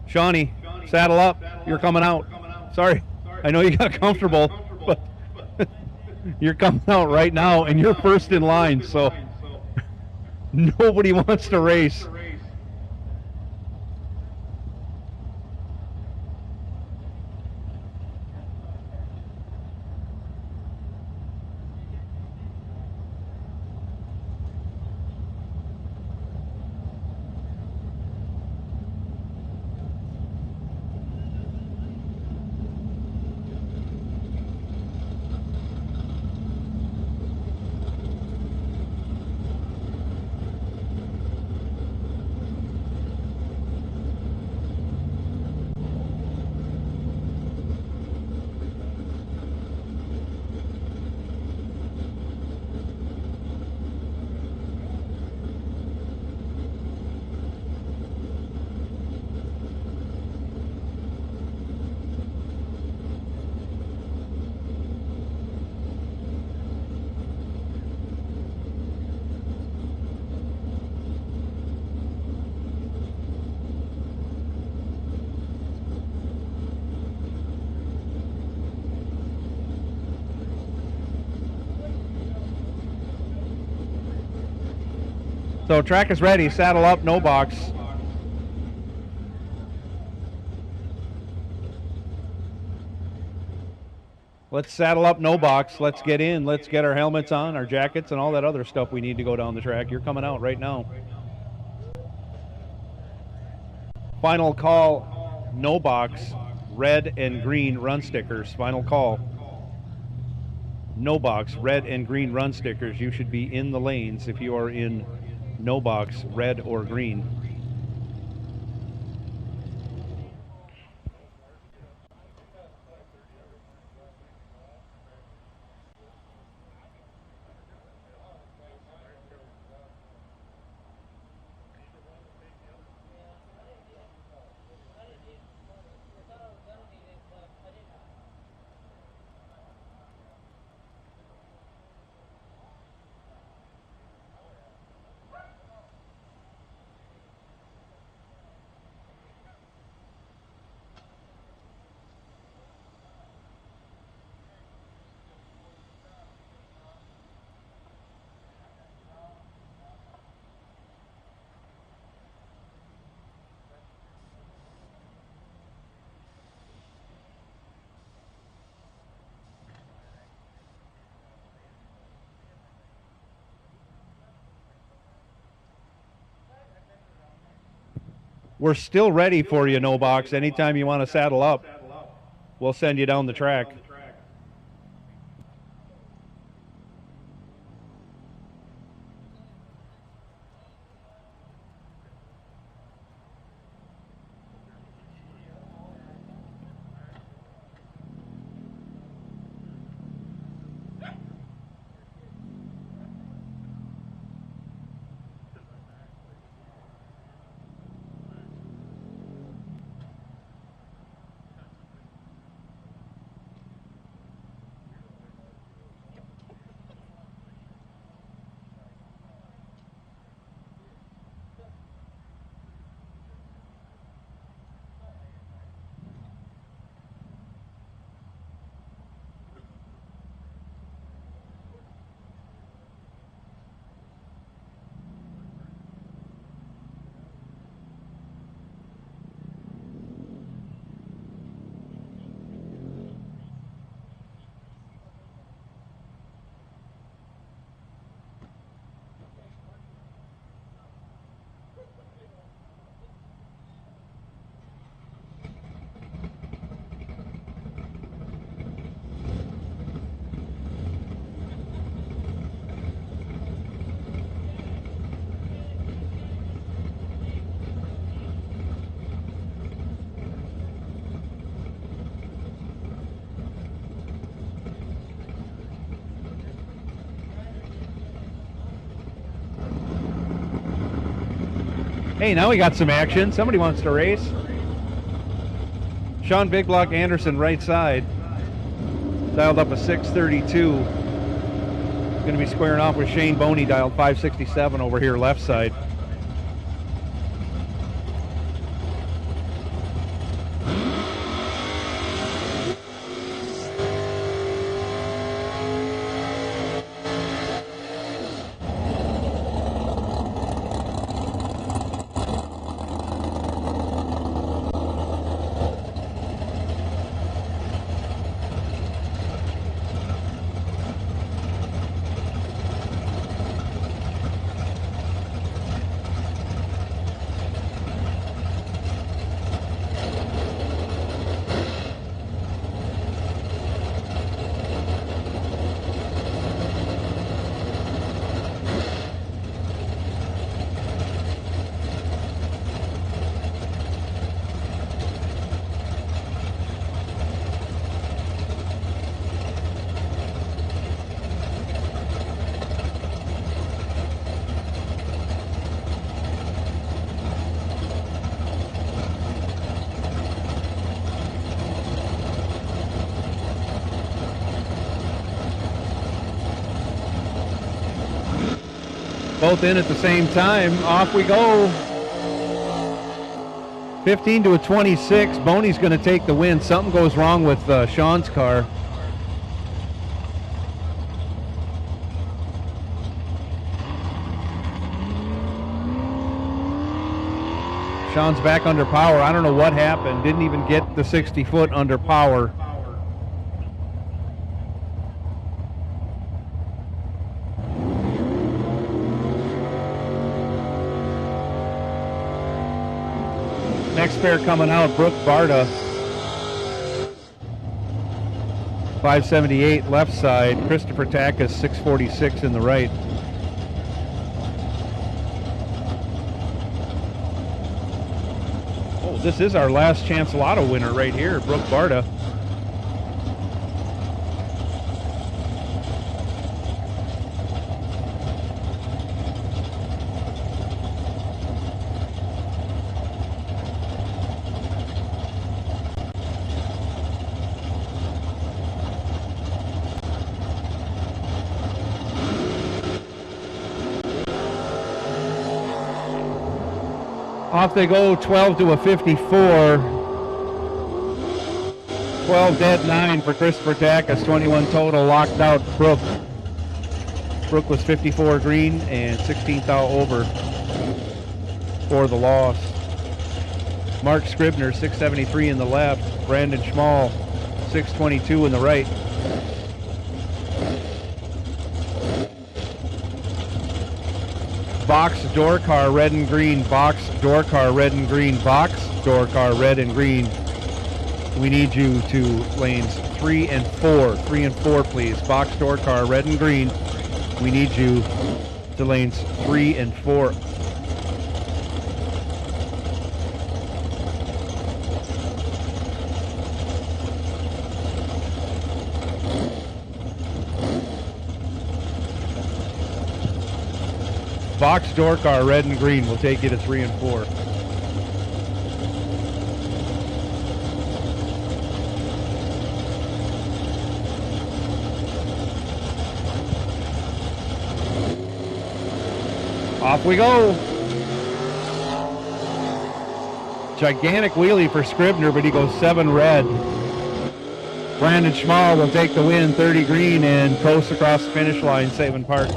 Shawnee, saddle up. You're coming out. Sorry, I know you got comfortable, but you're coming out right now, and you're first in line, so nobody wants to race. So track is ready, saddle up, no box. Let's saddle up, no box. Let's get in. Let's get our helmets on, our jackets, and all that other stuff we need to go down the track. You're coming out right now. Final call, no box, red and green run stickers. Final call. No box, red and green run stickers. You should be in the lanes if you are in no box, red or green. We're still ready for you, no box. Anytime you want to saddle up, we'll send you down the track. Hey, now we got some action. Somebody wants to race. Sean Big Block Anderson, right side. Dialed up a 632. going to be squaring off with Shane Boney, dialed 567 over here left side. Both in at the same time. Off we go. 15 to a 26. Boney's going to take the win. Something goes wrong with Sean's car. Sean's back under power. I don't know what happened. Didn't even get the 60 foot under power. Next pair coming out, Brooke Barta. 578 left side. Christopher Takas 646 in the right. Oh, this is our last chance lotto winner right here, Brooke Barta. Off they go, 12 to a 54. 12 dead, 9 for Christopher Takas, 21 total, locked out Brooke. Brooke was 54 green and 16th out over for the loss. Mark Scribner, 673 in the left. Brandon Schmall, 622 in the right. Box door car red and green, box door car red and green, box door car red and green. We need you to lanes 3 and 4. 3 and 4, please. Box door car red and green. We need you to lanes 3 and 4. Box door car red and green will take you to 3 and 4. Off we go. Gigantic wheelie for Scribner, but he goes 7 red. Brandon Schmall will take the win, 30 green, and coast across the finish line, saving parts.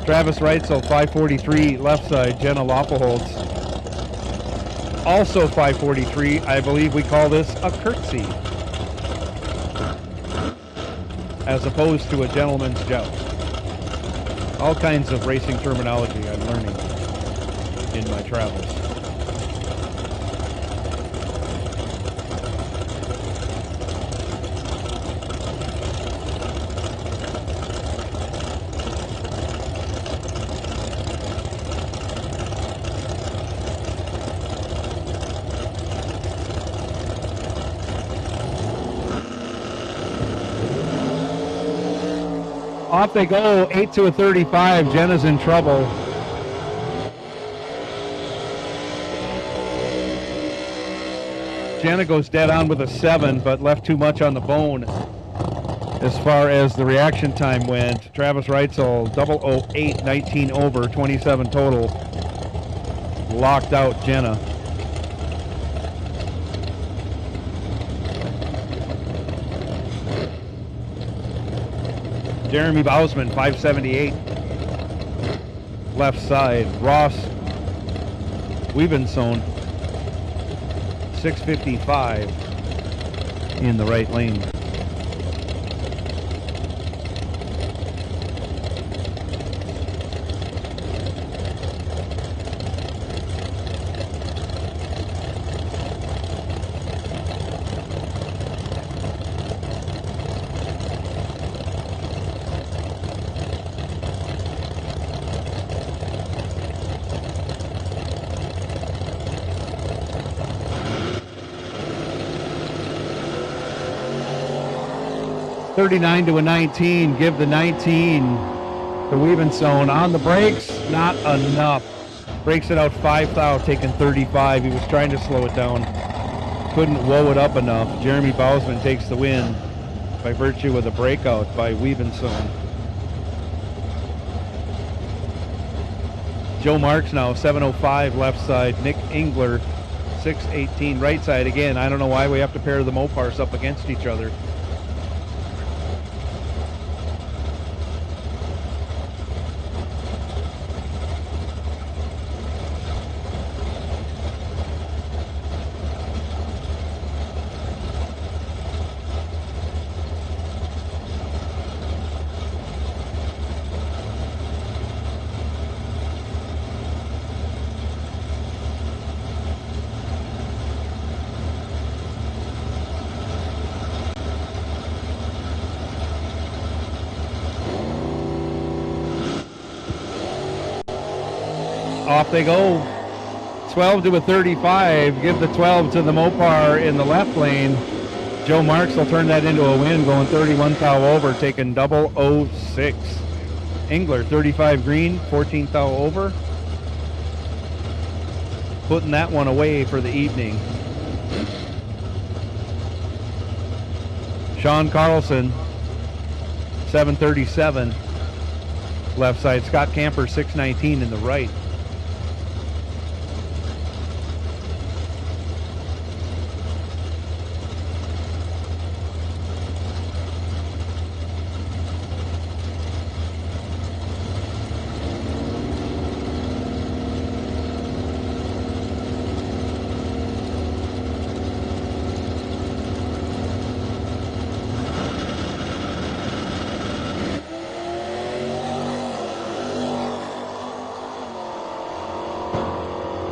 Travis Reitzel, 543 left side, Jenna Loppeholtz. Also 543, I believe we call this a curtsy, as opposed to a gentleman's joust. All kinds of racing terminology I'm learning in my travels. Off they go, 8 to a 35. Jenna's in trouble. Jenna goes dead on with a 7, but left too much on the bone as far as the reaction time went. Travis Reitzel, 008, 19 over, 27 total. Locked out Jenna. Jeremy Bausman, 578. Left side. Ross Weavenson, 655 in the right lane. $39 to a 19. Give the 19 to Weavenson. On the brakes, not enough. Breaks it out 5 thou, taking 35. He was trying to slow it down. Couldn't woe it up enough. Jeremy Bausman takes the win by virtue of the breakout by Weavenson. Joe Marks now, 705 left side. Nick Engler, 618 right side. Again, I don't know why we have to pair the Mopars up against each other. Off they go. 12 to a 35. Give the 12 to the Mopar in the left lane. Joe Marks will turn that into a win, going 31 thou over, taking 006. Engler, 35 green, 14 thou over. Putting that one away for the evening. Sean Carlson, 737 left side. Scott Camper, 619 in the right.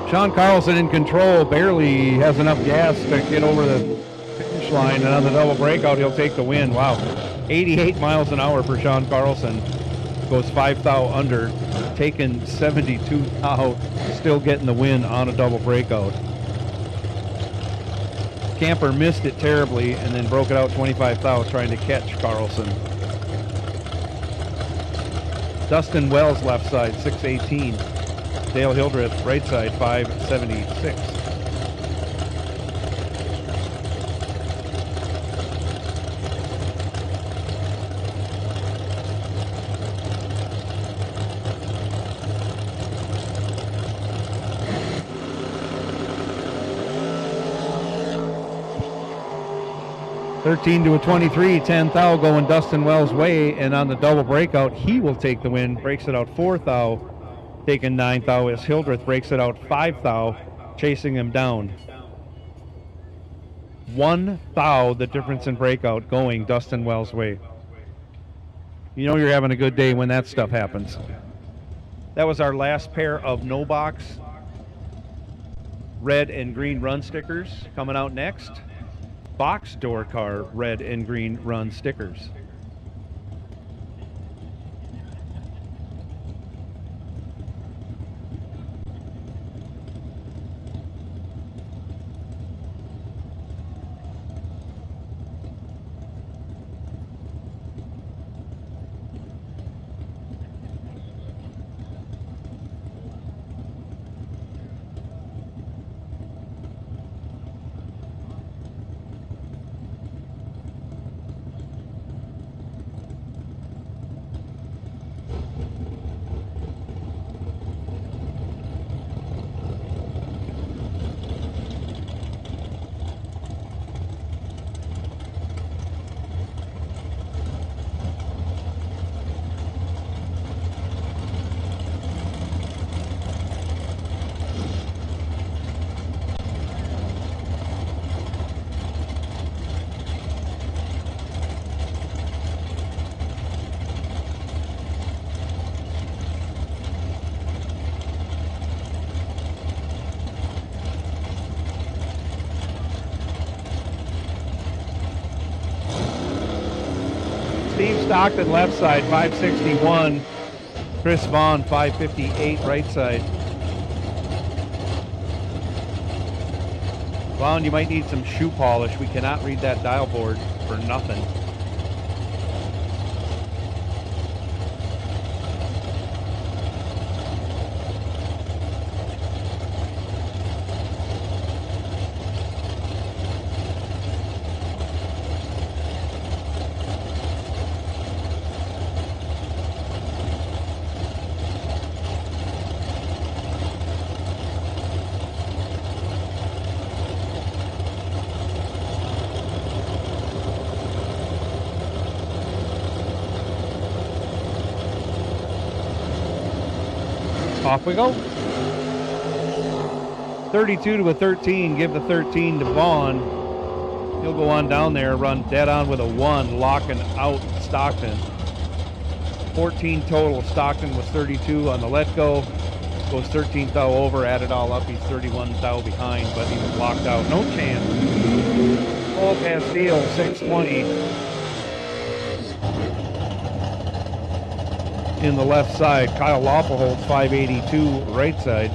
Sean Carlson in control, barely has enough gas to get over the finish line, and on the double breakout, he'll take the win. Wow, 88 miles an hour for Sean Carlson. Goes 5 thou under, taking 72 thou, still getting the win on a double breakout. Camper missed it terribly and then broke it out 25 thou trying to catch Carlson. Dustin Wells left side, 618. Dale Hildreth, right side, 576. $13 to a 23, 10 thou going Dustin Wells' way, and on the double breakout, he will take the win, breaks it out 4 thou. Taking 9 thou as Hildreth breaks it out 5 thou, chasing him down. 1 thou, the difference in breakout, going Dustin Wells' way. You know you're having a good day when that stuff happens. That was our last pair of no box red and green run stickers. Coming out next, box door car red and green run stickers. Steve Stockton left side, 561. Chris Vaughn, 558 right side. Vaughn, you might need some shoe polish. We cannot read that dial board for nothing. Off we go. 32 to a 13. Give the 13 to Vaughn. He'll go on down there, run dead on with a 1, locking out Stockton. 14 total. Stockton was 32 on the let go. Goes 13 thou over, add it all up. He's 31 thou behind, but he was locked out. No chance. Paul Castile, 620. In the left side, Kyle Loppeholtz, 582 right side.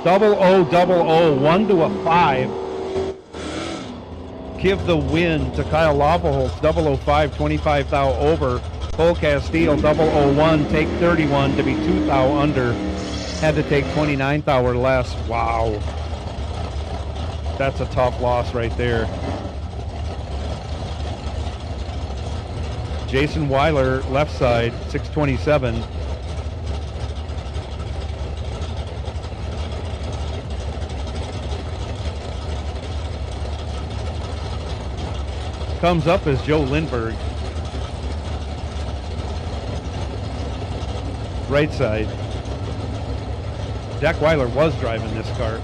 Double O, 1 to a 5. Give the win to Kyle Loppeholtz, 005, 25 thou over. Cole Castile, 001, take 31 to be 2 thou under. Had to take 29 thou or less. Wow. That's a tough loss right there. Jason Weiler, left side, 627. Comes up as Joe Lindbergh. Right side. Jack Weiler was driving this car.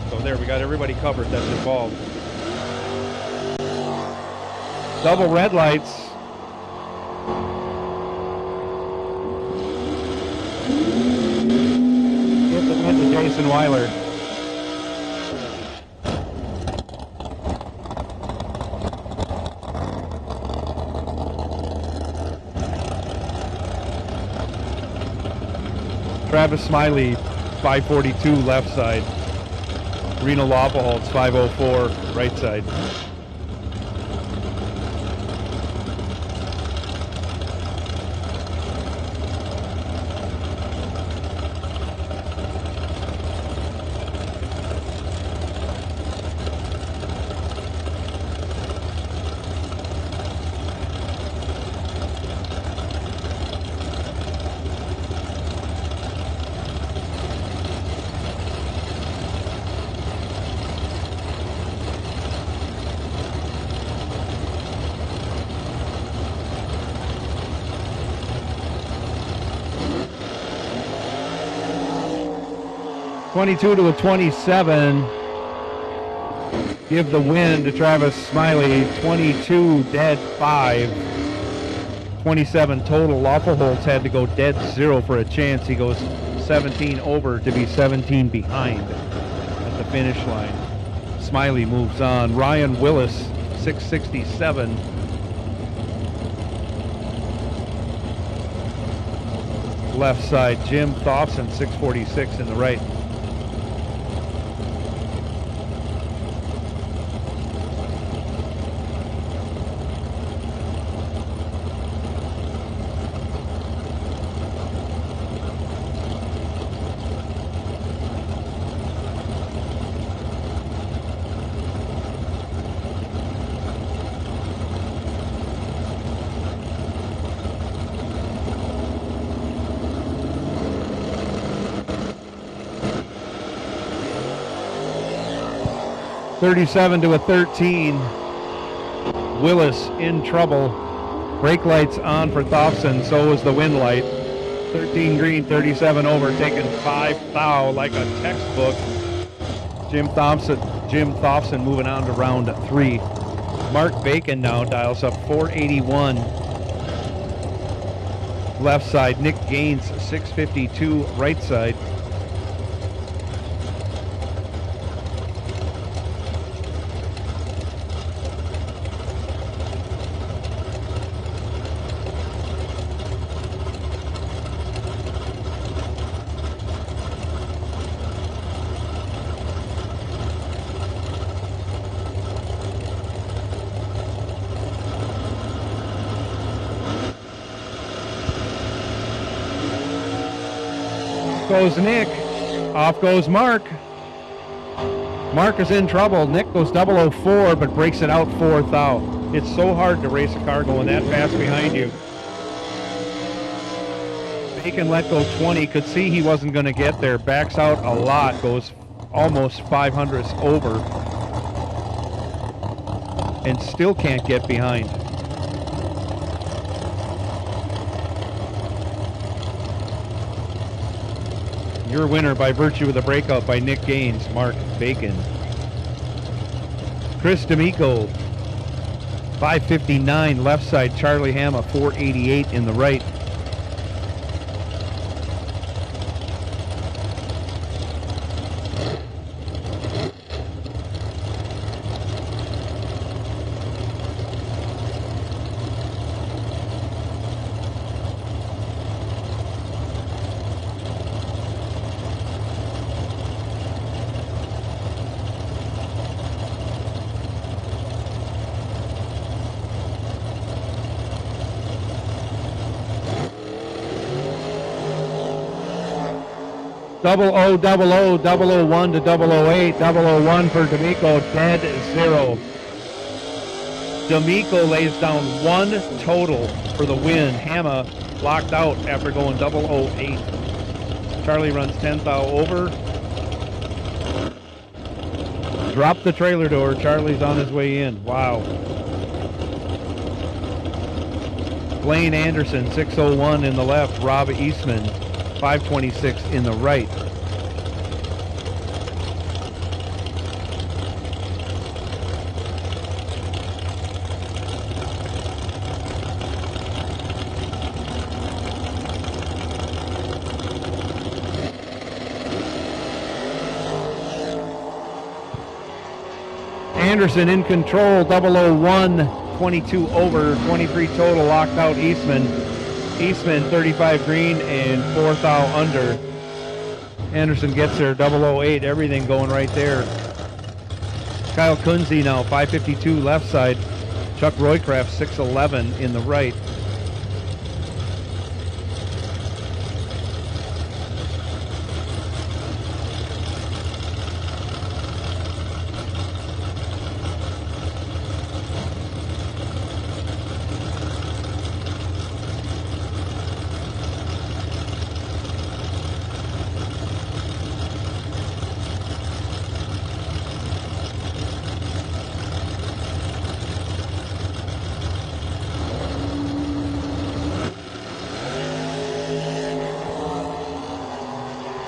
So there, we got everybody covered that's involved. Double red lights. Get the win to Jason Weiler. Travis Smiley, 542 left side. Reno Loppeholtz, 504 right side. $22 to a 27. Give the win to Travis Smiley. 22 dead 5. 27 total. Loppeholtz had to go dead 0 for a chance. He goes 17 over to be 17 behind at the finish line. Smiley moves on. Ryan Willis, 667. Left side. Jim Thompson, 646 in the right. 37 to a 13. Willis in trouble. Brake lights on for Thompson, so is the wind light. 13 green, 37 over, taking 5 thou like a textbook. Jim Thompson moving on to round 3. Mark Bacon now dials up 481. Left side, Nick Gaines 652 right side. Goes Nick, off goes Mark. Mark is in trouble. Nick goes 004 but breaks it out 4 thou. It's so hard to race a car going that fast behind you. Bacon let go 20, could see he wasn't going to get there, backs out a lot, goes almost 500ths over and still can't get behind. Your winner by virtue of the breakout by Nick Gaines, Mark Bacon. Chris D'Amico, 559 left side, Charlie Hama, 488 in the right. Double O, 001 to 008, 001 for D'Amico, dead 0. D'Amico lays down 1 total for the win. Hama locked out after going 008. Charlie runs 10 thou over. Drop the trailer door. Charlie's on his way in. Wow. Blaine Anderson, 601 in the left. Rob Eastman, 526 in the right. Anderson in control, 001, 22 over, 23 total, locked out Eastman. Eastman 35 green and 4 thou under. Anderson gets there, 008, everything going right there. Kyle Kunze now, 552 left side. Chuck Roycraft, 611 in the right.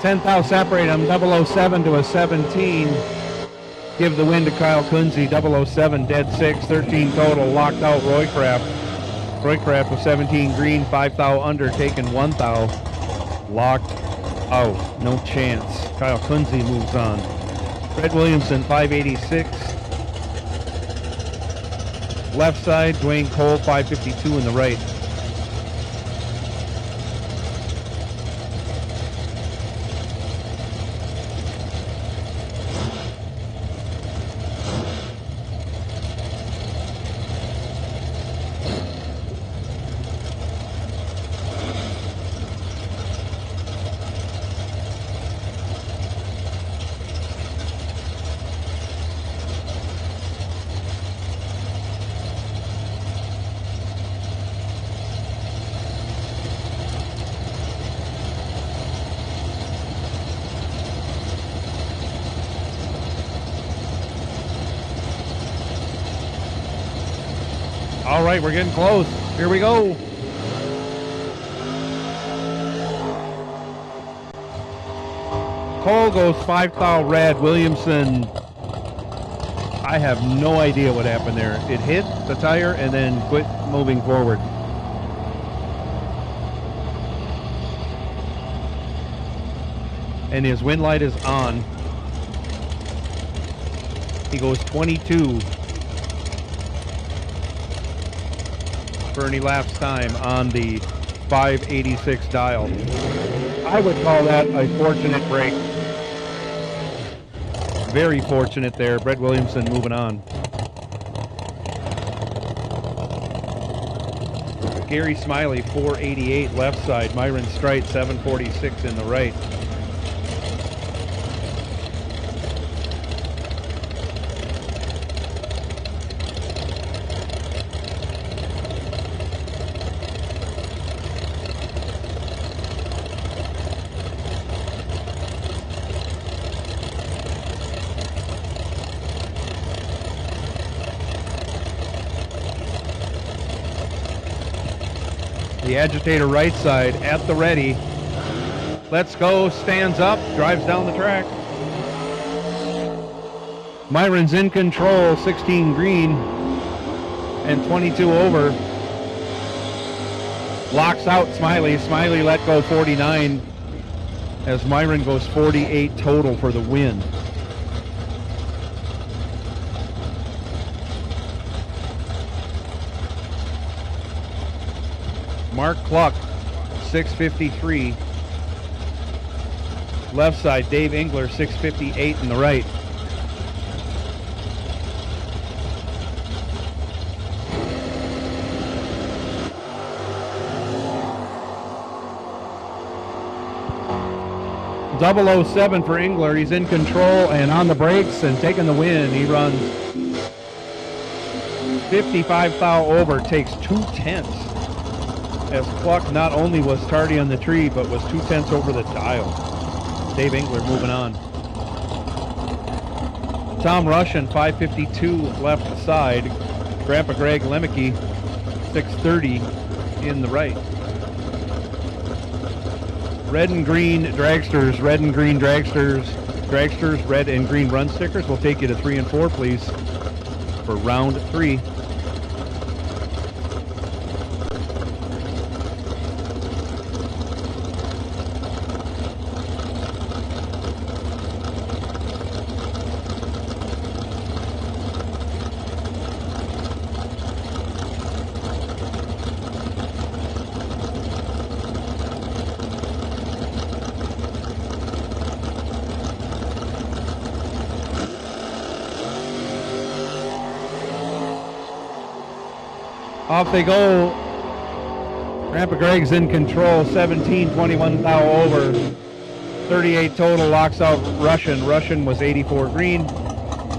Thou separate them, 007 to a 17. Give the win to Kyle Kunze, 007, dead 6, 13 total, locked out Roycraft. Roycraft with 17 green, 5 thou under, taking 1 thou. Locked out, no chance. Kyle Kunze moves on. Fred Williamson, 586. Left side, Dwayne Cole, 552 in the right. All right, we're getting close. Here we go. Cole goes 5 thou red. Williamson, I have no idea what happened there. It hit the tire and then quit moving forward. And his wind light is on. He goes 22 for an elapsed time on the 586 dial. I would call that a fortunate break. Very fortunate there. Brett Williamson moving on. Gary Smiley, 488 left side. Myron Strite, 746 in the right. The agitator right side at the ready. Let's go, stands up, drives down the track. Myron's in control, 16 green and 22 over. Locks out Smiley. Smiley let go 49 as Myron goes 48 total for the win. Mark Cluck, 653. Left side, Dave Engler, 658 in the right. .007 for Engler. He's in control and on the brakes and taking the win. He runs 55 thou over, takes 2/10. As Cluck not only was tardy on the tree, but was 2/10 over the dial. Dave Engler moving on. Tom Russian, 552 left side. Grandpa Greg Lemke, 630 in the right. Red and green dragsters, red and green dragsters, red and green run stickers. We'll take you to 3 and 4, please, for round 3. Off they go. Grandpa Greg's in control, 17, 21 thou over. 38 total, locks out Russian. Russian was 84 green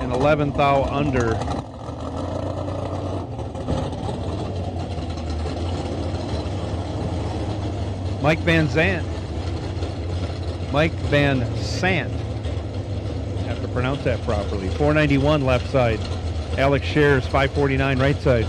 and 11 thou under. Mike Van Sant. Have to pronounce that properly. 491 left side. Alex Shares, 549 right side.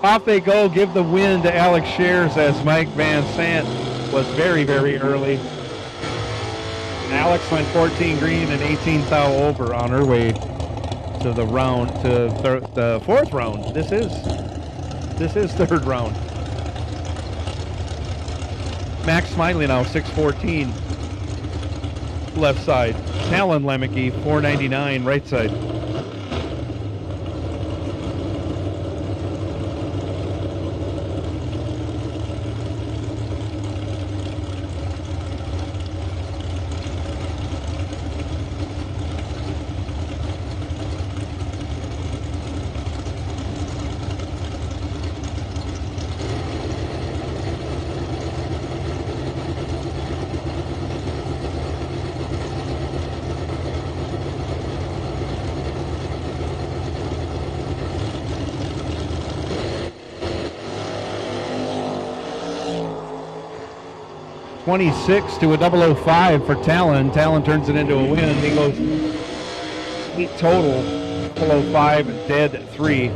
Off they go, give the win to Alex Shares as Mike Van Sant was very, very early. Alex went 14 green and 18 thou over on her way to the round, to the 4th round. This is 3rd round. Max Smiley now, 614 left side. Talon Lemke, 499 right side. 26 to a 005 for Talon. Talon turns it into a win. He goes 8 total, 005, dead 3.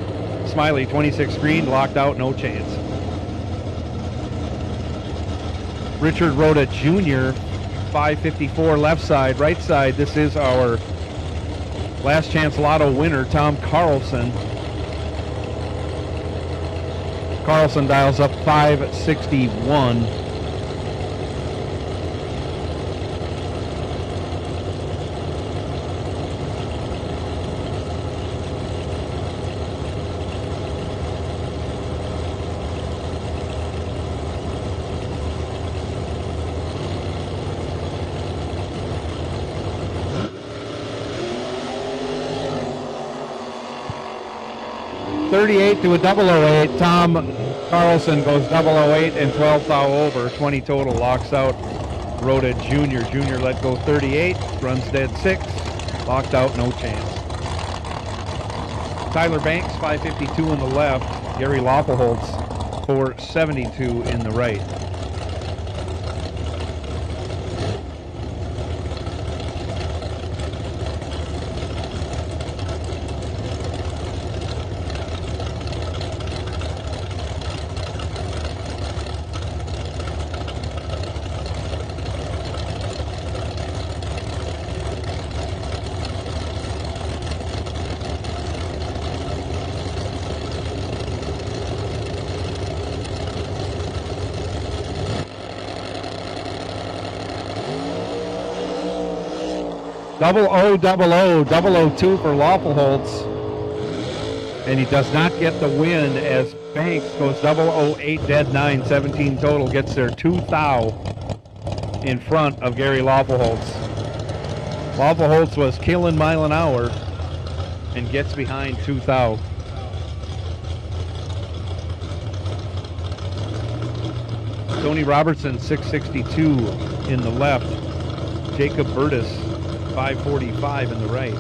Smiley, 26 green, locked out, no chance. Richard Rhoda Jr., 554 left side, right side. This is our last chance lotto winner, Tom Carlson. Carlson dials up 561. $38 to a 008. Tom Carlson goes 008 and 12 thou over. 20 total, locks out Rhoda Jr. Jr. let go 38, runs dead 6, locked out, no chance. Tyler Banks, 552 in the left. Gary Loppelholtz, 472 in the right. Double O, 002 for Loppelholtz. And he does not get the win as Banks goes 008, dead 9, 17 total, gets there 2 thou in front of Gary Loppelholtz. Loppelholtz was killing mile an hour and gets behind 2 thou. Tony Robertson, 662 in the left. Jacob Burtis, 545 in the right.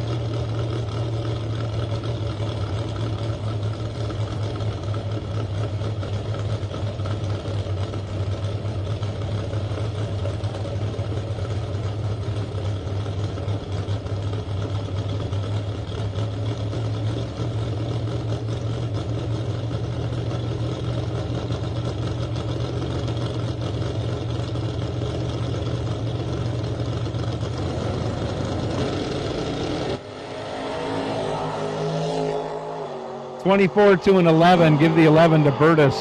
$24 to an 11. Give the 11 to Burtis.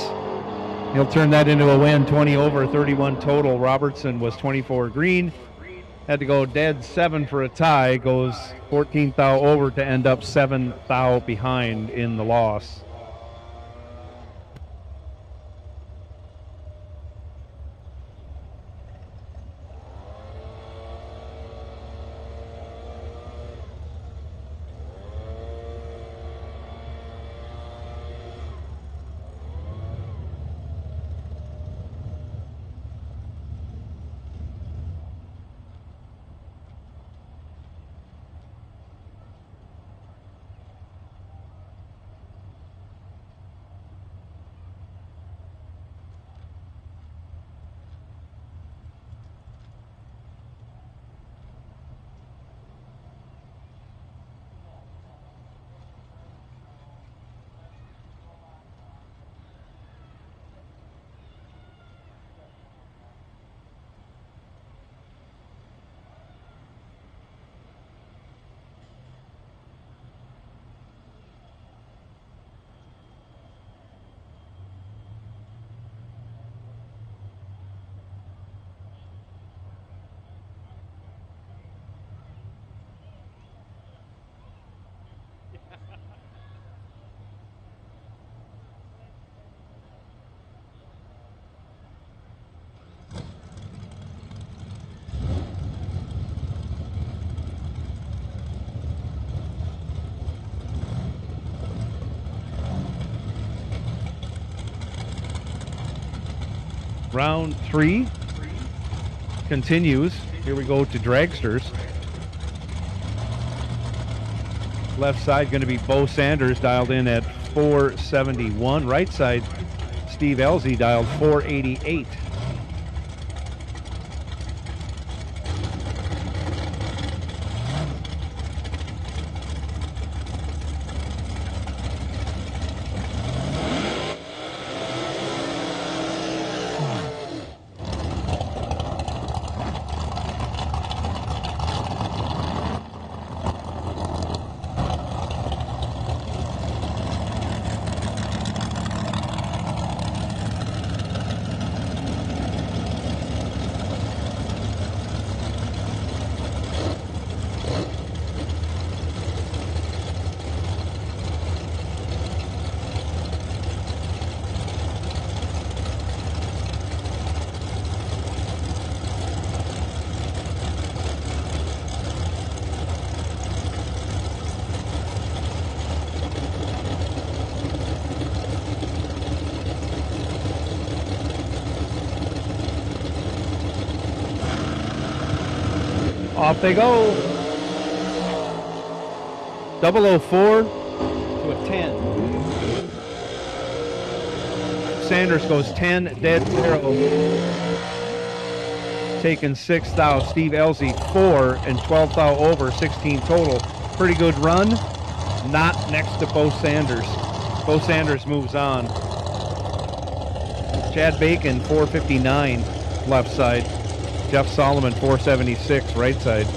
He'll turn that into a win. 20 over, 31 total. Robertson was 24 green. Had to go dead 7 for a tie. Goes 14 thou over to end up 7 thou behind in the loss. Round 3 continues. Here we go to dragsters. Left side going to be Bo Sanders, dialed in at 471. Right side, Steve Elzy, dialed 488. Off they go. 004 to a 10. Sanders goes 10, dead 0. Taking 6 thou. Steve Ellsey 4 and 12 thou over, 16 total. Pretty good run. Not next to Bo Sanders. Bo Sanders moves on. Chad Bacon 459 left side. Jeff Solomon 476 right side.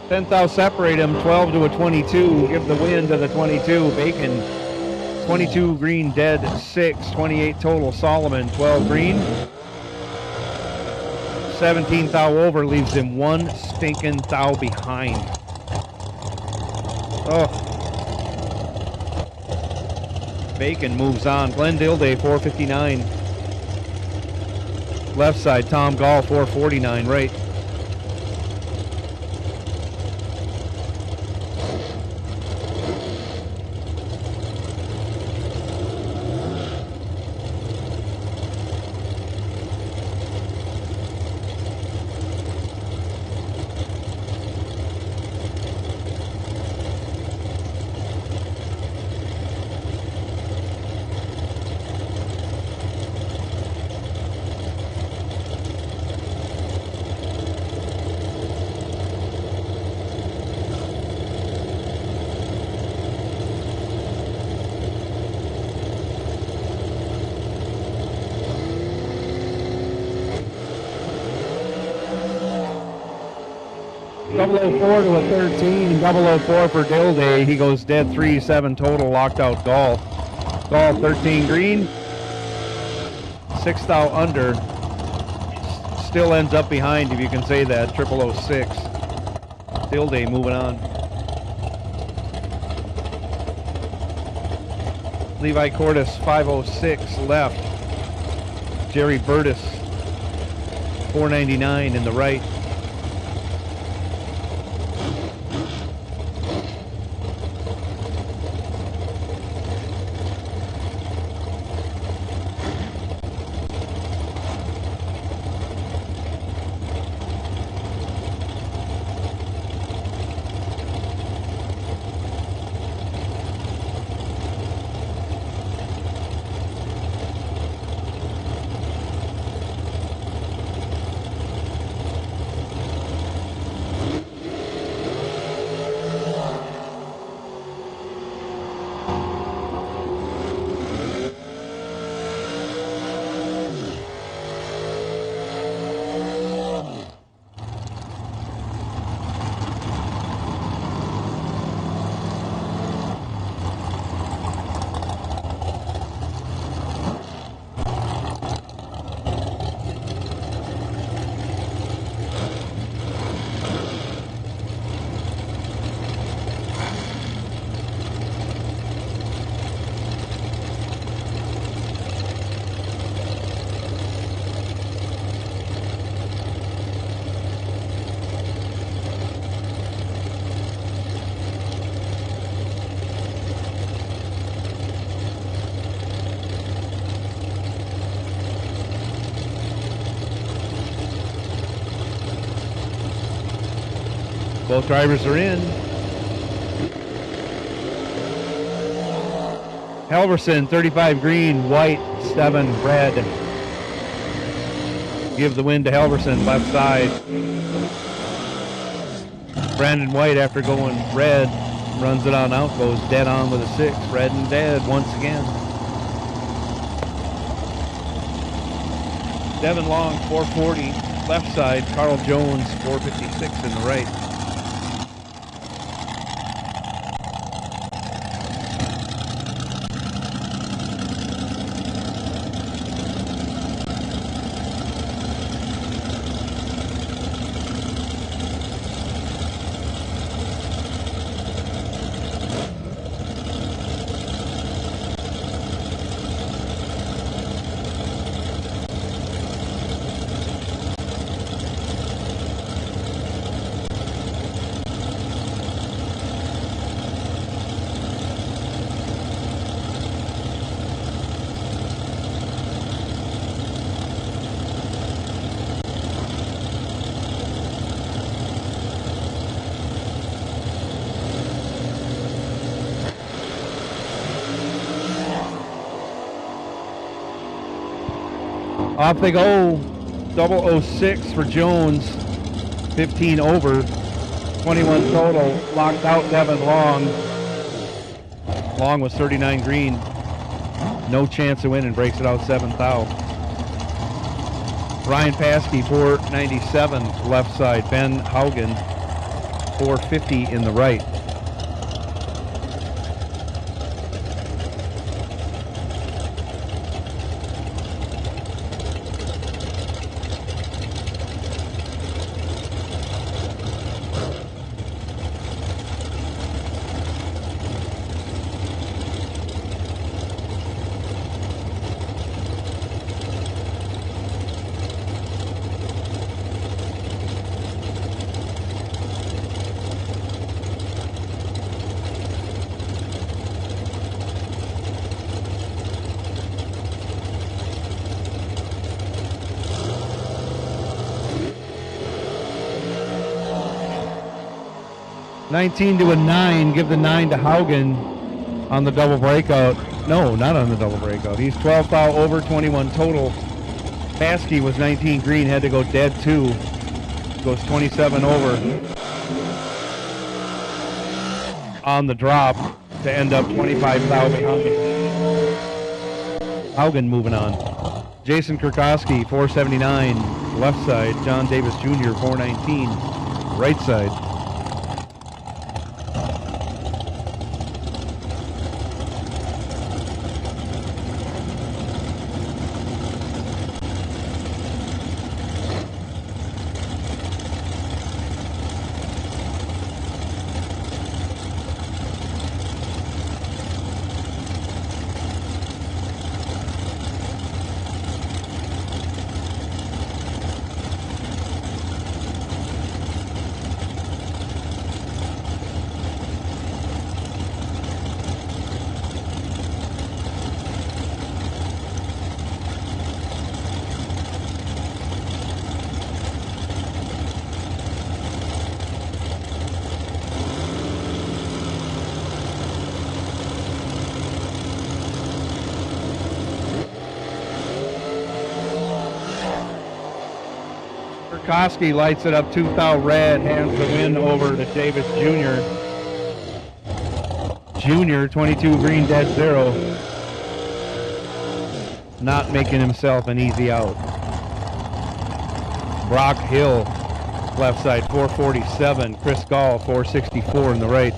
Tenth thou separate him, 12 to a 22. Give the win to the 22. Bacon, 22 green, dead 6, 28 total. Solomon, 12 green. 17 thou over, leaves him 1 stinking thou behind. Oh. Bacon moves on. Glenn Dilday, 459. Left side, Tom Gall, 449 right. Double 04 to a 13, 004 for Dilday. He goes dead 3, 7 total, locked out Gall. Gall 13 green, 6 thou under. Still ends up behind, if you can say that, 006. Dilday moving on. Levi Cordes 506 left. Jerry Burtis 499 in the right. Both drivers are in. Halverson, 35 green, white, 7 red. Give the win to Halverson, left side. Brandon White, after going red, runs it on out, goes dead on with a 6. Red and dead once again. Devin Long, 440, left side. Carl Jones, 456 in the right. Off they go. 006 for Jones. 15 over. 21 total. Locked out Devin Long. Long was 39 green. No chance to win and breaks it out 7th out. Ryan Paskey, 497 left side. Ben Haugen, 450 in the right. $19 to a 9. Give the 9 to Haugen on the double breakout. No, not on the double breakout. He's 12 foul over, 21 total. Paskey was 19 green, had to go dead 2. Goes 27 over on the drop to end up 25 foul behind. Haugen moving on. Jason Kurkowski, 479 left side. John Davis Jr., 419 right side. Koski lights it up 2 foul red, hands the win over to Davis Jr. Jr., 22 green, dead 0. Not making himself an easy out. Brock Hill, left side, 447. Chris Gall, 464 in the right.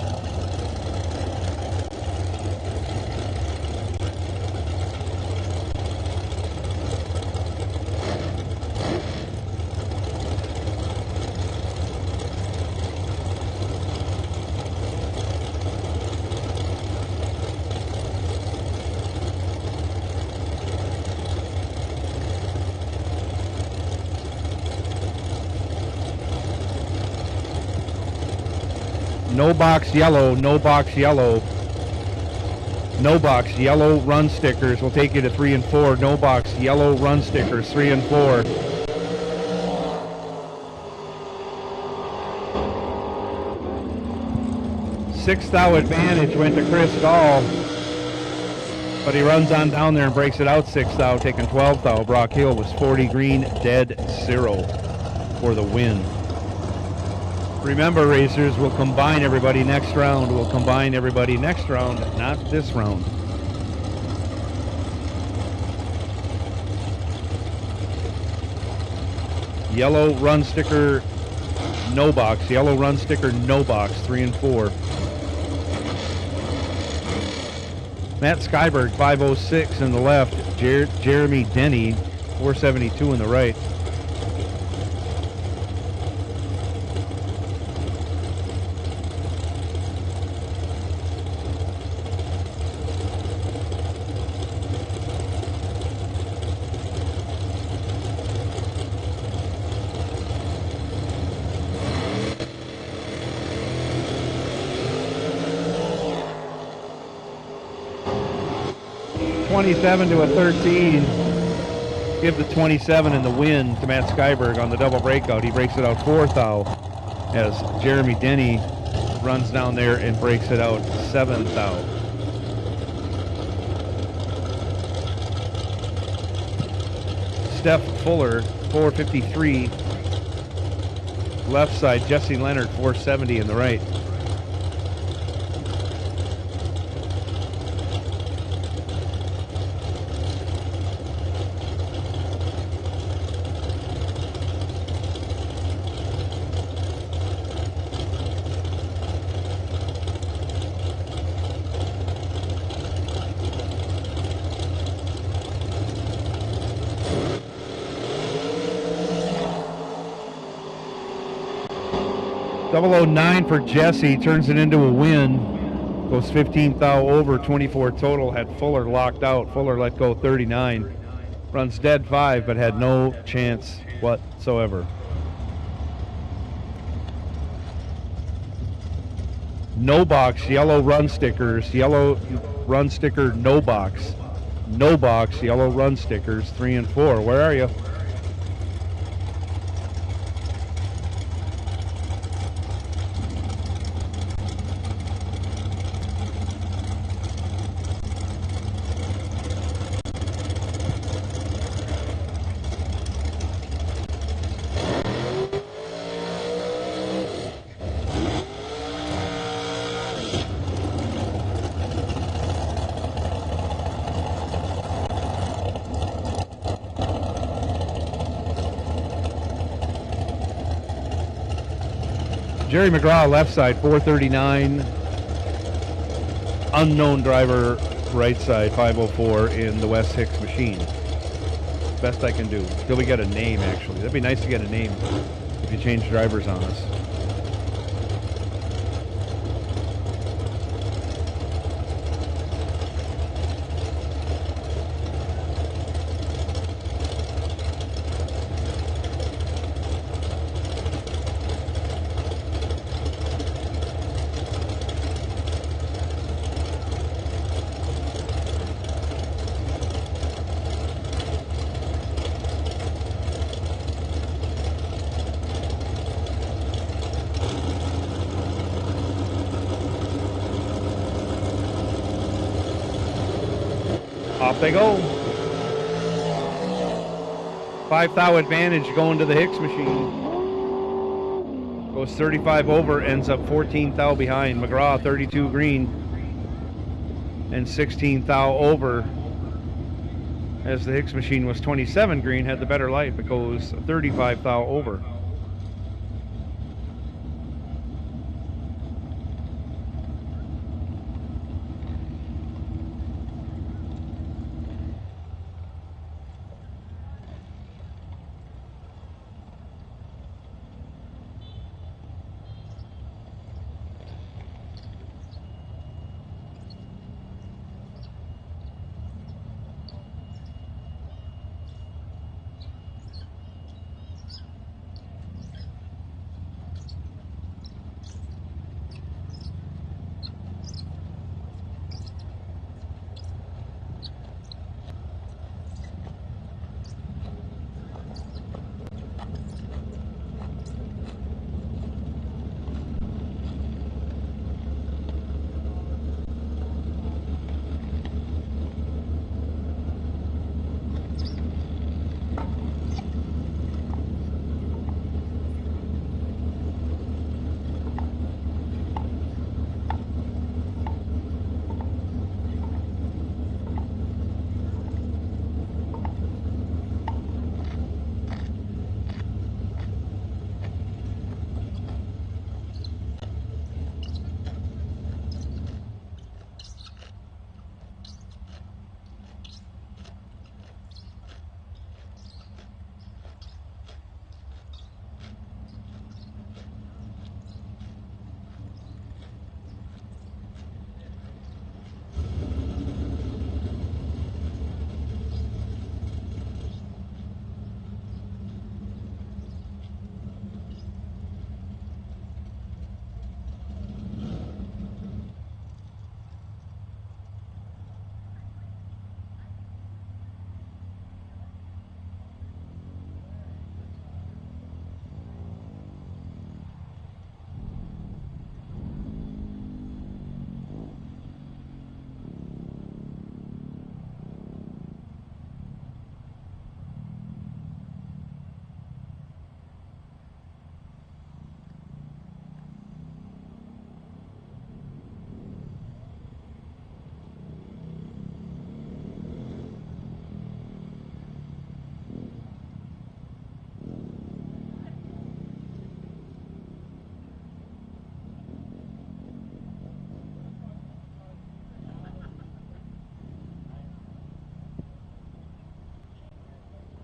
No box yellow, no box yellow. No box yellow run stickers will take you to 3 and 4. No box yellow run stickers, 3 and 4. Sixth thou advantage went to Chris Gall, but he runs on down there and breaks it out 6th thou, taking 12th thou. Brock Hill was 40 green, dead 0 for the win. Remember, racers, we'll combine everybody next round. We'll combine everybody next round, not this round. Yellow run sticker, no box. Yellow run sticker, no box, 3 and 4. Matt Skyberg, 506 in the left. Jeremy Denny, 472 in the right. $27 to a 13. Give the 27 in the win to Matt Skyberg on the double breakout. He breaks it out 4th thou as Jeremy Denny runs down there and breaks it out 7th thou. Steph Fuller, 453. Left side, Jesse Leonard, 470 in the right. .009 for Jesse, turns it into a win. Goes 15th thou over, 24 total. Had Fuller locked out. Fuller let go 39. Runs dead 5, but had no chance whatsoever. No box, yellow run stickers. Yellow run sticker, no box. No box, yellow run stickers, 3 and 4. Where are you? Jerry McGraw, left side, 439. Unknown driver, right side, 504 in the West Hicks machine. Best I can do. Till we get a name, actually. That'd be nice to get a name if you change drivers on us. Off they go. 5 thou advantage going to the Hicks machine. Goes 35 over, ends up 14 thou behind. McGraw 32 green and 16 thou over. As the Hicks machine was 27 green, had the better light, but goes 35 thou over.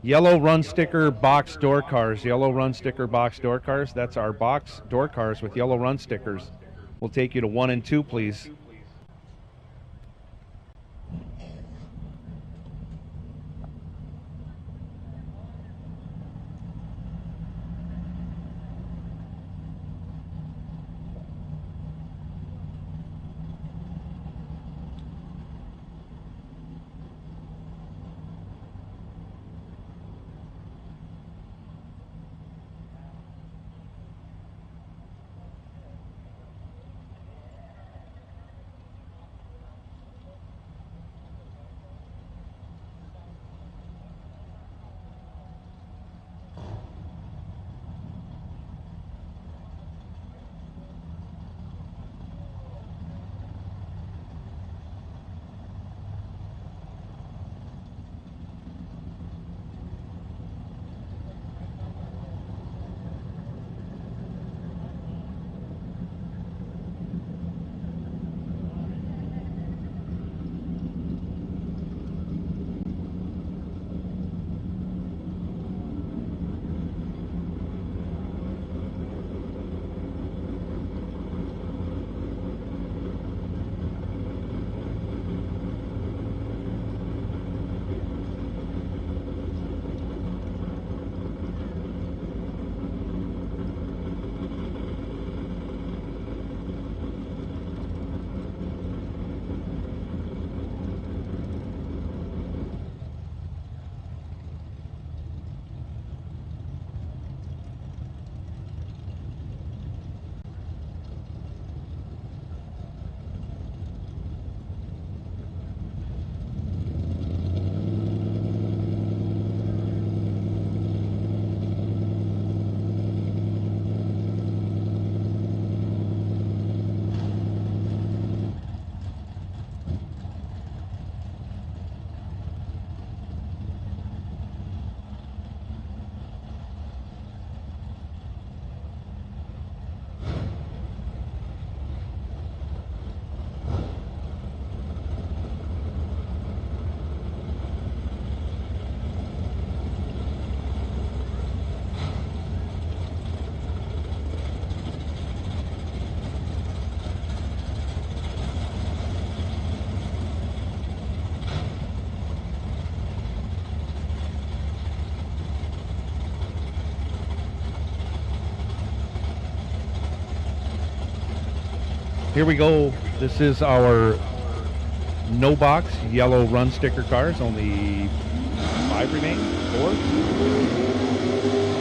Yellow run sticker box door cars. Yellow run sticker box door cars. That's our box door cars with yellow run stickers. We'll take you to 1 and 2, please. Here we go. This is our no box yellow run sticker cars. Only 5 remain. 4?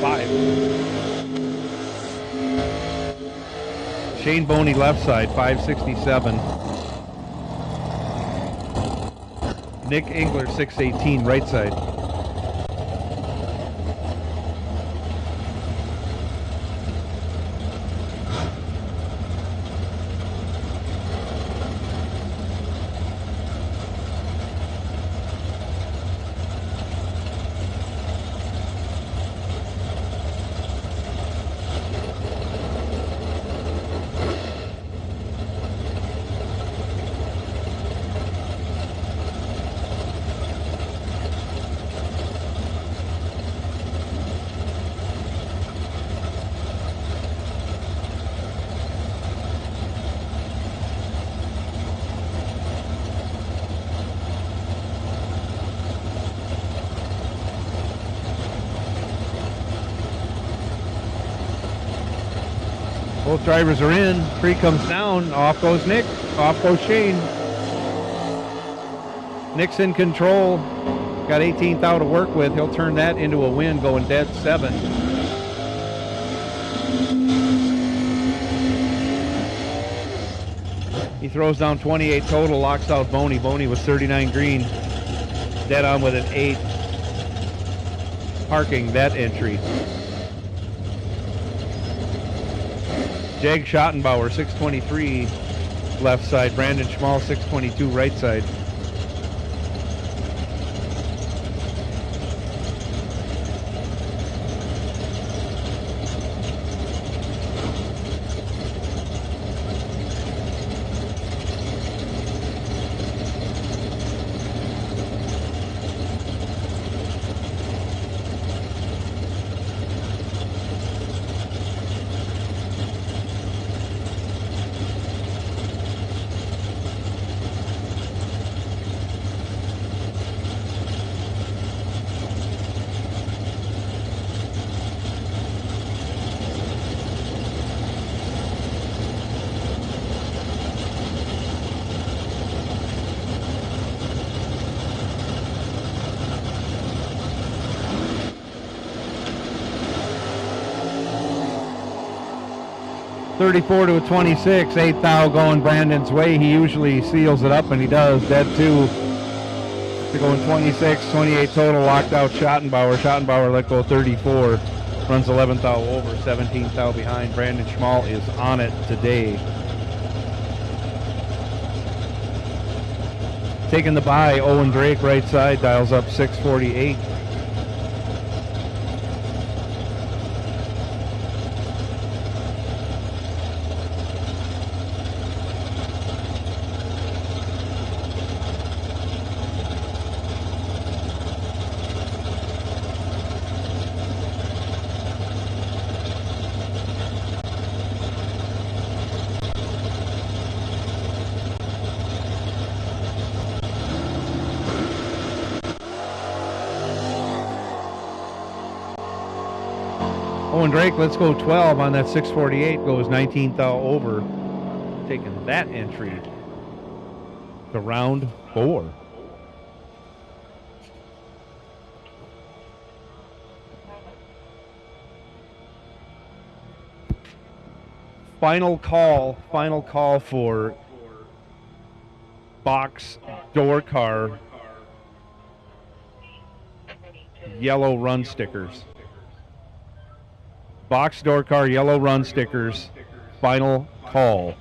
5. Shane Boney left side, 567. Nick Engler, 618, right side. Both drivers are in. Tree comes down. Off goes Nick. Off goes Shane. Nick's in control. Got 18th thou to work with. He'll turn that into a win going dead 7. He throws down 28 total, locks out Boney. Boney was 39 green. Dead on with an 8. Parking that entry. Jag Schottenbauer, 623 left side. Brandon Schmall, 622 right side. 34 to a 26. 8th thou going Brandon's way. He usually seals it up, and he does. Dead 2. They're going 26, 28 total. Locked out Schottenbauer. Schottenbauer let go 34. Runs 11th thou over, 17th thou behind. Brandon Schmall is on it today. Taking the bye, Owen Drake right side, dials up 648. Owen Drake, let's go 12 on that 648, goes 19th thou over. Taking that entry to round 4. Final call for box door car yellow run stickers. Box door car yellow run stickers. Final call.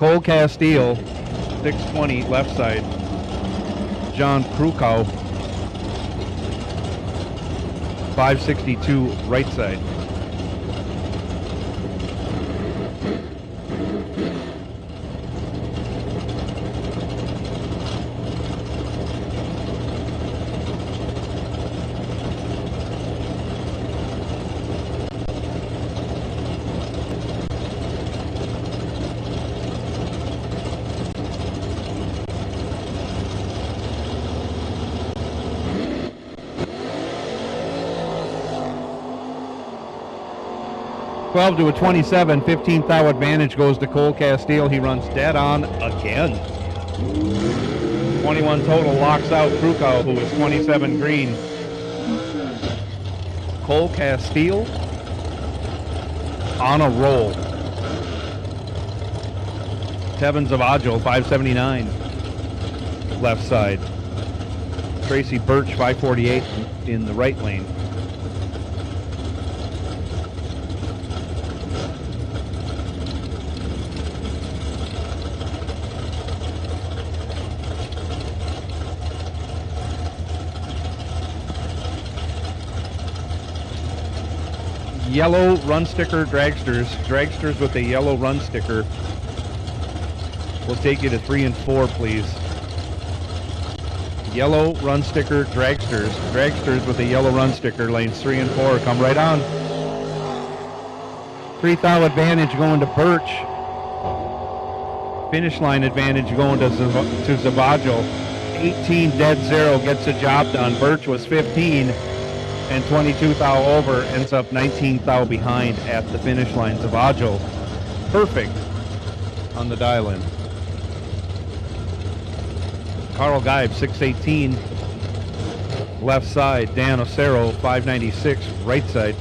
Cole Castile, 620 left side. John Krukow, 562 right side. Twelve to a 27, 15th thou advantage goes to Cole Castile. He runs dead on again. 21 total, locks out Krukow, who is 27 green. Cole Castile on a roll. 𝐁𝐈����, 579 left side. Tracy Birch, 548 in the right lane. Yellow run sticker dragsters. Dragsters with a yellow run sticker. We'll take you to 3 and 4, please. Yellow run sticker dragsters. Dragsters with a yellow run sticker, lanes 3 and 4. Come right on. 3,000 advantage going to Birch. Finish line advantage going to 𝐁𝐈𝐆. 18 dead 0 gets the job done. Birch was 15 and 22,000 over, ends up 19,000 behind at the finish line. 𝐁𝐈𝐆 perfect on the dial-in. Carl Geib 618 left side. Dan Osero 596 right side.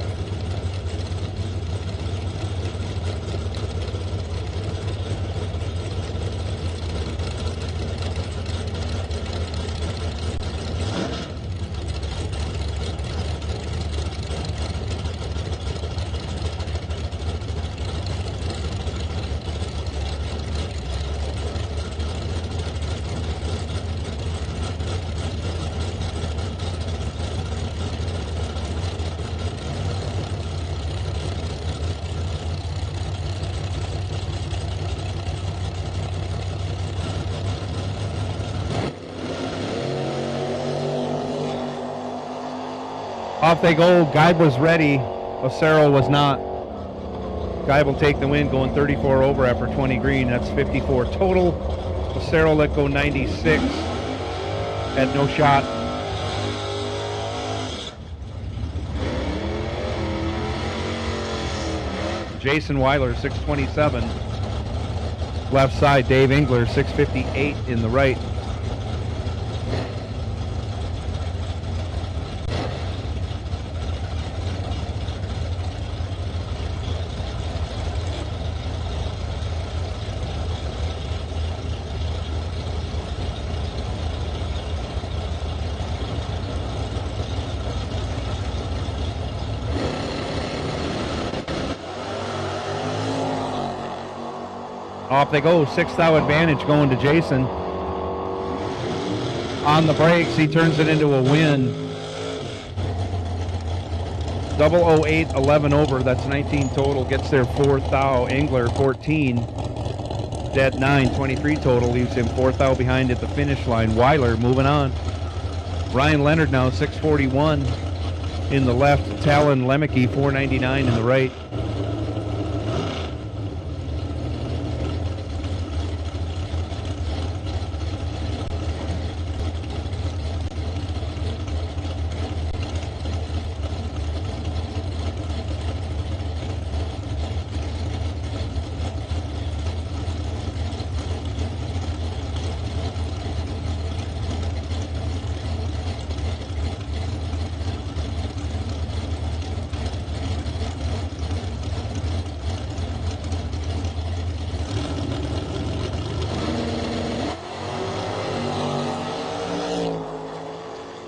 Off they go. Geib was ready. Osero was not. Geib will take the win, going 34 over after 20 green. That's 54 total. Osero let go 96. Had no shot. Jason Weiler 627. Left side. Dave Engler 658 in the right. Off they go. 6,000 advantage going to Jason. On the brakes, he turns it into a win. 008, 11 over. That's 19 total. Gets there 4,000. Engler 14. Dead 9, 23 total. Leaves him 4,000 behind at the finish line. Weiler moving on. Ryan Leonard now 641 in the left. Talon Lemke 499 in the right.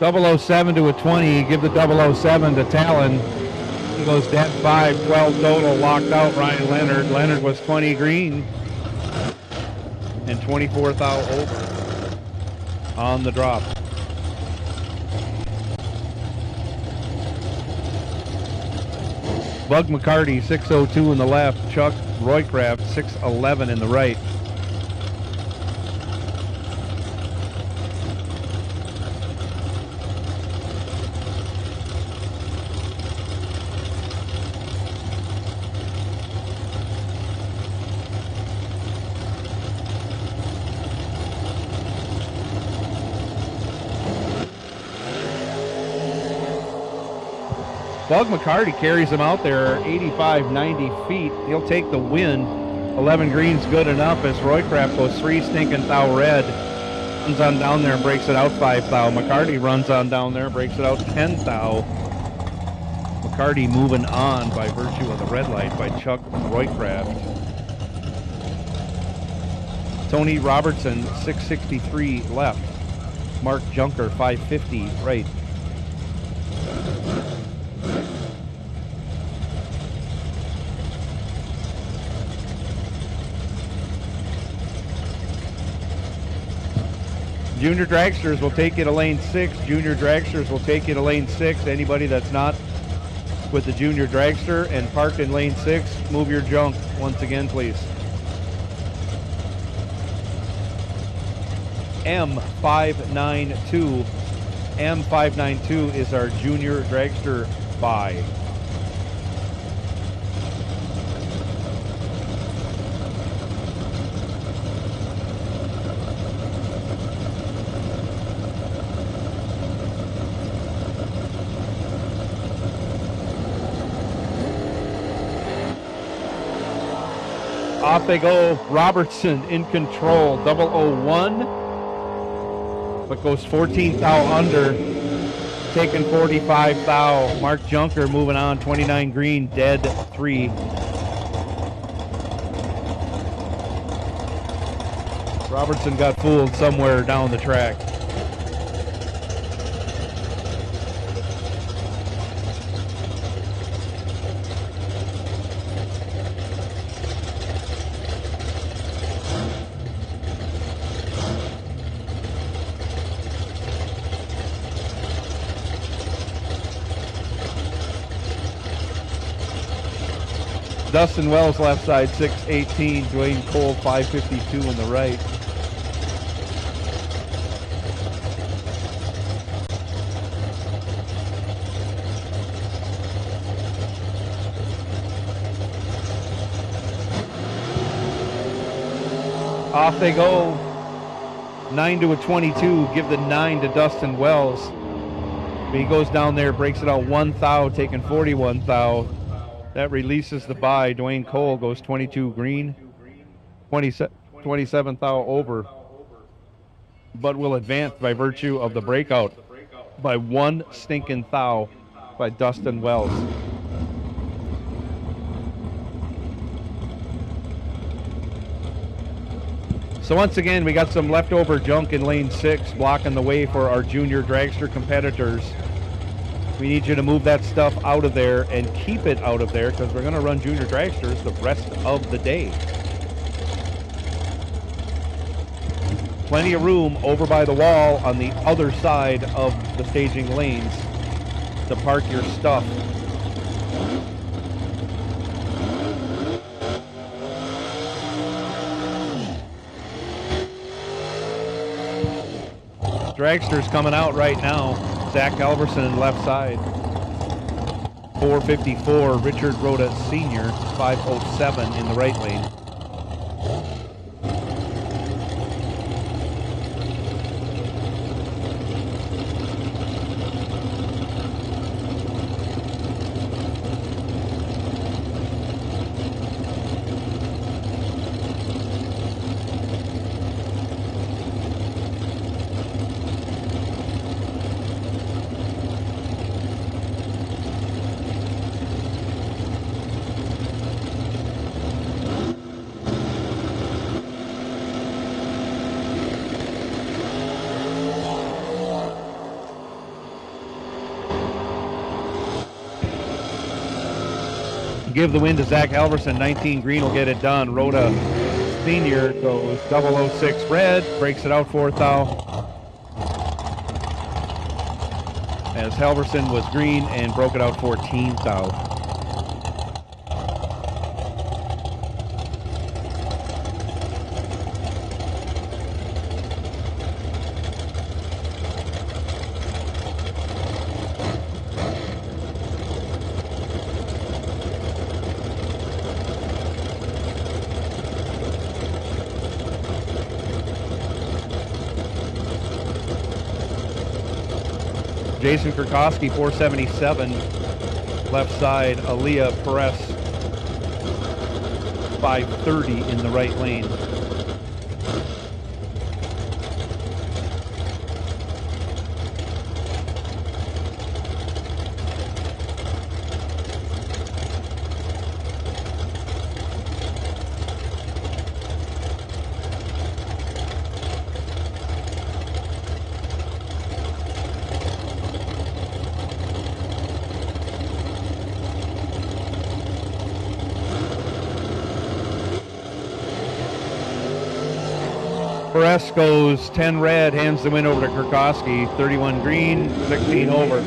.007 to a 20. Give the 007 to Talon. He goes dead 5, 12 total. Locked out Ryan Leonard. Leonard was 20 green and 24,000 over on the drop. Bug McCarty 602 in the left. Chuck Roycraft 611 in the right. Bug McCarty carries him out there 85, 90 feet. He'll take the win. 11 green's good enough as Roycraft goes 3 stinking thou red. Runs on down there and breaks it out 5 thou. McCarty runs on down there and breaks it out 10 thou. McCarty moving on by virtue of the red light by Chuck Roycraft. Tony Robertson 663 left. Mark Junker 550 right. Junior Dragsters will take you to lane 6. Junior Dragsters will take you to lane 6. Anybody that's not with the Junior Dragster and parked in lane 6, move your junk once again, please. M592. M592 is our junior dragster buy. Off they go. Robertson in control. 001. But goes 14 thou under. Taking 45 thou. Mark Junker moving on. 29 green. Dead 3. Robertson got fooled somewhere down the track. Dustin Wells left side 618, Dwayne Cole 552 on the right. Off they go. 9 to a 22. Give the 9 to Dustin Wells. He goes down there, breaks it out 1 thou, taking 41 thou. That releases the buy. Dwayne Cole goes 22 green, 27 thou over, but will advance by virtue of the breakout by 1 stinking thou by Dustin Wells. So once again, we got some leftover junk in lane 6 blocking the way for our junior dragster competitors. We need you to move that stuff out of there and keep it out of there because we're going to run junior dragsters the rest of the day. Plenty of room over by the wall on the other side of the staging lanes to park your stuff. Dragsters coming out right now. Zach Alverson left side. 454. Richard Rhoda Sr. 507 in the right lane. Give the win to Zach Halverson. 19 green will get it done. Rhoda Senior goes 006 red, breaks it out 4 thou. As Halverson was green and broke it out 14 thou. Jason Kurkowski, 477, left side. Aaliyah Perez, 530 in the right lane. Perez goes 10 red, hands the win over to Kurkowski. 31 green, 16 over.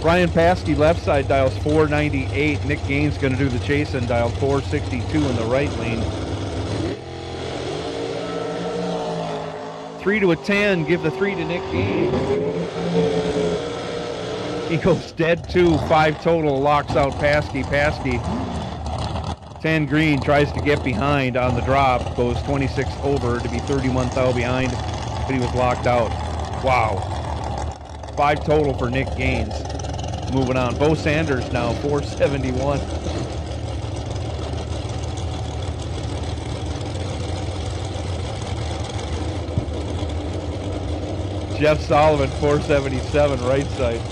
Brian Paskey, left side, dials 498. Nick Gaines going to do the chasing, dial 462 in the right lane. 3 to a 10, give the 3 to Nick Gaines. He goes dead 2, 5 total, locks out Paskey. Paskey, 10 green, tries to get behind on the drop, goes 26 over to be 31 thou behind, but he was locked out. Wow. 5 total for Nick Gaines. Moving on. Bo Sanders now, 471. Jeff Solomon, 477, right side.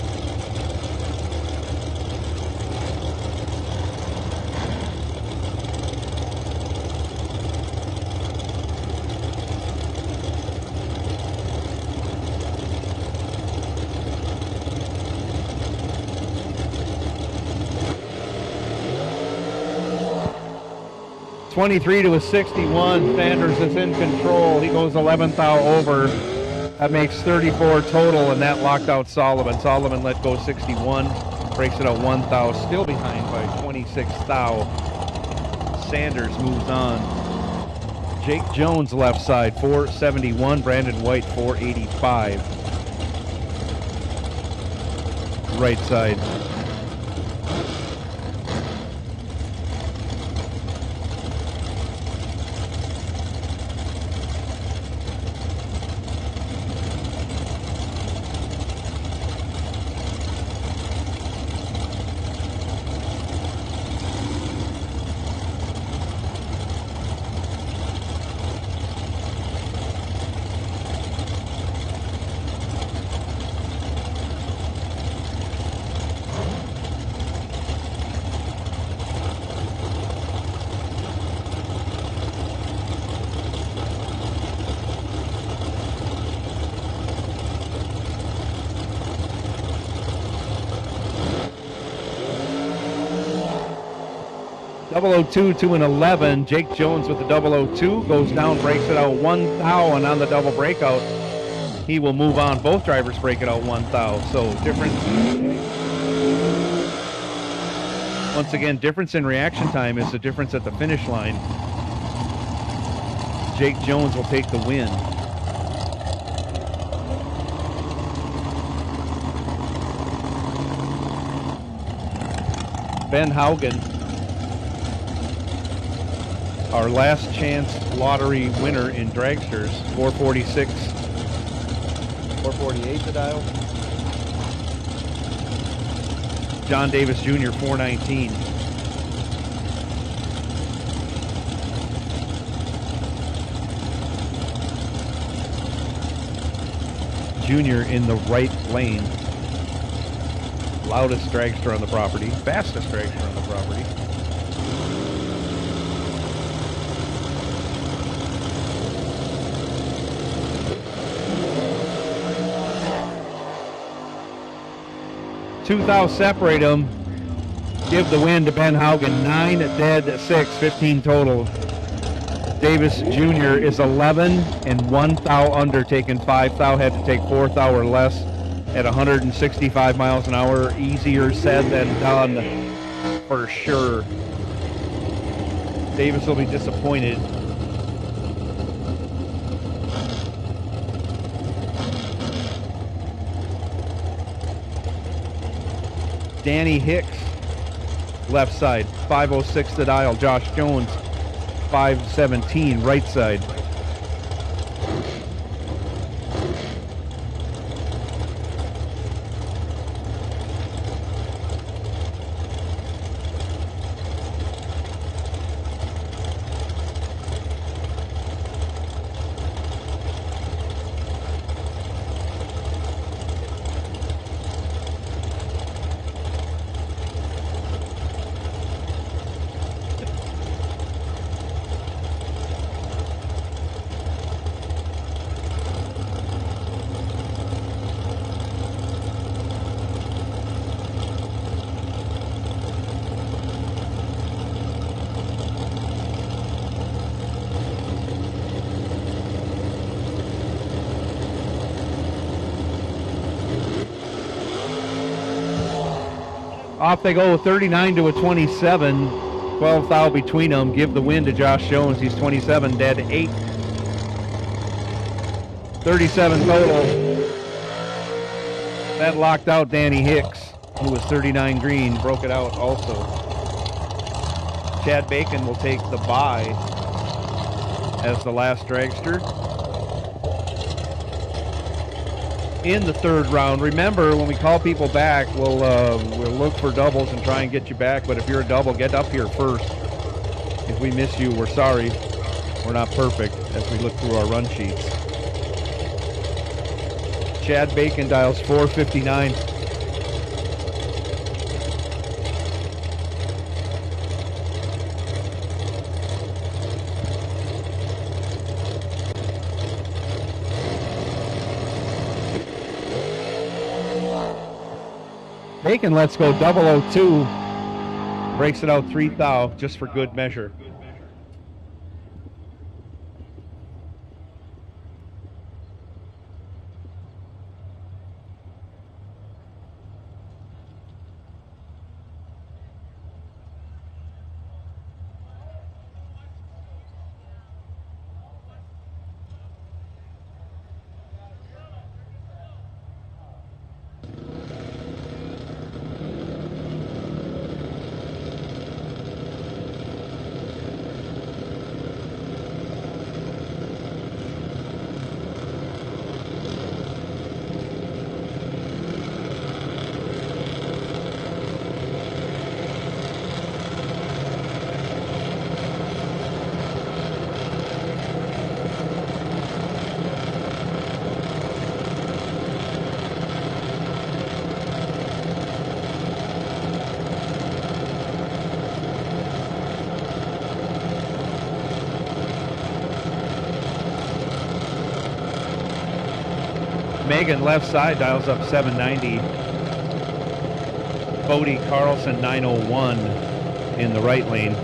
$23 to a 61. Sanders is in control. He goes 11th thou over. That makes 34 total, and that locked out Solomon. Solomon let go 61. Breaks it out 1 thou. Still behind by 26 thou. Sanders moves on. Jake Jones left side, 471. Brandon White, 485. Right side. .002 to an 11. Jake Jones with the .002 goes down, breaks it out 1 thou, and on the double breakout, he will move on. Both drivers break it out 1 thou. So difference. Once again, difference in reaction time is the difference at the finish line. Jake Jones will take the win. Ben Haugen, our last chance lottery winner in dragsters, 446, 448 the dial. John Davis Jr., 419. Junior in the right lane. Loudest dragster on the property, fastest dragster on the property. Two thou separate them. Give the win to Ben Haugen. 9 dead, 6, 15 total. Davis Jr. is 11 and 1 thou under, taking 5 thou. Had to take 4 thou or less at 165 miles an hour. Easier said than done, for sure. Davis will be disappointed. Danny Hicks, left side, 506 the dial. Josh Jones, 517, right side. Off they go, 39 to a 27. 12 thou between them. Give the win to Josh Jones. He's 27 dead, 8. 37 total. That locked out Danny Hicks, who was 39 green. Broke it out also. Chad Bacon will take the bye as the last dragster. In the third round, remember when we call people back, we'll look for doubles and try and get you back. But if you're a double, get up here first. If we miss you, we're sorry. We're not perfect as we look through our run sheets. Chad Bacon dials 459. Bacon lets go 002, breaks it out 3 thou just for good measure. Megan left side dials up 790. Bodie Carlson 901 in the right lane.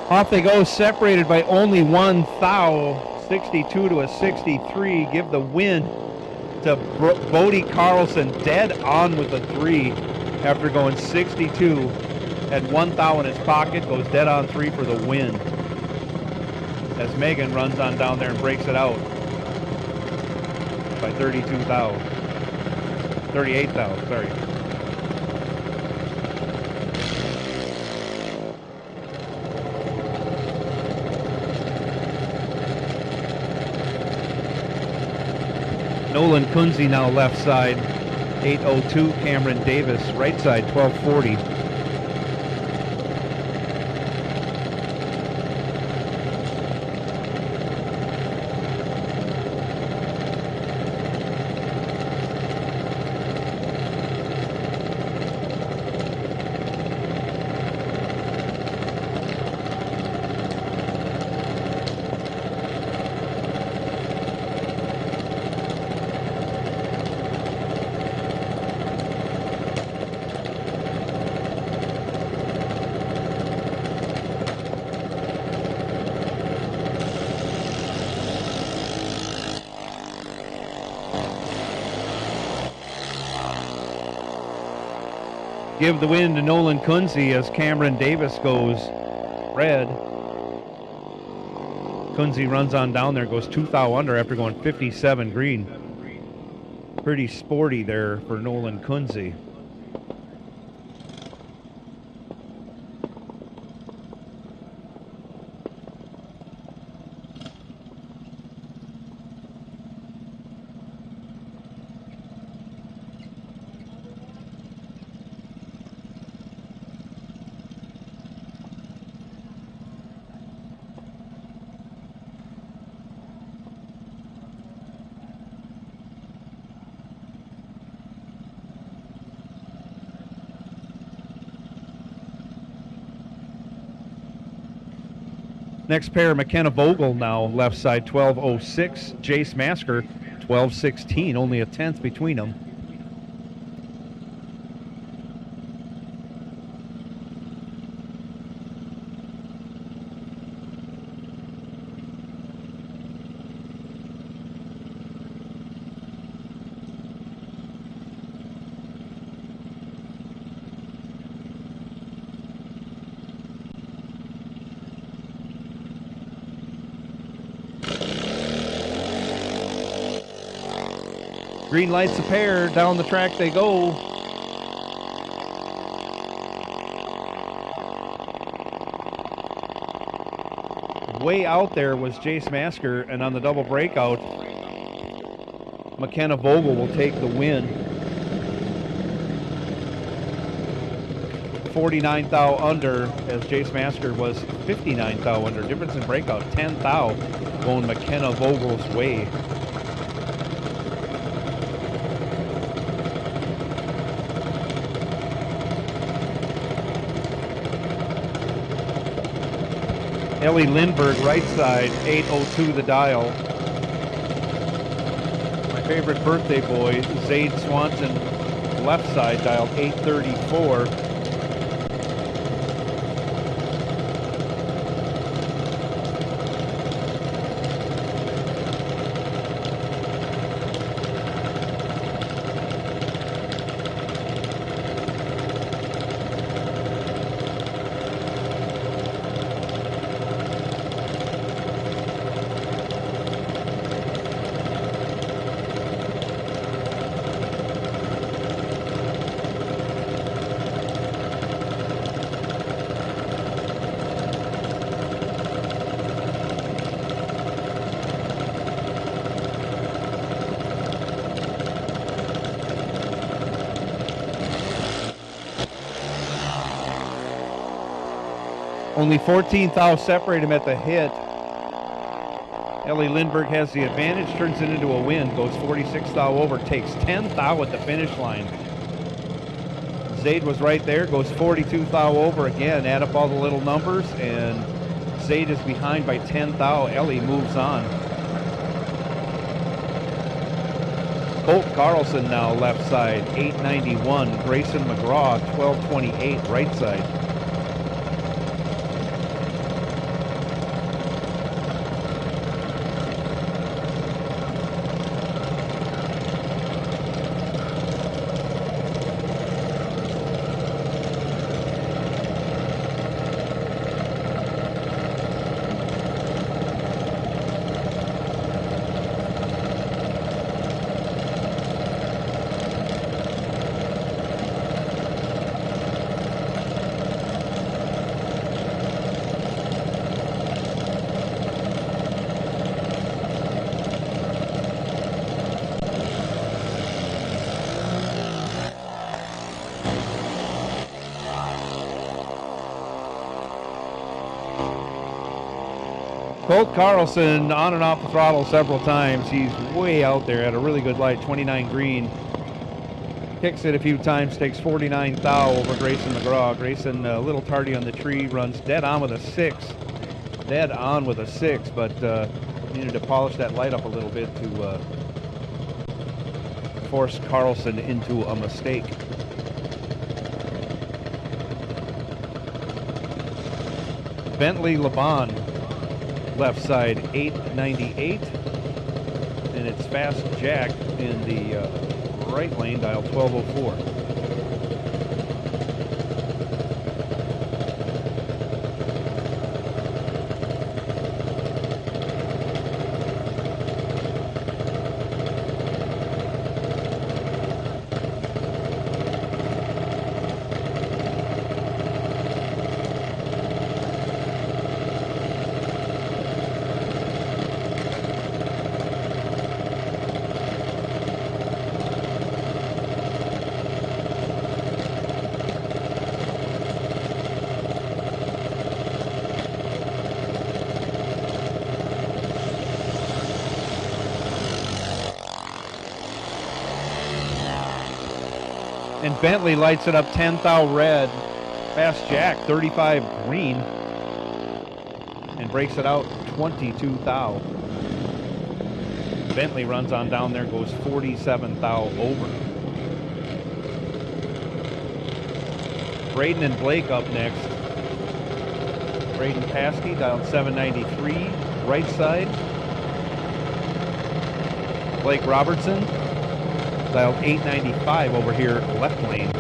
Off they go, separated by only 1 thou, 62 to a 63. Give the win to Bodie Carlson, dead on with a 3 after going 62. Had 1 thou in his pocket, goes dead on 3 for the win. As Megan runs on down there and breaks it out by 32 thou. 38 thou, sorry. Nolan Kunze now left side, 802. Cameron Davis right side, 1240. Give the win to Nolan Kunze as Cameron Davis goes red. Kunze runs on down there, goes 2 thou under after going 57 green. Pretty sporty there for Nolan Kunze. Next pair, McKenna Vogel now left side, 12:06. Jace Masker, 12:16, only a tenth between them. Green lights a pair, down the track they go. Way out there was Jace Masker, and on the double breakout, McKenna Vogel will take the win. 49 thou under, as Jace Masker was 59 thou under. Difference in breakout, 10 thou going McKenna Vogel's way. Ellie Lindbergh, right side, 8:02 the dial. My favorite birthday boy, Zade Swanson, left side, dial 8:34. Only 14 thou separate him at the hit. Ellie Lindbergh has the advantage, turns it into a win, goes 46 thou over, takes 10 thou at the finish line. Zade was right there, goes 42 thou over again, add up all the little numbers, and Zade is behind by 10 thou. Ellie moves on. Colt Carlson now left side, 891. Grayson McGraw, 1228, right side. Colt Carlson on and off the throttle several times. He's way out there at a really good light, 29 green. Kicks it a few times, takes 49 thou over Grayson McGraw. Grayson a little tardy on the tree, runs dead on with a 6. Dead on with a 6, but needed to polish that light up a little bit to force Carlson into a mistake. Bentley Laban, left side, 898, and it's Fast Jack in the right lane, dial 1204. And Bentley lights it up 10 thou red. Fast Jack, 35 green. and breaks it out 22 thou. Bentley runs on down there, goes 47 thou over. Braden and Blake up next. Braden Paskey dialed 793, right side. Blake Robertson dialed 895 over here, left lane.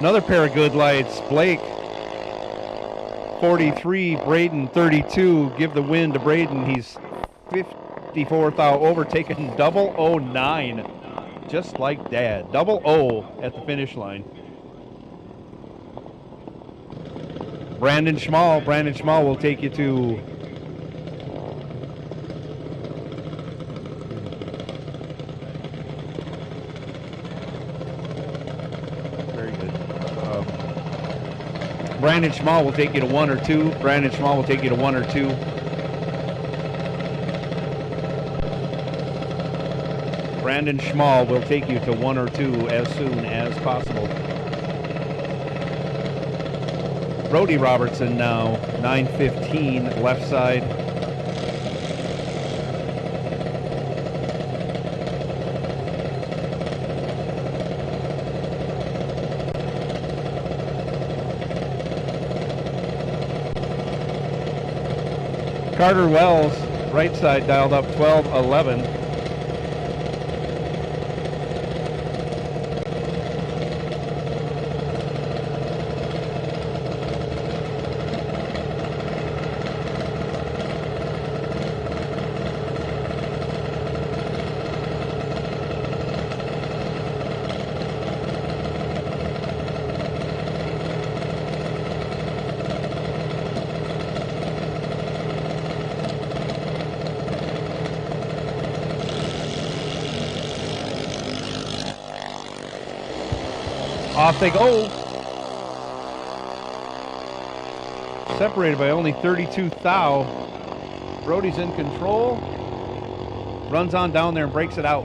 Another pair of good lights. Blake 43, Braden 32. Give the win to Braden. He's 54 thou over, taking 009. Just like Dad. 00 at the finish line. Brandon Schmall will take you to Brandon Schmall will take you to 1 or 2. Brandon Schmall will take you to 1 or 2. Brandon Schmall will take you to 1 or 2 as soon as possible. Brody Robertson now, 915, left side. Carter Wells, right side, dialed up 1211. Off they go. Separated by only 32 thou. Brody's in control. Runs on down there and breaks it out.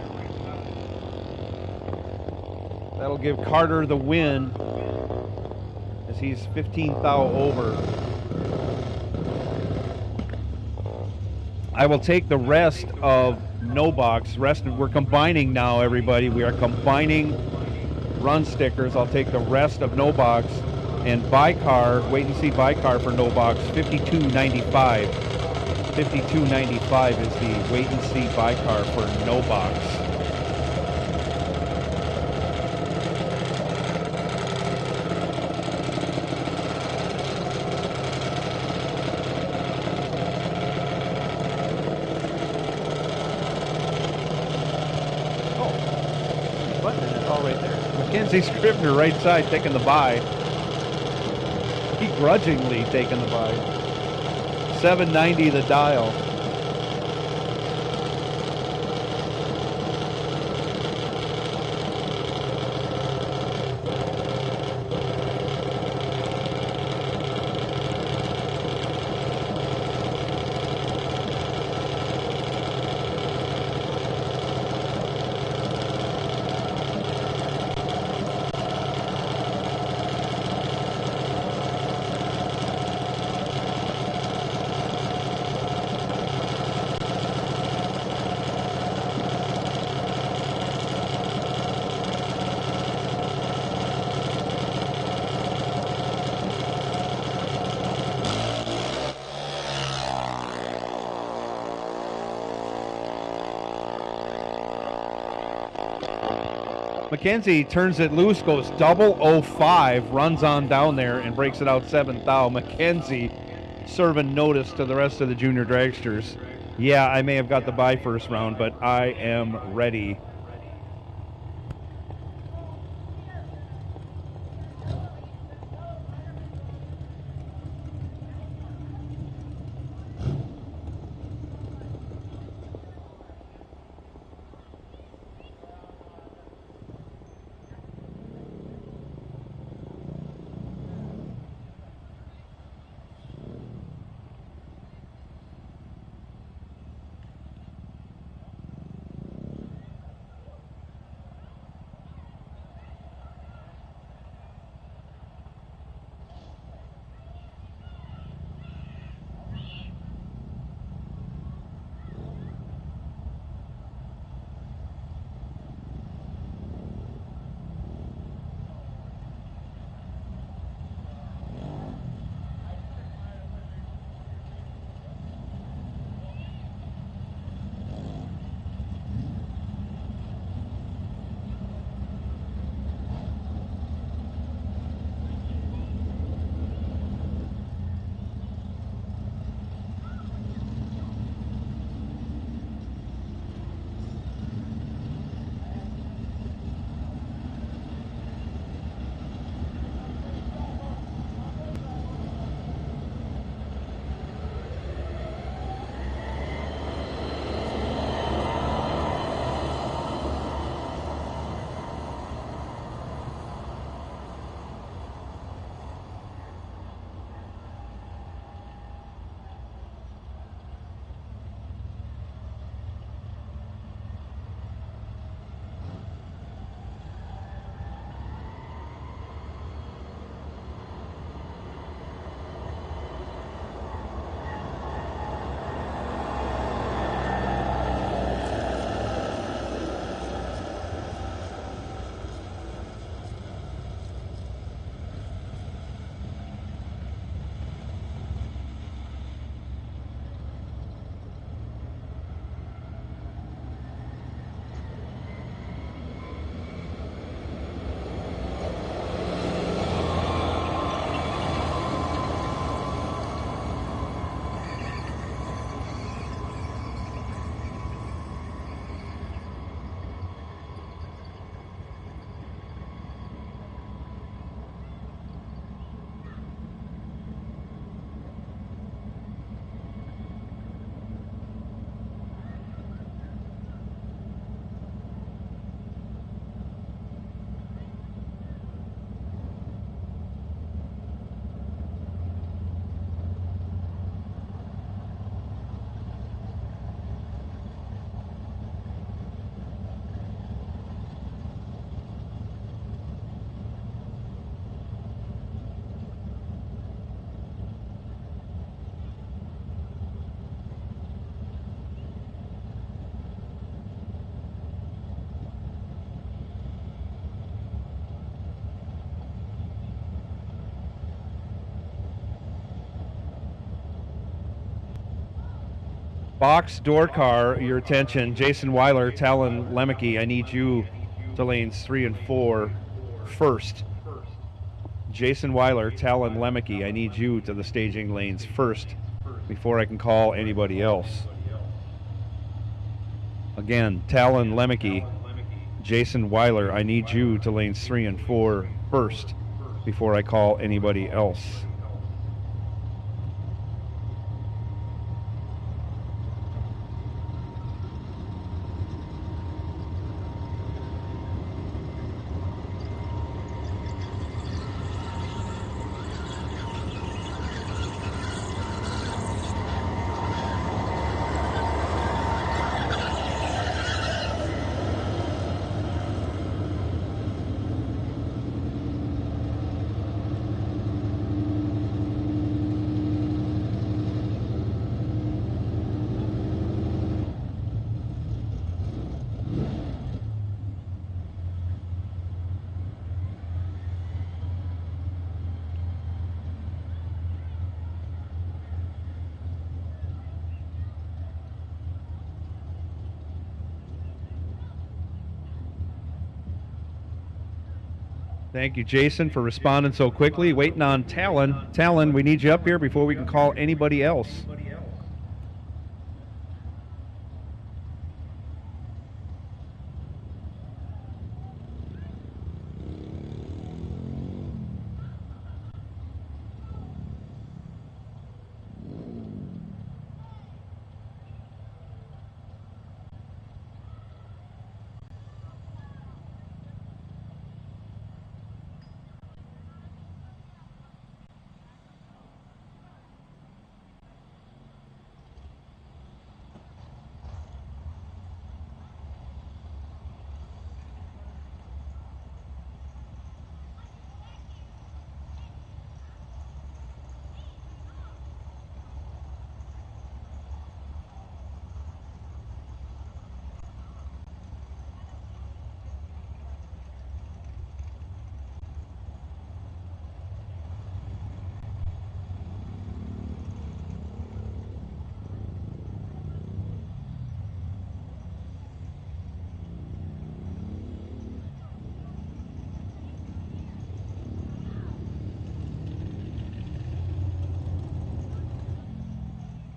That'll give Carter the win as he's 15 thou over. I will take the rest of no box. We're combining now, everybody. We are combining run stickers. I'll take the rest of no box and buy car, wait and see buy car for no box, 52.95. 52.95 is the wait and see buy car for no box. Oh, button, it's all right there. Mackenzie Scribner, right side, taking the buy. Begrudgingly taking the buy. 790 the dial. McKenzie turns it loose, goes double 05, runs on down there and breaks it out 7th thou. McKenzie serving notice to the rest of the junior dragsters. Yeah, I may have got the bye first round, but I am ready. Box door car, your attention. Jason Weiler, Talon Lemke, I need you to lanes 3 and 4 first. Jason Weiler, Talon Lemke, I need you to the staging lanes first before I can call anybody else. Again, Talon Lemke, Jason Weiler, I need you to lanes 3 and 4 first before I call anybody else. Thank you, Jason, for responding so quickly. Waiting on Talon. Talon, we need you up here before we can call anybody else.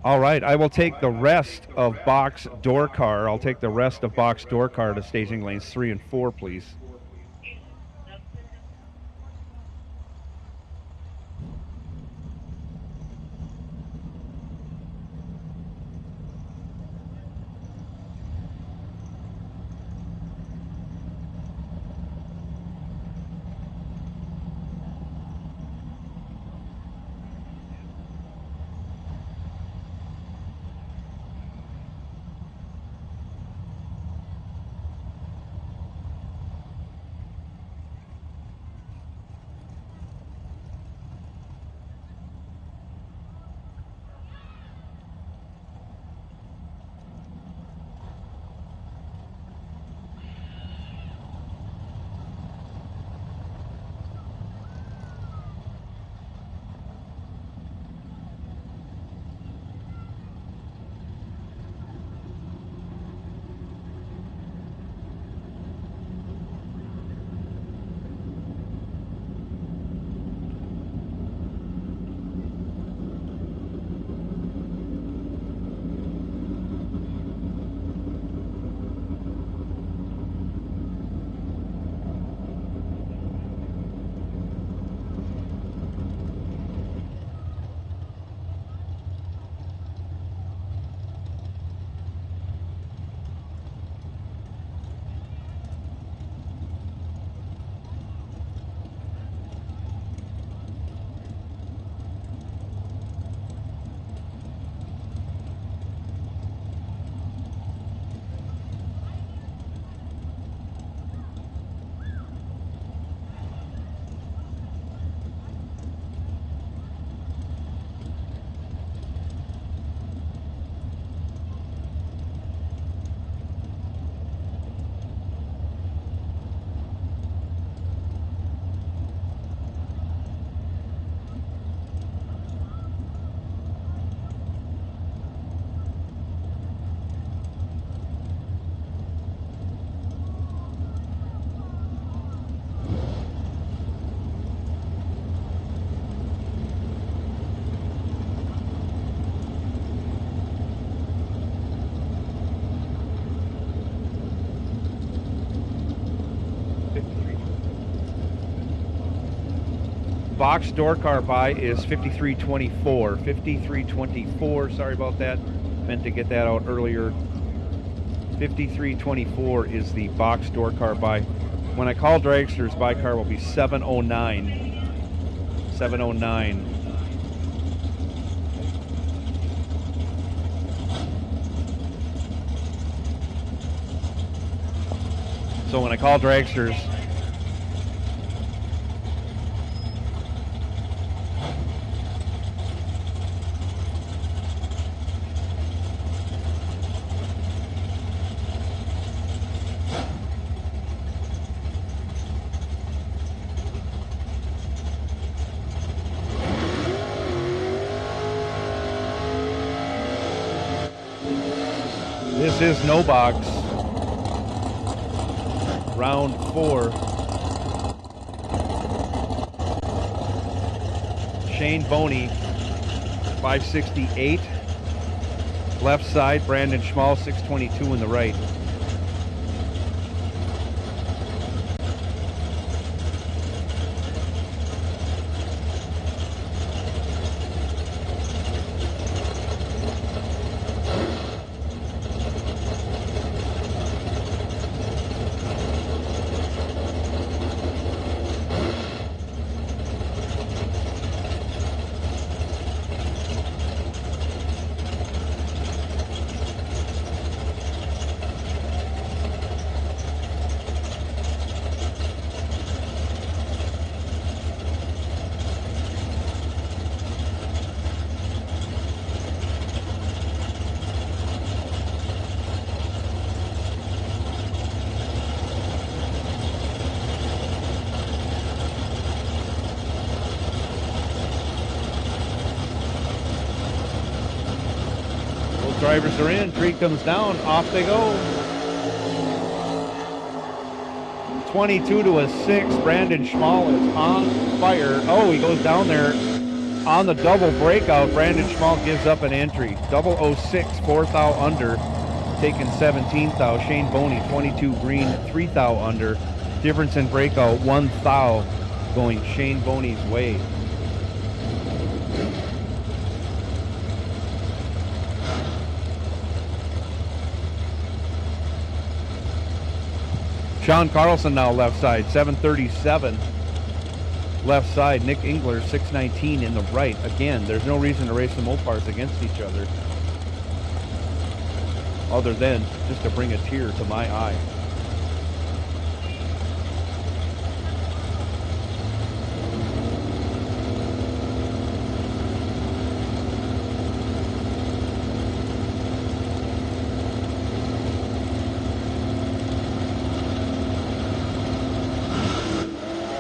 All right, I will take the rest of box door car. I'll take the rest of box door car to staging lanes 3 and 4, please. Box door car buy is 5324. 5324, sorry about that. Meant to get that out earlier. 5324 is the box door car buy. When I call dragsters, buy car will be 709. 709. So when I call dragsters, this is no box. Round 4. Shane Boney, 568. Left side, Brandon Schmall, 622 in the right. Drivers are in, tree comes down, off they go. 22 to a 6, Brandon Schmall is on fire. Oh, he goes down there on the double breakout. Brandon Schmall gives up an entry. 006, 4th thou under, taking 17th thou. Shane Boney, 22 green, 3th thou under. Difference in breakout, 1 thou going Shane Boney's way. Sean Carlson now left side, 737. Left side, Nick Engler, 619 in the right. Again, there's no reason to race the Mopars against each other, other than just to bring a tear to my eye.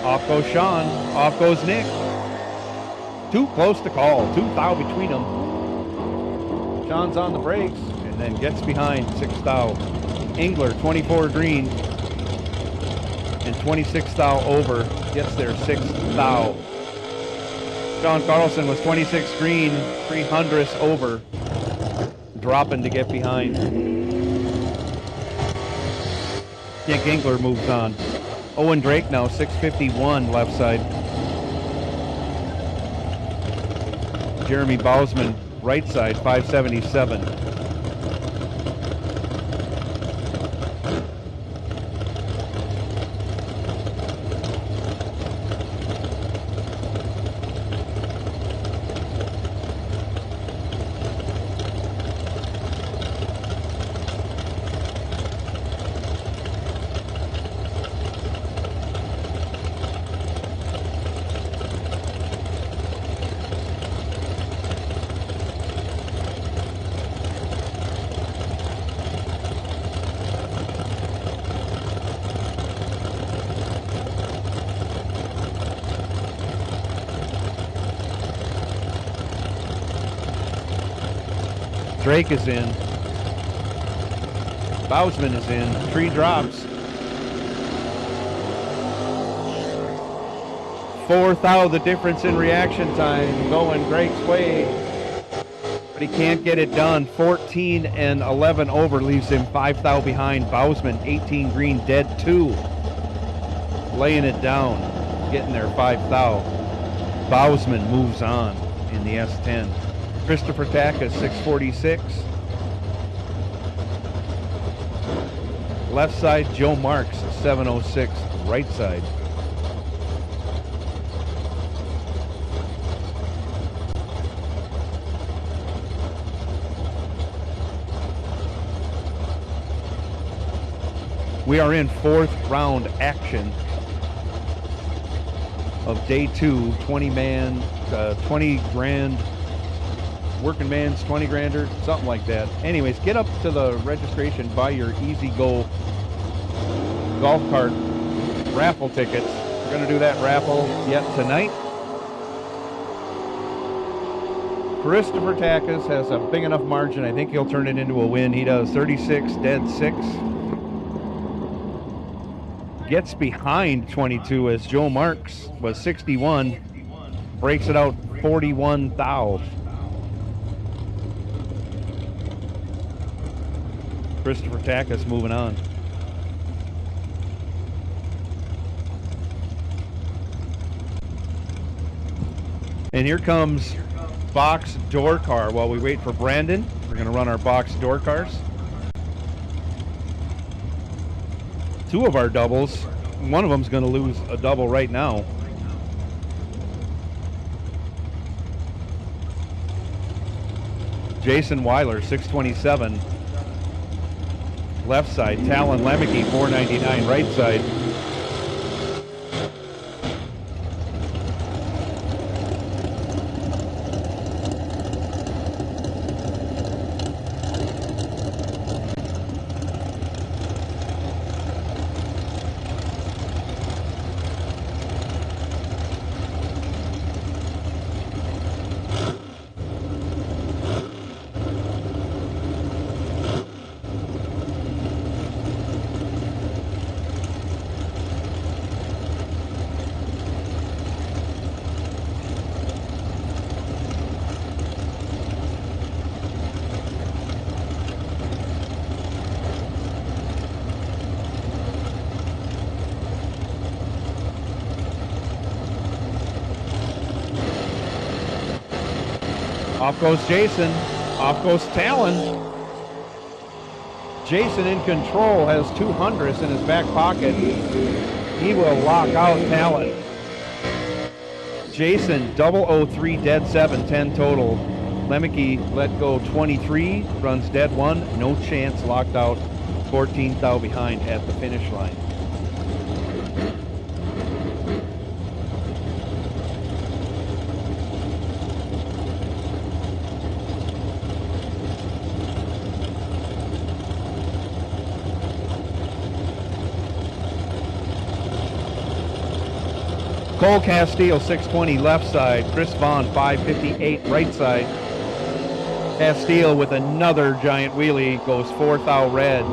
Off goes Sean, off goes Nick. Too close to call, 2 thou between them. Sean's on the brakes and then gets behind 6 thou. Engler, 24 green and 26 thou over, gets there 6 thou. Sean Carlson was 26 green, 300ths over, dropping to get behind. Nick Engler moves on. Owen Drake now, 651 left side. Jeremy Bausman, right side, 577. Drake is in. Bausman is in. Tree drops. 4 thou, the difference in reaction time going Drake's way. But he can't get it done. 14 and 11 over leaves him 5 thou behind. Bausman, 18 green, dead 2. Laying it down. Getting there 5 thou. Bausman moves on in the S10. Christopher Taka, 646. Left side, Joe Marks, 706. Right side. We are in 4th round action of day 2, 20 grand. Working man's 20 grander, something like that. Anyways, get up to the registration, buy your Easy Go golf cart raffle tickets. We're going to do that raffle yet tonight. Christopher Takas has a big enough margin. I think he'll turn it into a win. He does 36, dead 6. Gets behind 22 as Joe Marks was 61. Breaks it out 41 thou. Christopher Tackus moving on. And here comes box door car while we wait for Brandon. We're going to run our box door cars. Two of our doubles. One of them's going to lose a double right now. Jason Weiler, 627. Left side. Talon Lemke, 499. Right side. Off goes Jason. Off goes Talon. Jason in control, has 200s in his back pocket. He will lock out Talon. Jason, 003, dead 7, 10 total. Lemke let go 23, runs dead 1, no chance, locked out, 14 thou behind at the finish line. Cole Castillo, 620, left side. Chris Vaughn, 558, right side. Castillo with another giant wheelie, goes 4 thou red,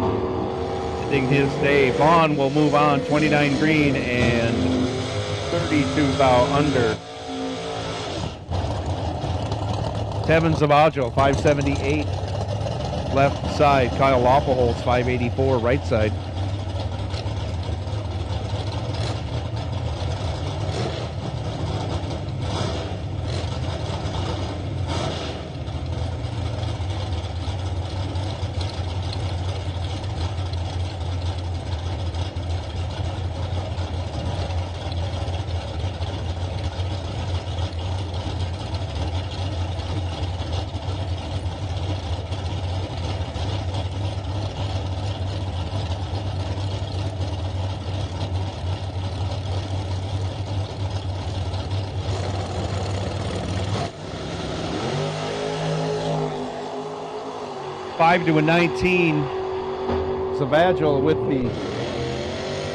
ending his day. Vaughn will move on, 29 green and 32 thou under. Tevin Zavaggio, 578, left side. Kyle Loppelholz, 584, right side. Five to a 19. Zavaggio with the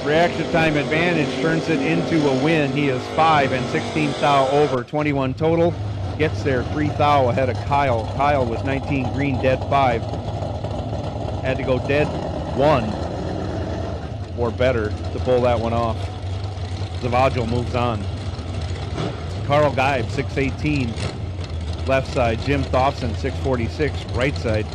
reaction time advantage turns it into a win. He is 5 and 16 thou over, 21 total. Gets there 3 thou ahead of Kyle. Kyle was 19 green, dead 5. Had to go dead 1 or better to pull that one off. Zavaggio moves on. Carl Geib, 618, left side. Jim Thompson, 646, right side.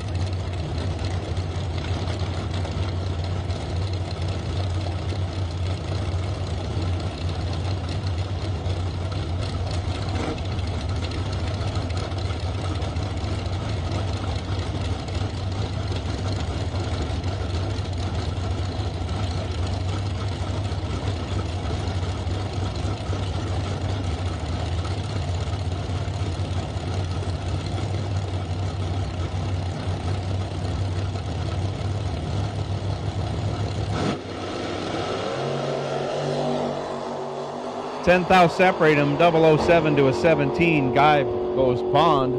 Ten thou separate him, 007 to a 17. Guy goes pond.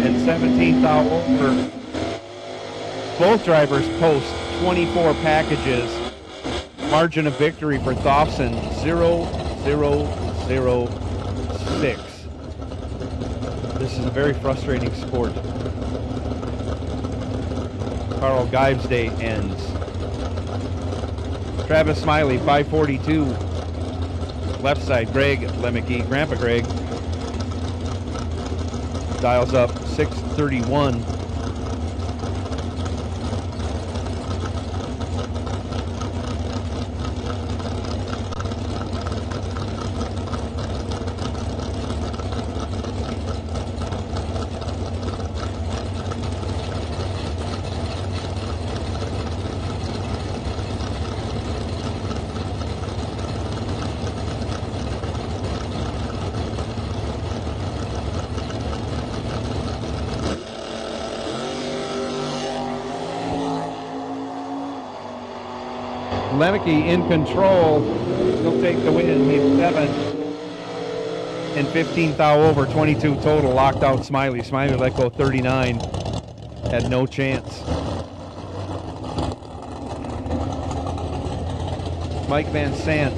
And 17 thou over. Both drivers post 24 packages. Margin of victory for Thompson, 0.0006. This is a very frustrating sport. Carl Geib's day ends. Travis Smiley, 542. Left side, Greg Lemke, Grandpa Greg, dials up 631. Lemke in control. He'll take the win. He's 7 and 15 thou over, 22 total. Locked out Smiley. Smiley let go 39. Had no chance. Mike Van Sant,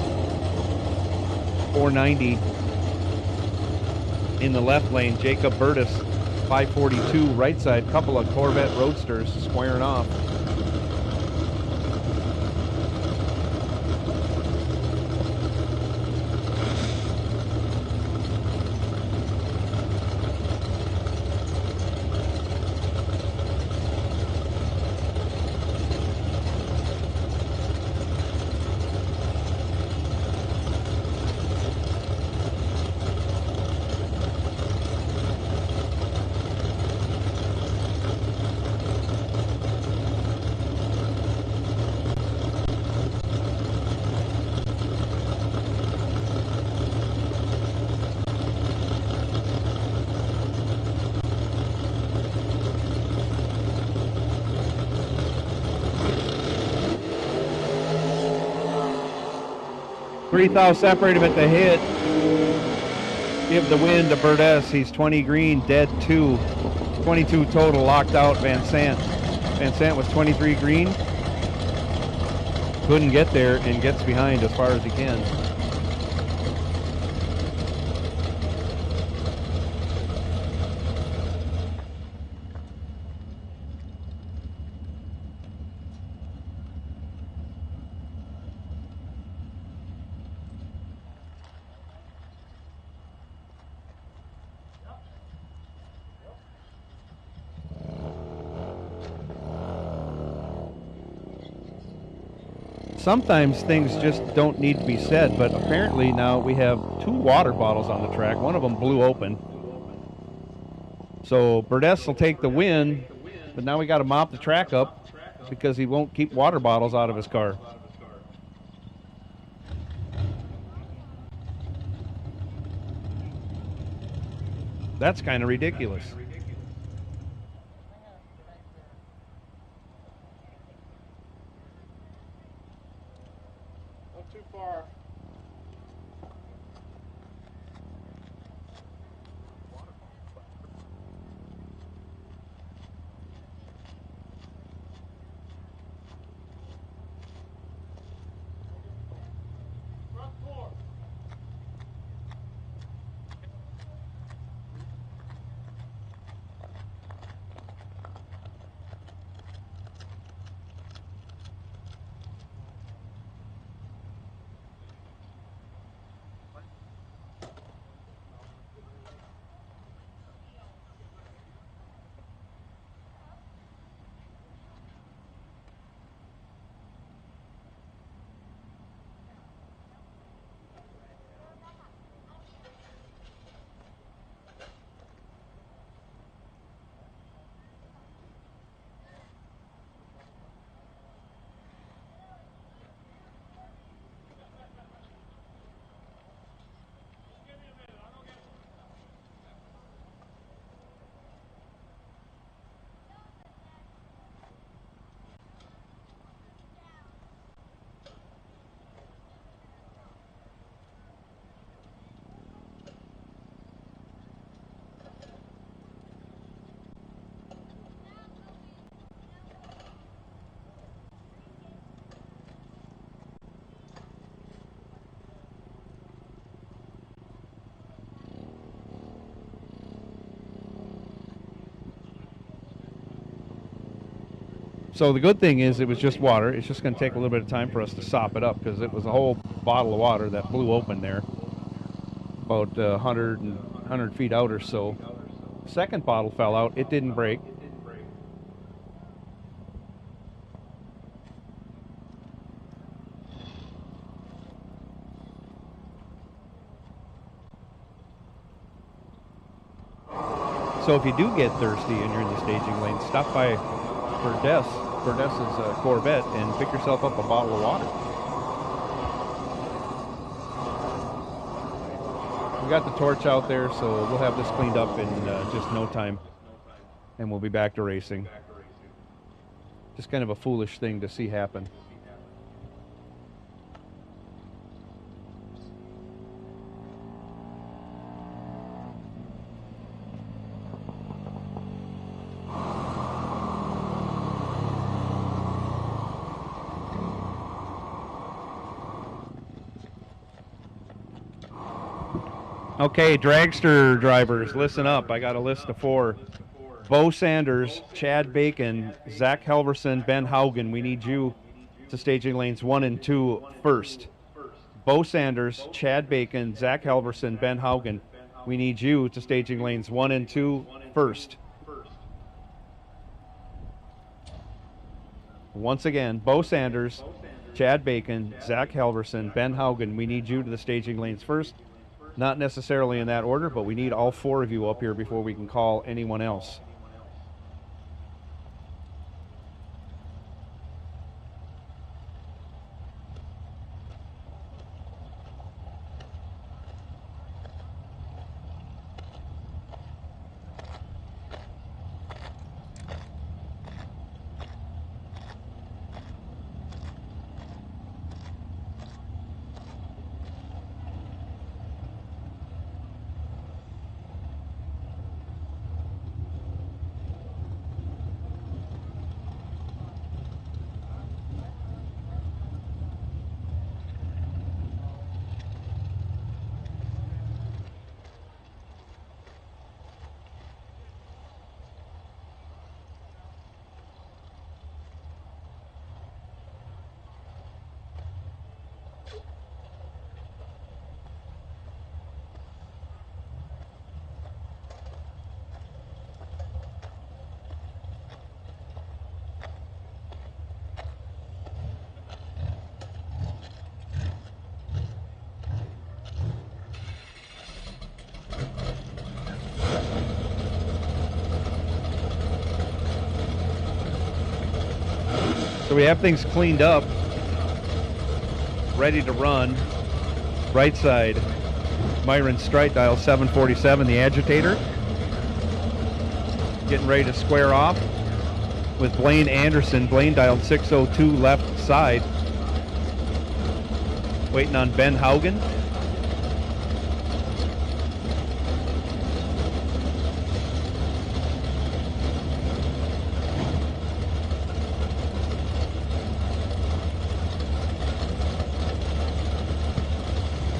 490. In the left lane, Jacob Burtis, 542 right side. Couple of Corvette Roadsters squaring off. Three thou separate him at the hit. Give the win to Burtis. He's 20 green, dead 2. 22 total, locked out Van Sant. Van Sant was 23 green. Couldn't get there and gets behind as far as he can. Sometimes things just don't need to be said, but apparently now we have 2 water bottles on the track. One of them blew open. So Burtis will take the win, but now we got to mop the track up because he won't keep water bottles out of his car. That's kind of ridiculous. So the good thing is it was just water. It's just going to take a little bit of time for us to sop it up because it was a whole bottle of water that blew open there about 100 feet out or so. second bottle fell out. It didn't break. So if you do get thirsty and you're in the staging lane, stop by Burdess's Corvette and pick yourself up a bottle of water. We got the torch out there, so we'll have this cleaned up in just no time, and we'll be back to racing. Just kind of a foolish thing to see happen. Okay, dragster drivers, listen up. I got a list of 4. Bo Sanders, Chad Bacon, Zach Helverson, Ben Haugen. We need you to staging lanes 1 and 2 first. Bo Sanders, Chad Bacon, Zach Helverson, Ben Haugen. We need you to staging lanes 1 and 2 first. Once again, Bo Sanders, Chad Bacon, Zach Helverson, Ben Haugen. We need you to the staging lanes first. Not necessarily in that order, but we need all 4 of you up here before we can call anyone else. So we have things cleaned up, ready to run. Right side, Myron Strite dial 747, the agitator. Getting ready to square off with Blaine Anderson. Blaine dialed 602 left side. Waiting on Ben Haugen.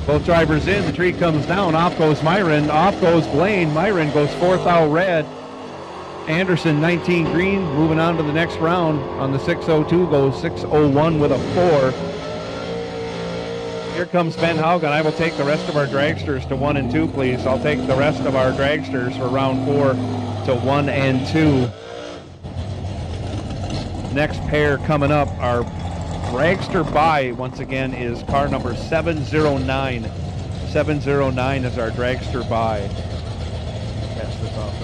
Both drivers in, the tree comes down, off goes Myron, off goes Blaine. Myron goes 4th out red. Anderson 19 green, moving on to the next round. On the 602 goes 601 with a 4. Here comes Ben Haugen. I will take the rest of our dragsters to 1 and 2, please. I'll take the rest of our dragsters for round 4 to 1 and 2. Next pair coming up, our dragster buy, once again, is car number 709. 709 is our dragster buy. Pass this off.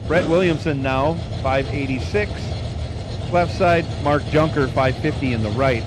Brett Williamson now, 586. Left side, Mark Junker, 550 in the right.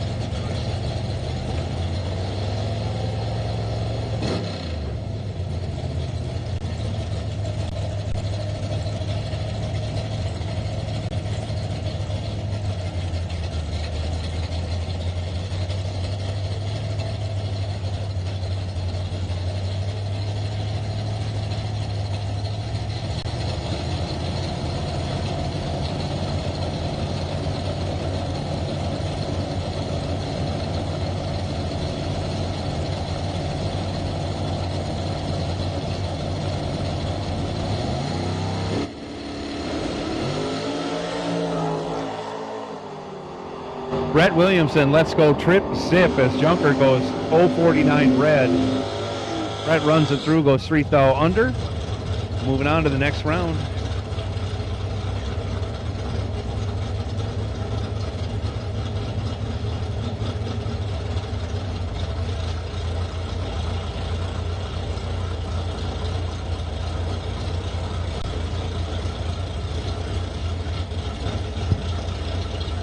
Brett Williamson, let's go trip zip as Junker goes 049 red. Brett runs it through, goes 3 thou under. Moving on to the next round.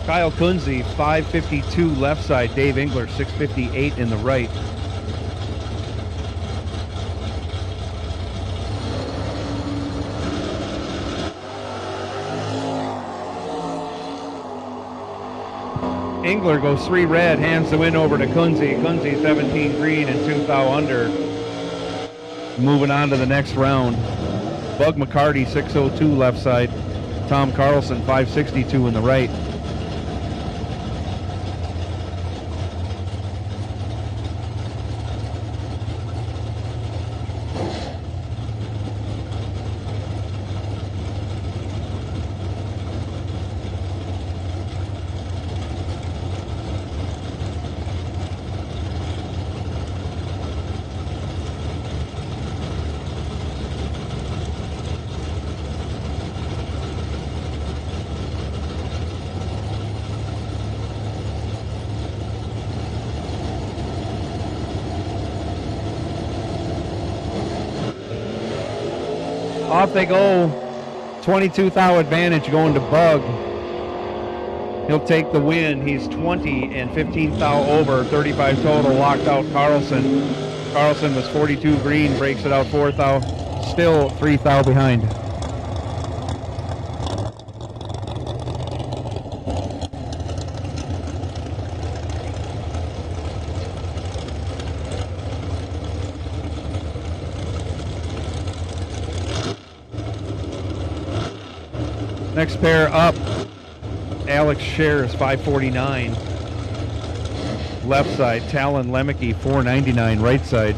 𝐂𝐚𝐫𝐿 552 left side. Dave Engler 658 in the right. Engler goes 3 red, hands the win over to 𝐂𝐚𝐫. 𝐂𝐚𝐫 17 green and 2 thou under. Moving on to the next round. Bug McCarty 602 left side. Tom Carlson 562 in the right. Off they go. 22 thou advantage going to Bug. He'll take the win. He's 20 and 15 thou over. 35 total. Locked out Carlson. Carlson was 42 green. Breaks it out 4 thou. Still 3 thou behind. Next pair up, Alex Shares 549. Left side, Talon Lemke 499 right side.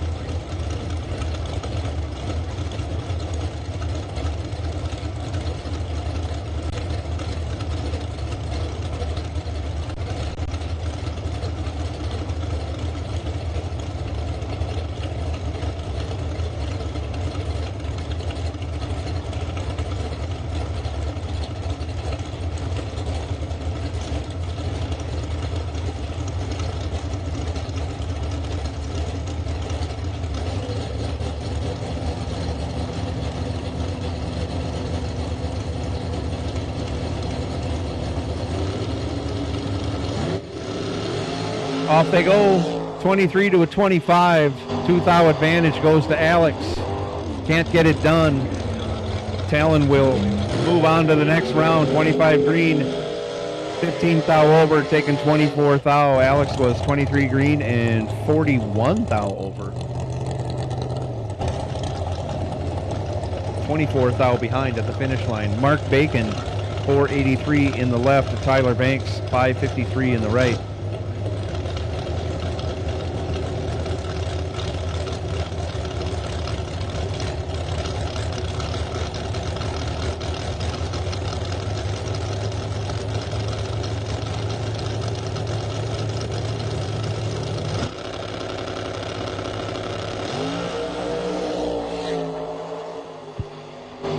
Off they go, 23 to a 25. 2 thou advantage goes to Alex. Can't get it done. Talon will move on to the next round. 25 green, 15 thou over, taking 24 thou. Alex was 23 green and 41 thou over. 24 thou behind at the finish line. Mark Bacon, 483 in the left to Tyler Banks, 553 in the right.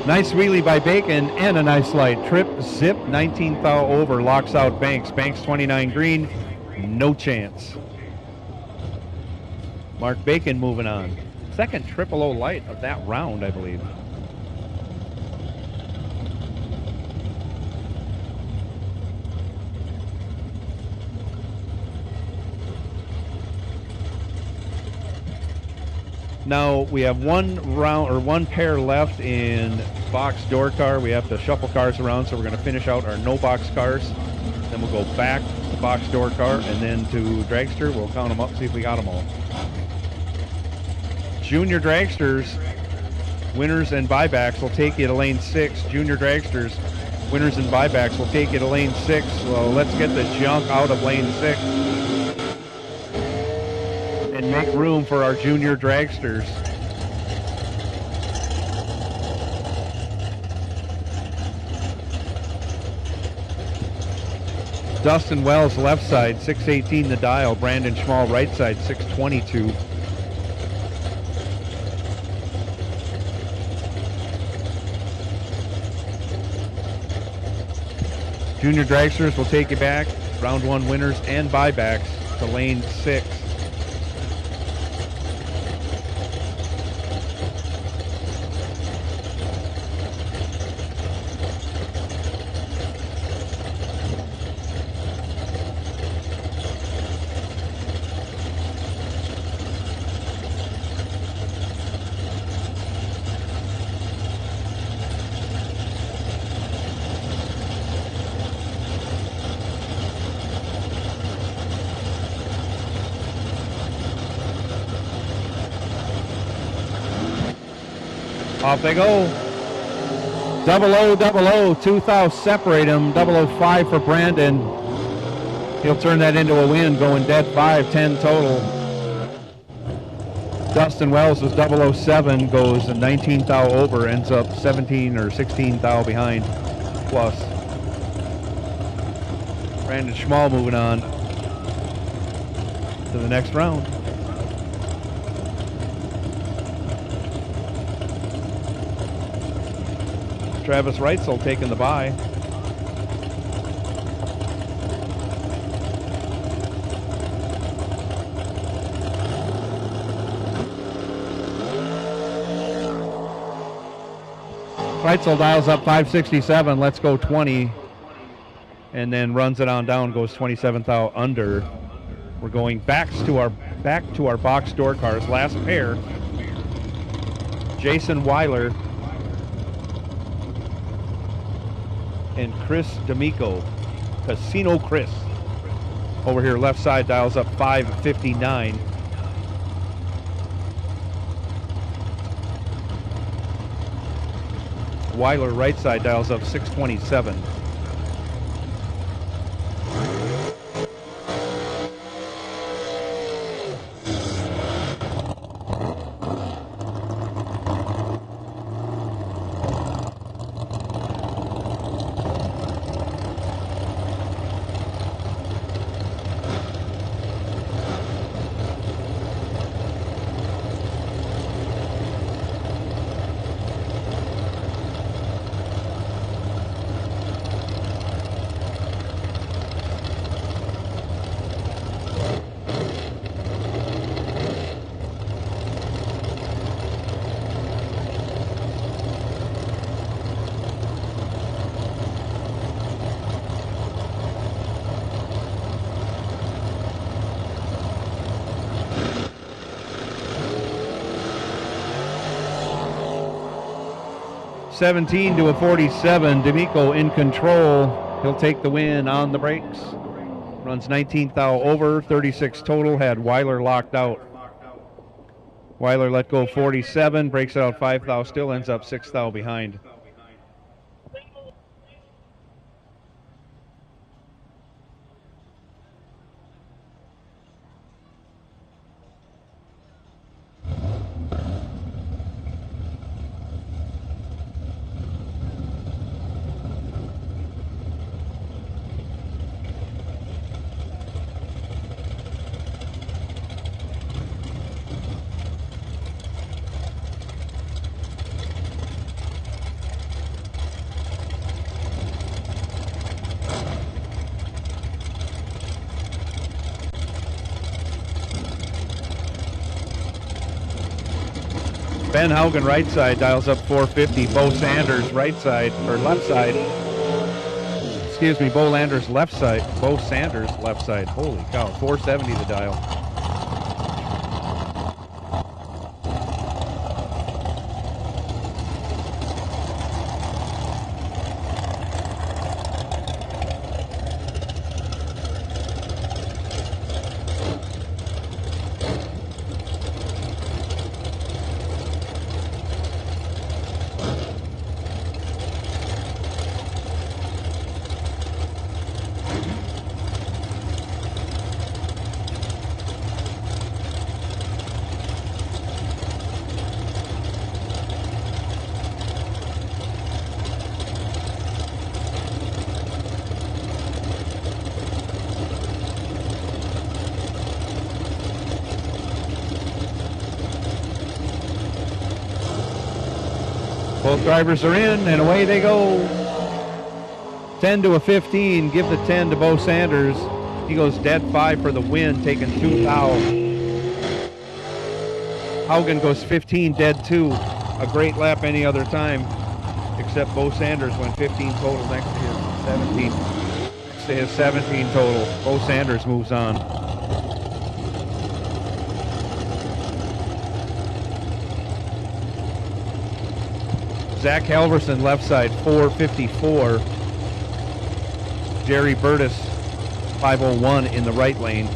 Nice wheelie by Bacon and a nice light. Trip, zip, 19 thou over, locks out Banks. Banks 29 green, no chance. Mark Bacon moving on. Second 000 light of that round, I believe. Now we have one round or one pair left in box door car. We have to shuffle cars around, so we're going to finish out our no box cars. Then we'll go back to box door car and then to dragster. We'll count them up, see if we got them all. Junior dragsters, winners and buybacks will take you to lane 6. Junior dragsters, winners and buybacks will take you to lane 6. So let's get the junk out of lane 6. And make room for our junior dragsters. Dustin Wells left side, 618 the dial. Brandon Schmall right side, 622. Junior dragsters will take you back, round 1 winners and buybacks to lane 6. Off they go. 0000, 2,000 separate them. 005 for Brandon. He'll turn that into a win, going dead 5, 10 total. Dustin Wells is 007, goes 19,000 over, ends up 17 or 16,000 behind plus. Brandon Schmall moving on to the next round. Travis Reitzel taking the bye. Reitzel dials up 567, let's go 20, and then runs it on down, goes 27,000 under. We're going back to our box door cars. Last pair. Jason Weiler and Chris D'Amico. Casino Chris. Over here, left side dials up 559. Weiler, right side, dials up 627. (17 to a 47). D'Amico in control. He'll take the win on the brakes. Runs 19,000 over, 36 total. Had Weiler locked out. Weiler let go 47, breaks it out 5,000, still ends up 6,000 behind. Ben Haugen right side dials up 450. Bo Sanders right side, or left side. Excuse me, Bo Landers left side. Bo Sanders left side. Holy cow, 470 the dial. Both drivers are in, and away they go. 10 to a 15. Give the 10 to Bo Sanders. He goes dead 5 for the win, taking 2 thou. Haugen goes 15, dead 2. A great lap any other time, except Bo Sanders went 15 total next to his 17. Next to his 17 total. Bo Sanders moves on. Zach Halverson left side 454. Jerry Burtis 501 in the right lane.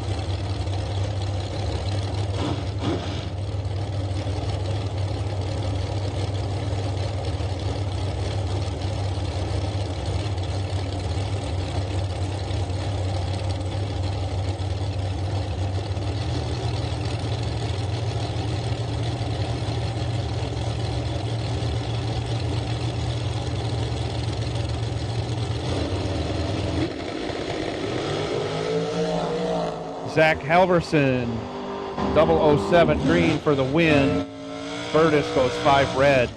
Zach Halverson, 007 green for the win. Burtis goes 5 red.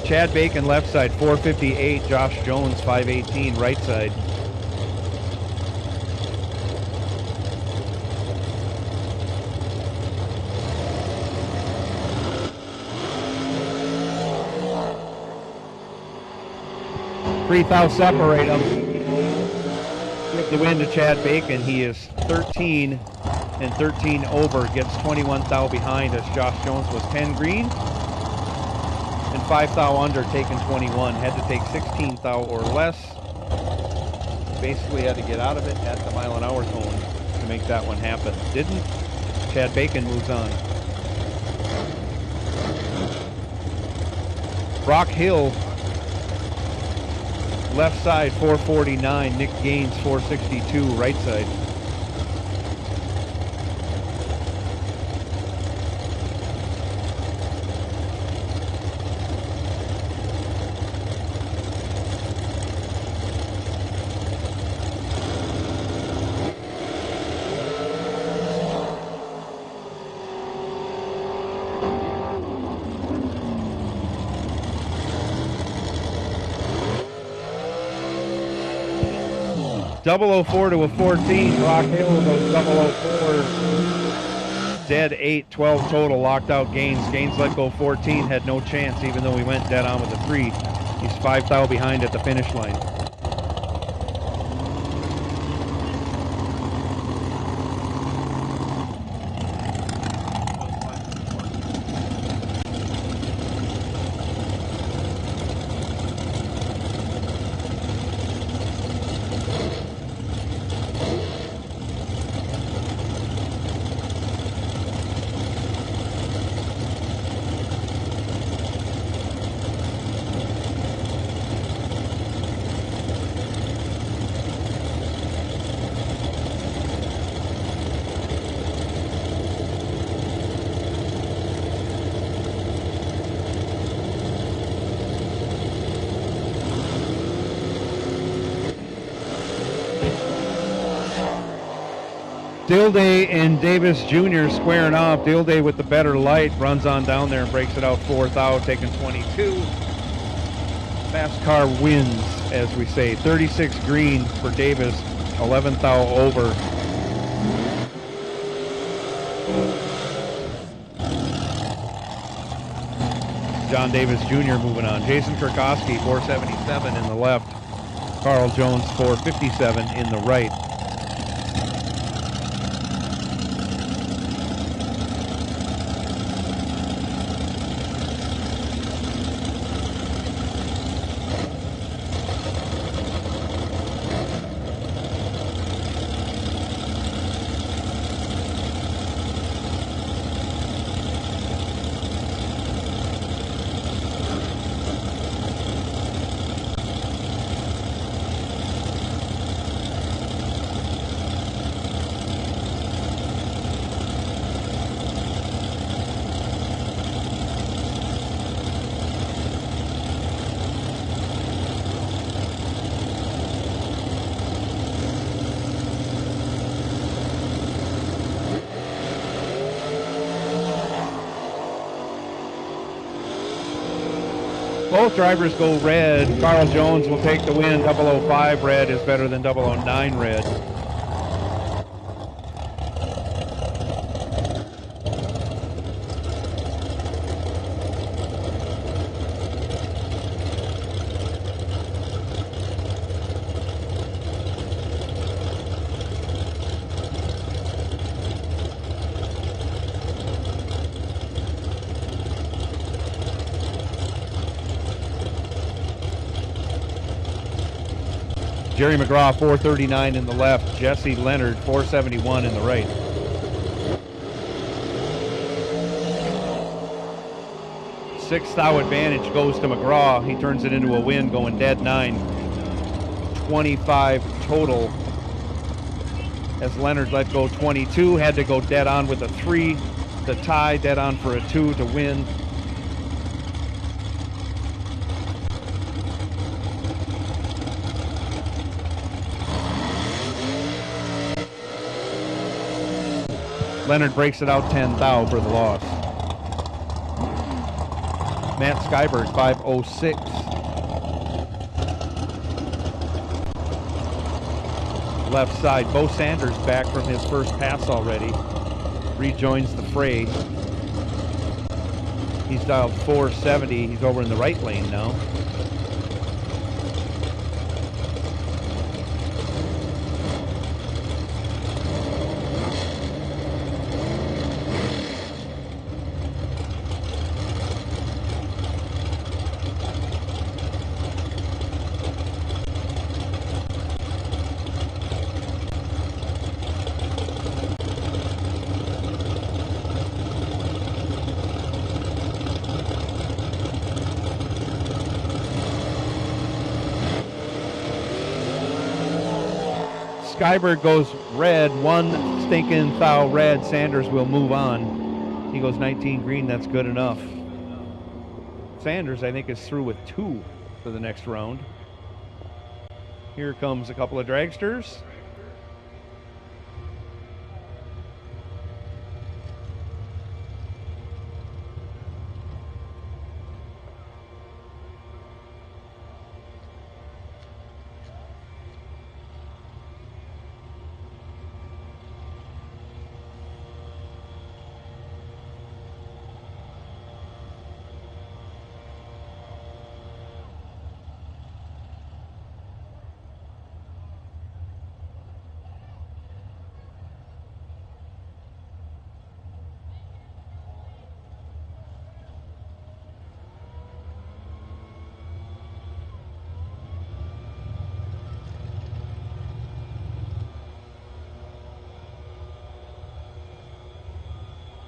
Chad Bacon left side 458, Josh Jones 518 right side. Three thou separate them. Give the win to Chad Bacon. He is 13 and 13 over, gets 21 thou behind as Josh Jones was 10 green. And 5 thou under, taking 21. Had to take 16 thou or less. Basically had to get out of it at the mile-an-hour zone to make that one happen. Didn't. Chad Bacon moves on. Rock Hill, left side 449. Nick Gaines 462, right side. Double 04 to a 14. Rock Hill goes 004. Dead 8, 12 total. Locked out Gaines. Gaines let go 14. Had no chance even though he went dead on with a 3. He's 5 thou behind at the finish line. Dilday and Davis Jr. squaring off. Dilday with the better light runs on down there and breaks it out 4 thou, taking 22. Fast car wins, as we say. 36 green for Davis, 11 thou over. John Davis Jr. moving on. Jason Kurkowski 477 in the left. Carl Jones 457 in the right. Both drivers go red. Carl Jones will take the win. 005 red is better than 009 red. Jerry McGraw, 439 in the left. Jesse Leonard, 471 in the right. Sixth thou advantage goes to McGraw. He turns it into a win, going dead 9. 25 total. As Leonard let go 22, had to go dead on with a 3. The tie, dead on for a 2 to win. Leonard breaks it out 10 thou for the loss. Matt Skyberg, 506. Left side, Bo Sanders back from his first pass already. Rejoins the fray. He's dialed 470. He's over in the right lane now. Skyberg goes red, 1 stinking thou red. Sanders will move on. He goes 19 green, that's good enough. Sanders, I think, is through with 2 for the next round. Here comes a couple of dragsters.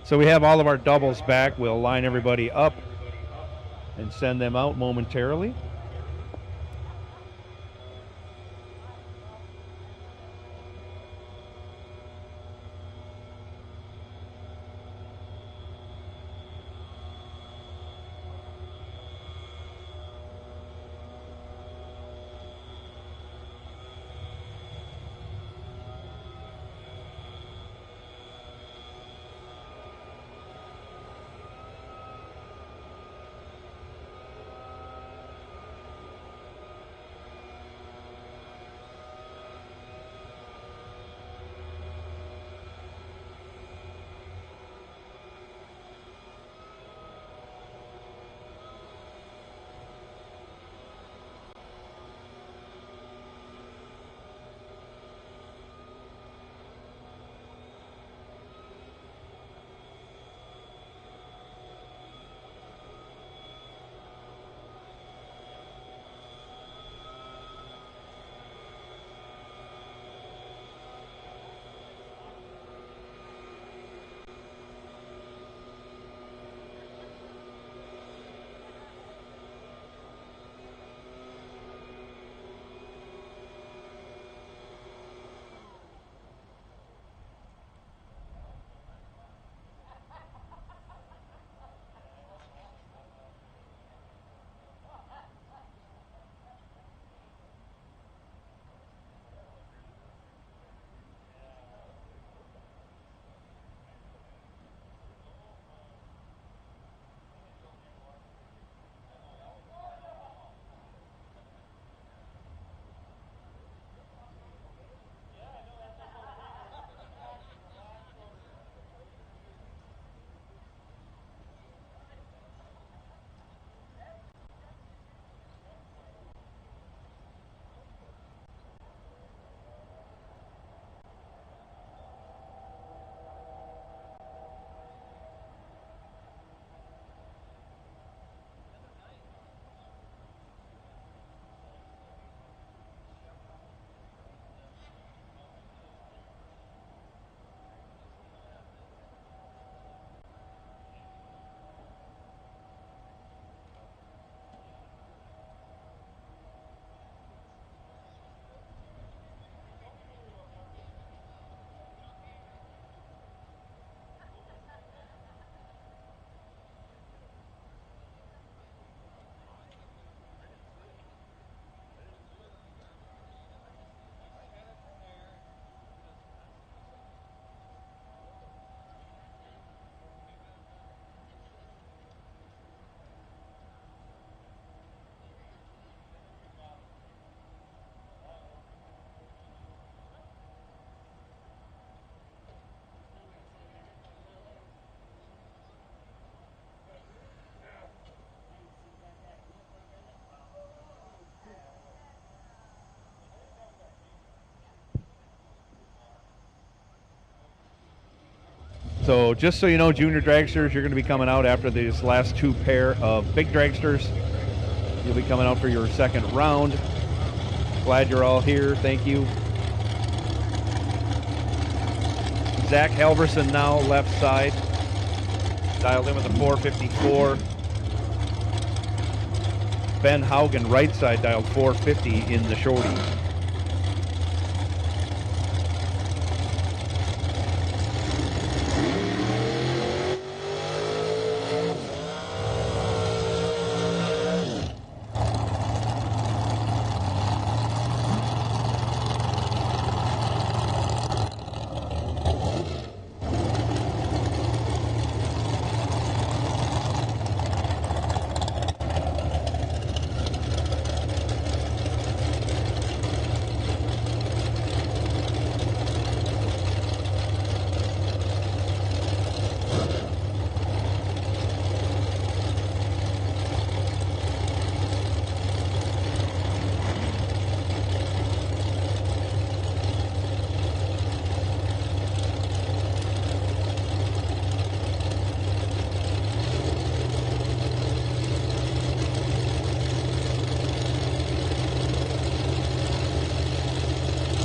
So we have all of our doubles back. We'll line everybody up and send them out momentarily. So just so you know, junior dragsters, you're going to be coming out after these last 2 pair of big dragsters. You'll be coming out for your 2nd round. Glad you're all here. Thank you. Zach Halverson now left side. Dialed in with a 454. Ben Haugen right side dialed 450 in the shorty.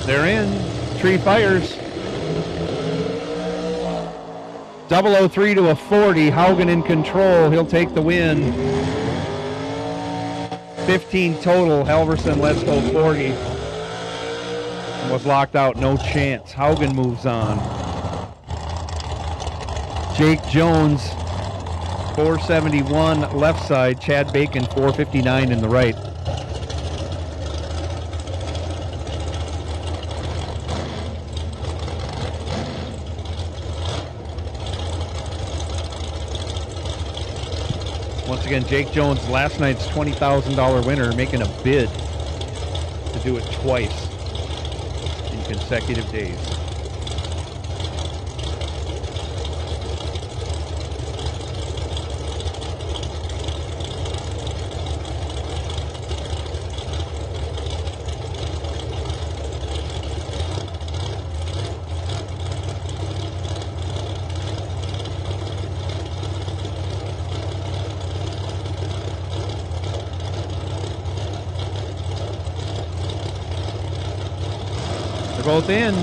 They're in. Tree fires. 003 to a 40. Haugen in control. He'll take the win. 15 total. Halverson lets go 40. Was locked out. No chance. Haugen moves on. Jake Jones, 471 left side. Chad Bacon, 459 in the right. Once again, Jake Jones, last night's $20,000 winner, making a bid to do it twice in consecutive days. Both in.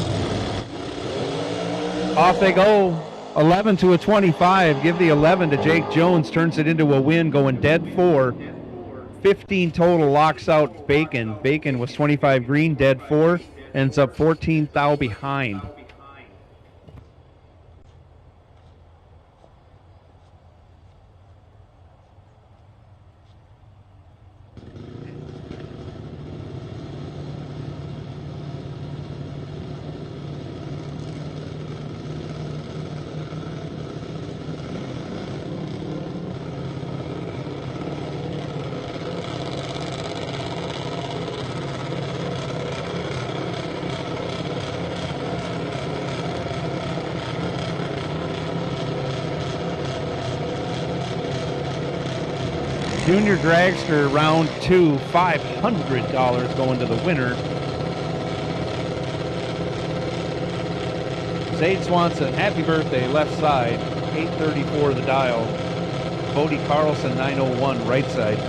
Off they go. 11 to a 25. Give the 11 to Jake Jones. Turns it into a win, going dead 4. 15 total, locks out Bacon. Bacon was 25 green, dead 4. Ends up 14 thou behind. Junior Dragster round 2, $500 going to the winner. Zade Swanson, happy birthday, left side, 834 the dial. Bodie Carlson, 901 right side.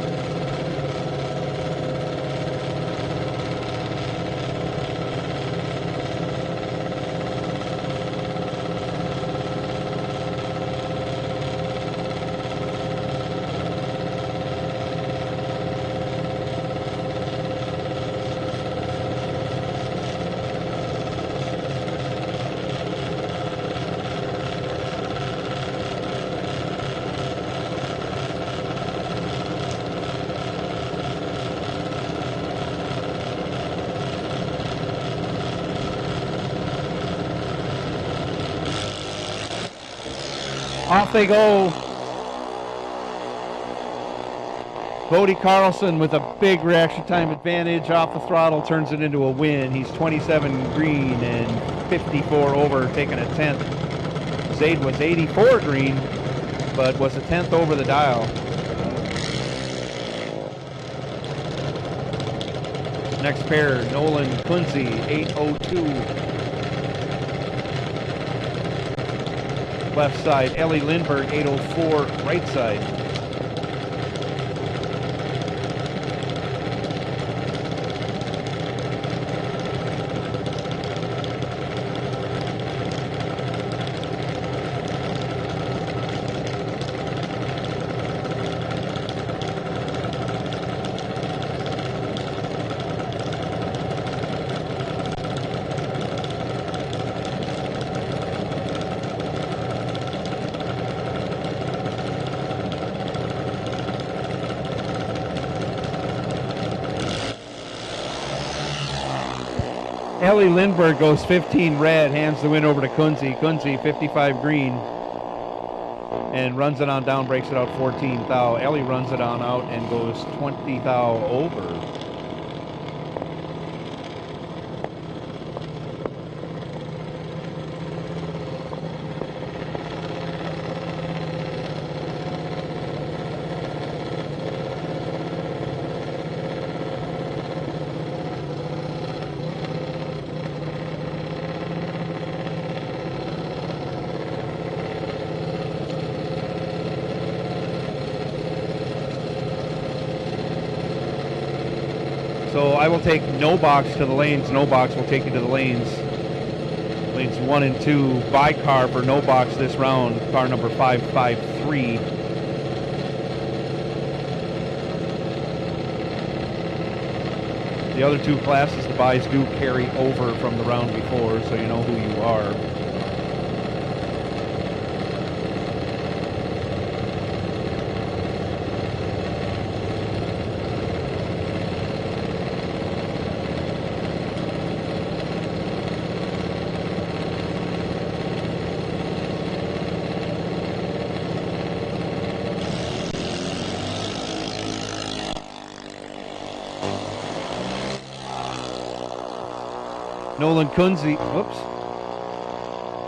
Off they go. Bodie Carlson with a big reaction time advantage off the throttle turns it into a win. He's 27 green and 54 over, taking a 10th. Zade was 84 green, but was a 10th over the dial. Next pair, Nolan Kunze, 802. left side. Ellie Lindbergh, 804, right side. Ellie Lindbergh goes 15 red, hands the win over to 𝐂𝐚𝐫𝐿. 𝐂𝐚𝐫𝐿 55 green and runs it on down, breaks it out 14 thou. Ellie runs it on out and goes 20 thou over. So I will take no box to the lanes. No box will take you to the lanes. Lanes 1 and 2 by car for no box this round. Car number 553. The other two classes, the buys do carry over from the round before, so you know who you are. Nolan Kunze, whoops.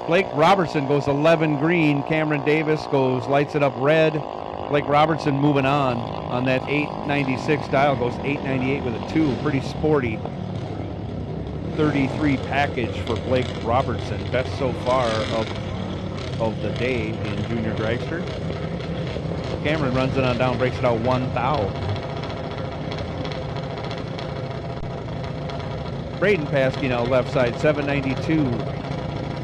Blake Robertson goes 11 green. Cameron Davis lights it up red. Blake Robertson moving on that 896 dial, goes 898 with a 2. Pretty sporty. 33 package for Blake Robertson. Best so far of the day in junior dragster. Cameron runs it on down, breaks it out 1 thou. Braden Paskey now left side, 792.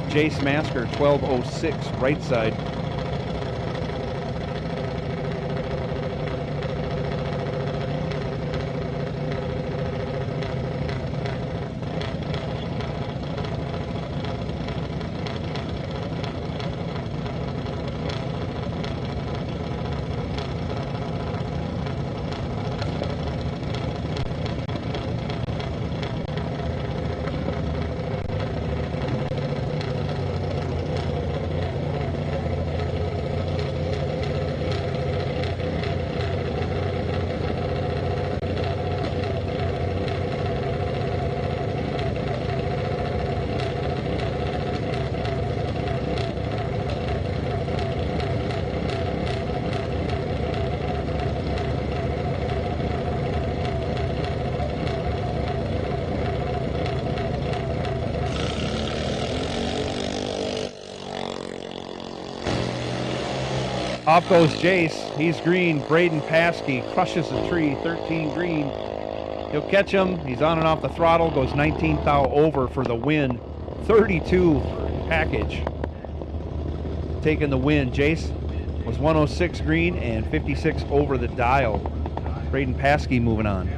Jace Masker, 1206, right side. Off goes Jace. He's green. Braden Paskey crushes the tree. 13 green. He'll catch him. He's on and off the throttle. Goes 19 thou over for the win. 32 package. Taking the win. Jace was 106 green and 56 over the dial. Braden Paskey moving on.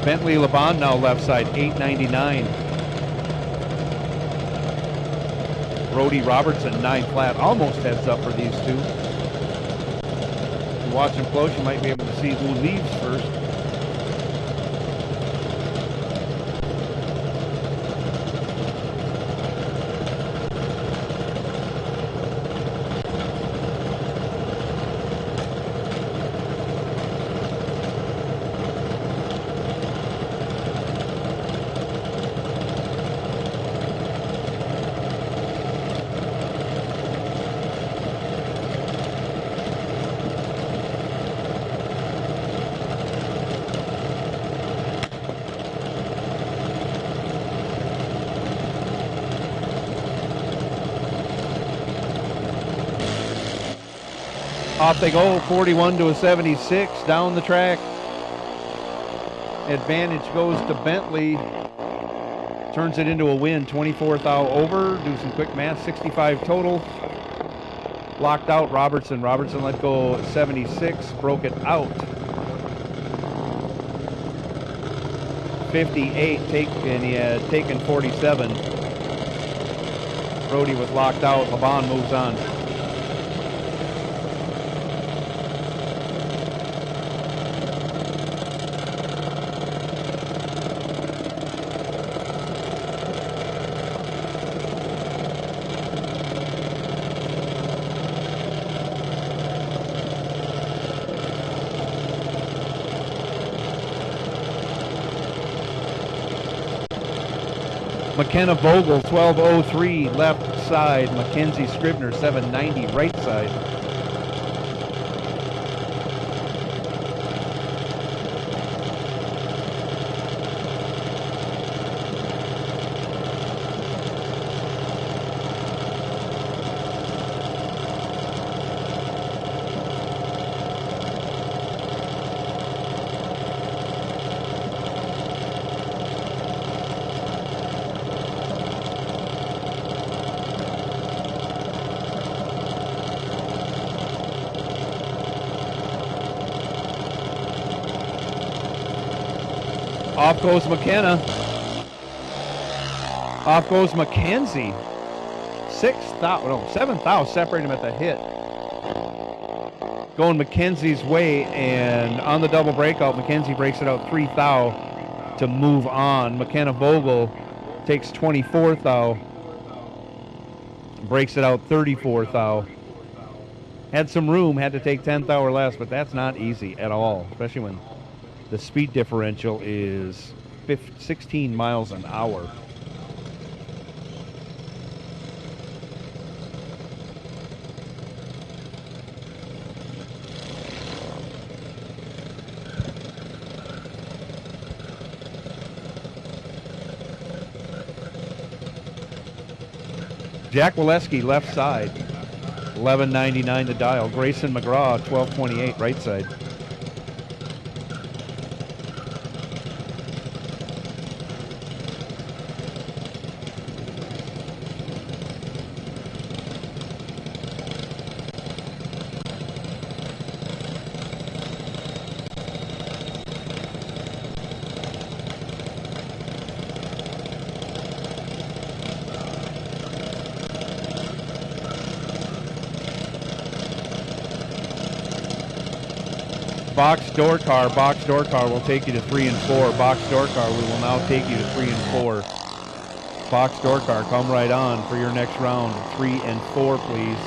Bentley Laban now left side, 899. Brody Robertson, 9 flat, almost heads up for these two. If you watch them close, you might be able to see who leaves first. Off they go, 41 to a 76 down the track. Advantage goes to Bentley. Turns it into a win, 24th out over. Do some quick math, 65 total. Locked out Robertson. Robertson let go 76, broke it out. 58, and he had taken 47. Brody was locked out. LeBon moves on. McKenna Vogel, 12:03 left side. Mackenzie Scribner, 7:90 right side. Off goes McKenna. Off goes Mackenzie. 7th out, separating him at the hit. Going Mackenzie's way, and on the double breakout, Mackenzie breaks it out 3th thou to move on. McKenna Vogel takes 24th thou, breaks it out 34th thou. Had some room, had to take 10th thou or less, but that's not easy at all, especially when the speed differential is 16 miles an hour. Jack Waleski, left side, 11.99 the dial. Grayson McGraw, 12.28 right side. Box door car will take you to 3 and 4. Box door car, we will now take you to 3 and 4. Box door car, come right on for your next round. 3 and 4, please.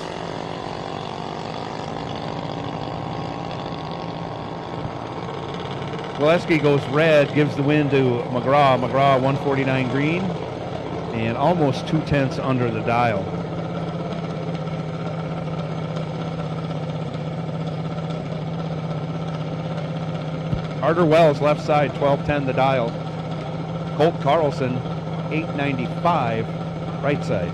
Gillespie goes red, gives the win to McGraw. McGraw 149 green and almost 2/10 under the dial. Carter Wells, left side, 12.10 the dial. Colt Carlson, 8.95, right side.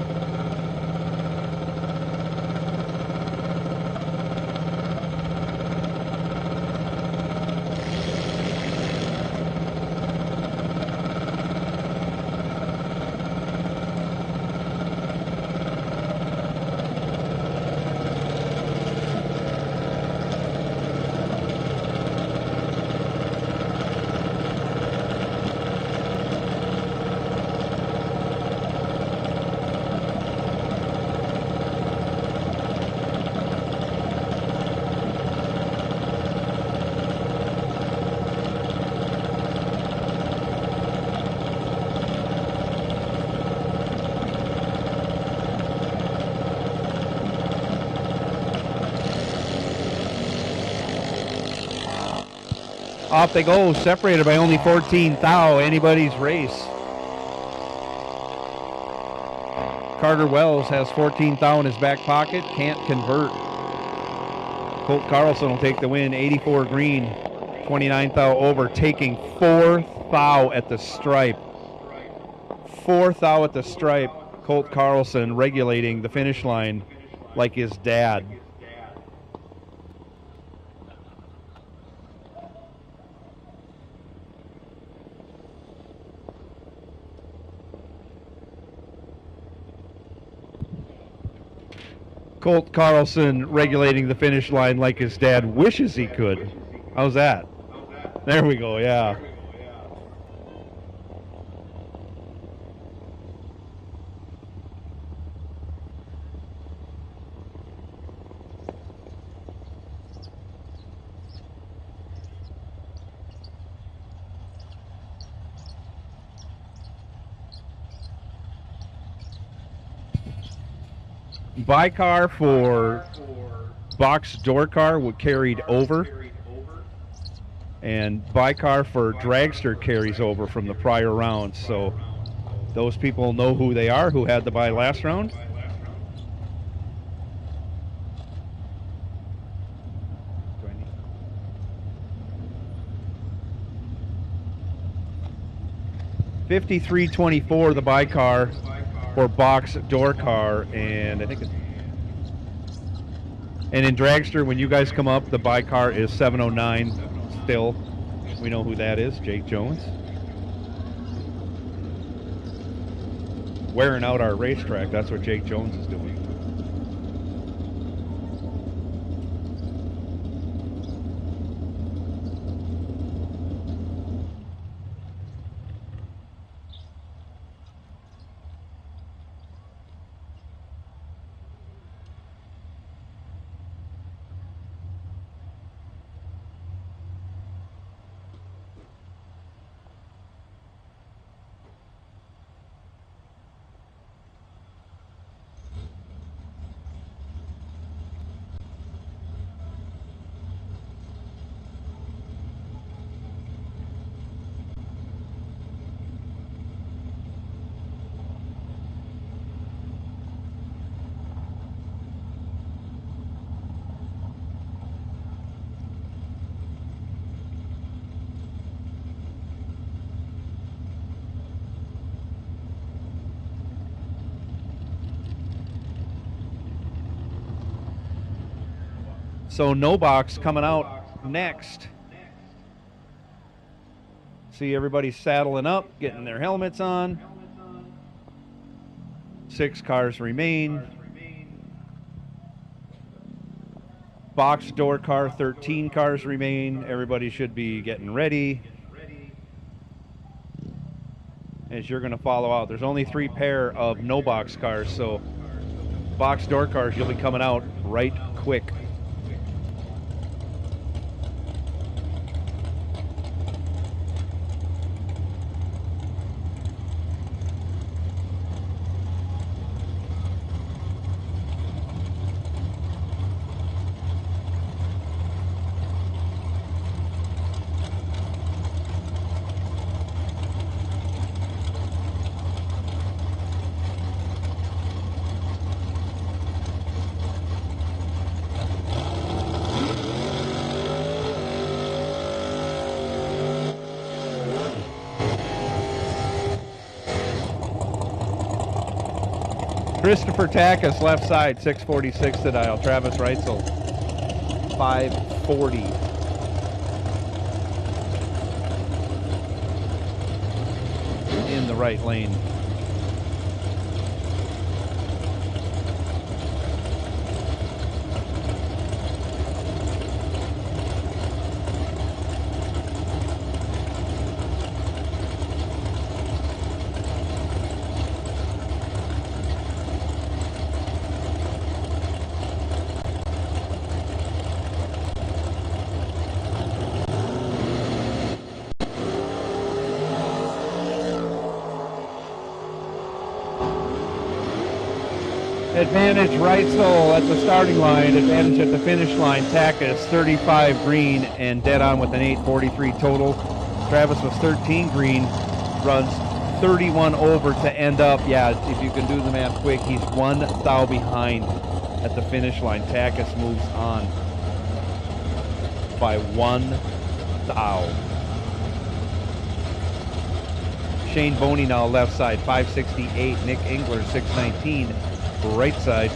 Off they go, separated by only 14 thou. Anybody's race. Carter Wells has 14 thou in his back pocket, can't convert. Colt Carlson will take the win, 84 green, 29 thou over, taking 4 thou at the stripe. 4 thou at the stripe. Colt Carlson regulating the finish line like his dad. Colt Carlson regulating the finish line like his dad wishes he could. How's that? There we go, yeah. By-car for box door car carried over, and by-car for dragster carries over from the prior round. So those people know who they are who had the bye last round. $53.24 the by-car for box door car, and I think it's, and in dragster when you guys come up, the by car is 709 still. We know who that is, Jake Jones. Wearing out our racetrack, that's what Jake Jones is doing. So no box coming out next. See everybody saddling up, getting their helmets on. 6 cars remain. Box door car, 13 cars remain. Everybody should be getting ready as you're going to follow out. There's only 3 pair of no box cars, so box door cars, you'll be coming out right quick. Christopher Takis, left side, 646 to dial. Travis Reitzel, 540. In the right lane. Advantage Reitzel at the starting line, advantage at the finish line. Takis 35 green and dead on with an 843 total. Travis was 13 green, runs 31 over to end up. Yeah, if you can do the math quick, he's 1 thou behind at the finish line. Takis moves on by 1 thou. Shane Boney now left side, 568. Nick Engler 619. Right side.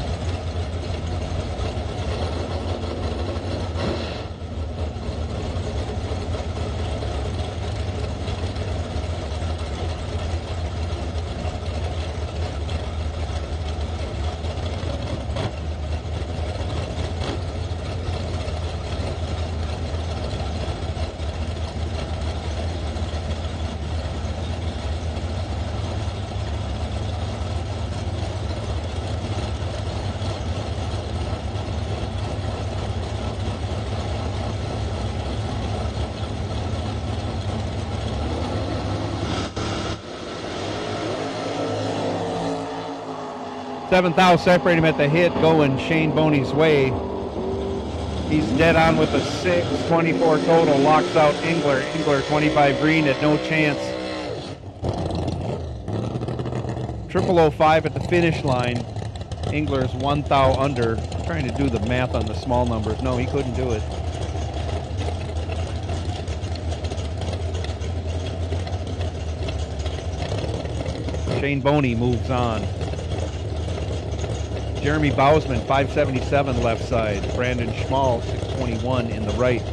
7th out, separate him at the hit, going Shane Boney's way. He's dead on with a 6, 24 total, locks out 𝐿𝐴𝐻. 𝐿𝐴𝐻 25 green at no chance. 0005 at the finish line. 𝐿𝐴𝐻's 1 thou under. I'm trying to do the math on the small numbers. No, he couldn't do it. Shane Boney moves on. Jeremy Bausman, 577 left side. Brandon Schmall, 621 in the right.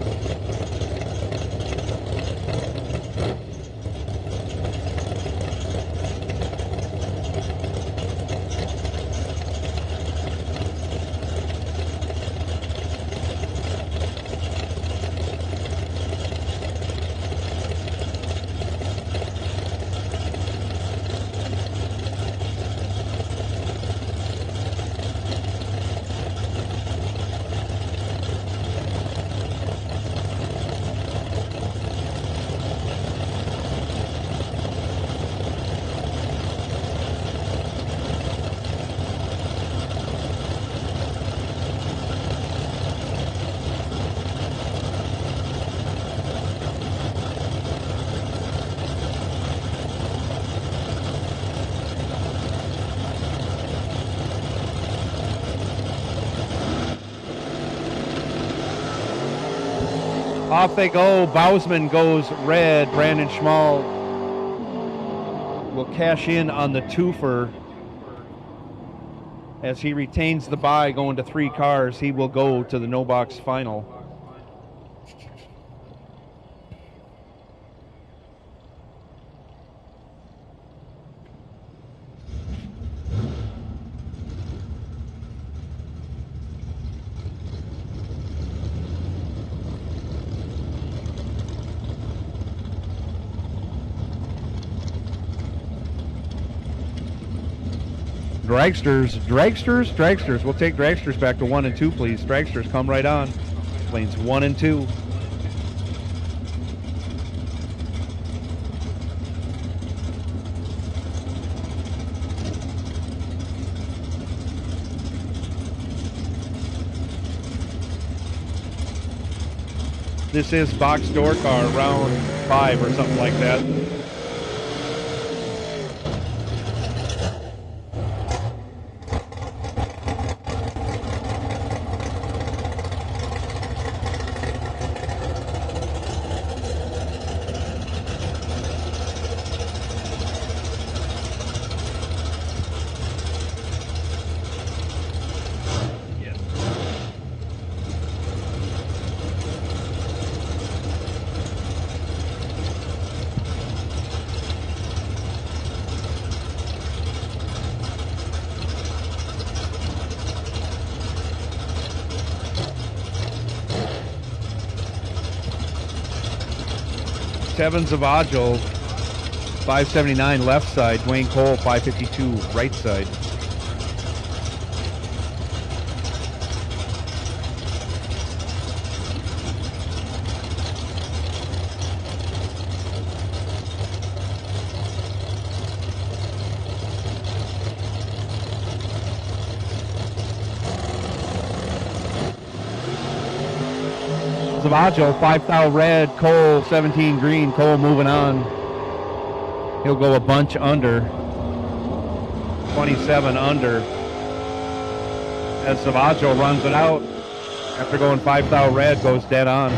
Off they go. Bausman goes red. Brandon Schmall will cash in on the twofer. As he retains the bye going to 3 cars, he will go to the no box final. Dragsters. We'll take dragsters back to 1 and 2, please. Dragsters, come right on. Lanes 1 and 2. This is box door car, round 5 or something like that. 𝐁𝐈𝐆, 579 left side. Dwayne Cole, 552 right side. 𝐁𝐈𝐆, 5 thou red, Cole 17 green. Cole moving on. He'll go a bunch under. 27 under. As 𝐁𝐈𝐆 runs it out after going 5 thou red, goes dead on.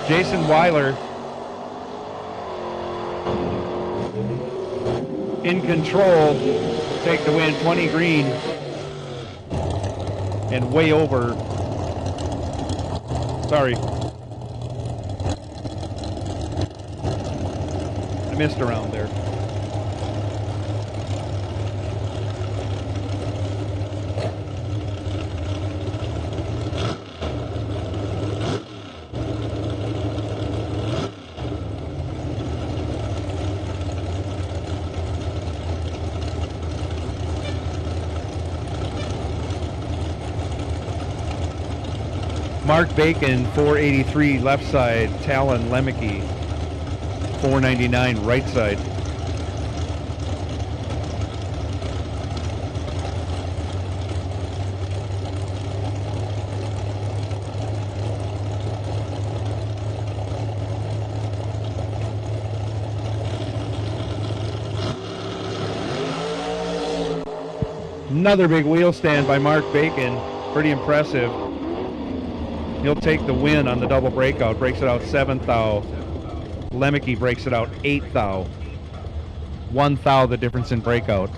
Jason Weiler, in control, take the win, 20 green, and way over. Sorry. I missed around there. Mark Bacon, 483 left side. Talon Lemke, 499 right side. Another big wheel stand by Mark Bacon. Pretty impressive. He'll take the win on the double breakout. Breaks it out 7th thou. Lemke breaks it out 8th thou. 1 thou the difference in breakout.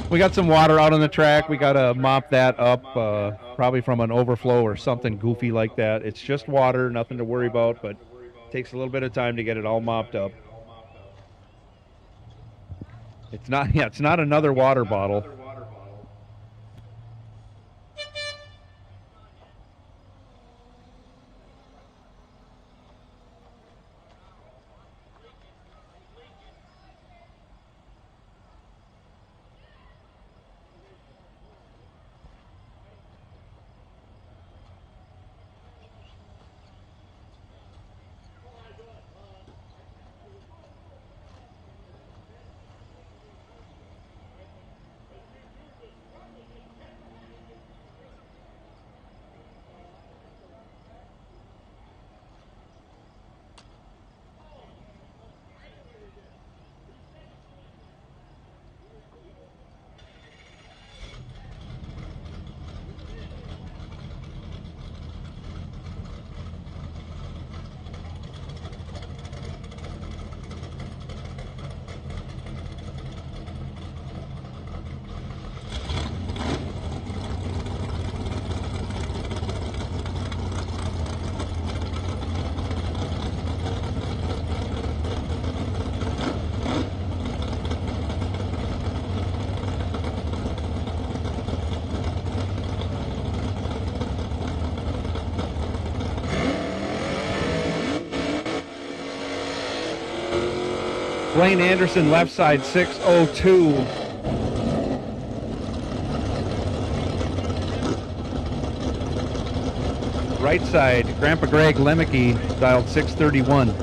We got some water out on the track. We got to mop that up, probably from an overflow or something goofy like that. It's just water, nothing to worry about, but it takes a little bit of time to get it all mopped up. It's not another water bottle. Blaine Anderson, left side, 602. Right side, Grandpa Greg Lemke, dialed 631.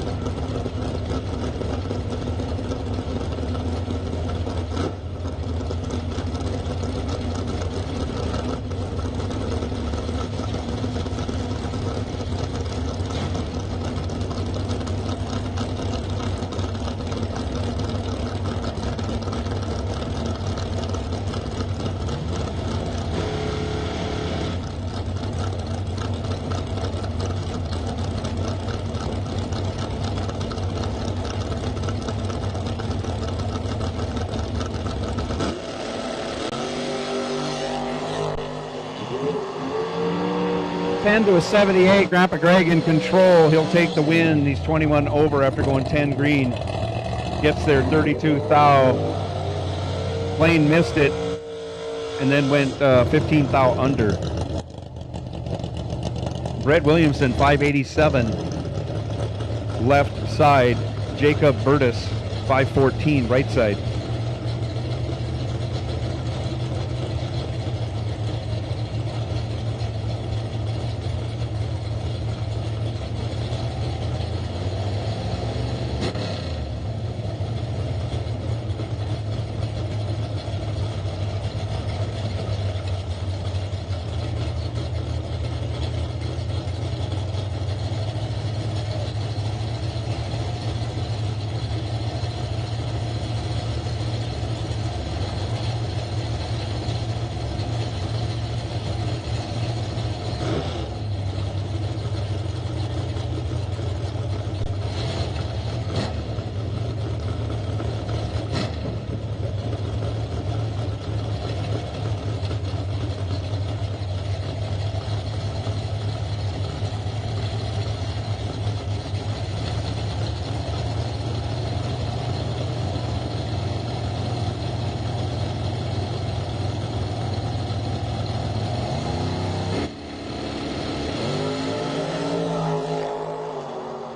10 to a 78. Grandpa Greg in control. He'll take the win. He's 21 over after going 10 green. Gets there 32 thou. Blaine missed it and then went 15 thou under. Brett Williamson 587 left side. Jacob Burtis 514 right side.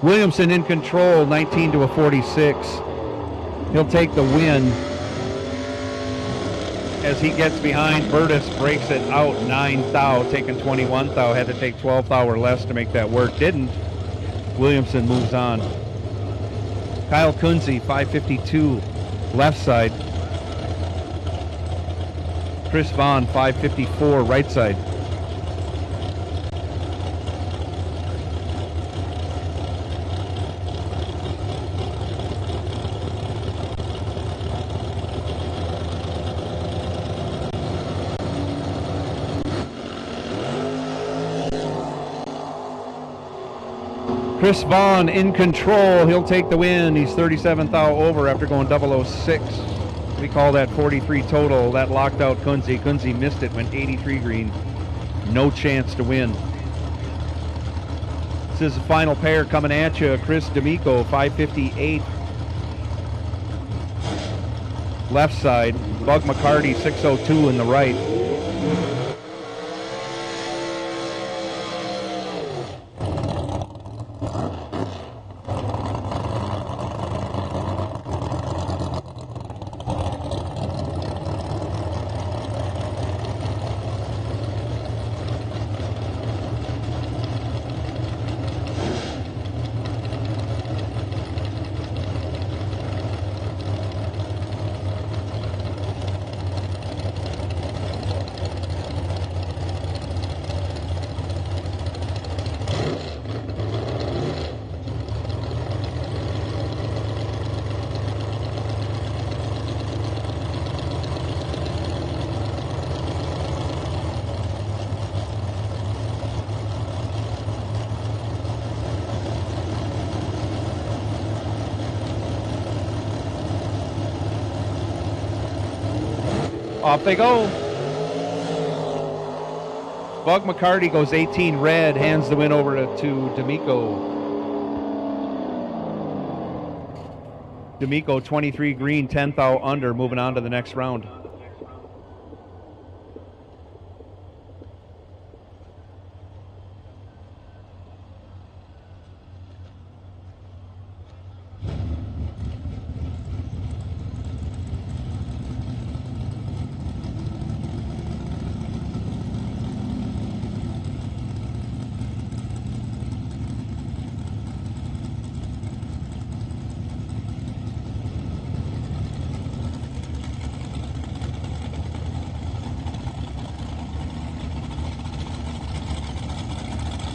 Williamson in control, 19 to a 46. He'll take the win as he gets behind. Burtis breaks it out 9 thou, taking 21 thou. Had to take 12 thou or less to make that work. Didn't. Williamson moves on. Kyle Kunze, 552, left side. Chris Vaughn, 554, right side. Chris Vaughn in control. He'll take the win. He's 37 thou over after going 006. We call that 43 total. That locked out Kunze. Kunze missed it, went 83 green. No chance to win. This is the final pair coming at you. Chris D'Amico, 558. Left side. Bug McCarty, 602 in the right. Off they go. Bug McCarty goes 18 red, hands the win over to D'Amico. D'Amico 23 green, 10 thou under, moving on to the next round.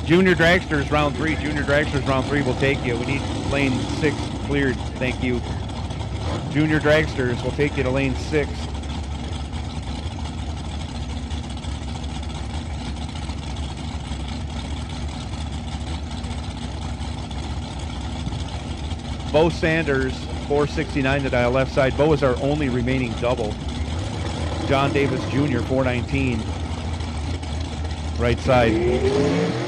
Junior Dragsters round 3. Junior Dragsters round 3 will take you. We need lane 6 cleared. Thank you. Junior Dragsters will take you to lane 6. Bo Sanders, 469 to dial left side. Bo is our only remaining double. John Davis Jr., 419. right side.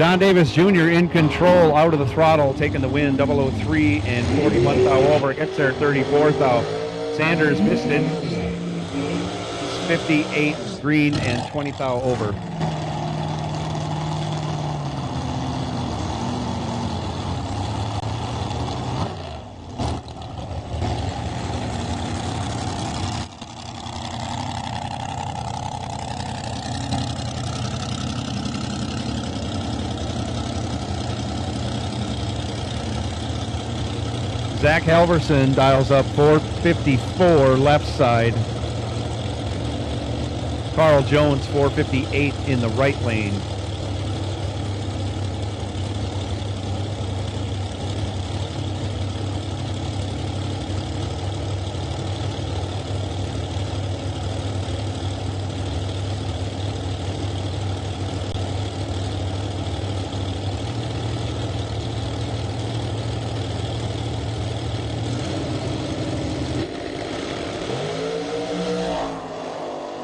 John Davis Jr. in control, out of the throttle, taking the win, 003 and 41 thou over. Gets there 34 thou. Sanders missed it. 58 green and 20 thou over. Zach Halverson dials up 454 left side. Carl Jones 458 in the right lane.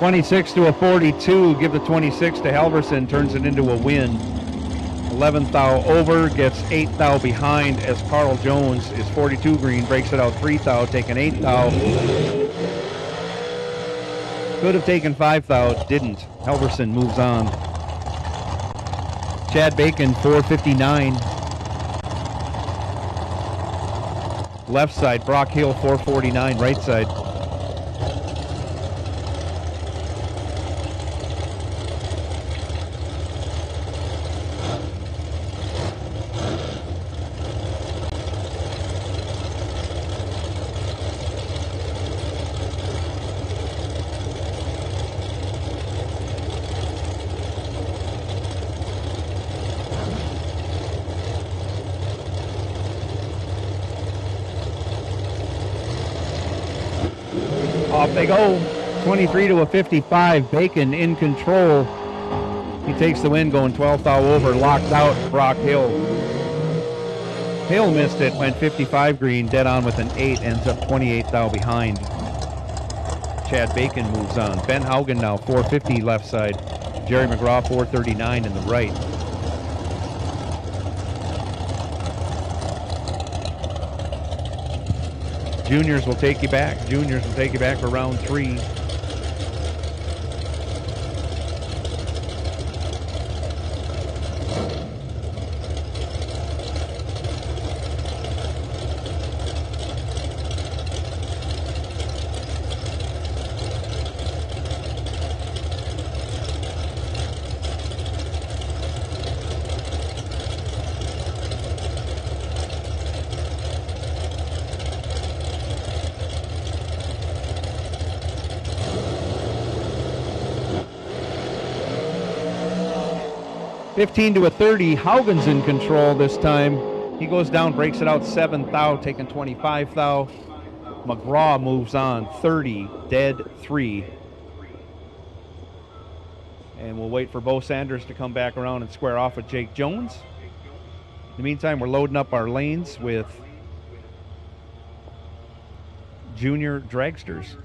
'26 to a 42, give the 26 to Halverson, turns it into a win. 11 thou over, gets 8 thou behind as Carl Jones is 42 green, breaks it out 3 thou, taking 8 thou. Could have taken 5 thou, didn't. Halverson moves on. Chad Bacon 459. Left side, Brock Hill 449, right side. Off they go, 23 to a 55. Bacon in control. He takes the win, going 12 thou over, locked out Brock Hill. Hill missed it, went 55 green, dead on with an 8, ends up 28 thou behind. Chad Bacon moves on. Ben Haugen now 450 left side. Jerry McGraw 439 in the right. Juniors will take you back. Juniors will take you back for round 3. $15 to a 30. Haugen's in control this time. He goes down, breaks it out 7 thou, taking 25 thou. McGraw moves on 30, dead 3. And we'll wait for Bo Sanders to come back around and square off with Jake Jones. In the meantime, we're loading up our lanes with junior dragsters.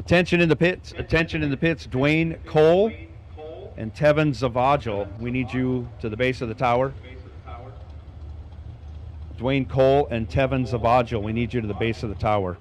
Attention in the pits. Attention in the pits. Dwayne Cole and Tevin Zavagel. We need you to the base of the tower. Dwayne Cole and Tevin Zavagel. We need you to the base of the tower.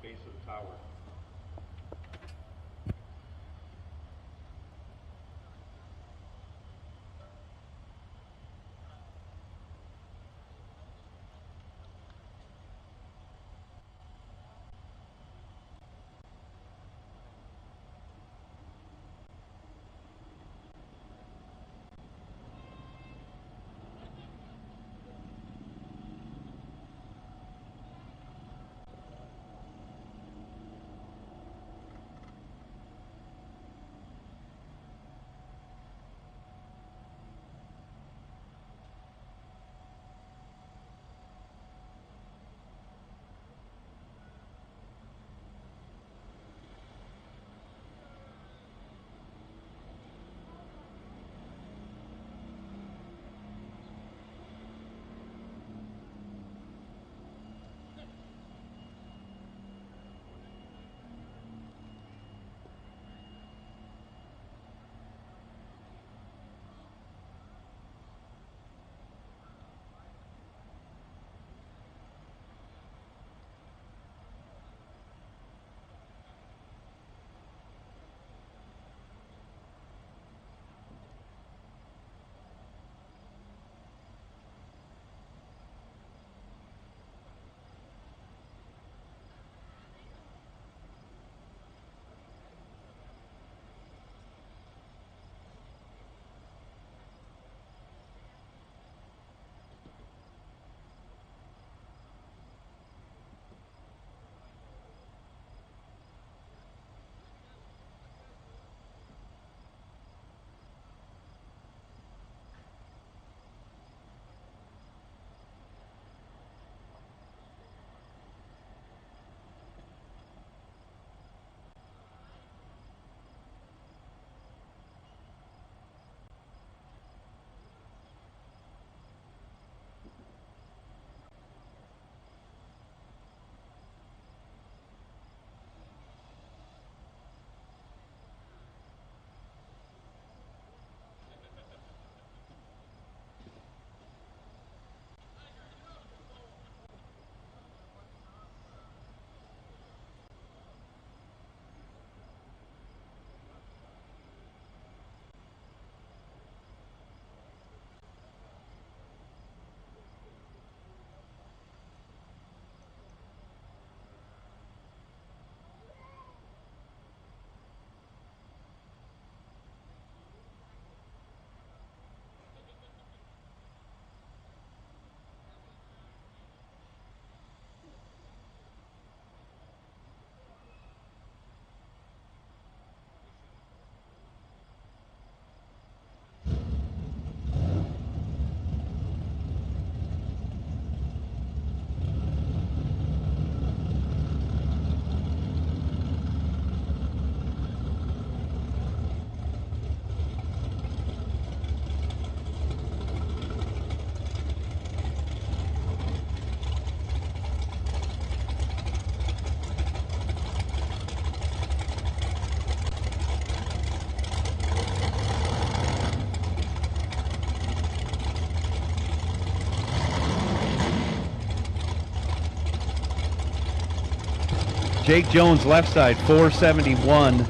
Jake Jones left side, 471.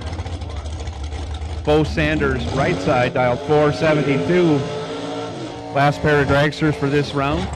Bo Sanders right side, dialed 472. Last pair of dragsters for this round.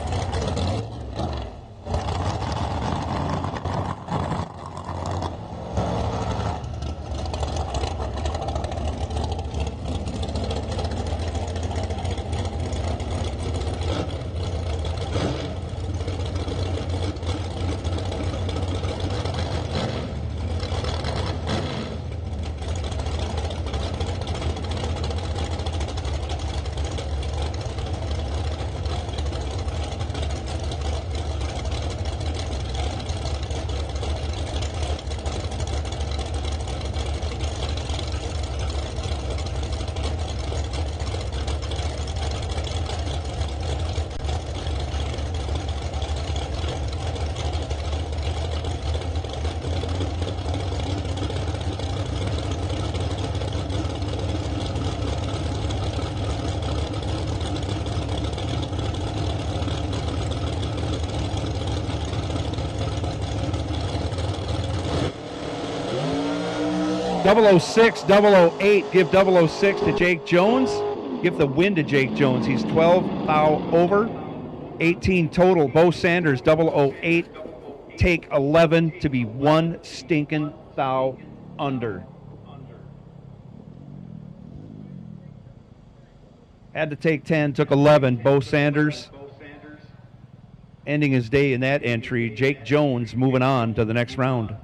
006, 008, give 006 to Jake Jones. Give the win to Jake Jones. He's 12 thou over, 18 total. Bo Sanders, 008, take 11 to be one stinking thou under. Had to take 10, took 11. Bo Sanders ending his day in that entry. Jake Jones moving on to the next round.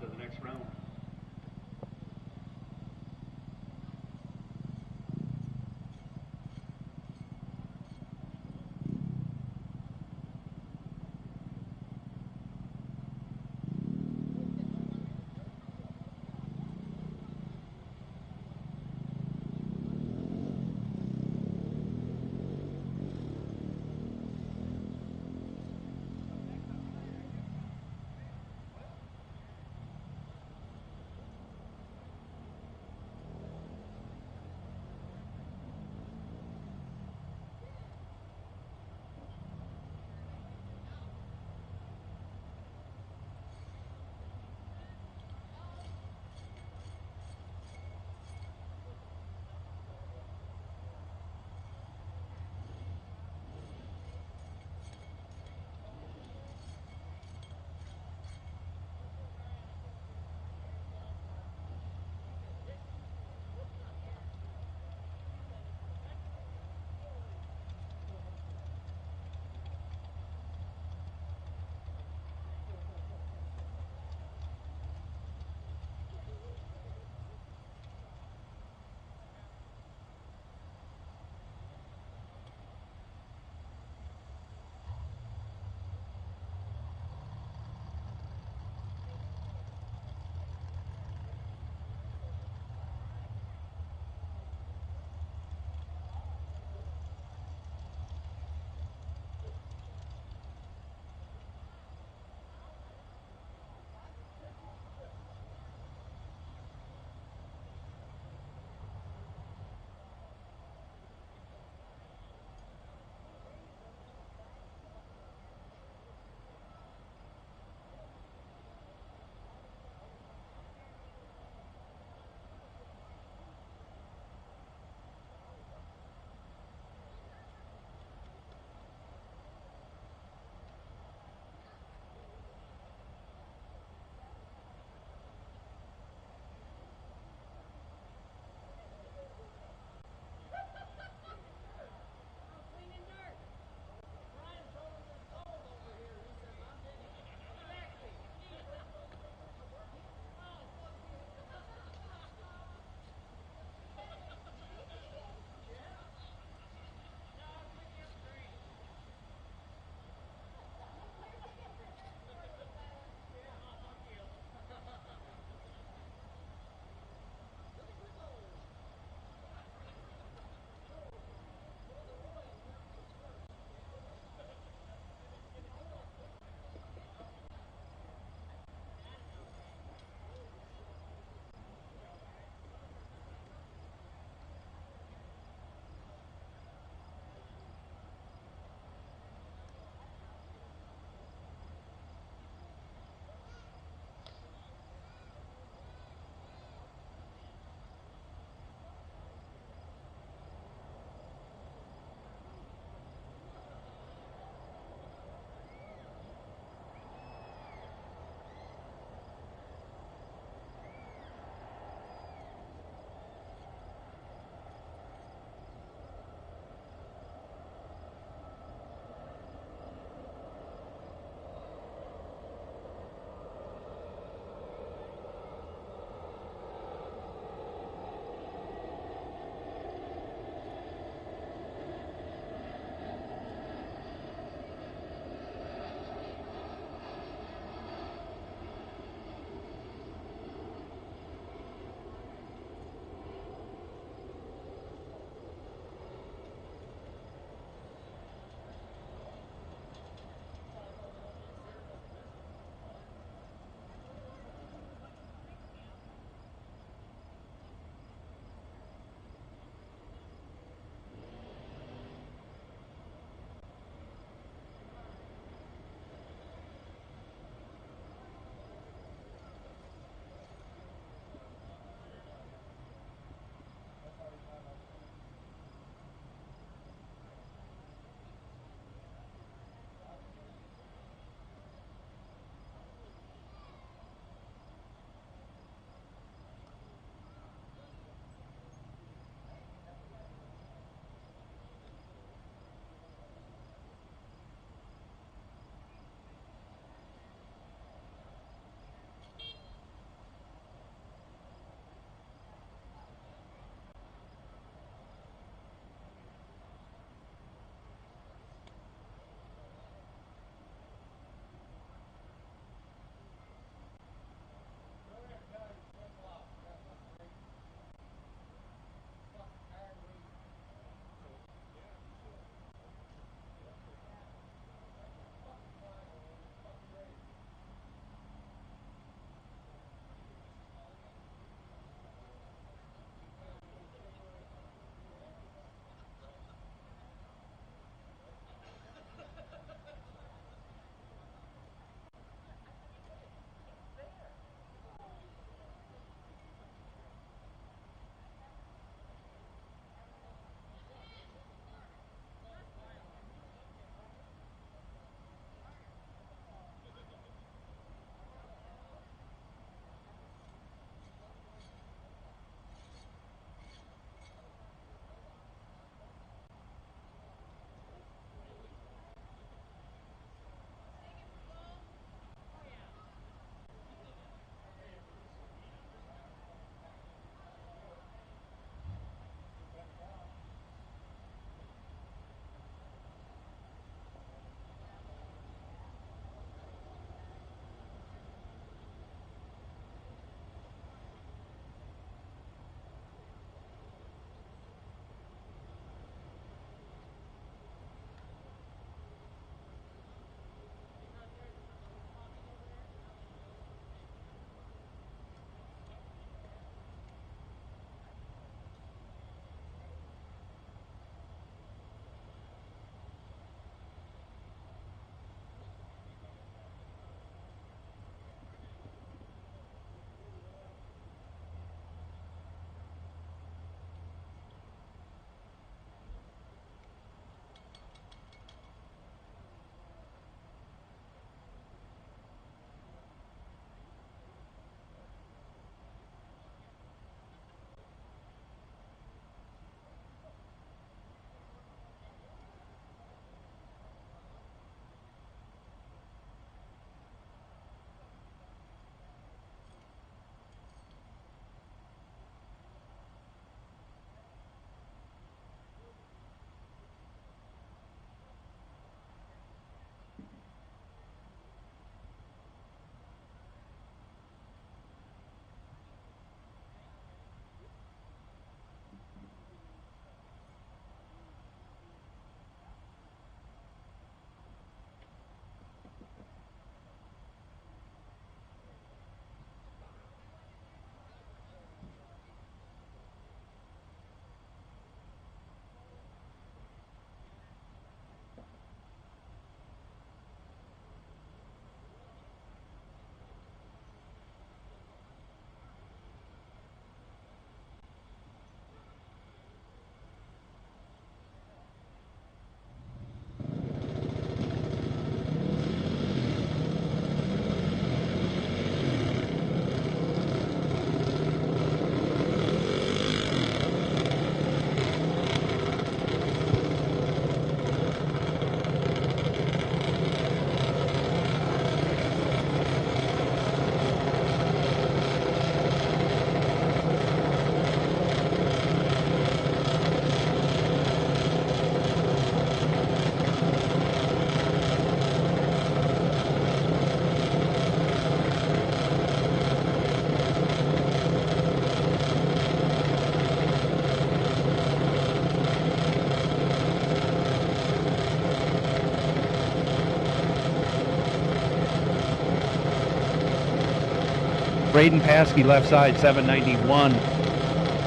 Braden Paskey, left side, 791.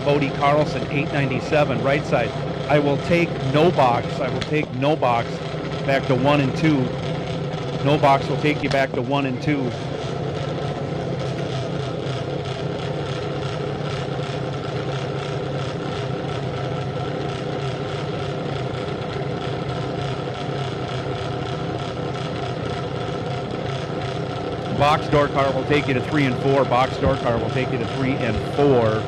Bodie Carlson, 897, right side. I will take no box. I will take no box back to 1 and 2. No box will take you back to 1 and 2. Box door car will take you to 3 and 4. Box door car will take you to 3 and 4.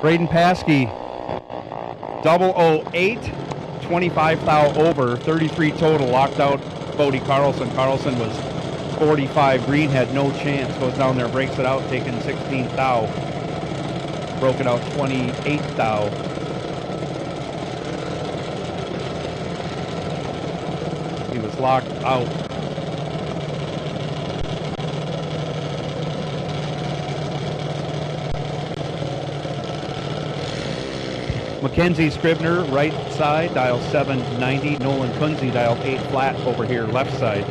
Braden Paskey, 008, 25 thou over, 33 total, locked out Bodie Carlson. Carlson was 45 green, had no chance, goes down there, breaks it out, taking 16 thou, broke it out 28 thou. He was locked out. Mackenzie Scribner, right side, dial 790. Nolan Kunze, dial 8 flat over here, left side.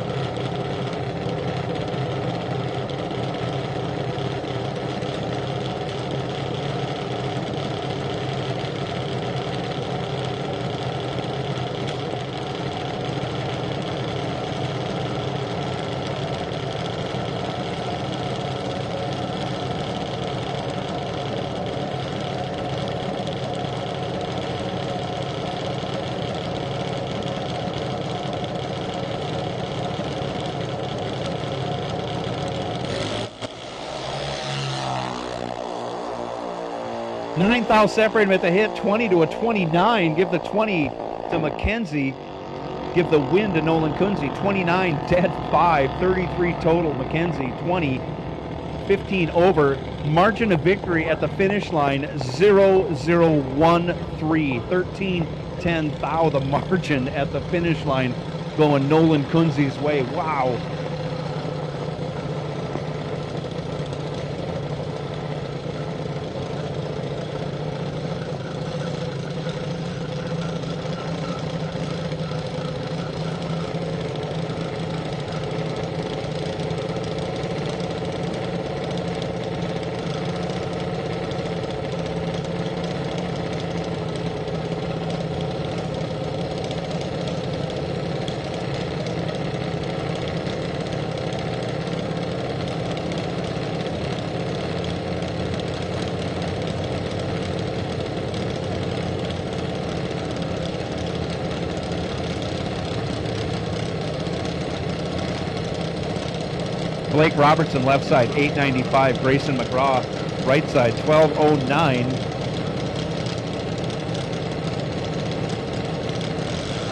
Ninth thou separated with a hit, 20 to a 29. Give the 20 to Mackenzie. Give the win to Nolan Kunze. 29, dead 5, 33 total. Mackenzie, 20, 15 over. Margin of victory at the finish line, 0-0-1-3. 13-10 thou the margin at the finish line, going Nolan Kunze's way. Wow. Blake Robertson, left side, 895. Grayson McGraw, right side, 1209.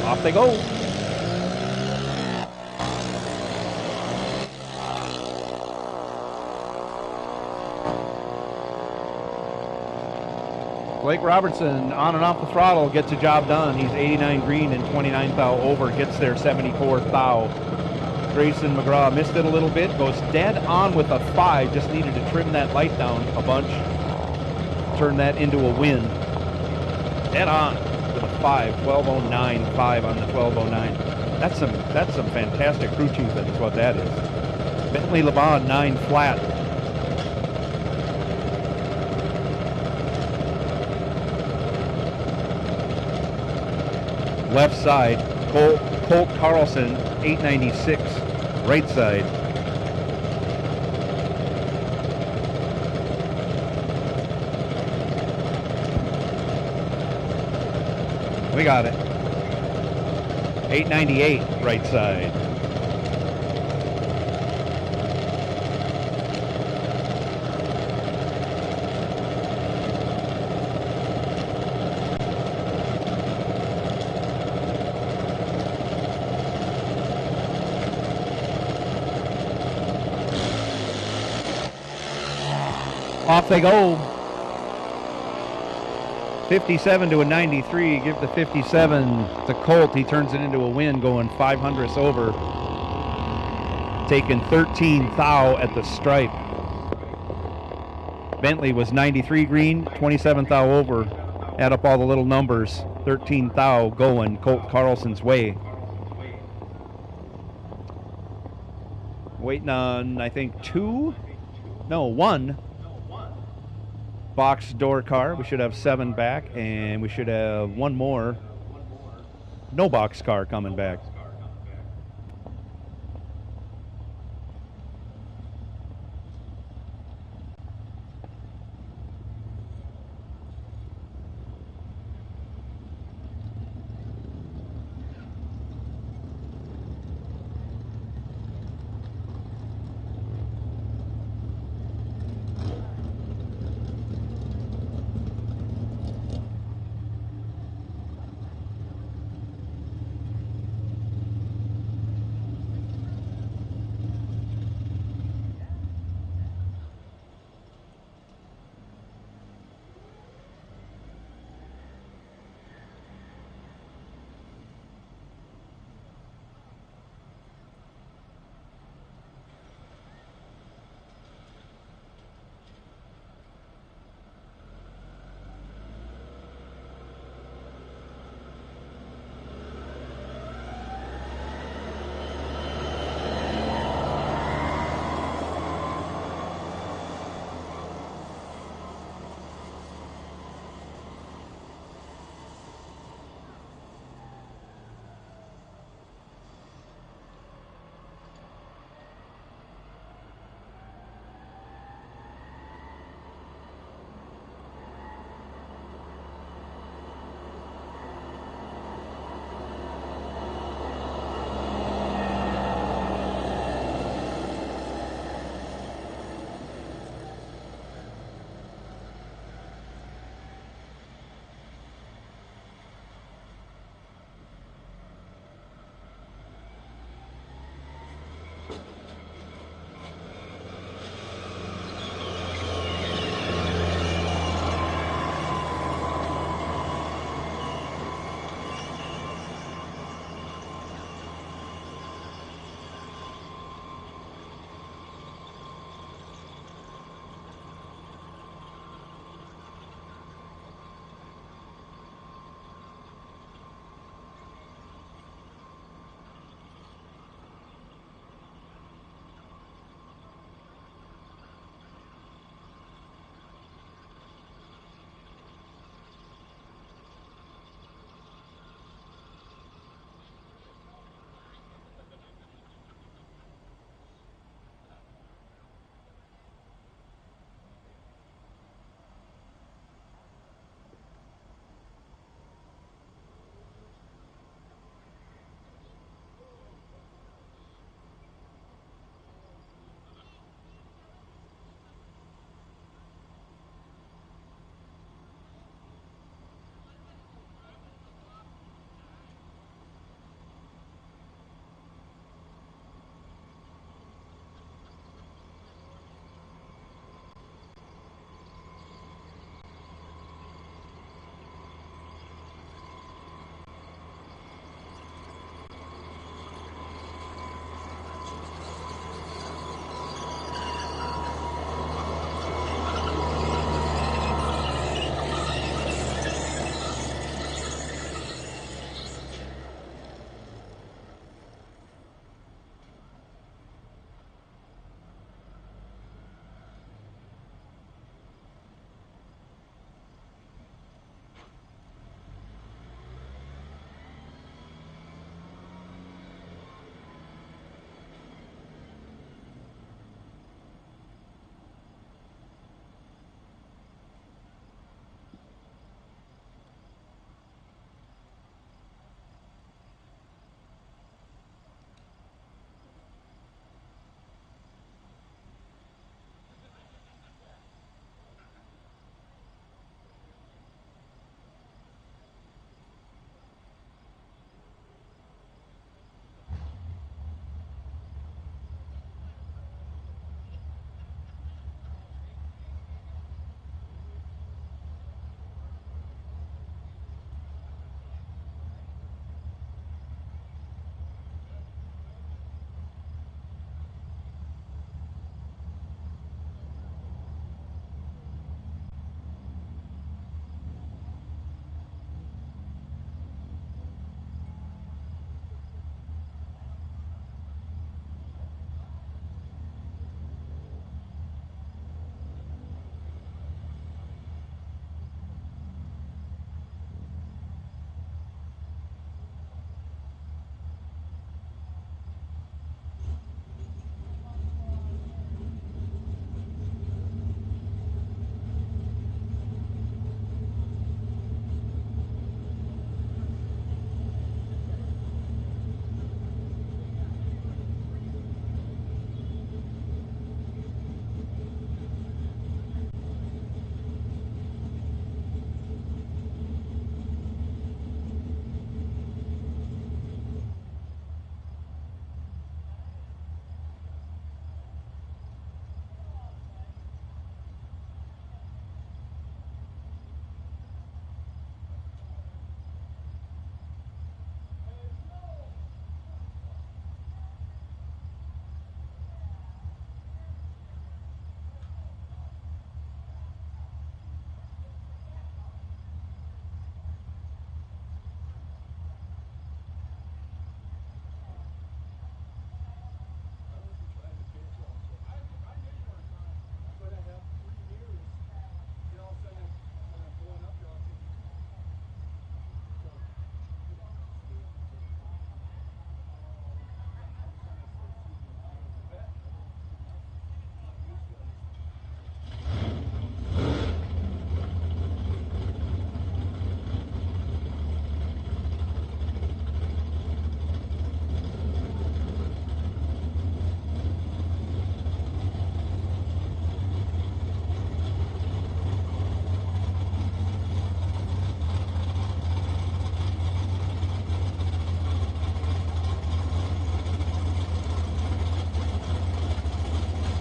Off they go. Blake Robertson, on and off the throttle, gets the job done. He's 89 green and 29 thou over, gets there 74 thou. Grayson McGraw missed it a little bit, goes dead on with a 5, just needed to trim that light down a bunch, turn that into a win. Dead on with a 5, 1209, 5 on the 1209. That's some fantastic crew chiefing is what that is. Bentley LeBon, 9 flat. Left side, Colt Carlson, 896. Right side. We got it. 898, right side. Off they go. 57 to a 93. Give the 57 to Colt. He turns it into a win, going 500ths over. taking 13 thou at the stripe. Bentley was 93 green, 27 thou over. Add up all the little numbers. 13 thou going Colt Carlson's way. Waiting on, I think, one box door car. We should have 7 back, and we should have one more no box car coming back.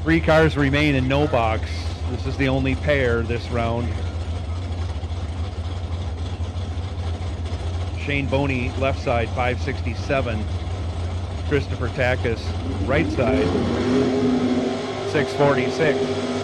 Three cars remain in no box. This is the only pair this round. Shane Boney, left side, 567. Christopher Takis, right side, 646.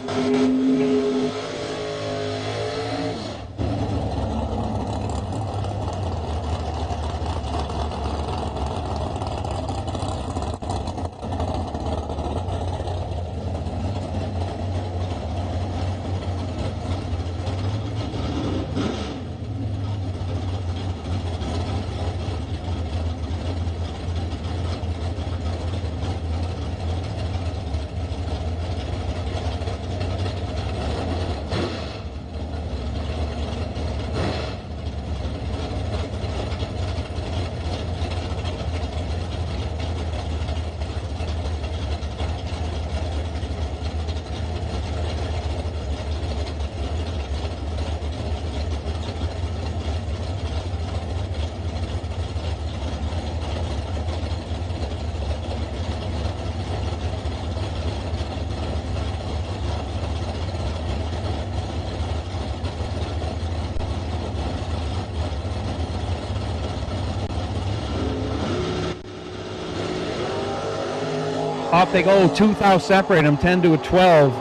Off they go, 2 thou separate them, 10 to a 12.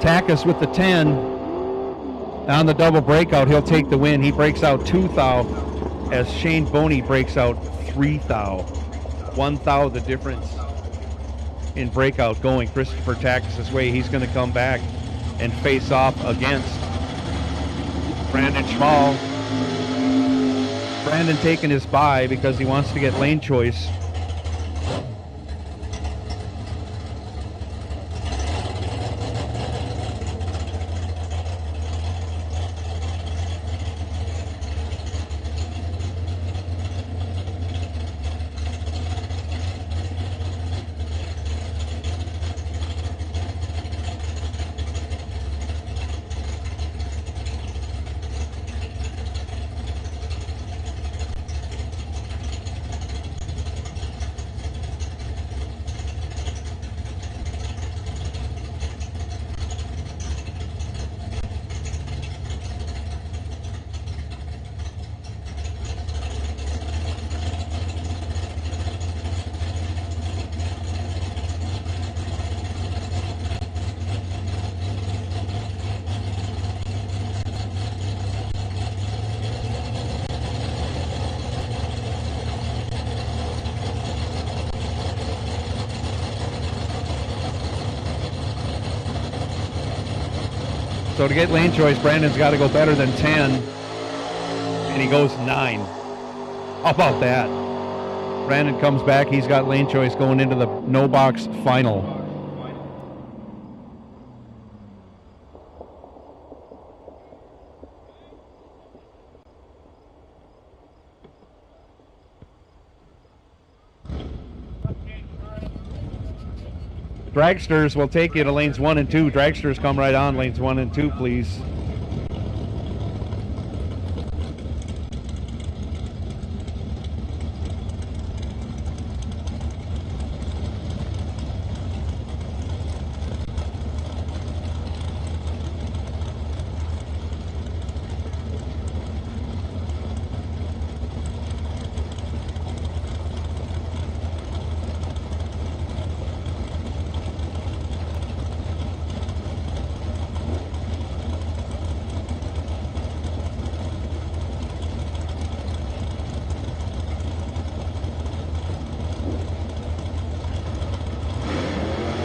Takis with the 10. On the double breakout, he'll take the win. He breaks out 2 thou as Shane Boney breaks out 3 thou. 1 thou the difference in breakout going Christopher Takis' way. He's going to come back and face off against Brandon Schmall. Brandon taking his bye because he wants to get lane choice. So to get lane choice, Brandon's got to go better than 10, and he goes 9. How about that? Brandon comes back. He's got lane choice going into the no box final. Dragsters will take you to lanes 1 and 2. Dragsters come right on lanes 1 and 2, please.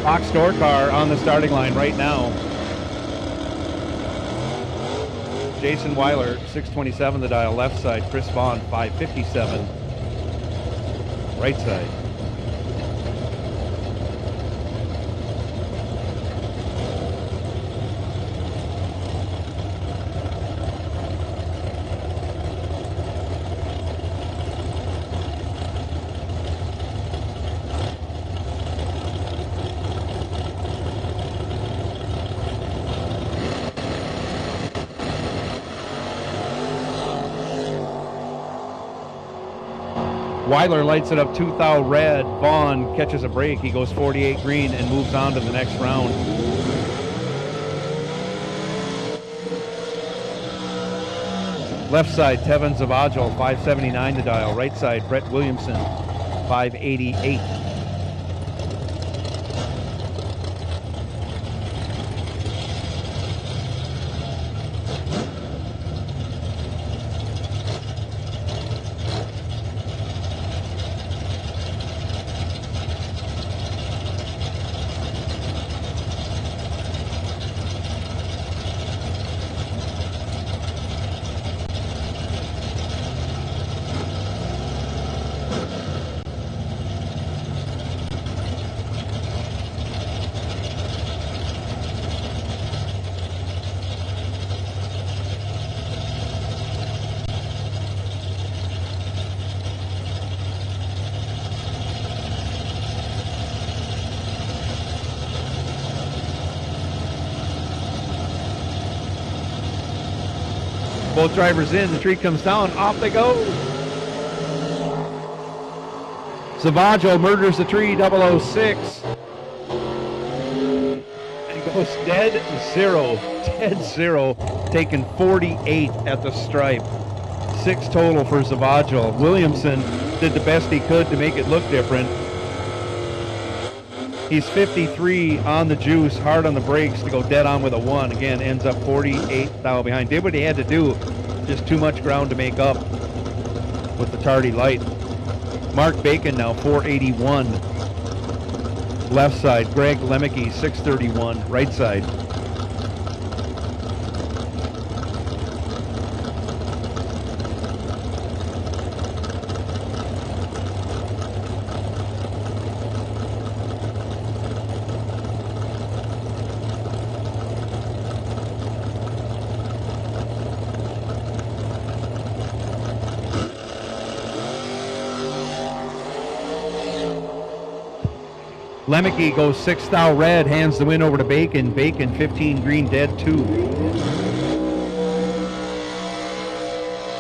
Box store car on the starting line right now. Jason Weiler, 627 the dial, left side. Chris Vaughn, 557, right side. Weiler lights it up 2,000 red. Vaughn catches a break. He goes 48 green and moves on to the next round. Left side, Tevin Zavagil, 579 the dial. Right side, Brett Williamson, 588. Both drivers in, the tree comes down, off they go. Zavagil murders the tree, 006. And goes dead zero, taking 48 at the stripe. 6 total for Zavagil. Williamson did the best he could to make it look different. He's 53 on the juice, hard on the brakes to go dead on with a 1. Again, ends up 48 thou behind. Did what he had to do, just too much ground to make up with the tardy light. Mark Bacon now 481. Left side, Greg Lemke 631. Right side. Lemke goes 6 thou red, hands the win over to Bacon. Bacon 15 green, dead 2.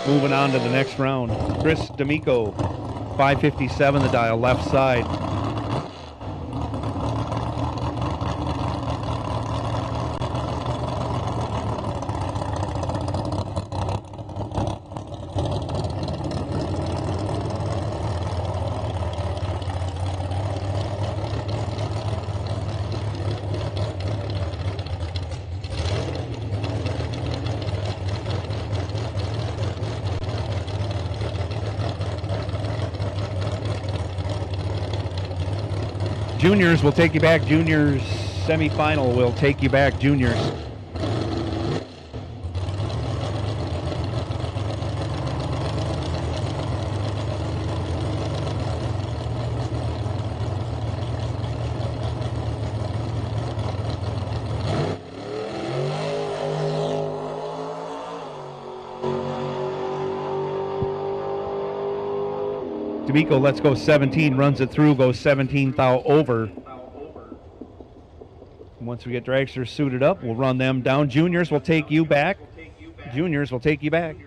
Moving on to the next round. Chris D'Amico, 557 the dial, left side. Juniors will take you back. Juniors semifinal will take you back. Juniors. D'Amico lets go 17, runs it through, goes 17 thou over. Once we get dragsters suited up, we'll run them down. Juniors will take you back. Juniors will take you back.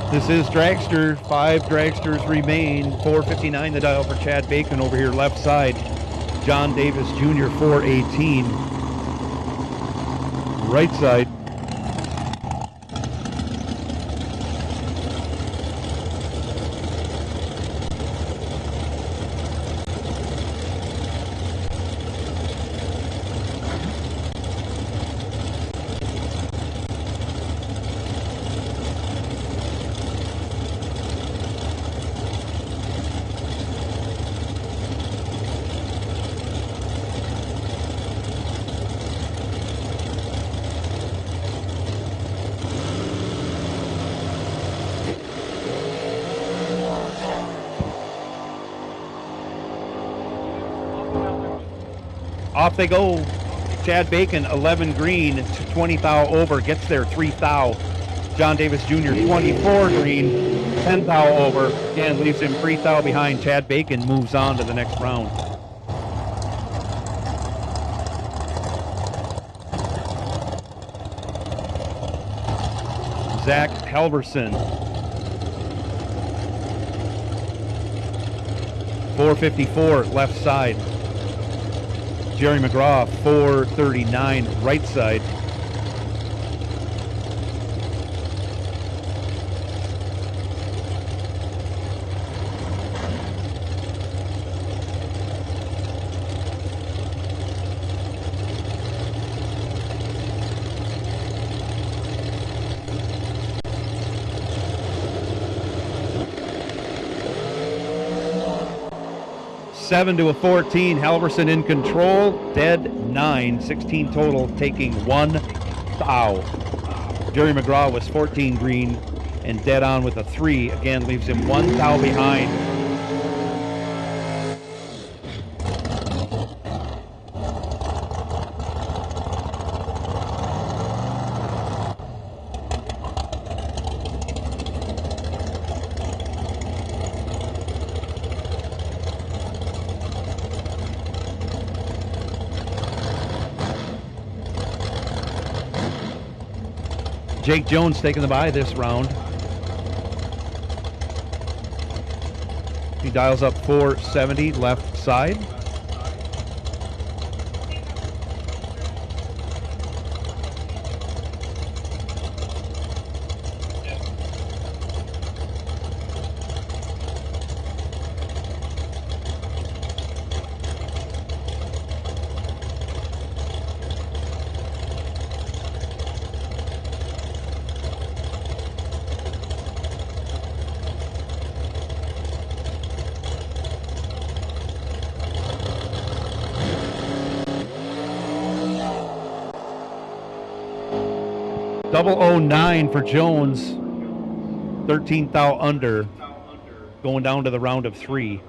This is Dragster. 5 dragsters remain. 4:59 the dial for Chad Bacon over here left side. John Davis Jr. 4:18. Right side. Off they go. Chad Bacon, 11 green, 20 thou over, gets there 3 thou. John Davis Jr., 24 green, 10 thou over. Again, leaves him 3 thou behind. Chad Bacon moves on to the next round. Zach Halverson, 454 left side. Jerry McGraw, 439 right side. Seven to a 14, Halverson in control, dead 9, 16 total, taking 1 thou. Jerry McGraw was 14 green and dead on with a 3, again leaves him 1 thou behind. Jake Jones taking the bye this round. He dials up 470 left side. Double 09 for Jones, 13 thou under, going down to the round of 3.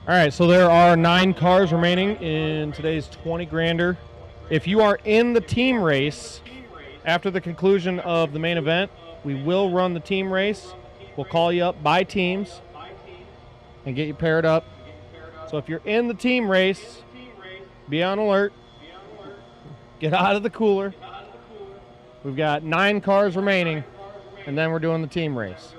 All right, so there are 9 cars remaining in today's 20 grander. If you are in the team race after the conclusion of the main event, we will run the team race. We'll call you up by teams. and get you paired up. So if you're in the team race, be on alert. Get out of the cooler. We've got 9 cars remaining, and then we're doing the team race.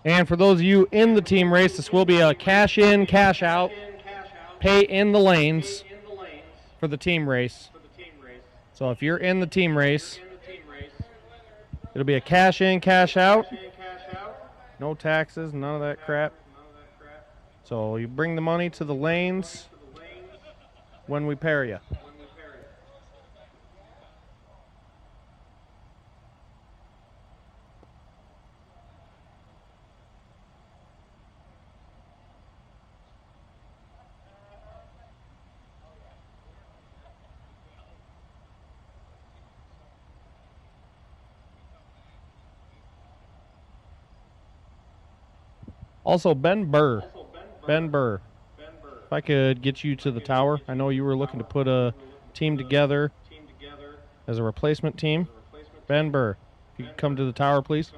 And for those of you in the team race, this will be a cash in, cash out, pay in the lanes for the team race. So if you're in the team race, it'll be a cash in, cash out. No taxes, none of that crap. So you bring the money to the lanes when we pair you. Also, Ben Burr. If I could get you to the tower. I know you were looking to put a team together as a replacement team. Ben Burr, if you could come to the tower, please.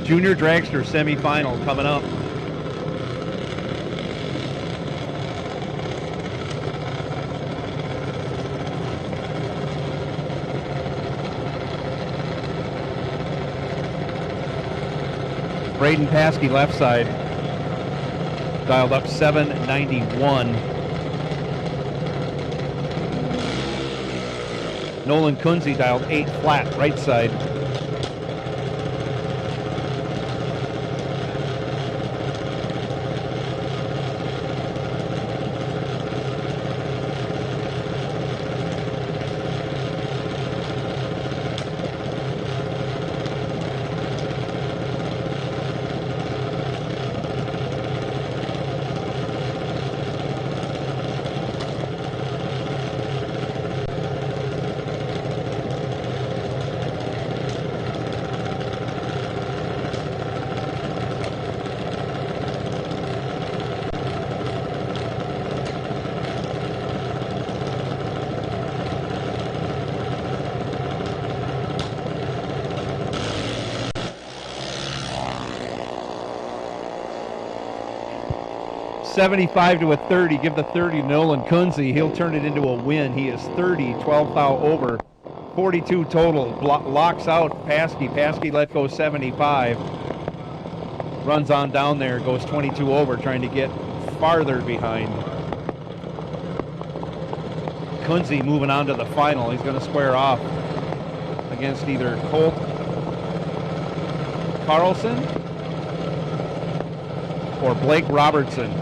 Junior Dragster semifinal coming up. Braden Paskey left side, dialed up 791. Nolan Kunze dialed 8 flat, right side. 75 to a 30. Give the 30 to Nolan Kunze. He'll turn it into a win. He is 30, 12 thou over. 42 total. Locks out Paskey. Paskey let go 75. Runs on down there, goes 22 over, trying to get farther behind. Kunze moving on to the final. He's going to square off against either Colt Carlson or Blake Robertson.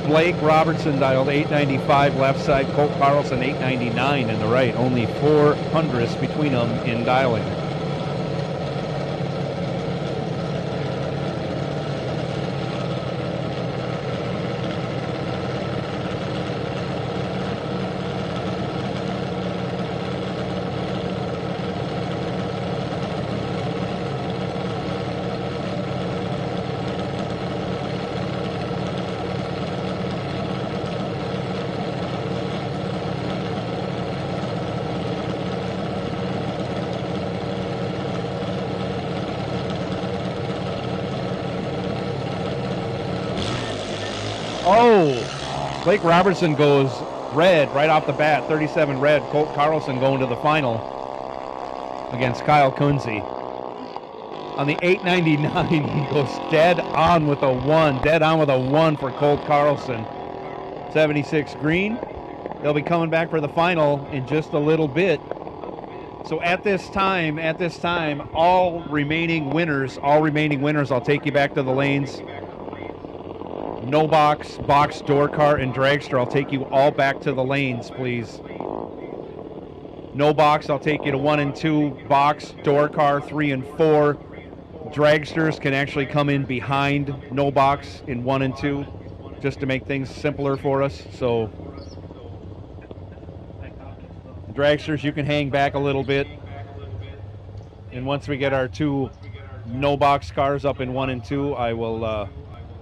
Blake Robertson dialed 895 left side, Colt Carlson 899 in the right. Only 4 hundredths between them in dialing. Oh, Blake Robertson goes red right off the bat, 37 red. Colt Carlson going to the final against Kyle Kunze. On the 899, he goes dead on with a 1 for Colt Carlson. 76 green. They'll be coming back for the final in just a little bit. So at this time, all remaining winners, I'll take you back to the lanes. No box, door car, and dragster. I'll take you all back to the lanes, please. No box, I'll take you to 1 and 2. Box, door car, 3 and 4. Dragsters can actually come in behind no box in 1 and 2, just to make things simpler for us. So, dragsters, you can hang back a little bit. And once we get our 2 no box cars up in 1 and 2, I will